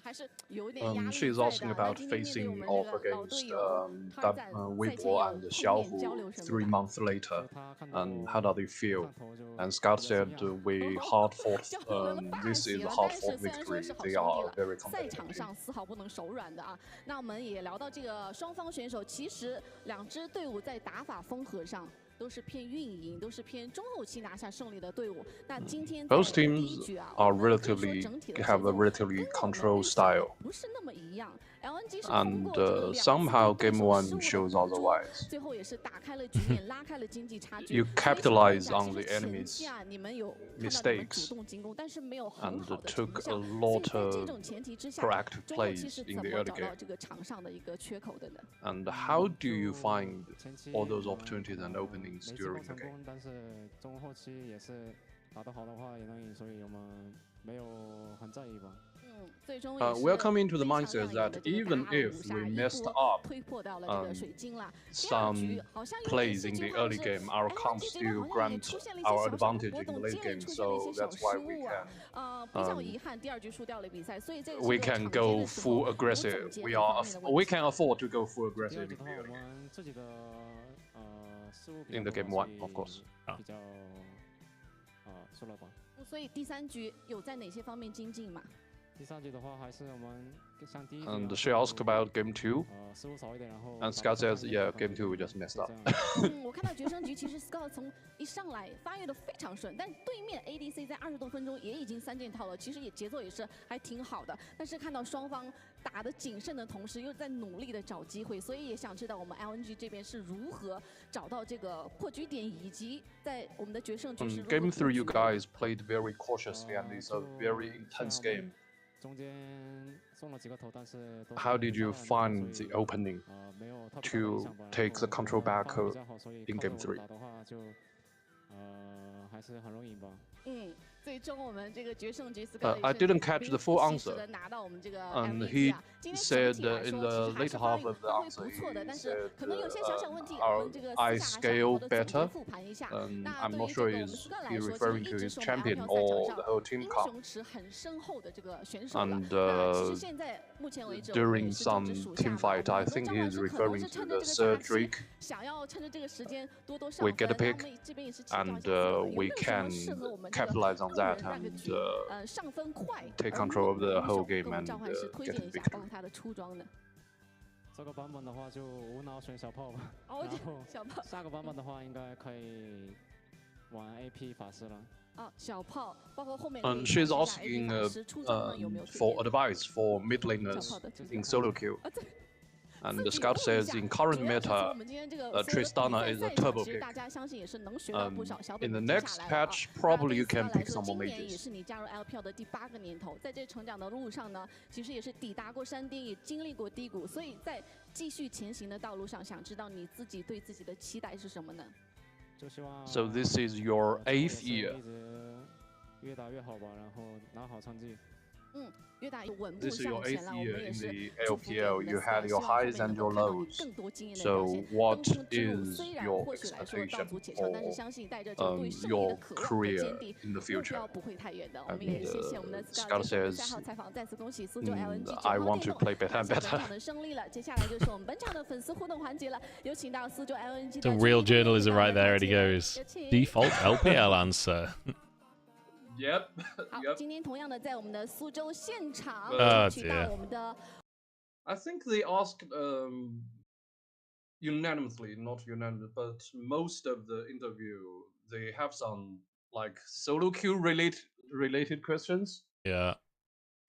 还是有一点压力 She's 在 asking 的。那 about 今天面对我 facing 们 off 这个老 against 队友，他在赛前 Weibo 有 and 碰 Xiaohu 面交流什么 3 的。 months later, and how do they feel? And Scout said, we hard fought. This is a hard fought victory. They are very 赛场 competitive. 上丝毫不能手软的啊。那我们也聊到这个双方选手，其实两支队伍在打法风格上都是偏运营，都是偏中后期拿下胜利的队伍。那今天 Both teams are relatively have a relatively controlled style. 不是那么一样。LNG 是 And somehow Game 1 shows otherwise. 最后也是打开了局面，拉开了经济差距。 You capitalize on the enemy's 前期啊，你们有 mistakes 主动进攻，但是没有很 and 好的 took 成 a 效。 lot 所以在这 of 种前提之下， proactive 中后期 plays 是 in 怎 the 么 early 找到 game. 这个场上的一个缺口的呢？ And how do you find all those opportunities and openings 没 during 成 the game? 功，但是中后期也是打得好的话也能赢，所以我们没有很在意吧。 We're coming to the mindset that even if we messed up some plays in the early game, our comp still grant our advantage in the late game. So that's why we can go full aggressive. We can afford to go full aggressive in the early game. In the game 1, of course. 比较输了吧。所以第3局有在哪些方面精进吗？ 第3局的话，还是我们像第1局。 And she asked about game 2. 失误少一点，然后。 And Scott says, yeah, game 2 we just messed up. 我看到决胜局，其实 Scott 从一上来发育的非常顺，但对面 ADC 在20多分钟也已经3件套了，其实节奏也是还挺好的。但是看到双方打得谨慎的同时，又在努力的找机会，所以也想知道我们 LNG 这边是如何找到这个破局点，以及在我们的决胜局是如何。 Game 3 you guys played very cautiously and it's a very intense game. 中间送了几个头，但是 How did you find the opening to take the control back in game 3? 打的话就还是很容易赢吧。最终我们这个决胜局 I didn't catch the full answer. 拿到我们这个 And he said in the later half of the answer, he said our eye scale better. I'm not sure is he referring to his champion or the whole team comp. And during some team fight, I think he is referring to the third Drake. We get a pick, and we can capitalize on that and take control of the whole game and get the victory. 这个版本的话就无脑选小炮吧，然后下个版本的话应该可以玩 AP 法师了。小炮，包括后面。She's asking for advice for mid laners in solo queue. And the Scout says in current meta, Tristana is a turbo pick. In the next patch, probably you can pick some more mages. 也是你加入 LPL 的第8个年头，在这成长的路上呢，其实也是抵达过山巅，也经历过低谷，所以在继续前行的道路上，想知道你自己对自己的期待是什么呢？ So this is your 8th year. 越打越好吧，然后拿好成绩。This is your 8th year in the LPL. You had your highs and your lows. So what is your expectation for your career in the future? And Scott says, I want to play better and better. Some real journalism right there, and he goes, default LPL answer. Yep. 好，今天同样的在我们的苏州现场 dear. 到我们的 I think they asked unanimously, not unanimous, but most of the interview they have some like solo queue related questions. Yeah.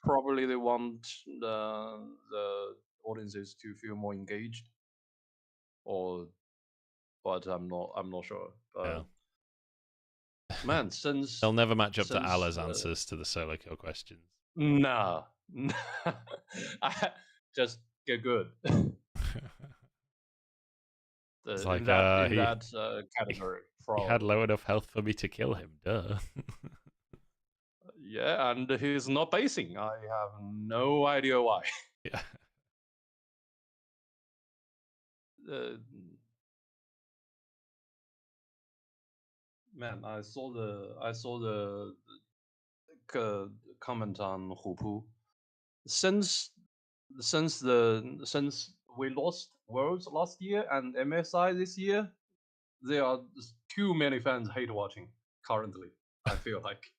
Probably they want the audiences to feel more engaged, but I'm not sure. Yeah. Man, since they'll never match up to Allah's answers to the solo kill questions. No, just get good. It's like in that category. He had low enough health for me to kill him. Duh. Yeah, and he's not basing. I have no idea why. Yeah. Man, I saw the comment on Hupu. Since we lost Worlds last year and MSI this year, there are too many fans hate watching currently. I feel like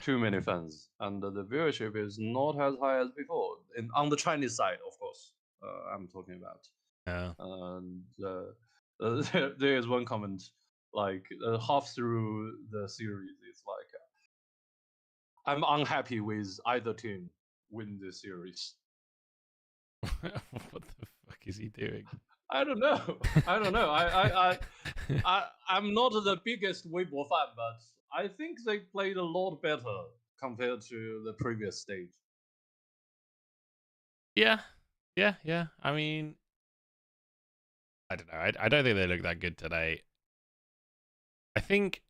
too many fans, and the viewership is not as high as before. On the Chinese side, of course, I'm talking about. Yeah. And there is one comment. Like half through the series, it's like I'm unhappy with either team win this series. What the fuck is he doing? I don't know. I'm not the biggest Weibo fan, but I think they played a lot better compared to the previous stage. Yeah. I mean, I don't know. I don't think they look that good today. I think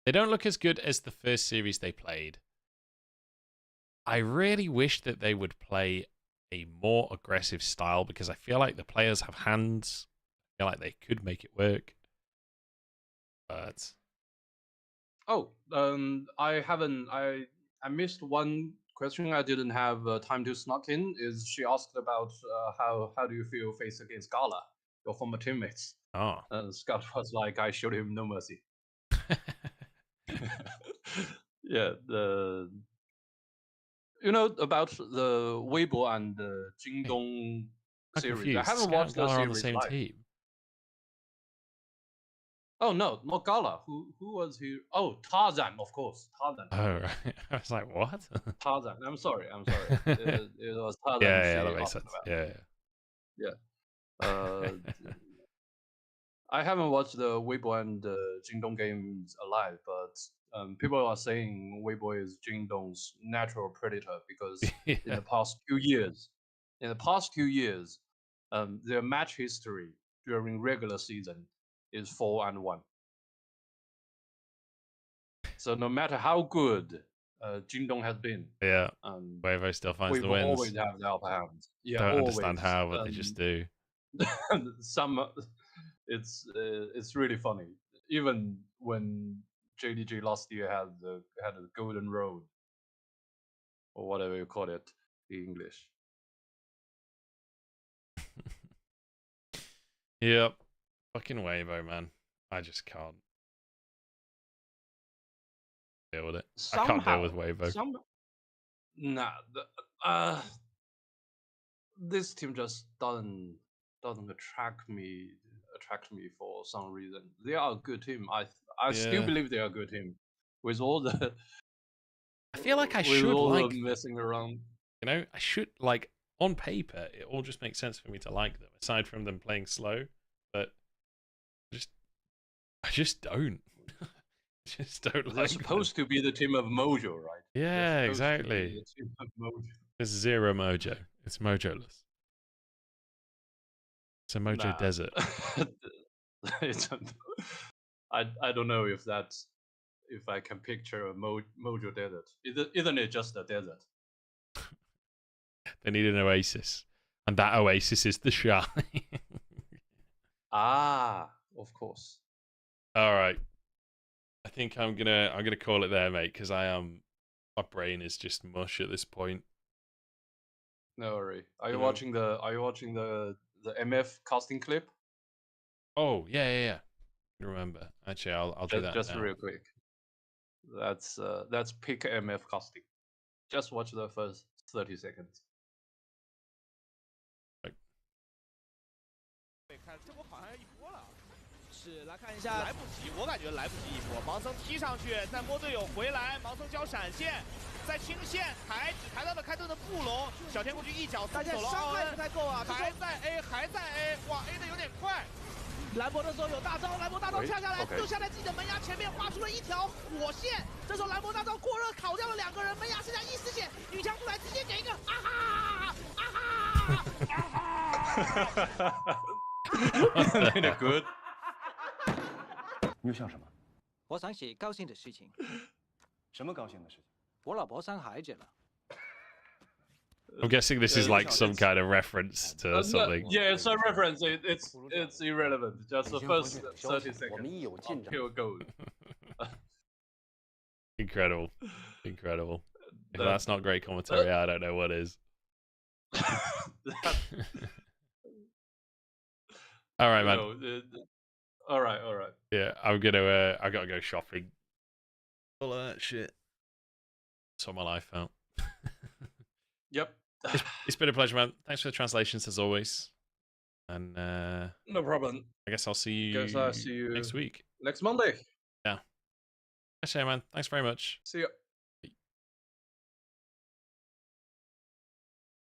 they don't look as good as the first series they played. I really wish that they would play a more aggressive style because I feel like the players have hands. I feel like they could make it work. But I missed one question I didn't have time to snuck in. Is she asked about how do you feel face against Gala, your former teammates? Oh. Scott was like, I showed him no mercy. Yeah, you know about the Weibo and the Jingdong series. I haven't watched the series on the same live. team. Oh no, not Gala. Who was he? Oh, Tarzan, of course. Tarzan. Oh right. I was like, what? Tarzan. I'm sorry. It was Tarzan. Yeah, that makes sense. About. Yeah. I haven't watched the Weibo and Jingdong games alive, but people are saying Weibo is Jingdong's natural predator because in the past 2 years, their match history during regular season is 4-1. So no matter how good Jingdong has been, Weibo still finds the Weibo wins. always have the upper hand. Yeah, don't always. understand how, but they just do. It's really funny. Even when JDG last year had a golden road, or whatever you call it in English. Yep. Fucking Weibo, man. I just can't deal with it. I can't deal with Weibo. This team just doesn't attract me for some reason. They are a good team. I still believe they are a good team. With all the I feel like I should like messing around. You know, I should like on paper it all just makes sense for me to like them, aside from them playing slow. But I just don't. Just don't They're like supposed to be the team of Mojo, right? Yeah, exactly. There's zero mojo. It's mojoless. It's a mojo desert. I don't know if that's if I can picture a Mojo desert. Isn't it just a desert? They need an oasis, and that oasis is the shy. Ah, of course. All right. I think I'm gonna call it there, mate, because my brain is just mush at this point. No worry. Are you watching the MF casting clip? Oh yeah. Remember? Actually, I'll do that just now. real quick. That's peak MF casting. Just watch the first 30 seconds. 看这波好像一波了，是来看一下，来不及，我感觉来不及一波。盲僧踢上去，再摸队友回来，盲僧交闪现，在清线抬，只抬到了开盾的布隆，小天过去一脚送走了伤害不太够啊，还在 A， 还在 A， 哇 A 的有点快。兰博这时候有大招，兰博大招跳下来，就下在自己的门牙前面，画出了一条火线。这时候兰博大招过热，烤掉了2个人，门牙剩下1丝血，女枪出来直接给一个啊哈啊哈啊哈。Really good. 你又想什么？我想起高兴的事情。什么高兴的事情？我老婆生孩子了。I'm guessing this is like some kind of reference to something. Yeah, it's a reference. It's irrelevant. Just the first 30 seconds. Pure gold. Incredible. If that's not great commentary, I don't know what is. All right, man. All right. Yeah, I gotta go shopping. All that shit. Sort my life out. Yep. It's been a pleasure, man. Thanks for the translations as always. And no problem. I guess I'll see you next week. Next Monday. Yeah. Actually, man. Thanks very much. See you.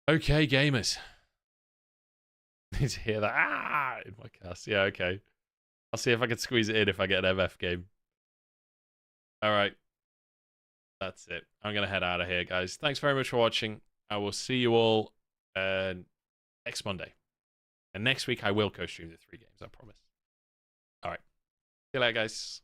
Okay, gamers. Need to hear that in my cast. Yeah, okay. I'll see if I can squeeze it in if I get an MF game. All right. That's it. I'm going to head out of here, guys. Thanks very much for watching. I will see you all next Monday. And next week I will co-stream the 3 games, I promise. All right. See you later, guys.